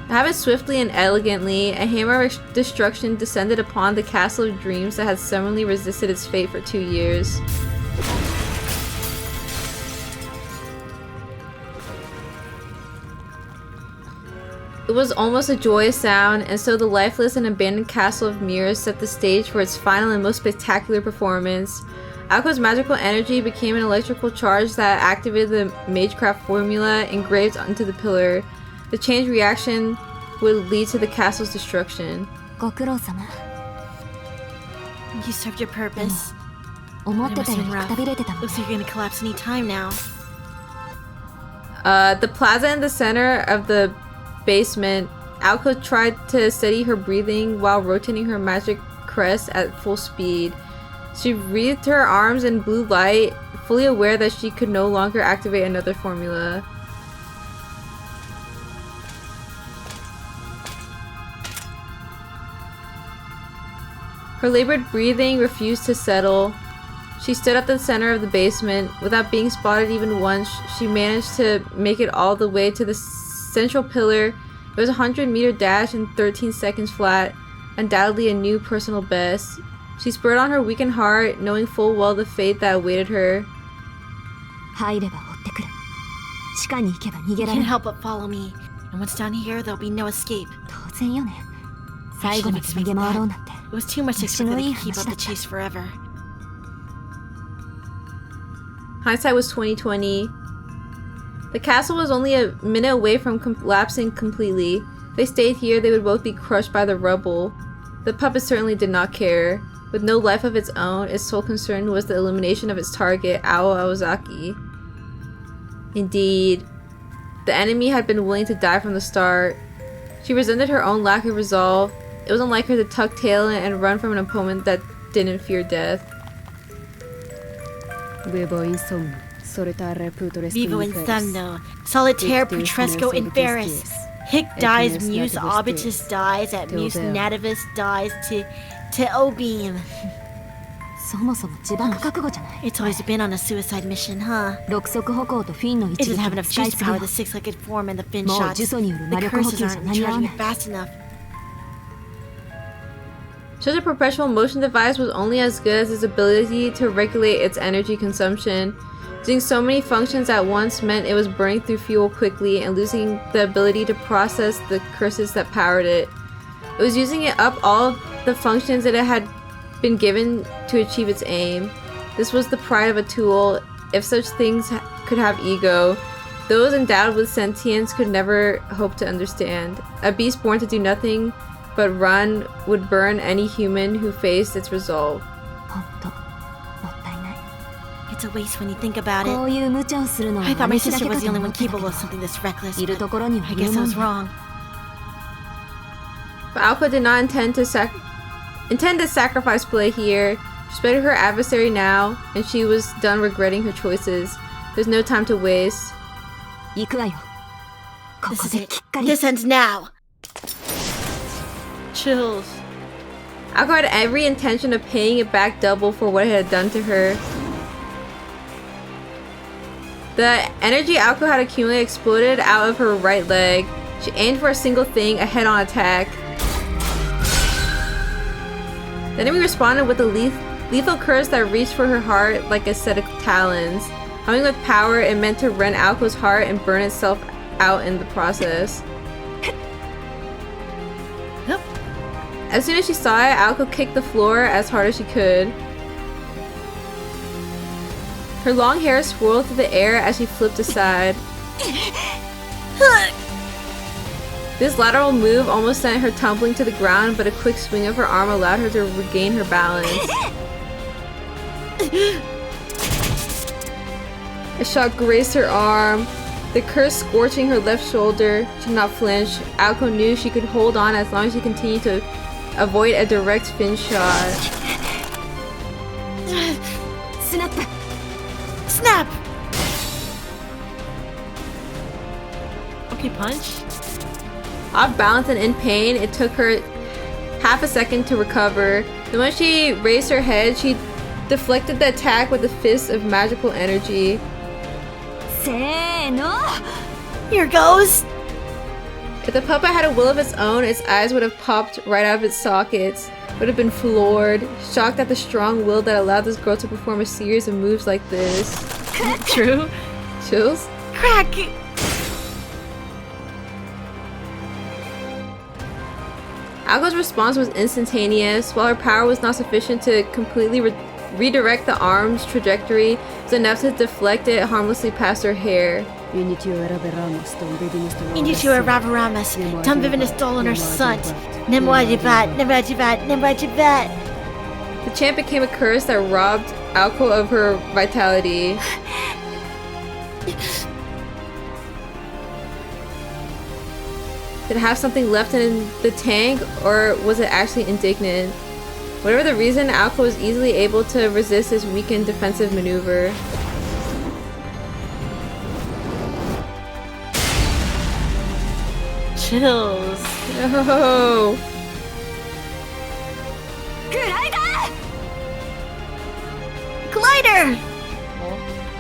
It happened swiftly and elegantly. A hammer of destruction descended upon the castle of dreams that had stubbornly resisted its fate for 2 years. It was almost a joyous sound, and so the lifeless and abandoned castle of mirrors set the stage for its final and most spectacular performance. Ako's magical energy became an electrical charge that activated the magecraft formula engraved onto the pillar. The chain reaction would lead to the castle's destruction. ご苦労様。 You served your purpose. 思ってたよりくたびれてたもん。 Looks like you're gonna collapse any time now. The plaza in the center of the basement, Alko tried to steady her breathing while rotating her magic crest at full speed. She wreathed her arms in blue light, fully aware that she could no longer activate another formula. Her labored breathing refused to settle. She stood at the center of the basement. Without being spotted even once, she managed to make it all the way to the central pillar. It was a 100-meter dash in 13 seconds flat, undoubtedly a new personal best. She spurred on her weakened heart, knowing full well the fate that awaited her. 入れば追ってくる。地下に行けば逃げ You られ can't ない。 help but follow me. And once down here, there'll be no escape. 当然よね。最後まで逃げ回ろうなんて。 It was too much to expect that they could keep up the chase forever. Hindsight was 20/20. The castle was only a minute away from collapsing completely. If they stayed here, they would both be crushed by the rubble. The puppet certainly did not care. With no life of its own, its sole concern was the elimination of its target, Ao Aozaki. Indeed, the enemy had been willing to die from the start. She resented her own lack of resolve. It was unlike her to tuck tail and run from an opponent that didn't fear death. Vivo in somno, solitare putores Vivo in inferis. Thumno, Solitaire Ictus Putresco in nos Ferris. invistis. Hic dies, Ecnes Muse nativus Obitus dies. dies, at Muse Tildeo. Nativus dies to Obeam. そもそも自爆覚悟じゃない。 It's always been on a suicide mission, huh? 六足歩行とフィンの It 一 doesn't 撃 have を enough 使い juice す to ぎ power よ the six-legged form and the fin もう shots. 呪詛による魔 The 力補 curses 給じゃ aren't 間に合わ charging な it い。 fast enough. Such a perpetual motion device was only as good as its ability to regulate its energy consumption. Doing so many functions at once meant it was burning through fuel quickly and losing the ability to process the curses that powered it. It was using it up all the functions that it had been given to achieve its aim. This was the pride of a tool, if such things could have ego. Those endowed with sentience could never hope to understand. A beast born to do nothing but run would burn any human who faced its resolve. ほんと、もったいない。 It's a waste when you think about こ it. ういう無茶をするのは I thought my 私だ sister けか was the と only 思 one ってたけ capable ど of something this reckless. いる But ところには I いる guess も I ん was だ。 wrong. But Alpha did not intend to sacrifice play here. She spotted her adversary now, and she was done regretting her choices. There's no time to waste. 行くわよ。こ This こ is で it. きっかり。 This ends now. Chills. Alco had every intention of paying it back double for what it had done to her. The energy Alco had accumulated exploded out of her right leg. She aimed for a single thing, a head-on attack. The enemy responded with a lethal curse that reached for her heart like a set of talons. Humming with power, it meant to rend Aoko's heart and burn itself out in the process. As soon as she saw it, Aoko kicked the floor as hard as she could. Her long hair swirled through the air as she flipped aside. This lateral move almost sent her tumbling to the ground, but a quick swing of her arm allowed her to regain her balance. A shot grazed her arm, the curse scorching her left shoulder. She did not flinch. Aoko knew she could hold on as long as she continued to avoid a direct fin shot. Snap! Snap! Okay, punch. Off balance and in pain, it took her half a second to recover. Then when she raised her head, she deflected the attack with a fist of magical energy. Here goes! If the puppet had a will of its own, its eyes would have popped right out of its sockets. It would have been floored, shocked at the strong will that allowed this girl to perform a series of moves like this. True. Chills? Crack! Aoko's response was instantaneous. While her power was not sufficient to completely redirect the arm's trajectory, it was enough to deflect it harmlessly past her hair. Initio Ravaramas, Tom Vivinus Doloner Sant, Nemo Ajivat, Nemo Ajivat, Nemo Ajivat. The chant became a curse that robbed Aoko of her vitality. Did it have something left in the tank, or was it actually indignant? Whatever the reason, Aoko was easily able to resist this weakened defensive maneuver. Chills. No! Glider!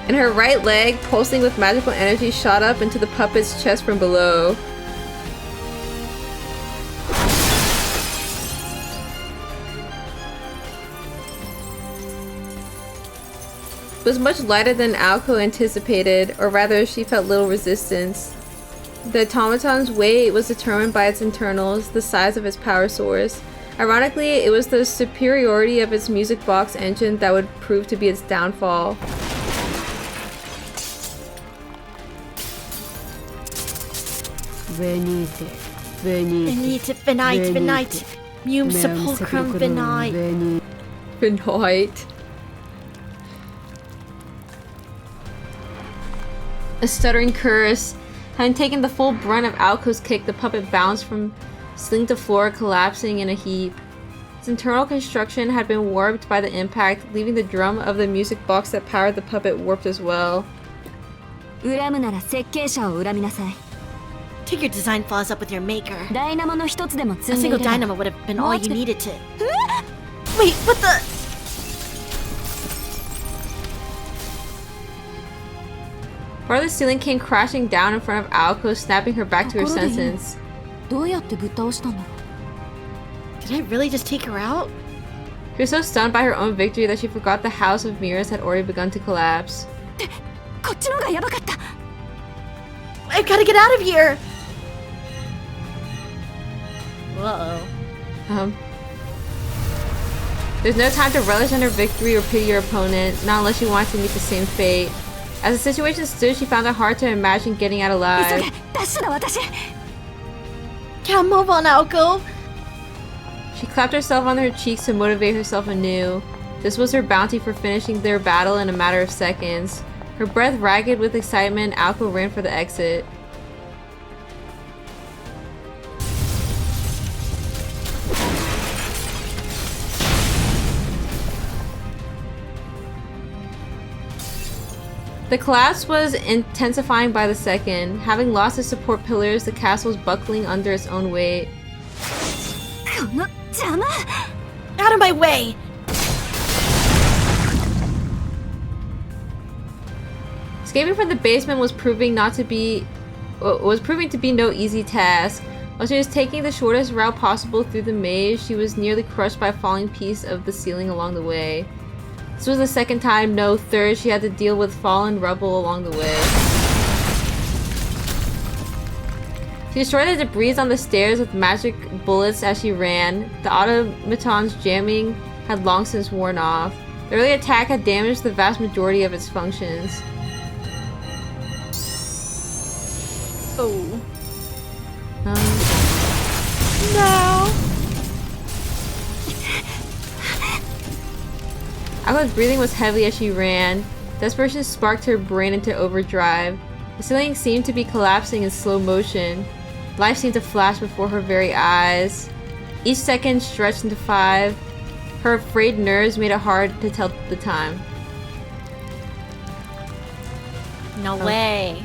And her right leg, pulsing with magical energy, shot up into the puppet's chest from below. It was much lighter than Aoko anticipated, or rather, she felt little resistance. The automaton's weight was determined by its internals, the size of its power source. Ironically, it was the superiority of its music box engine that would prove to be its downfall. Venite, Venite, venite, venite. Mum sepulchrum venite. Benoit. A stuttering curse. Having taken the full brunt of Aoko's kick, the puppet bounced from ceiling to floor, collapsing in a heap. Its internal construction had been warped by the impact, leaving the drum of the music box that powered the puppet warped as well. Take your design flaws up with your maker. A single dynamo would have been all you needed to. Wait, what the? Part of the ceiling came crashing down in front of Aoko, snapping her back to her senses. Did I really just take her out? She was so stunned by her own victory that she forgot the house of mirrors had already begun to collapse. I've got to get out of here! Uh-oh. There's no time to relish in her victory or pity your opponent, not unless you want to meet the same fate. As the situation stood, she found it hard to imagine getting out alive. Can't move on, Aoko! She clapped herself on her cheeks to motivate herself anew. This was her bounty for finishing their battle in a matter of seconds. Her breath ragged with excitement, Aoko ran for the exit. The collapse was intensifying by the second. Having lost its support pillars, the castle was buckling under its own weight. Out of my way! Escaping from the basement was proving to be no easy task. While she was taking the shortest route possible through the maze, she was nearly crushed by a falling piece of the ceiling along the way. This was the second time, no, third, she had to deal with fallen rubble along the way. She destroyed the debris on the stairs with magic bullets as she ran. The automaton's jamming had long since worn off. The early attack had damaged the vast majority of its functions. Oh. No! Ako's breathing was heavy as she ran. Desperation sparked her brain into overdrive. The ceiling seemed to be collapsing in slow motion. Life seemed to flash before her very eyes. Each second stretched into 5. Her frayed nerves made it hard to tell the time. No way.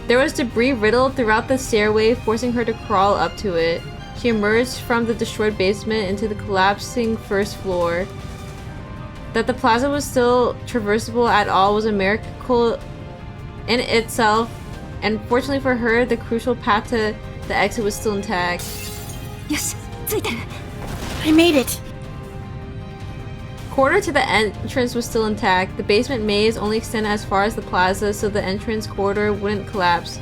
There was debris riddled throughout the stairway, forcing her to crawl up to it. She emerged from the destroyed basement into the collapsing first floor. That the plaza was still traversable at all was a miracle in itself, and fortunately for her, the crucial path to the exit was still intact. Yes, I made it. Corridor to the entrance was still intact. The basement maze only extended as far as the plaza, so the entrance corridor wouldn't collapse.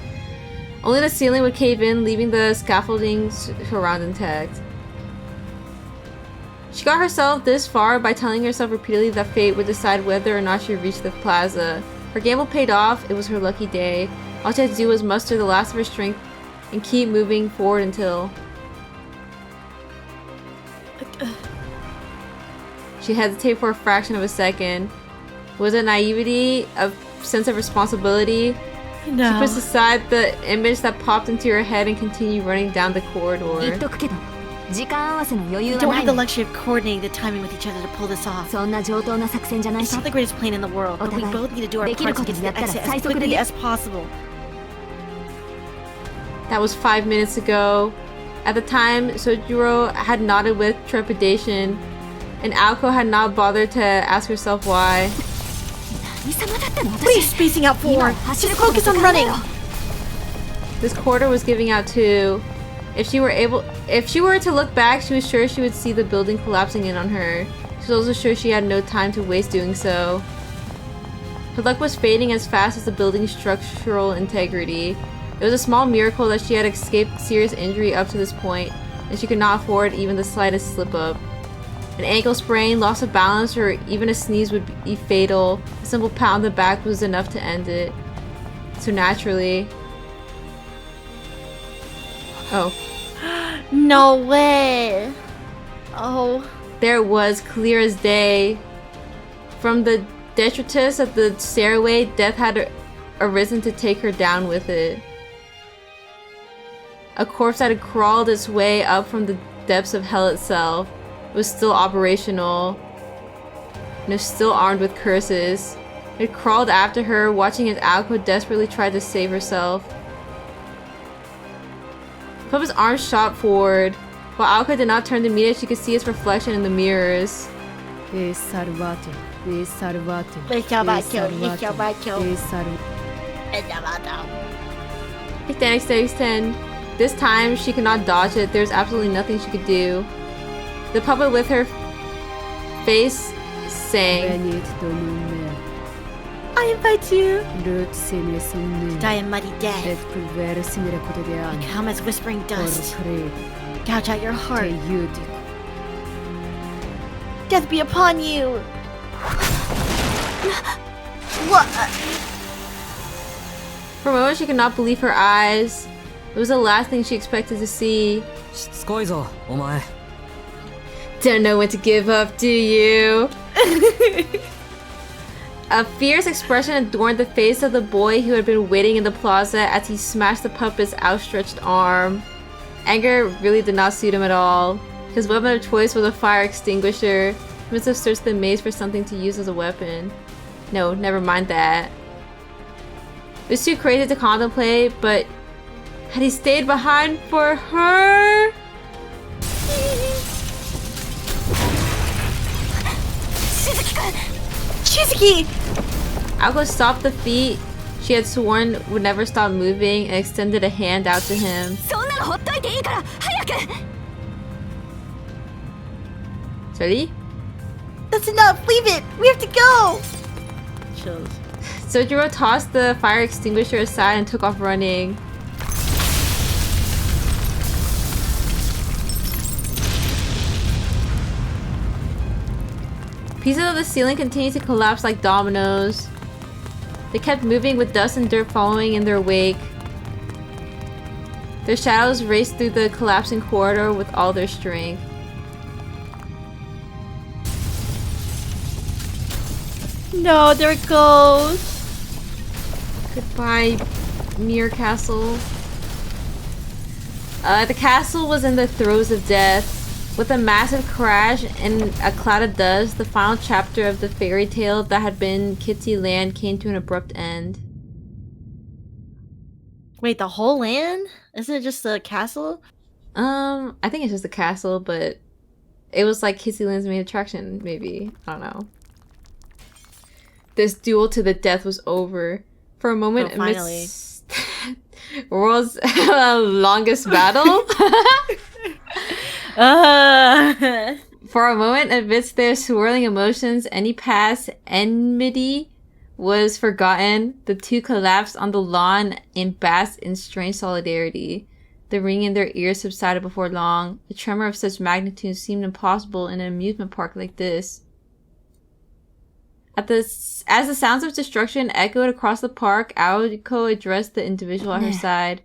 Only the ceiling would cave in, leaving the scaffolding around intact. She got herself this far by telling herself repeatedly that fate would decide whether or not she reached the plaza. Her gamble paid off. It was her lucky day. All she had to do was muster the last of her strength and keep moving forward until... She hesitated for a fraction of a second. Was it naivety, a sense of responsibility? No. She pushed aside the image that popped into her head and continued running down the corridor. 言っとくけど時間合わせの余裕 We は don't な have い the の luxury of coordinating the timing with each other to pull this off. そんな上等な作戦じゃない It's さ not the greatest plan in the world, but we both need to do our part to get to the exit as quickly as possible. That was 5 minutes ago. At the time, Sojiro had nodded with trepidation, and Aoko had not bothered to ask herself why. 何様だったの What are you 私 spacing out for? 今 Just 走ることだ focus け on 考え running. ろ This corridor was giving out too. If she were to look back, she was sure she would see the building collapsing in on her. She was also sure she had no time to waste doing so. Her luck was fading as fast as the building's structural integrity. It was a small miracle that she had escaped serious injury up to this point, and she could not afford even the slightest slip-up. An ankle sprain, loss of balance, or even a sneeze would be fatal. A simple pat on the back was enough to end it. So naturally... Oh. No way. Oh. There it was, clear as day. From the detritus of the stairway, death had arisen to take her down with it. A corpse that had crawled its way up from the depths of hell itself was still operational, and was still armed with curses. It crawled after her, watching as Aoko desperately tried to save herself. Puppet's arms shot forward. While Aoko did not turn to meet it, she could see its reflection in the mirrors. E salvato, e salvato, E salvato, e salvato, salvato. Extend. This time, she could not dodge it. There was absolutely nothing she could do. The puppet with her face sang. Venit domine, I invite you lut sine to sonne, die a muddy et death. pulvere simile quotidiano, Come as whispering por dust. cre, Gouge out your te heart. iudico. Death be upon you. What? For a moment, she could not believe her eyes. It was the last thing she expected to see. しつこいぞお前 Don't know when to give up, do you? A fierce expression adorned the face of the boy who had been waiting in the plaza as he smashed the puppet's outstretched arm. Anger really did not suit him at all. His weapon of choice was a fire extinguisher. He must have searched the maze for something to use as a weapon. No, never mind that. It was too crazy to contemplate, but had he stayed behind for her? Shizuki! Aoko stopped the feet she had sworn would never stop moving, and extended a hand out to him. そんなのほっといていいから早く Ready? That's enough. Leave it. We have to go. Chills. Sojiro tossed the fire extinguisher aside and took off running. Pieces of the ceiling continued to collapse like dominoes. They kept moving with dust and dirt following in their wake. Their shadows raced through the collapsing corridor with all their strength. No, there it goes. Goodbye, Mirror Castle. The castle was in the throes of death. With a massive crash and a cloud of dust, the final chapter of the fairy tale that had been Kitty Land came to an abrupt end. Wait, the whole land? Isn't it just the castle? I think it's just the castle, but it was like Kitty Land's main attraction, maybe. I don't know. This duel to the death was over. For a moment, finally. amidst world's longest battle. For a moment, amidst their swirling emotions, any past enmity was forgotten. The two collapsed on the lawn and basked in strange solidarity. The ring in their ears subsided before long. A tremor of such magnitude seemed impossible in an amusement park like this. As the sounds of destruction echoed across the park, Aoko addressed the individual at her side.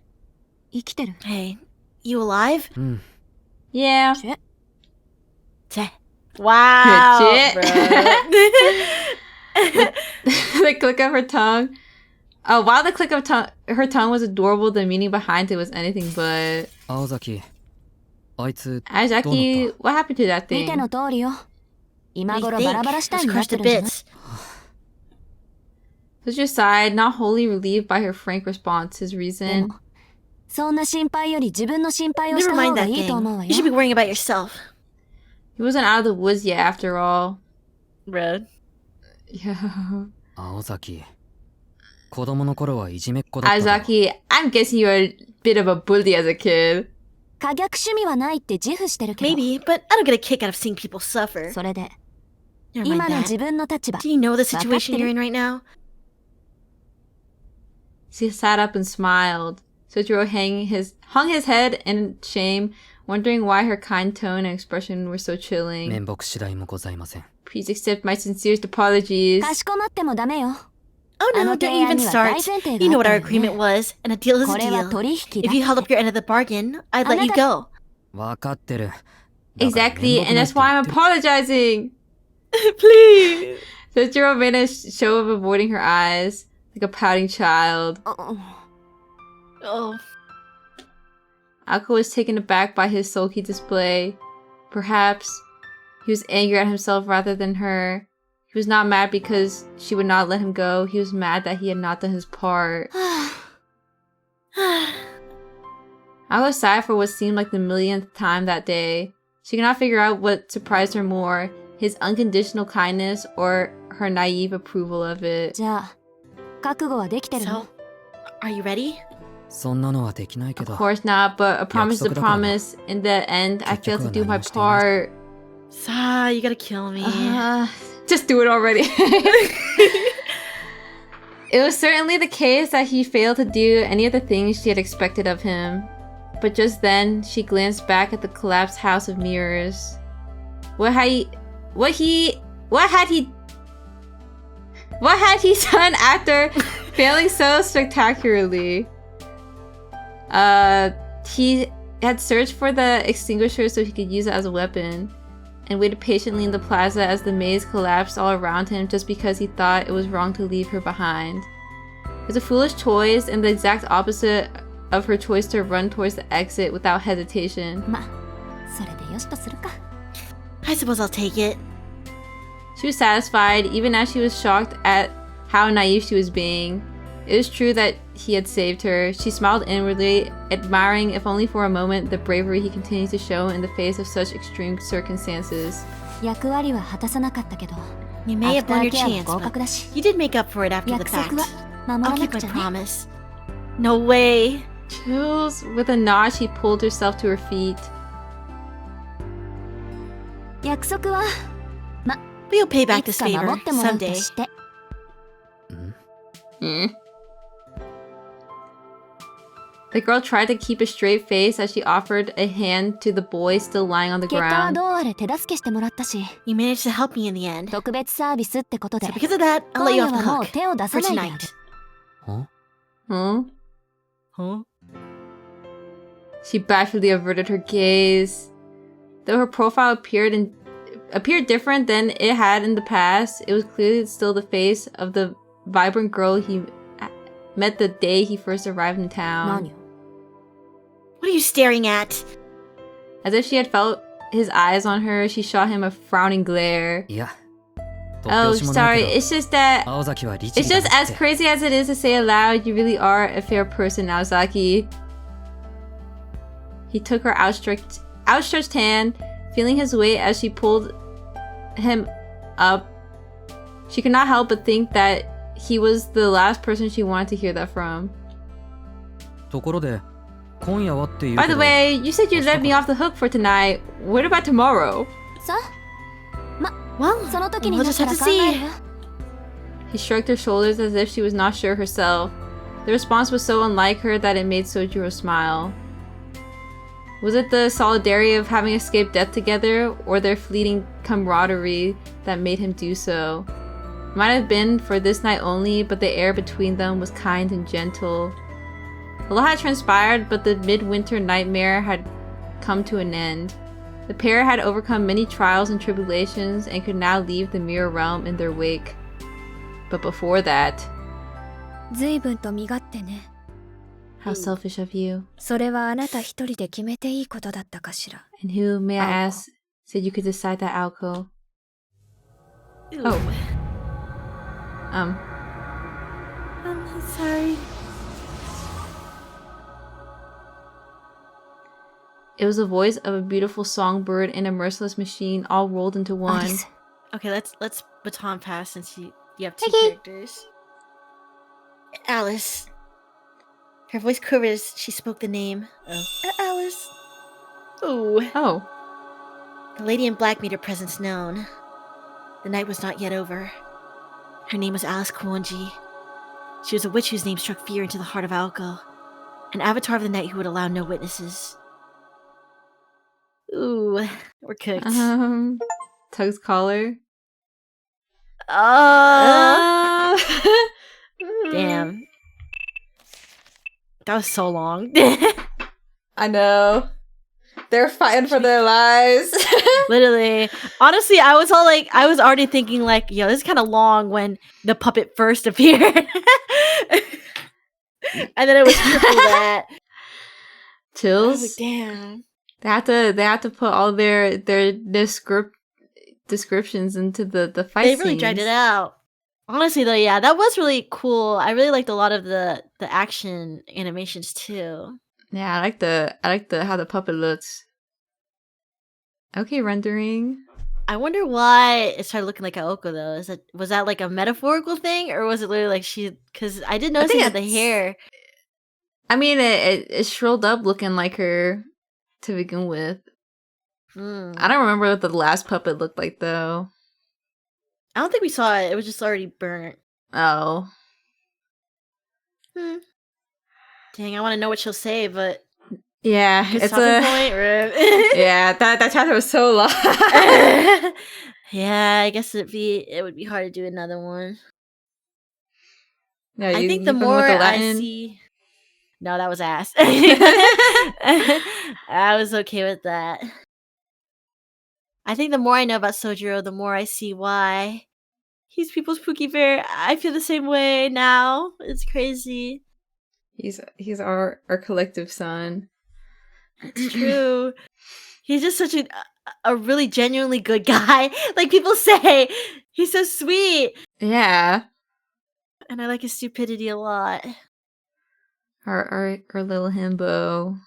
生きてる Hey, you alive? Yeah. Wow, Legit. bro. The click of her tongue. Oh, while the click of her tongue was adorable, the meaning behind it was anything but. Aozaki, あいつ Aozaki, what happened to that 見て thing? の通りよ 今 What do 頃 you バラ think? バラした It い was になっ crushed て to るんじゃない bits. Suju sighed, not wholly relieved by her frank response. His で reason. もそんな心配より自分の心配を Never した方 mind が that いいと思う thing. わ You should be よ worrying about yourself. He wasn't out of the woods yet, after all. Bro. Yeah. 青崎子供の頃はいじめっ子だっただろ Aozaki, I'm guessing you were a bit of a bully as a kid. 可逆趣味はないって自負してるけど Maybe, but I don't get a kick out of seeing people suffer. それで Never 今 mind の that. 自分の立場 Do you know the situation わかってる you're in right now? He sat up and smiled. Sojiro hung his head in shame, wondering why her kind tone and expression were so chilling. 面目次第もございません Please accept my sincerest apologies. かしこまってもダメよ Oh あ no, の don't 提案 even には大 start. 前提 You know が what あ our ったよ agreement ね was, and a deal is こ a れは deal. 取引 If だ you held up your end of the bargain, I'd let you go. 分かってるだから Exactly, 面目 and ない that's って why 言 I'm ってる apologizing. Please. Sojiro made a show of avoiding her eyes, like a pouting child. Oh. Ako was taken aback by his sulky display. Perhaps he was angry at himself rather than her. He was not mad because she would not let him go. He was mad that he had not done his part. Ako sighed for what seemed like the millionth time that day. She could not figure out what surprised her more, his unconditional kindness or her naive approval of it. じゃあ覚悟はできてるの So, are you ready? そんなのはできないけ Of ど course not, but a promise is a 約束だからな。 promise. In the end, I failed to do my 結局は何もしていない。 part. Sa, you gotta kill me. Just do it already. It was certainly the case that he failed to do any of the things she had expected of him. But just then, she glanced back at the collapsed house of mirrors. What had he done after failing so spectacularly? He had searched for the extinguisher so he could use it as a weapon, and waited patiently in the plaza as the maze collapsed all around him just because he thought it was wrong to leave her behind. It was a foolish choice and the exact opposite of her choice to run towards the exit without hesitation. まそれでよしとするか I suppose I'll take it. She was satisfied, even as she was shocked at how naive she was being. It was true that he had saved her. She smiled inwardly, admiring, if only for a moment, the bravery he continued to show in the face of such extreme circumstances. 役割は果たさなかったけど You may have アフタ won ー your ケアは chance, 合 but 格だし you did make up for it after the 約束 fact. は守 I'll らな keep く my ちゃね。 promise. No way. Chills. With a nod, she pulled herself to her feet. 約束は We'll pay い back つ this か favor 守ってもらうと someday. して。 The girl tried to keep a straight face as she offered a hand to the boy still lying on the 結果は ground. どうあれ手助けしてもらったし、 You managed to help me in the end. 特別サービスってことで So because of that, I'll 今 let you 夜 off は the もう hook 手を出さ for ないである。 tonight. Huh? Huh? She bashfully averted her gaze. Though her profile appeared different than it had in the past, it was clearly still the face of the vibrant girl he met the day he first arrived in town. 何よ。 What are you staring at? As if she had felt his eyes on her, she shot him a frowning glare. いや Oh, 突拍子もない sorry. け It's just that ど青崎は律儀 it's だ just なっ as て crazy as it is to say aloud, you really are a fair person, Naozaki. He took her outstretched hand, feeling his weight as she pulled him up. She could not help but think that he was the last person she wanted to hear that from. ところで今夜はっていう By け the ど way, you said you'd let me off the hook for tonight. What about tomorrow? さ Well, その時に we'll なっ just た have ら to 考え see. るわ。 He shrugged her shoulders as if she was not sure herself. The response was so unlike her that it made Sojiro smile. Was it the solidarity of having escaped death together, or their fleeting camaraderie that made him do so? It might have been for this night only, but the air between them was kind and gentle. A lot had transpired, but the midwinter nightmare had come to an end. The pair had overcome many trials and tribulations and could now leave the mirror realm in their wake. But before that, 随分と身勝手ね。 how selfish of you. それはあなた一人で決めていいことだったかしら。 And who, may I ask, said you could decide that, Alco? Oh. I'm sorry. It was the voice of a beautiful songbird and a merciless machine all rolled into ア one. リス、 Okay, let's baton pass since you have two Okay. characters. Alice. Her voice quivered as she spoke the name. Alice. Ooh. Oh. The lady in black made her presence known. The night was not yet over. Her name was Alice Kuonji. She was a witch whose name struck fear into the heart of Aoko, an avatar of the night who would allow no witnesses. Ooh. We're cooked. Tug's collar. Oh. Uh, Damn. That was so long. I know. They're fighting for their lives. Literally. Honestly, I was already thinking like, yo, this is kind of long when the puppet first appeared. And then it was triple that. Chills. Oh, damn. They have to put all their descriptions into the fight They really dragged scenes. it out. Honestly though, yeah, that was really cool. I really liked a lot of the action animations too. Yeah, I like the how the puppet looks. Okay, rendering. I wonder why it started looking like Aoko though. Was that like a metaphorical thing, or was it literally like she? Because I did notice think it had the it's- hair. I mean, it shrilled up looking like her to begin with. Mm. I don't remember what the last puppet looked like though. I don't think we saw it. It was just already burnt. Oh. Dang, I want to know what she'll say, but Yeah, good it's stopping a point. Rip. yeah. That chapter was so long. Yeah, I guess it would be hard to do another one. Yeah, I think the you fucking more with the I Latin? see, no, that was ass. I was okay with that. I think the more I know about Sojiro, the more I see why he's people's Pookie Bear. I feel the same way now. It's crazy. He's our collective son. It's true. He's just such a really genuinely good guy. Like people say, he's so sweet, Yeah, and I like his stupidity a lot. our little himbo.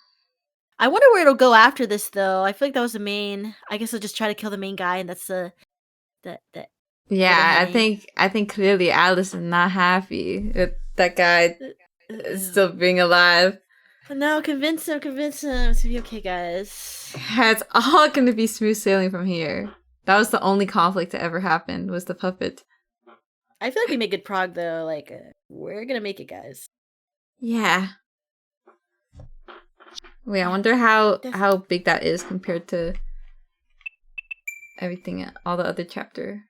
I wonder where it'll go after this, though. I feel like that was the main. I guess they'll just try to kill the main guy, and that's the. Yeah, heading. I think clearly Alice is not happy that guy is still being alive. No, convince him. It's gonna be okay, guys. It's all going to be smooth sailing from here. That was the only conflict that ever happened, was the puppet. I feel like we made good prog though. Like we're gonna make it, guys. Yeah. Wait, I wonder how big that is compared to everything, all the other chapter.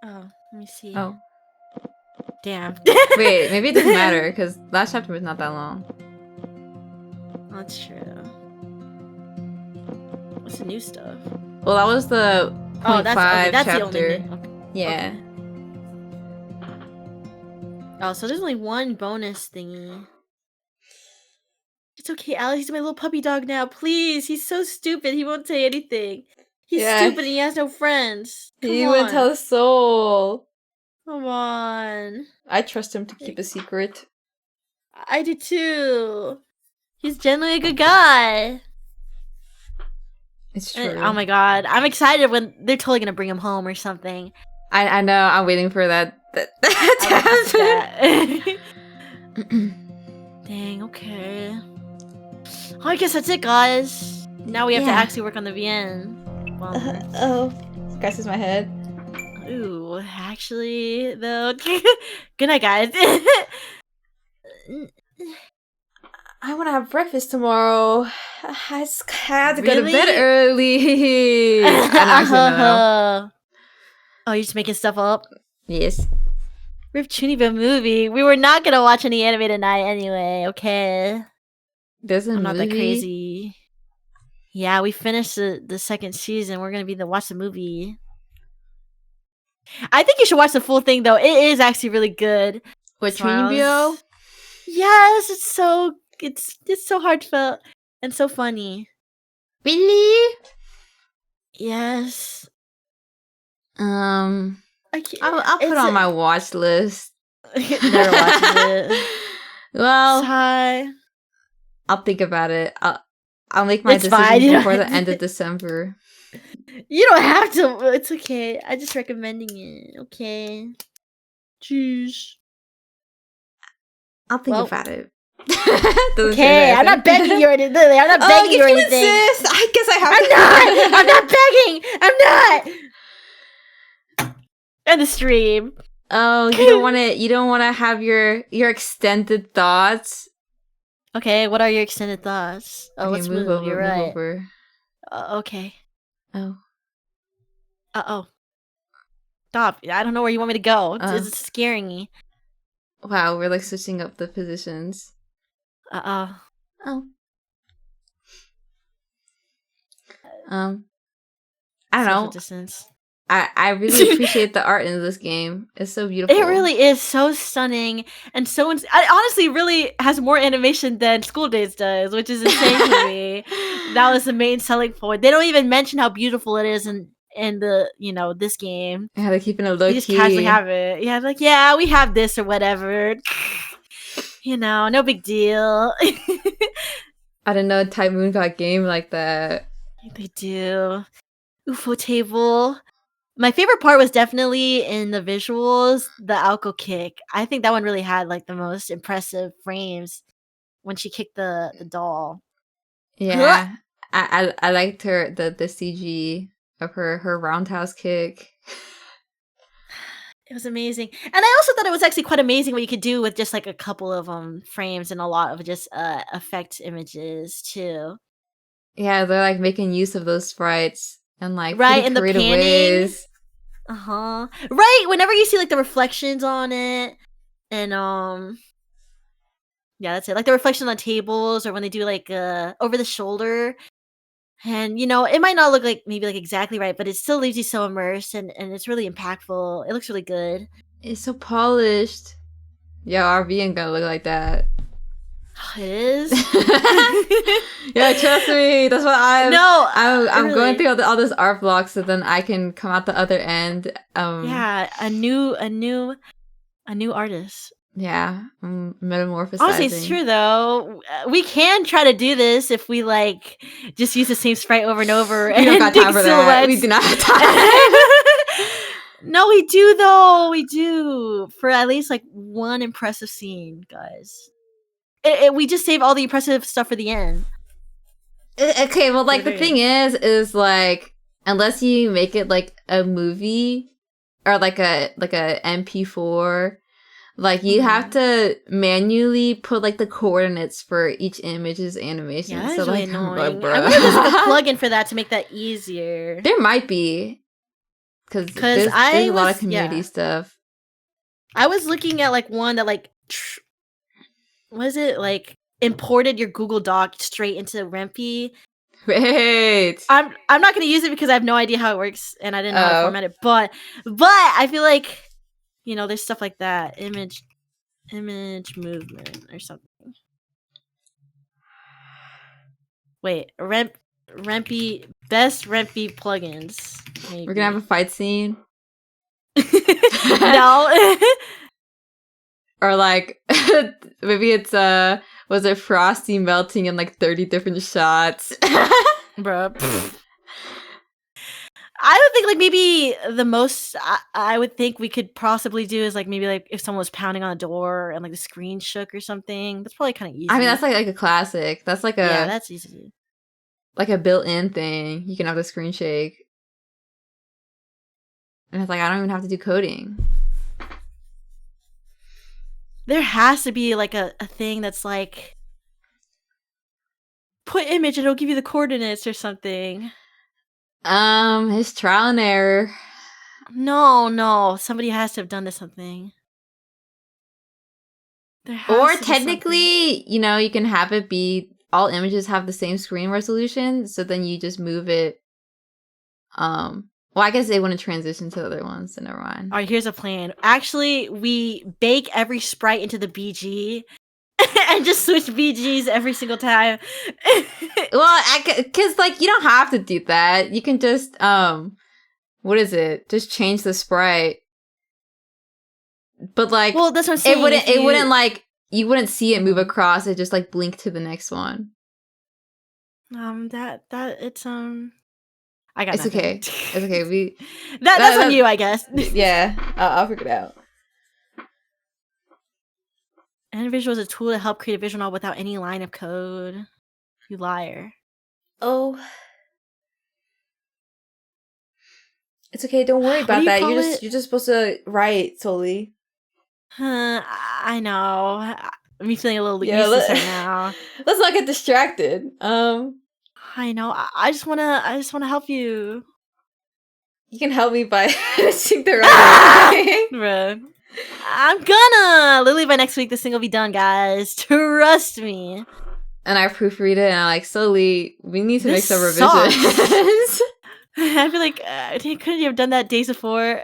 Oh, let me see. Oh. Damn. Wait, maybe it doesn't matter, because last chapter was not that long. That's true. What's the new stuff? Well, that was the 0.5 that's chapter. the only new. Okay. Yeah. Oh, so there's only one bonus thingy. It's okay, Alex. He's my little puppy dog now. Please, he's so stupid. He won't say anything. He's stupid and he has no friends. He wouldn't tell his soul. Come on. I trust him to keep a secret. I do too. He's generally a good guy. It's true. Oh my god. I'm excited when they're totally gonna bring him home or something. I know. I'm waiting for that to happen. Dang, okay. Oh, I guess that's it, guys. Now we have to actually work on the VN. Well, scratches my head. Ooh, actually, though. Good night, guys. I want to have breakfast tomorrow. I just had to go to Really? bed early. Oh, you're just making stuff up? Yes. Rip Chuniba movie. We were not gonna watch any anime tonight anyway, okay? There's a I'm not that movie? crazy. Yeah, we finished the second season. We're gonna watch the movie. I think you should watch the full thing though. It is actually really good. What, Smiles. Trinibio? Yes, it's so heartfelt and so funny. Really? Yes. I'll put It's on my watch list. Never watches it. Well, Sigh. I'll think about it. I'll make my It's fine, decision you before don't the end of December. You don't have to. It's okay. I'm just recommending it. Okay. Jeez. I'll think about it. Doesn't say Okay, that, I'm not begging you or anything. I'm not begging you or anything. Insist, I guess I have I'm not. I'm not begging. I'm not. End the stream. Oh, you don't want to have your extended thoughts. Okay, what are your extended thoughts? Oh, Okay, let's move. over, You're move right. over. Okay. Oh. Uh-oh. Stop. I don't know where you want me to go. It's scaring me. Wow, we're like switching up the positions. Oh. I don't know. Distance. I really appreciate the art in this game. It's so beautiful. It really is so stunning and so. It honestly really has more animation than School Days does, which is insane to me. That was the main selling point. They don't even mention how beautiful it is in the this game. Yeah, they're keeping it low key. You just casually have it. Yeah, like we have this or whatever. No big deal. I didn't know Type Moon got game like that. They do. UFO table. My favorite part was definitely in the visuals, the Alco kick. I think that one really had like the most impressive frames when she kicked the doll. Yeah. I liked the CG of her roundhouse kick. It was amazing. And I also thought it was actually quite amazing what you could do with just like a couple of frames and a lot of just effect images too. Yeah, they're like making use of those sprites and like right in the creative panning. ways. Right, whenever you see like the reflections on it and yeah, that's it. Like the reflection on tables or when they do like over the shoulder. And it might not look like maybe like exactly right, but it still leaves you so immersed and it's really impactful. It looks really good. It's so polished. Yeah, RV ain't gonna look like that. It is. Yeah, trust me. That's what I'm really. going through all this art blocks so then I can come out the other end. Yeah, a new artist. Yeah, metamorphosizing. Honestly, it's true though. We can try to do this if we like just use the same sprite over and over. We don't got time for that. We do not have time. No, we do though. We do for at least like one impressive scene, guys. We just save all the impressive stuff for the end. Okay, well, like the thing is like unless you make it like a movie or like a MP4, like you have to manually put like the coordinates for each image's animation. Yeah, that's so really like, annoying. bro. I wonder if there's like a plugin for that to make that easier. There might be, because there's a lot of community stuff. I was looking at like one that like was it like imported your Google Doc straight into Rempi. Wait, I'm not gonna use it because I have no idea how it works and I didn't know how to format it. But I feel like there's stuff like that, image movement or something. Wait, Rempi best Rempi plugins. Maybe. We're gonna have a fight scene. No. Or like maybe it's was it Frosty melting in like 30 different shots? Bruh. I would think like maybe the most I would think we could possibly do is like maybe like if someone was pounding on a door and like the screen shook or something. That's probably kind of easy. I mean, that's like a classic. That's like that's easy. Like a built-in thing. You can have the screen shake. And it's like I don't even have to do coding. There has to be like a thing that's like put image and it'll give you the coordinates or something. It's trial and error. No. Somebody has to have done this something. Or technically, you can have it be all images have the same screen resolution, so then you just move it. Well, I guess they wouldn't transition to the other ones, so never mind. All right, here's a plan. Actually, we bake every sprite into the BG and just switch BGs every single time. Well, because like you don't have to do that. You can just what is it? Just change the sprite. But like, well, that's what I'm saying. It wouldn't like you wouldn't see it move across. It just like blink to the next one. That it's I got it's nothing. okay. It's okay. That's on you, I guess. Yeah, I'll figure it out. Visual is a tool to help create a visual novel without any line of code. You liar. Oh. It's okay, don't worry about that. You're just supposed to write solely. I know. I'm feeling a little useless right now. Let's not get distracted. I know. I just wanna help you. You can help me by finishing the writing. Bruh. I'm gonna literally by next week this thing will be done, guys. Trust me. And I proofread it and I'm like, slowly, we need to make some revisions. I feel like couldn't you have done that days before?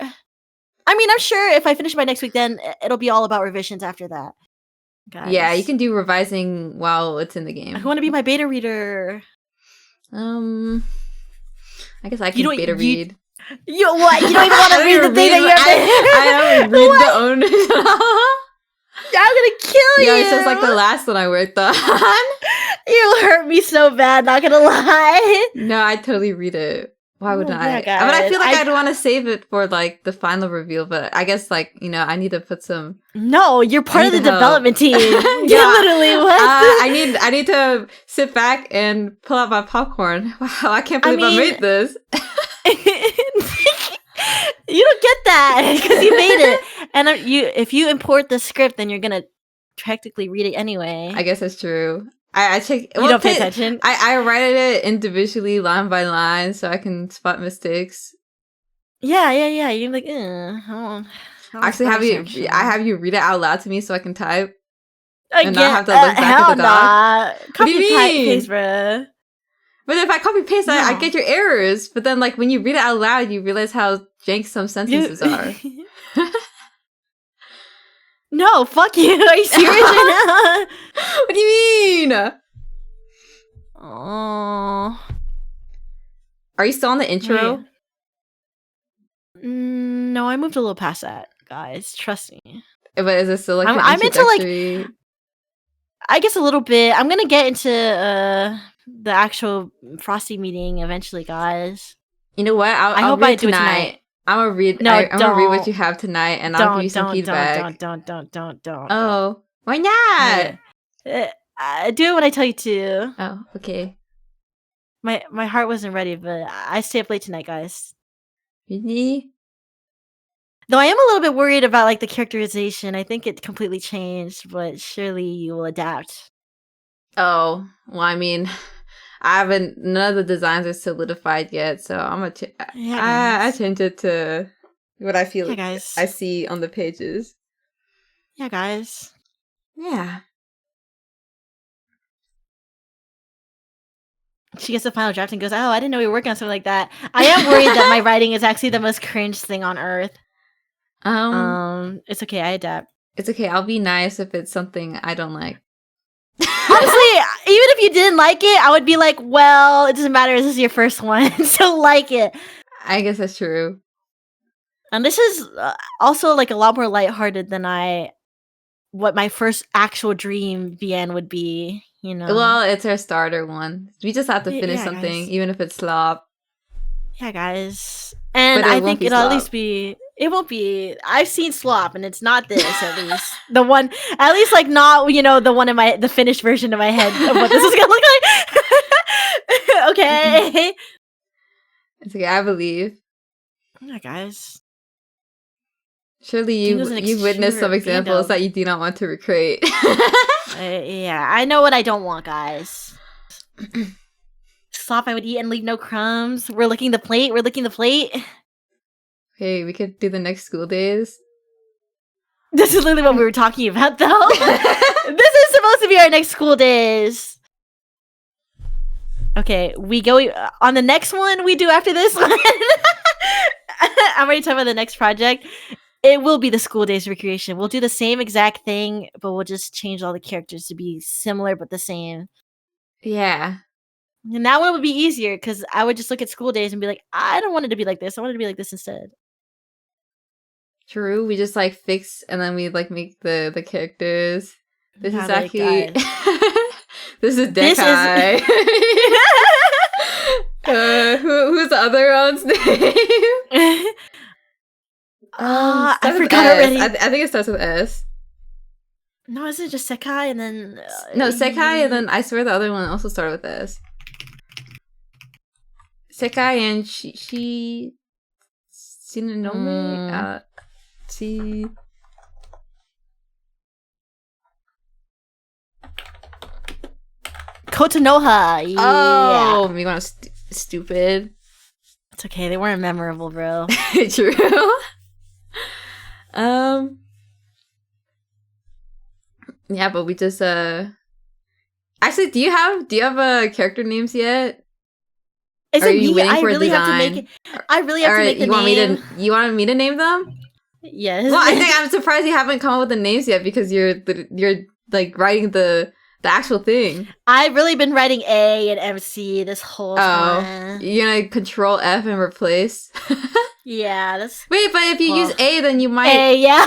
I mean, I'm sure if I finish by next week, then it'll be all about revisions after that. Guys. Yeah, you can do revising while it's in the game. I want to be my beta reader. I guess I can beta read. You what? You don't even want to read the thing that you have to... I don't read the own. I'm gonna kill you. Yeah, it's just like the last one I worked on. You hurt me so bad, not gonna lie. No, I totally read it. Why wouldn't I? Yeah, But I feel like I'd want to save it for like the final reveal. But I guess like I need to put some. No, you're part of the development team. Yeah, literally what? I need to sit back and pull out my popcorn. Wow, I can't believe I made this. You don't get that because you made it, and if you import the script, then you're gonna technically read it anyway. I guess that's true. I check. You don't pay attention. I write it individually, line by line, so I can spot mistakes. Yeah. You're like, I actually I have you read it out loud to me so I can type and not have to look back at the doc. What do you mean? Paste, bruh. But if I copy paste, I get your errors. But then, like when you read it out loud, you realize how jank some sentences are. No, fuck you. Are you serious right now? What do you mean? Oh. Are you still on the intro? No, I moved a little past that, guys. Trust me. But is it still like I'm into like I guess a little bit. I'm gonna get into the actual Frosty meeting eventually, guys. You know what? I hope I do it tonight. I'm gonna read. No, I'm gonna read what don't. you have tonight, and I'll give you some feedback. Don't. Oh, why not? Do it when I tell you to. Oh, okay. My heart wasn't ready, but I stay up late tonight, guys. Really? Though I am a little bit worried about like the characterization. I think it completely changed, but surely you will adapt. Oh, well, I mean, I haven't. None of the designs are solidified yet, so I'm gonna. I change it to what I feel. Yeah, guys. I see on the pages. Yeah, guys. Yeah. She gets the final draft and goes, "Oh, I didn't know we were working on something like that." I am worried that my writing is actually the most cringe thing on earth. It's okay. I adapt. It's okay. I'll be nice if it's something I don't like. Honestly, even if you didn't like it, I would be like, "Well, it doesn't matter. This is your first one, so like it." I guess that's true. And this is also like a lot more lighthearted than what my first actual dream VN would be. You know. Well, it's our starter one. We just have to finish something, guys. even if it's slop. Yeah, guys. And But it I won't think be it'll at slop. least be. It won't be. I've seen slop, and it's not this. At least the one. At least like not the one in the finished version of my head of what this is gonna look like. Okay. It's okay. I believe. Yeah, guys. Surely you've witnessed some examples that you do not want to recreate. Yeah, I know what I don't want, guys. Slop I would eat and leave no crumbs. We're licking the plate. Hey, we could do the next school days. This is literally what we were talking about, though. This is supposed to be our next school days. Okay, we go on the next one we do after this one. I'm already talking about the next project. It will be the school days recreation. We'll do the same exact thing, but we'll just change all the characters to be similar but the same. Yeah. And that one would be easier because I would just look at school days and be like, I don't want it to be like this. I want it to be like this instead. True. We just like fix and then we like make the characters. This is Like, actually this is Dekai. Who's the other one's name? I Starts with forgot S. already. I think it starts with S. No, isn't it just Sekai and then No, Sekai and then I swear the other one also started with S. Sekai and she Shinonome. She. Kotonoha. Yeah. Oh, you want stupid? It's okay. They weren't memorable, bro. True. Yeah, but we just actually, do you have character names yet? Is Are it you me? waiting I for a really have to design? make it. I really have to make the name. You want me to name them? Yes. Well, I think I'm surprised you haven't come up with the names yet because you're like writing the actual thing. I've really been writing A and MC this whole time. You're gonna control F and replace? Yeah, that's Wait, but if you use A, then you might A. Yeah.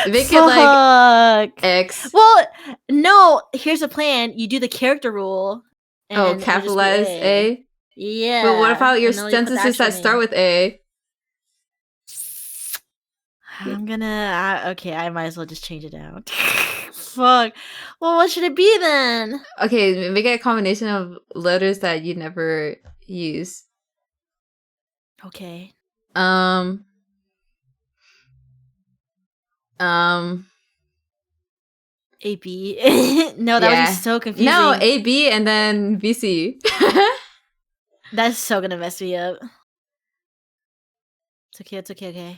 make it like Fuck. X. Well, no. Here's a plan. You do the character rule. and Oh, it'll just be capitalize A. Yeah. But what about your and then you put the sentences that actual start name. with A? I'm gonna. Okay, I might as well just change it out. Fuck. Well, what should it be then? Okay, make it a combination of letters that you never use. Okay. AB. No, that would Yeah. be so confusing. No, A, B, and then BC. That's so gonna mess me up. It's okay. Okay.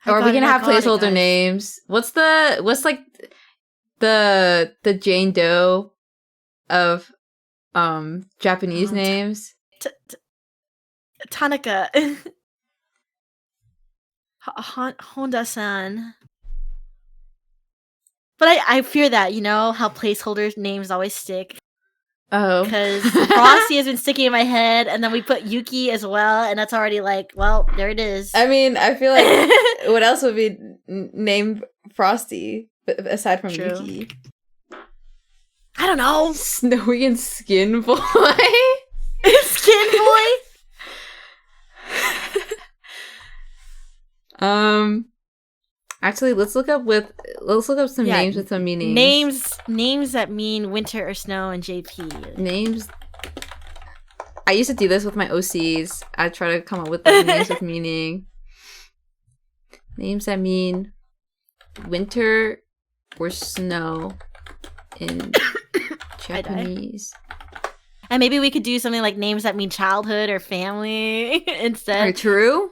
Or we can have placeholder guys. names. What's like the Jane Doe of Japanese names? Tanaka. Honda-san. But I fear that, how placeholder names always stick. Oh. Because Frosty has been sticking in my head, and then we put Yuki as well, and that's already like, well, there it is. I mean, I feel like what else would be named Frosty aside from True. Yuki? I don't know. Snowy and Skin Boy. Skin Boy? Actually, let's look up some names with some meanings. Names that mean winter or snow and JP. Names. I used to do this with my OCs. I try to come up with like, names with meaning. Names that mean winter or snow in Japanese. And maybe we could do something like names that mean childhood or family instead. Are true?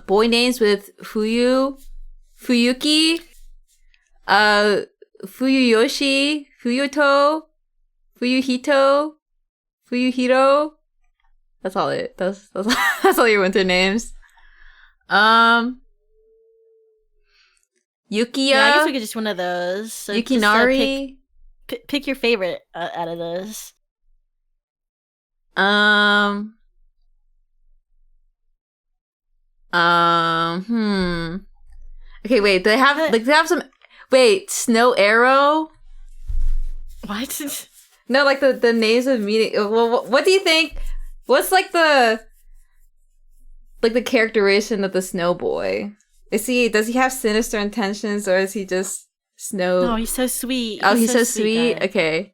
Boy names with Fuyuki, Fuyuyoshi, Fuyuto, Fuyuhito, Fuyuhiro. That's all that's all your winter names. Yukiya. Yeah, I guess we could just one of those. So Yukinari. Just, pick your favorite out of those. Okay, wait. They have some. Wait, Snow Arrow. What? No, like the names of meaning. Well, what do you think? What's like the characterization of the Snow Boy? Does he have sinister intentions, or is he just snow? No, he's so sweet. He's so sweet. Guy. Okay.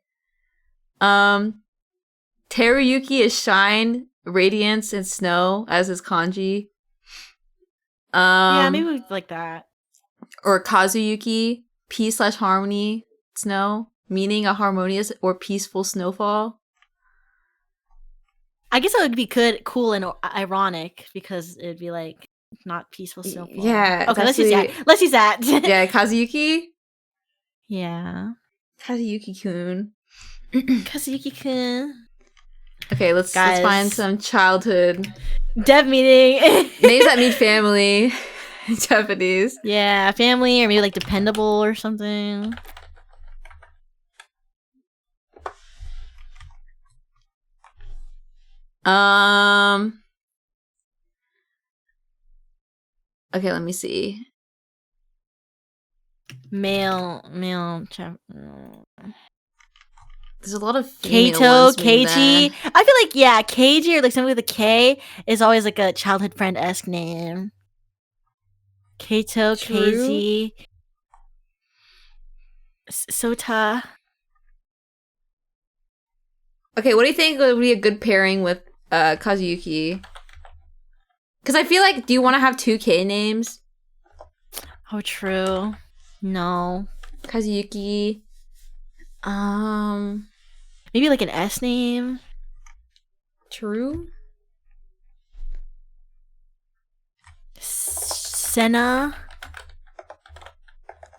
Teruyuki is shine, radiance, and snow as his kanji. Yeah, maybe we like that. Or Kazuyuki, peace/harmony, snow, meaning a harmonious or peaceful snowfall. I guess that would be cool and ironic because it'd be like not peaceful snowfall. Yeah. Okay, let's use that. Let's use that. Yeah, Kazuyuki. Yeah. Kazuyuki-kun. Kazuyuki-kun. Okay, let's find some childhood dev meaning names that mean family in Japanese. Yeah, family or maybe like dependable or something. Okay, let me see. Male. There's a lot of Kato, Keiji. I feel like Keiji or like something with a K is always like a childhood friend-esque name. Kato, Keiji, Sota. Okay, what do you think would be a good pairing with Kazuyuki? Because I feel like, do you want to have two K names? Oh, true. No. Kazuyuki. Maybe like an S name. True. Senna.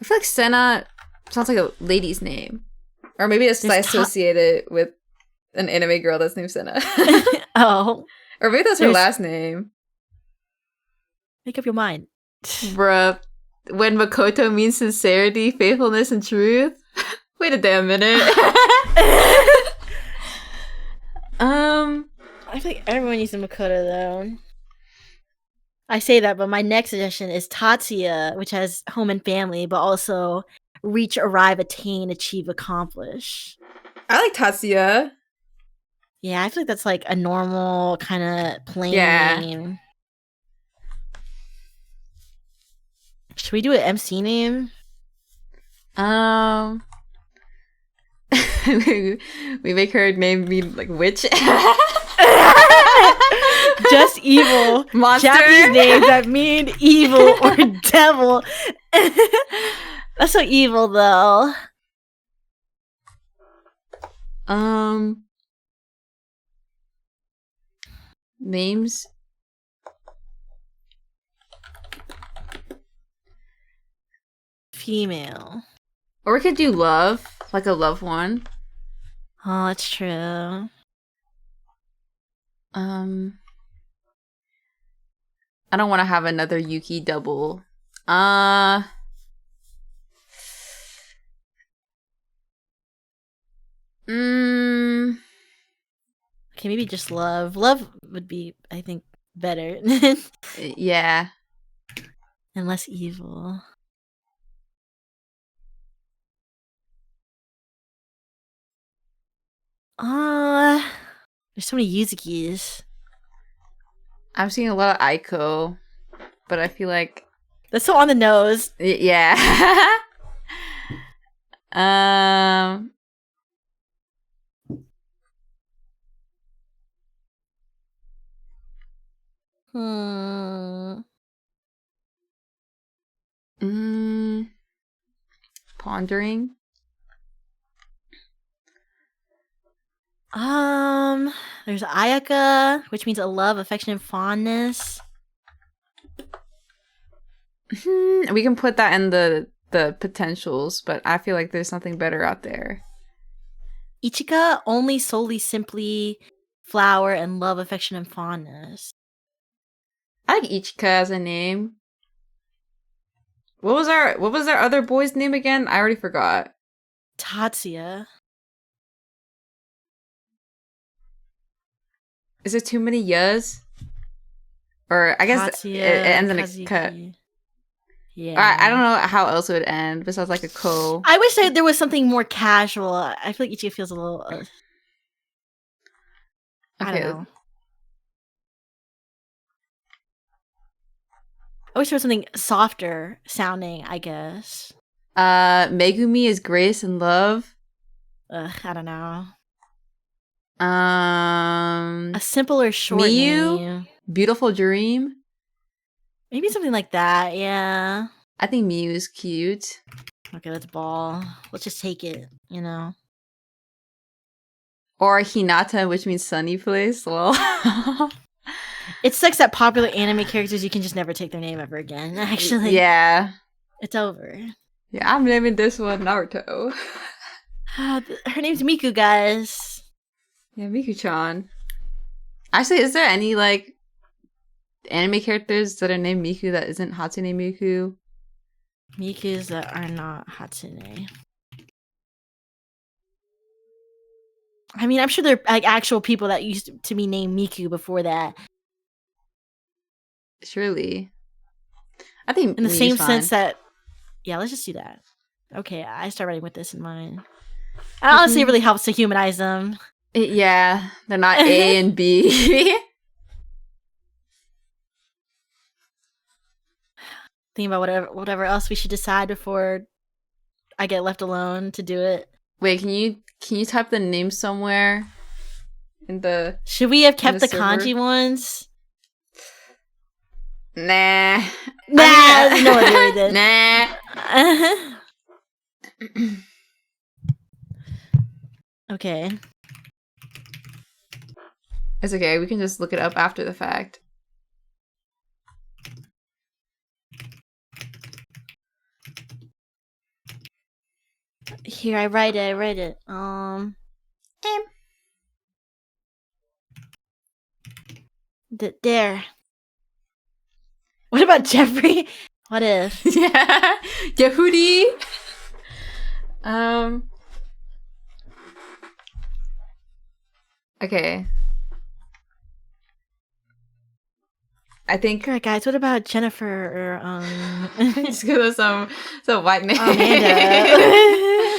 I feel like Senna sounds like a lady's name. Or maybe it's I associate it with an anime girl that's named Senna. Oh. Or maybe that's her last name. Make up your mind. Bruh. When Makoto means sincerity, faithfulness, and truth. Wait a damn minute. I feel like everyone uses Makoto though. I say that, but my next suggestion is Tatsuya, which has home and family, but also reach, arrive, attain, achieve, accomplish. I like Tatsuya. Yeah, I feel like that's like a normal kind of plain name. Should we do an MC name? We make her name be like witch. Just evil. Monster. Japanese names that mean evil or devil. That's so evil though. Names. Female. Or we could do love, like a love one. Oh, that's true. I don't want to have another Yuki double. Okay, maybe just love. Love would be, I think, better. Yeah. And less evil. There's so many Yuzukis. I'm seeing a lot of Aiko, but I feel like That's so on the nose. yeah. Hmm. Pondering. There's Ayaka, which means a love, affection, and fondness. We can put that in the potentials, but I feel like there's something better out there. Ichika, only, solely, simply, flower, and love, affection, and fondness. I like Ichika as a name. What was our other boy's name again? I already forgot. Tatsuya. Is it too many yas? Or I guess Tatsuya, it ends in a Kazuki. cut. Yeah. I don't know how else it would end besides like a ko. I wish there was something more casual. I feel like Ichika feels a little. I don't know. I wish there was something softer sounding, I guess. Megumi is grace and love. I don't know. A simpler short Miyu? name. Beautiful dream. Maybe something like that, yeah. I think Miyu is cute. Okay, let's ball. Let's just take it, you know. Or Hinata, which means sunny place. Well, it sucks that popular anime characters, you can just never take their name ever again, actually. Yeah. It's over. Yeah, I'm naming this one Naruto. Her name's Miku, guys. Yeah, Miku-chan. Actually, is there any, like, anime characters that are named Miku that isn't Hatsune Miku? Mikus that are not Hatsune. I mean, I'm sure they're like actual people that used to be named Miku before that. Surely. I think in the Miyu's same fine. sense that, yeah, let's just do that. Okay, I start writing with this in mind. And honestly, it really helps to humanize them. Yeah, they're not A and B. Think about whatever else we should decide before I get left alone to do it. Wait, can you type the name somewhere in the? Should we have kept the server? kanji ones? Nah. Nah, no one really did. Nah. Okay. It's okay. We can just look it up after the fact. Here, I write it. There. What about Jeffrey? What if? Yeah. Yehudi. Okay. I think. Alright, guys. What about Jennifer or Just give us some white name. Amanda.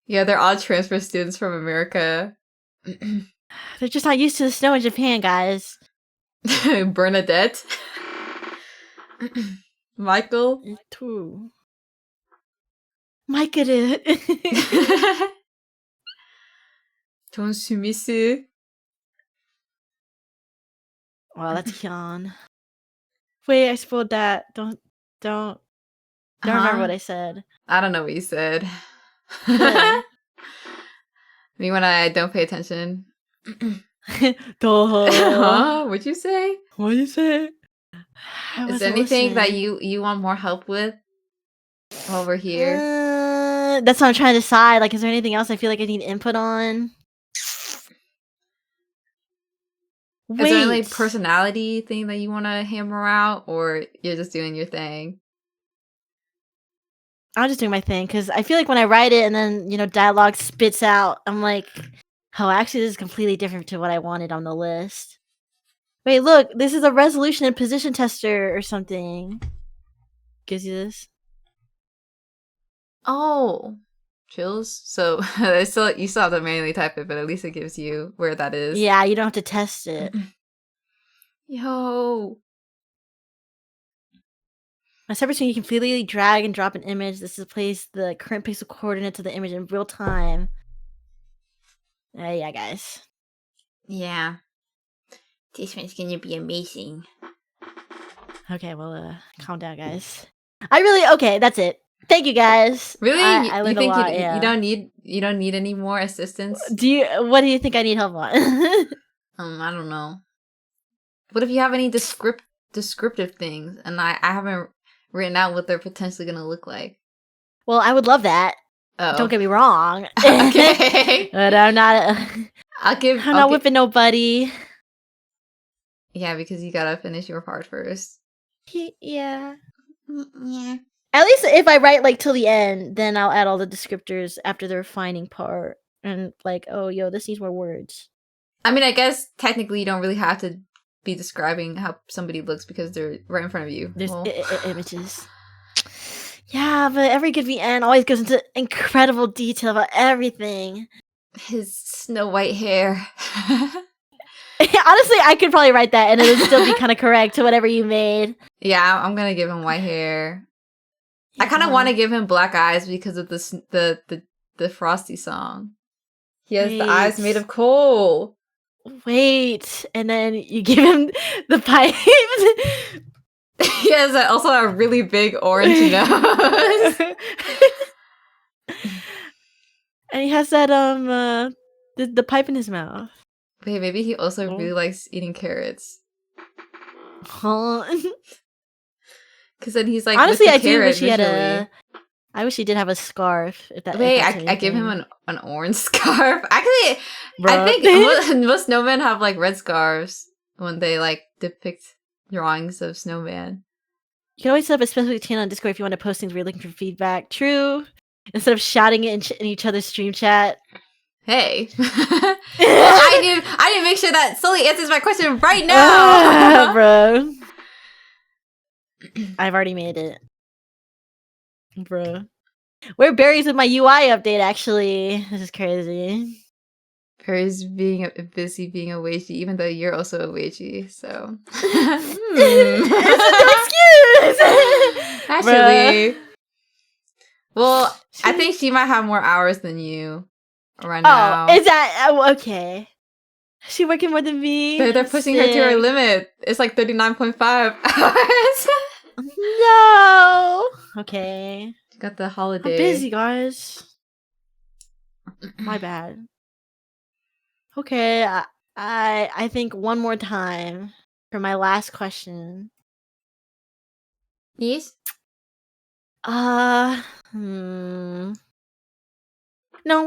Yeah, they're all transfer students from America. They're just not used to the snow in Japan, guys. Bernadette. Michael. Too. Mike it. John Sumisu. Wow, that's Hyun. Wait, I spoiled that. Don't remember what I said. I don't know what you said. Me when I don't pay attention. Huh? What'd you say? What'd you say? Is there anything that you want more help with while we're here? That's what I'm trying to decide. Like, is there anything else I feel like I need input on? Is there any like, personality thing that you want to hammer out, or you're just doing your thing? I'm just doing my thing because I feel like when I write it and then dialogue spits out, I'm like, oh, actually, this is completely different to what I wanted on the list. Wait, look, this is a resolution and position tester or something. Gives you this. Oh, chills. So you still have to manually type it, but at least it gives you where that is. Yeah, you don't have to test it. Yo. On separate screen, you can freely drag and drop an image. This displays the current pixel coordinates of the image in real time. Yeah, guys. Yeah. This one's gonna be amazing. Okay, well, calm down, guys. Okay, that's it. Thank you, guys. Really? I You learned think a lot, yeah. you don't need any more assistance? What do you think I need help on? I don't know. What if you have any descriptive things and I haven't written out what they're potentially gonna look like? Well, I would love that. Oh. Don't get me wrong. Okay. But I'm not. I'm not whipping nobody. Yeah, because you gotta finish your part first. Yeah. Yeah. At least if I write like till the end, then I'll add all the descriptors after the refining part. And like, oh, yo, this needs more words. I mean, I guess technically you don't really have to be describing how somebody looks because they're right in front of you. There's images. Yeah, but every good VN always goes into incredible detail about everything. His snow white hair. Honestly, I could probably write that and it would still be kind of correct to whatever you made. Yeah, I'm gonna give him white hair. Yeah. I kind of want to give him black eyes because of the Frosty song. He has the eyes made of coal. Wait, and then you give him the pipe. He has also a really big orange nose. And he has that the pipe in his mouth. Wait, maybe he also really likes eating carrots. Huh? Because then he's like, honestly, I do wish he had a. I wish he did have a scarf. If that. Wait, if I give him an orange scarf. Actually, Bruh. I think most snowmen have like red scarves when they like depict drawings of snowman. You can always set up a special channel on Discord if you want to post things where you're looking for feedback. True. Instead of shouting it in each other's stream chat. Hey. Well, I need to make sure that Sully answers my question right now. Bro. I've already made it. Bro. Where Barry's with my UI update, actually. This is crazy. Barry's busy being a wagey, even though you're also a wagey, so. It's no excuse! Actually. Well, I think she might have more hours than you right now. Oh, is that... okay. Is she working more than me? They're pushing her to her limit. It's like 39.5 hours. No. Okay. You got the holiday. I'm busy, guys. My bad. Okay, I think one more time for my last question. Yes? No,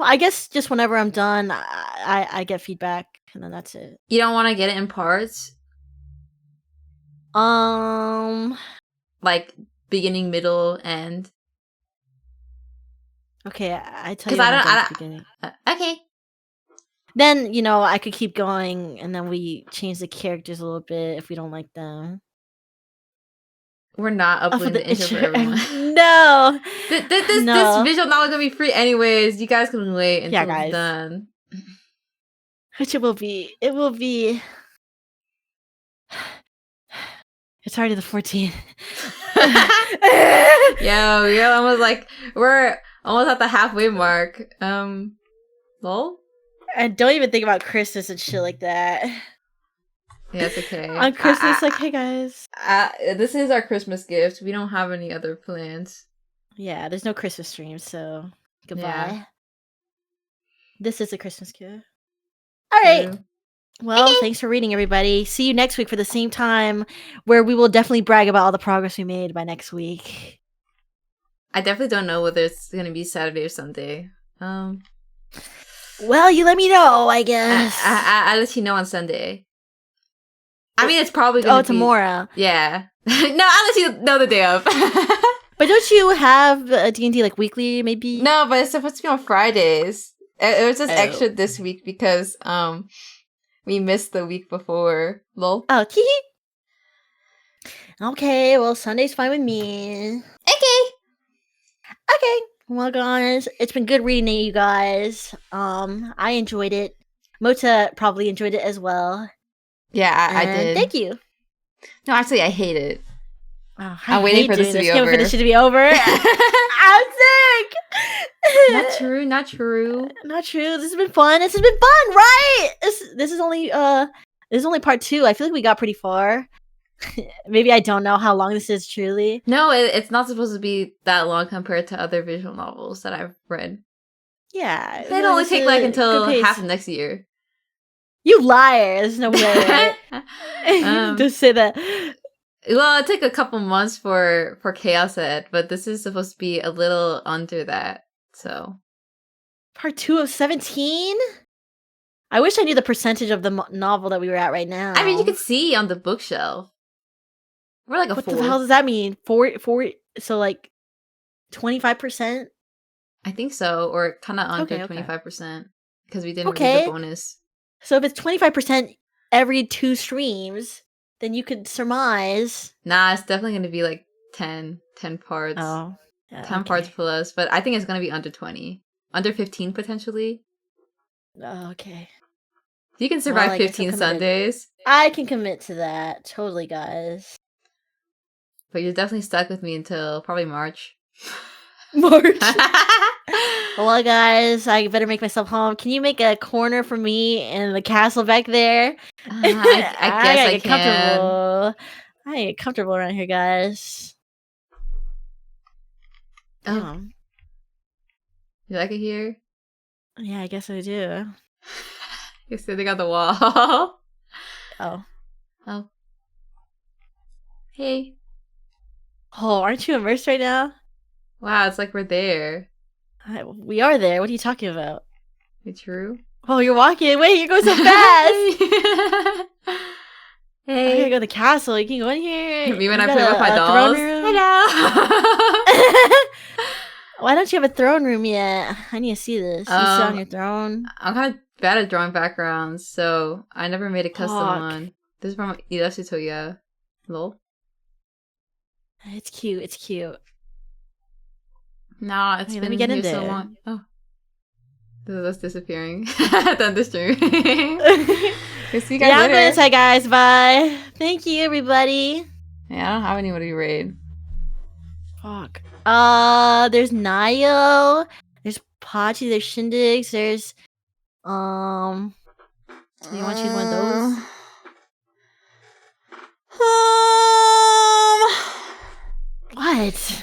I guess just whenever I'm done, I get feedback, and then that's it. You don't want to get it in parts? Like beginning, middle, end? Okay, I tell you at the beginning. Okay. Then, I could keep going, and then we change the characters a little bit if we don't like them. We're not uploading the intro for everyone. No! This visual novel is going to be free anyways. You guys can wait until it's done. Which it will be. It's already the 14th. Yo, we're almost at the halfway mark. Lol? And don't even think about Christmas and shit like that. Yeah, it's okay. On Christmas, hey guys. This is our Christmas gift. We don't have any other plans. Yeah, there's no Christmas stream, so goodbye. Yeah. This is a Christmas gift. Alright. Well, thanks for reading, everybody. See you next week for the same time, where we will definitely brag about all the progress we made by next week. I definitely don't know whether it's going to be Saturday or Sunday. Well, you let me know, I guess. I'll let you know on Sunday. I mean, it's probably going to be... tomorrow. Yeah. No, I'll let you know the day of. But don't you have a D&D, weekly, maybe? No, but it's supposed to be on Fridays. It was just extra this week because we missed the week before. Lol. Oh, tee. Okay, well, Sunday's fine with me. Okay. Well, guys, it's been good reading it, you guys. I enjoyed it. Mota probably enjoyed it as well. Yeah, I And did. thank you. No, actually, I hate it. Oh, I'm waiting for this to be Can't over. finish it to be over. I'm sick. Not true. Not true. Not true. This has been fun. This has been fun, right? This is only part 2. I feel like we got pretty far. Maybe I don't know how long this is truly. No, it's not supposed to be that long compared to other visual novels that I've read. Yeah. They'd only take like until half of next year. You liar. There's no way, right? Don't say that. Well, it took a couple months for Chaos Ed, but this is supposed to be a little under that. So Part 2 of 17? I wish I knew the percentage of the novel that we were at right now. I mean, you can see on the bookshelf. We're like a what 4. the hell does that mean? 4, so like 25%? I think so, or kind of under Okay. 25% because we didn't read the bonus. So if it's 25% every 2 streams, then you could surmise. Nah, it's definitely going to be like 10 parts. Oh. 10 parts plus, but I think it's going to be under 20. Under 15 potentially. Oh, okay. You can survive Well, I guess I'm 15 committed. Sundays. I can commit to that. Totally, guys. But you're definitely stuck with me until probably March. March. Well, guys, I better make myself home. Can you make a corner for me in the castle back there? I guess I get can. comfortable. I get comfortable around here, guys. Oh. You like it here? Yeah, I guess I do. You're sitting on the wall. Oh. Hey. Oh, aren't you immersed right now? Wow, it's like we're there. We are there. What are you talking about? You true? Oh, you're walking. Wait, you're going so fast. Hey. I gotta go to the castle. You can go in here. Me when You I got play with my a dolls. throne room? Hello. Why don't you have a throne room yet? I need to see this. You sit on your throne. I'm kind of bad at drawing backgrounds, so I never made a custom one. This is from Irashitoya. Lol. It's cute. It's cute. Nah, it's Hey, been let me get in here so there. long. Oh. This is us disappearing. Done this stream. See you guys Yeah, I'm later. going to say, guys. Bye. Thank you, everybody. Yeah, I don't have anybody to raid. Fuck. There's Nayo. There's Pachi. There's Shindigs. There's you want to choose one of those? What?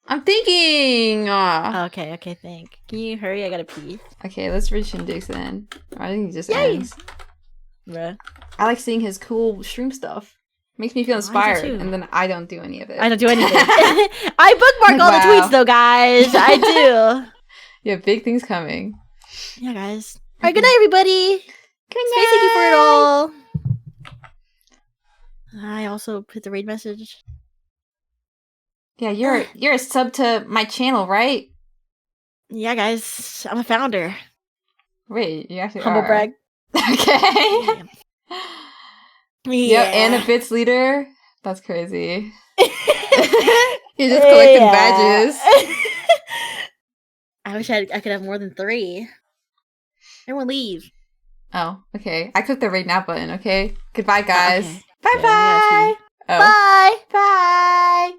I'm thinking. Okay, think. Can you hurry? I gotta pee. Okay, let's read Shindig's then. I think he just Yay! ends. Bruh. I like seeing his cool stream stuff. Makes me feel I do inspired, too. and then I don't do any of it. I don't do anything. I bookmark all the Wow. tweets though, guys. I do. You have big things coming. Yeah, guys. All right, good night, everybody. Good Space, thank you for it all. I also put the raid message. Yeah, you're a sub to my channel, right? Yeah, guys. I'm a founder. Wait, you actually Humble are. brag. Okay. Yeah. And a bits leader. That's crazy. You're just collecting badges. I wish I could have more than 3. Everyone leave. Oh, okay. I clicked the right now button. Okay. Goodbye, guys. Okay. Bye Yeah, I gotta bye. pee. Bye. Bye.